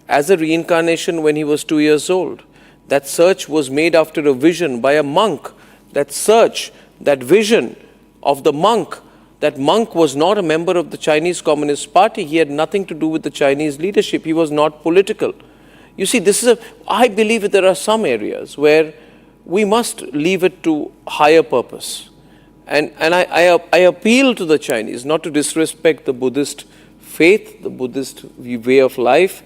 as a reincarnation when he was 2 years old. That search was made after a vision by a monk. That search, that vision of the monk, that monk was not a member of the Chinese Communist Party. He had nothing to do with the Chinese leadership. He was not political. You see, I believe that there are some areas where we must leave it to higher purpose. And I appeal to the Chinese not to disrespect the Buddhist faith, the Buddhist way of life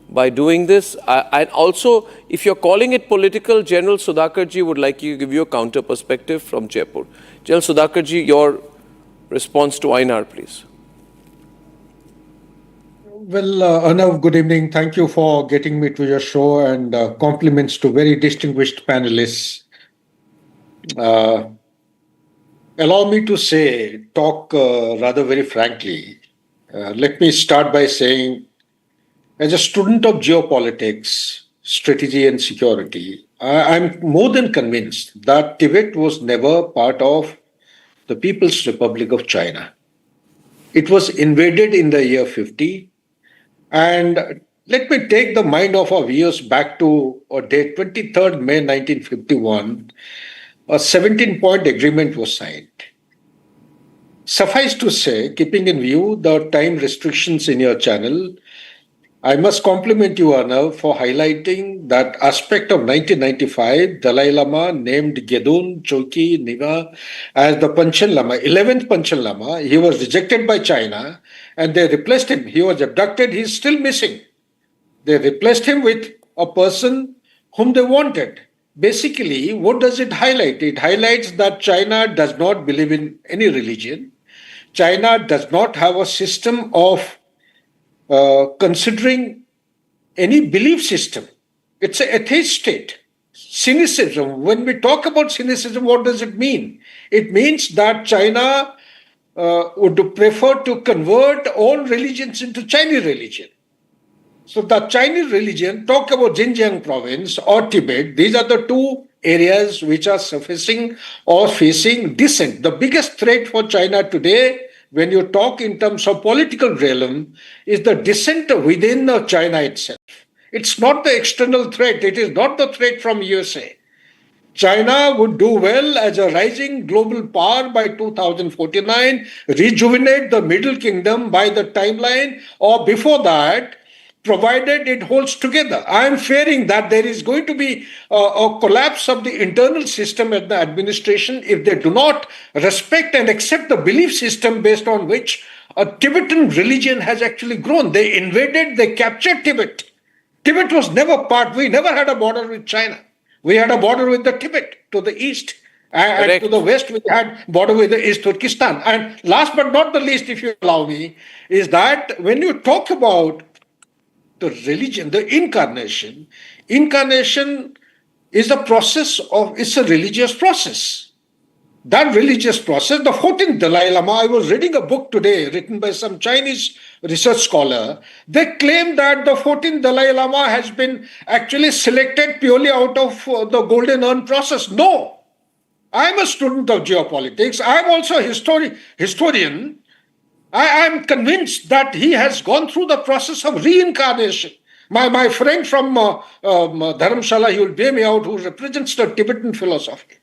by doing this. And also, if you're calling it political, General Sudhakarji would like to give you a counter perspective from Jaipur. General Sudhakarji, your response to Einar, please. Well, Arnav, good evening. Thank you for getting me to your show, and compliments to very distinguished panelists. Allow me to talk rather very frankly. Let me start by saying, as a student of geopolitics, strategy and security, I'm more than convinced that Tibet was never part of the People's Republic of China. It was invaded in the year 50. And let me take the mind of our viewers back to a date, 23rd May 1951. A 17-point agreement was signed. Suffice to say, keeping in view the time restrictions in your channel, I must compliment you, Arnav, for highlighting that aspect of 1995, Dalai Lama named Gedun Choki Niva as the Panchen Lama, 11th Panchen Lama. He was rejected by China and they replaced him. He was abducted. He's still missing. They replaced him with a person whom they wanted. Basically, what does it highlight? It highlights that China does not believe in any religion. China does not have a system of considering any belief system. It's an atheist state. Cynicism, when we talk about cynicism, what does it mean? It means that China would prefer to convert all religions into Chinese religion. So the Chinese religion, talk about Xinjiang province or Tibet, these are the two areas which are surfacing or facing dissent. The biggest threat for China today, when you talk in terms of political realm, is the dissent within China itself. It's not the external threat. It is not the threat from USA. China would do well as a rising global power by 2049, rejuvenate the Middle Kingdom by the timeline or before that, provided it holds together. I am fearing that there is going to be a collapse of the internal system at the administration if they do not respect and accept the belief system based on which a Tibetan religion has actually grown. They invaded, they captured Tibet. Tibet was never part, we never had a border with China. We had a border with the Tibet to the east. And to the west, we had border with the East Turkestan. And last but not the least, if you allow me, is that when you talk about the religion, the incarnation is a process of, it's a religious process. That religious process, the 14th Dalai Lama, I was reading a book today written by some Chinese research scholar. They claim that the 14th Dalai Lama has been actually selected purely out of the golden urn process. No. I'm a student of geopolitics. I'm also a historian. I am convinced that he has gone through the process of reincarnation. My friend from Dharamshala, he will bear me out, who represents the Tibetan philosophy.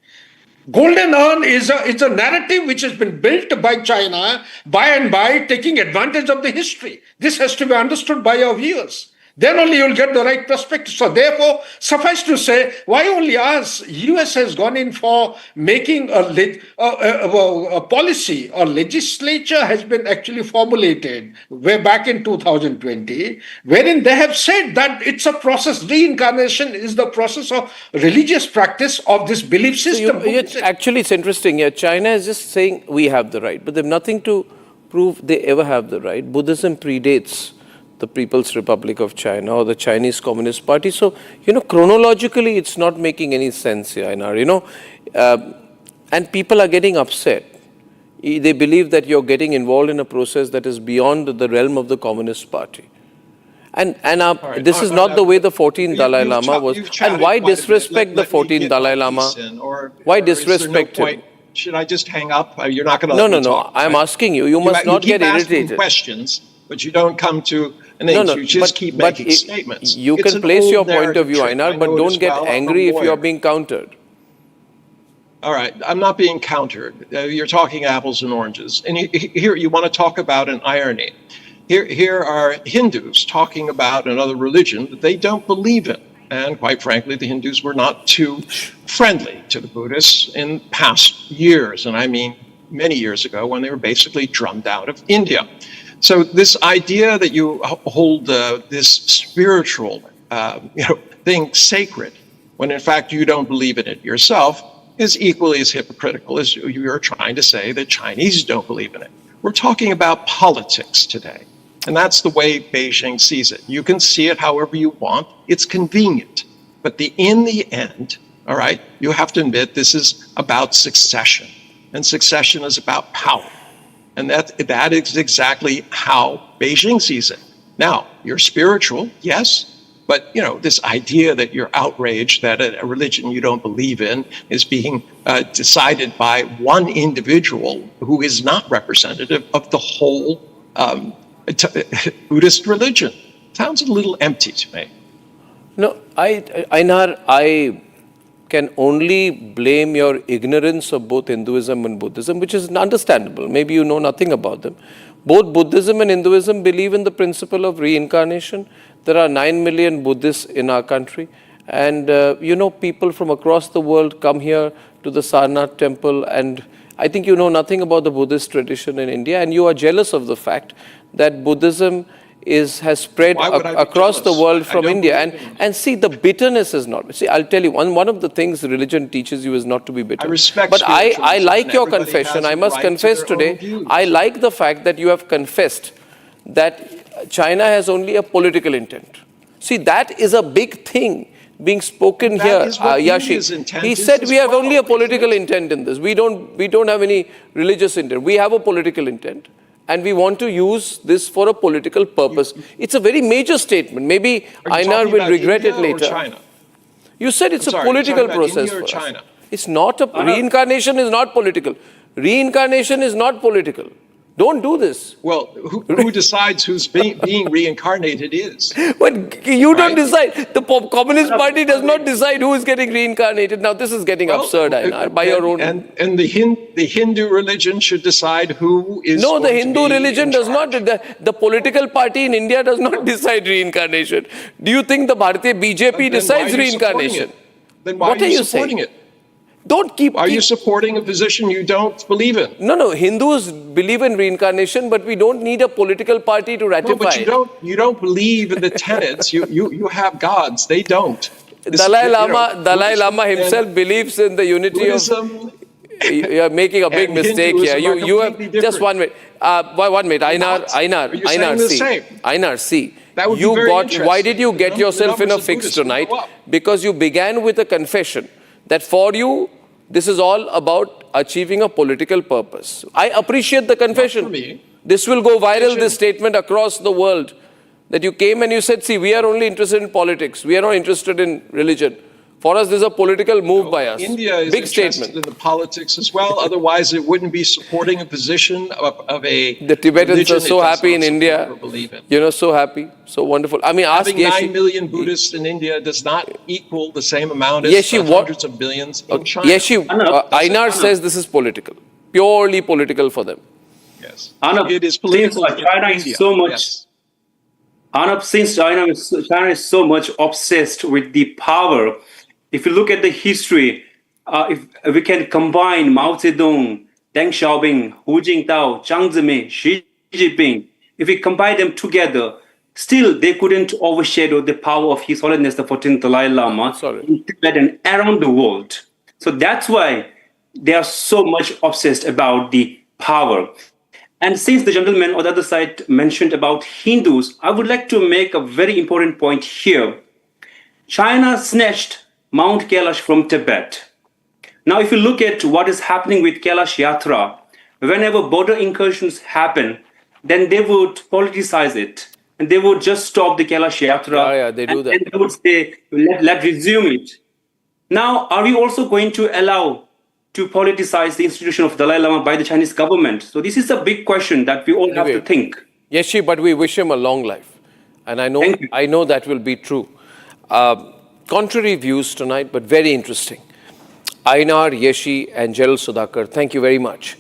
Golden urn is a narrative which has been built by China by and by, taking advantage of the history. This has to be understood by our viewers. Then only you'll get the right perspective. So therefore, suffice to say, why only us? US has gone in for making a policy. A legislature has been actually formulated way back in 2020, wherein they have said that it's a process. Reincarnation is the process of religious practice of this belief system. So actually, it's interesting. Yeah, China is just saying we have the right, but they have nothing to prove they ever have the right. Buddhism predates the People's Republic of China or the Chinese Communist Party. So, chronologically, it's not making any sense here, Einar, and people are getting upset. They believe that you're getting involved in a process that is beyond the realm of the Communist Party. And this is not the way the 14th Dalai Lama was. And why disrespect the 14th Dalai Lama? Why disrespect him? Should I just hang up? You're not going to let me talk. No. I'm asking you. You must not get irritated. Questions, but you don't come to an end. You just keep making statements. You can place your point of view, Einar, but don't get angry if you're being countered. All right, I'm not being countered. You're talking apples and oranges. And here you want to talk about an irony. Here are Hindus talking about another religion that they don't believe in. And quite frankly, the Hindus were not too friendly to the Buddhists in past years. And I mean many years ago, when they were basically drummed out of India. So this idea that you hold this spiritual thing sacred, when in fact you don't believe in it yourself, is equally as hypocritical as you're trying to say that Chinese don't believe in it. We're talking about politics today. And that's the way Beijing sees it. You can see it however you want. It's convenient. But in the end, all right, you have to admit this is about succession. And succession is about power. And that is exactly how Beijing sees it. Now, you're spiritual, yes, but this idea that you're outraged that a religion you don't believe in is being decided by one individual who is not representative of the whole Buddhist religion sounds a little empty to me. No, Einar, I can only blame your ignorance of both Hinduism and Buddhism, which is understandable. Maybe you know nothing about them. Both Buddhism and Hinduism believe in the principle of reincarnation. There are 9 million Buddhists in our country. And, people from across the world come here to the Sarnath temple. And I think you know nothing about the Buddhist tradition in India. And you are jealous of the fact that Buddhism has spread across the world from India. And see, the bitterness is not. See, I'll tell you, one of the things religion teaches you is not to be bitter. But I like your confession. I must confess today, I like the fact that you have confessed that China has only a political intent. See, that is a big thing being spoken here. Yashi, he said we have only a political intent in this. We don't have any religious intent. We have a political intent. And we want to use this for a political purpose. It's a very major statement. Maybe Einar will regret it later. China? You said it's a political process for us. It's not reincarnation is not political. Reincarnation is not political. Don't do this. Well, who decides who's being reincarnated is? But you don't decide. The Communist Party does not decide who is getting reincarnated. Now, this is getting absurd, Einar, by your own... And the Hindu religion should decide who is... No, the Hindu religion does not. The political party in India does not decide reincarnation. Do you think the Bharatiya BJP decides reincarnation? Then why are you supporting it? Are you supporting a position you don't believe in? No. Hindus believe in reincarnation, but we don't need a political party to ratify. No, but you don't believe in the tenets. You have gods. They don't. Dalai Lama himself believes in the unity Buddhism, of. You are making a big mistake here. You have just 1 minute. 1 minute. Einar, see. Why did you get yourself in a fix tonight? Because you began with a confession that for you, this is all about achieving a political purpose. I appreciate the confession. This will go viral, this statement across the world. That you came and you said, see, we are only interested in politics. We are not interested in religion. For us, this is a political move by us. India is interested in the politics as well. Otherwise, it wouldn't be supporting a position of a. The Tibetans are so happy in India. You know, so happy, so wonderful. I mean, ask Having 9 million Buddhists in India does not equal the same amount as hundreds of billions in China. Einar says this is political, purely political for them. Yes, it is political. China is so much. Yes. Since China is so much obsessed with the power. If you look at the history, if we can combine Mao Zedong, Deng Xiaoping, Hu Jintao, Jiang Zemin, Xi Jinping, if we combine them together, still they couldn't overshadow the power of His Holiness the 14th Dalai Lama in Tibet and around the world. So that's why they are so much obsessed about the power. And since the gentleman on the other side mentioned about Hindus, I would like to make a very important point here. China snatched Mount Kailash from Tibet. Now, if you look at what is happening with Kailash Yatra, whenever border incursions happen, then they would politicize it. And they would just stop the Kailash Yatra. They do that. And they would say, let's resume it. Now, are we also going to allow to politicize the institution of Dalai Lama by the Chinese government? So this is a big question that we all have to think. Yeshi, but we wish him a long life. And I know that will be true. Contrary views tonight, but very interesting. Einar, Yeshi, and Gerald Sudhakar, thank you very much.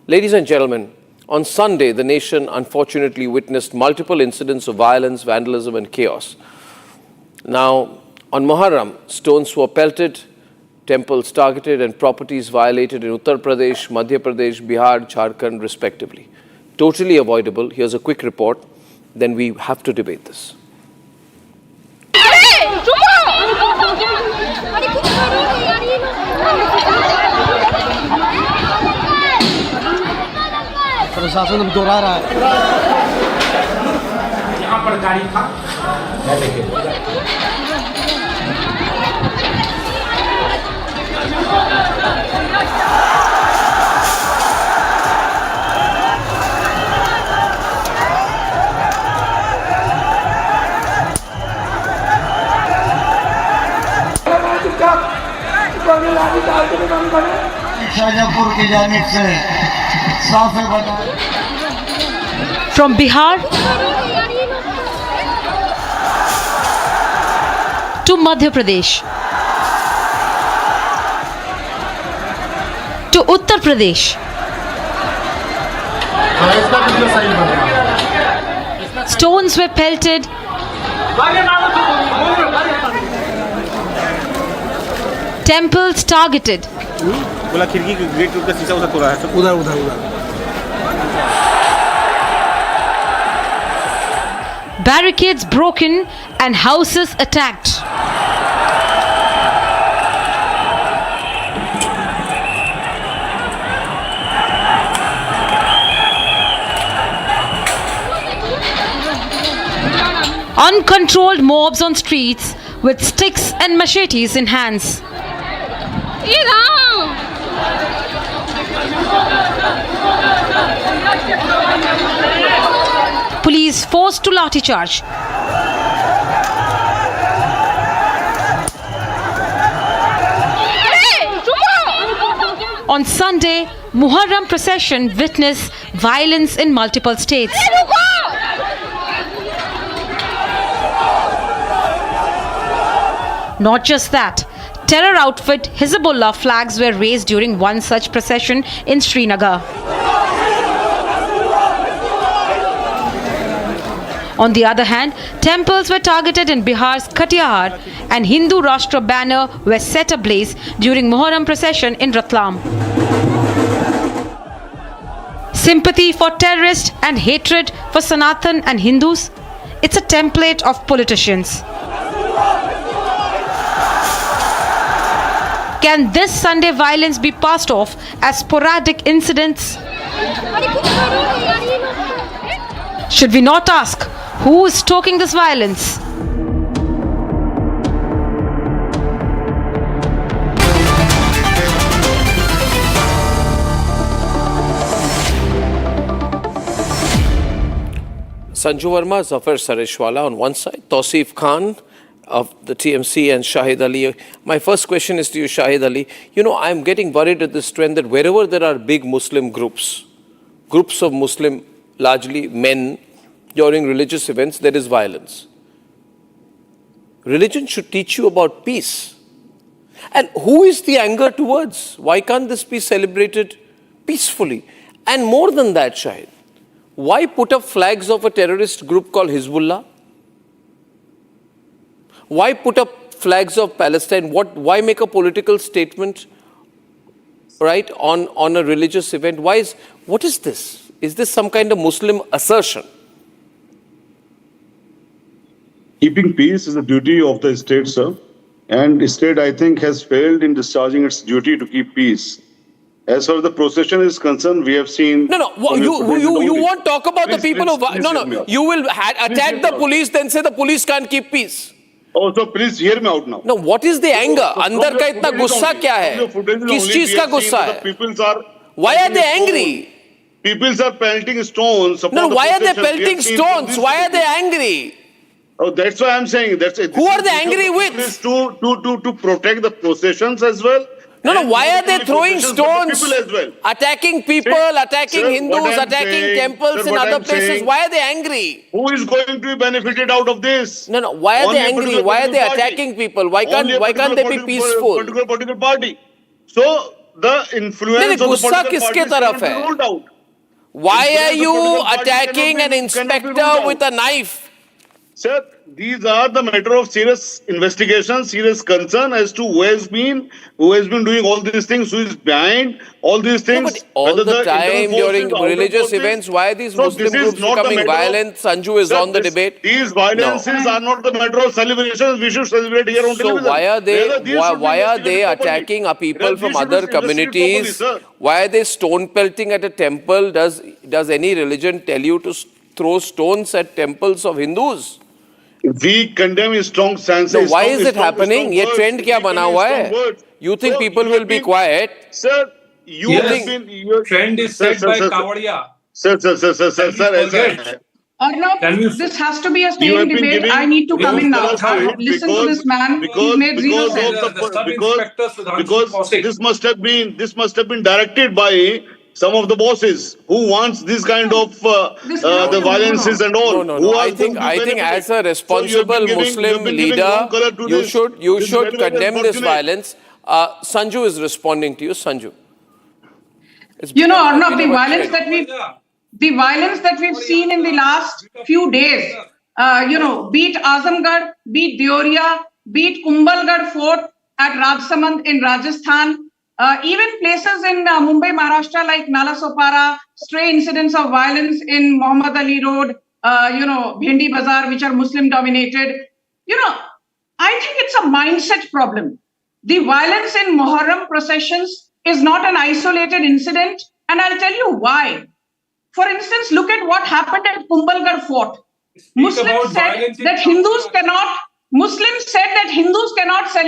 Ladies and gentlemen, on Sunday, the nation unfortunately witnessed multiple incidents of violence, vandalism, and chaos. Now, on Muharram, stones were pelted, temples targeted, and properties violated in Uttar Pradesh, Madhya Pradesh, Bihar, Jharkhand, respectively. Totally avoidable. Here's a quick report. Then we have to debate this. प्रशासन अब दोहरा रहा है यहाँ पर गाड़ी था शाजापुर की जानिब से साफे बना From Bihar to Madhya Pradesh to Uttar Pradesh. Stones were pelted. Temples targeted. Barricades broken and houses attacked. Uncontrolled mobs on streets with sticks and machetes in hands. Police forced to lathi charge. On Sunday, Muharram procession witnessed violence in multiple states. Not just that, terror outfit Hezbollah flags were raised during one such procession in Srinagar. On the other hand, temples were targeted in Bihar's Katihar and Hindu Rashtra banner were set ablaze during Muharram procession in Ratlam. Sympathy for terrorists and hatred for Sanatan and Hindus? It's a template of politicians. Can this Sunday violence be passed off as sporadic incidents? Should we not ask who is stoking this violence? Sanju Verma, Zafar Sareshwala on one side, Tausif Khan of the TMC and Shahid Ali. My first question is to you, Shahid Ali. You know, I'm getting worried at this trend that wherever there are big Muslim groups of Muslim, largely men, during religious events, there is violence. Religion should teach you about peace. And who is the anger towards? Why can't this be celebrated peacefully? And more than that, Shahid, why put up flags of a terrorist group called Hezbollah? Why put up flags of Palestine? Why make a political statement, right, on a religious event? What is this? Is this some kind of Muslim assertion? Keeping peace is a duty of the state, sir. And the state, I think, has failed in discharging its duty to keep peace. As far as the procession is concerned, we have seen... No, you won't talk about the people who... No, you will attack the police, then say the police can't keep peace. Oh, so please hear me out now. No, what is the anger? Andar ka itna gussa kya hai? Kis cheez ka gussa hai? Why are they angry? People are pelting stones. No, why are they pelting stones? Why are they angry? Oh, that's why I'm saying. Who are they angry with? To protect the processions as well. No, why are they throwing stones, attacking people, attacking Hindus, attacking temples in other places? Why are they angry? Who is going to be benefited out of this? No, why are they angry? Why are they attacking people? Why can't they be peaceful? Political party. So the influence of the political party is ruled out. Why are you attacking an inspector with a knife? Sir, these are the matter of serious investigation, serious concern as to who has been doing all these things, who is behind all these things. No, but all the time during religious events, why are these Muslim groups becoming violent? Sanju is on the debate. These violences are not the matter of celebrations. We should celebrate here on television. So why are they attacking people from other communities? Why are they stone pelting at a temple? Does any religion tell you to throw stones at temples of Hindus? We condemn strong stances. So why is it happening? ये trend क्या बना हुआ है? You think people will be quiet? Sir, you have been... Trend is set by Kavadia. Sir. Arnab, this has to be a same debate. I need to come in now. Listen to this man. He's made zero sense. Because this must have been directed by some of the bosses who wants this kind of the violences and all. No. I think as a responsible Muslim leader, you should condemn this violence. Sanju is responding to you. Sanju. You know, Arnab, the violence that we've seen in the last few days, be it Azamgarh, be it Deoria, be it Kumbhalgarh Fort at Rajsamand in Rajasthan, even places in Mumbai, Maharashtra like Nalasopara, stray incidents of violence in Muhammad Ali Road, Bhendi Bazaar, which are Muslim dominated. I think it's a mindset problem. The violence in Muharram processions is not an isolated incident, and I'll tell you why. For instance, look at what happened at Kumbhalgarh Fort. Muslims said that Hindus cannot celebrate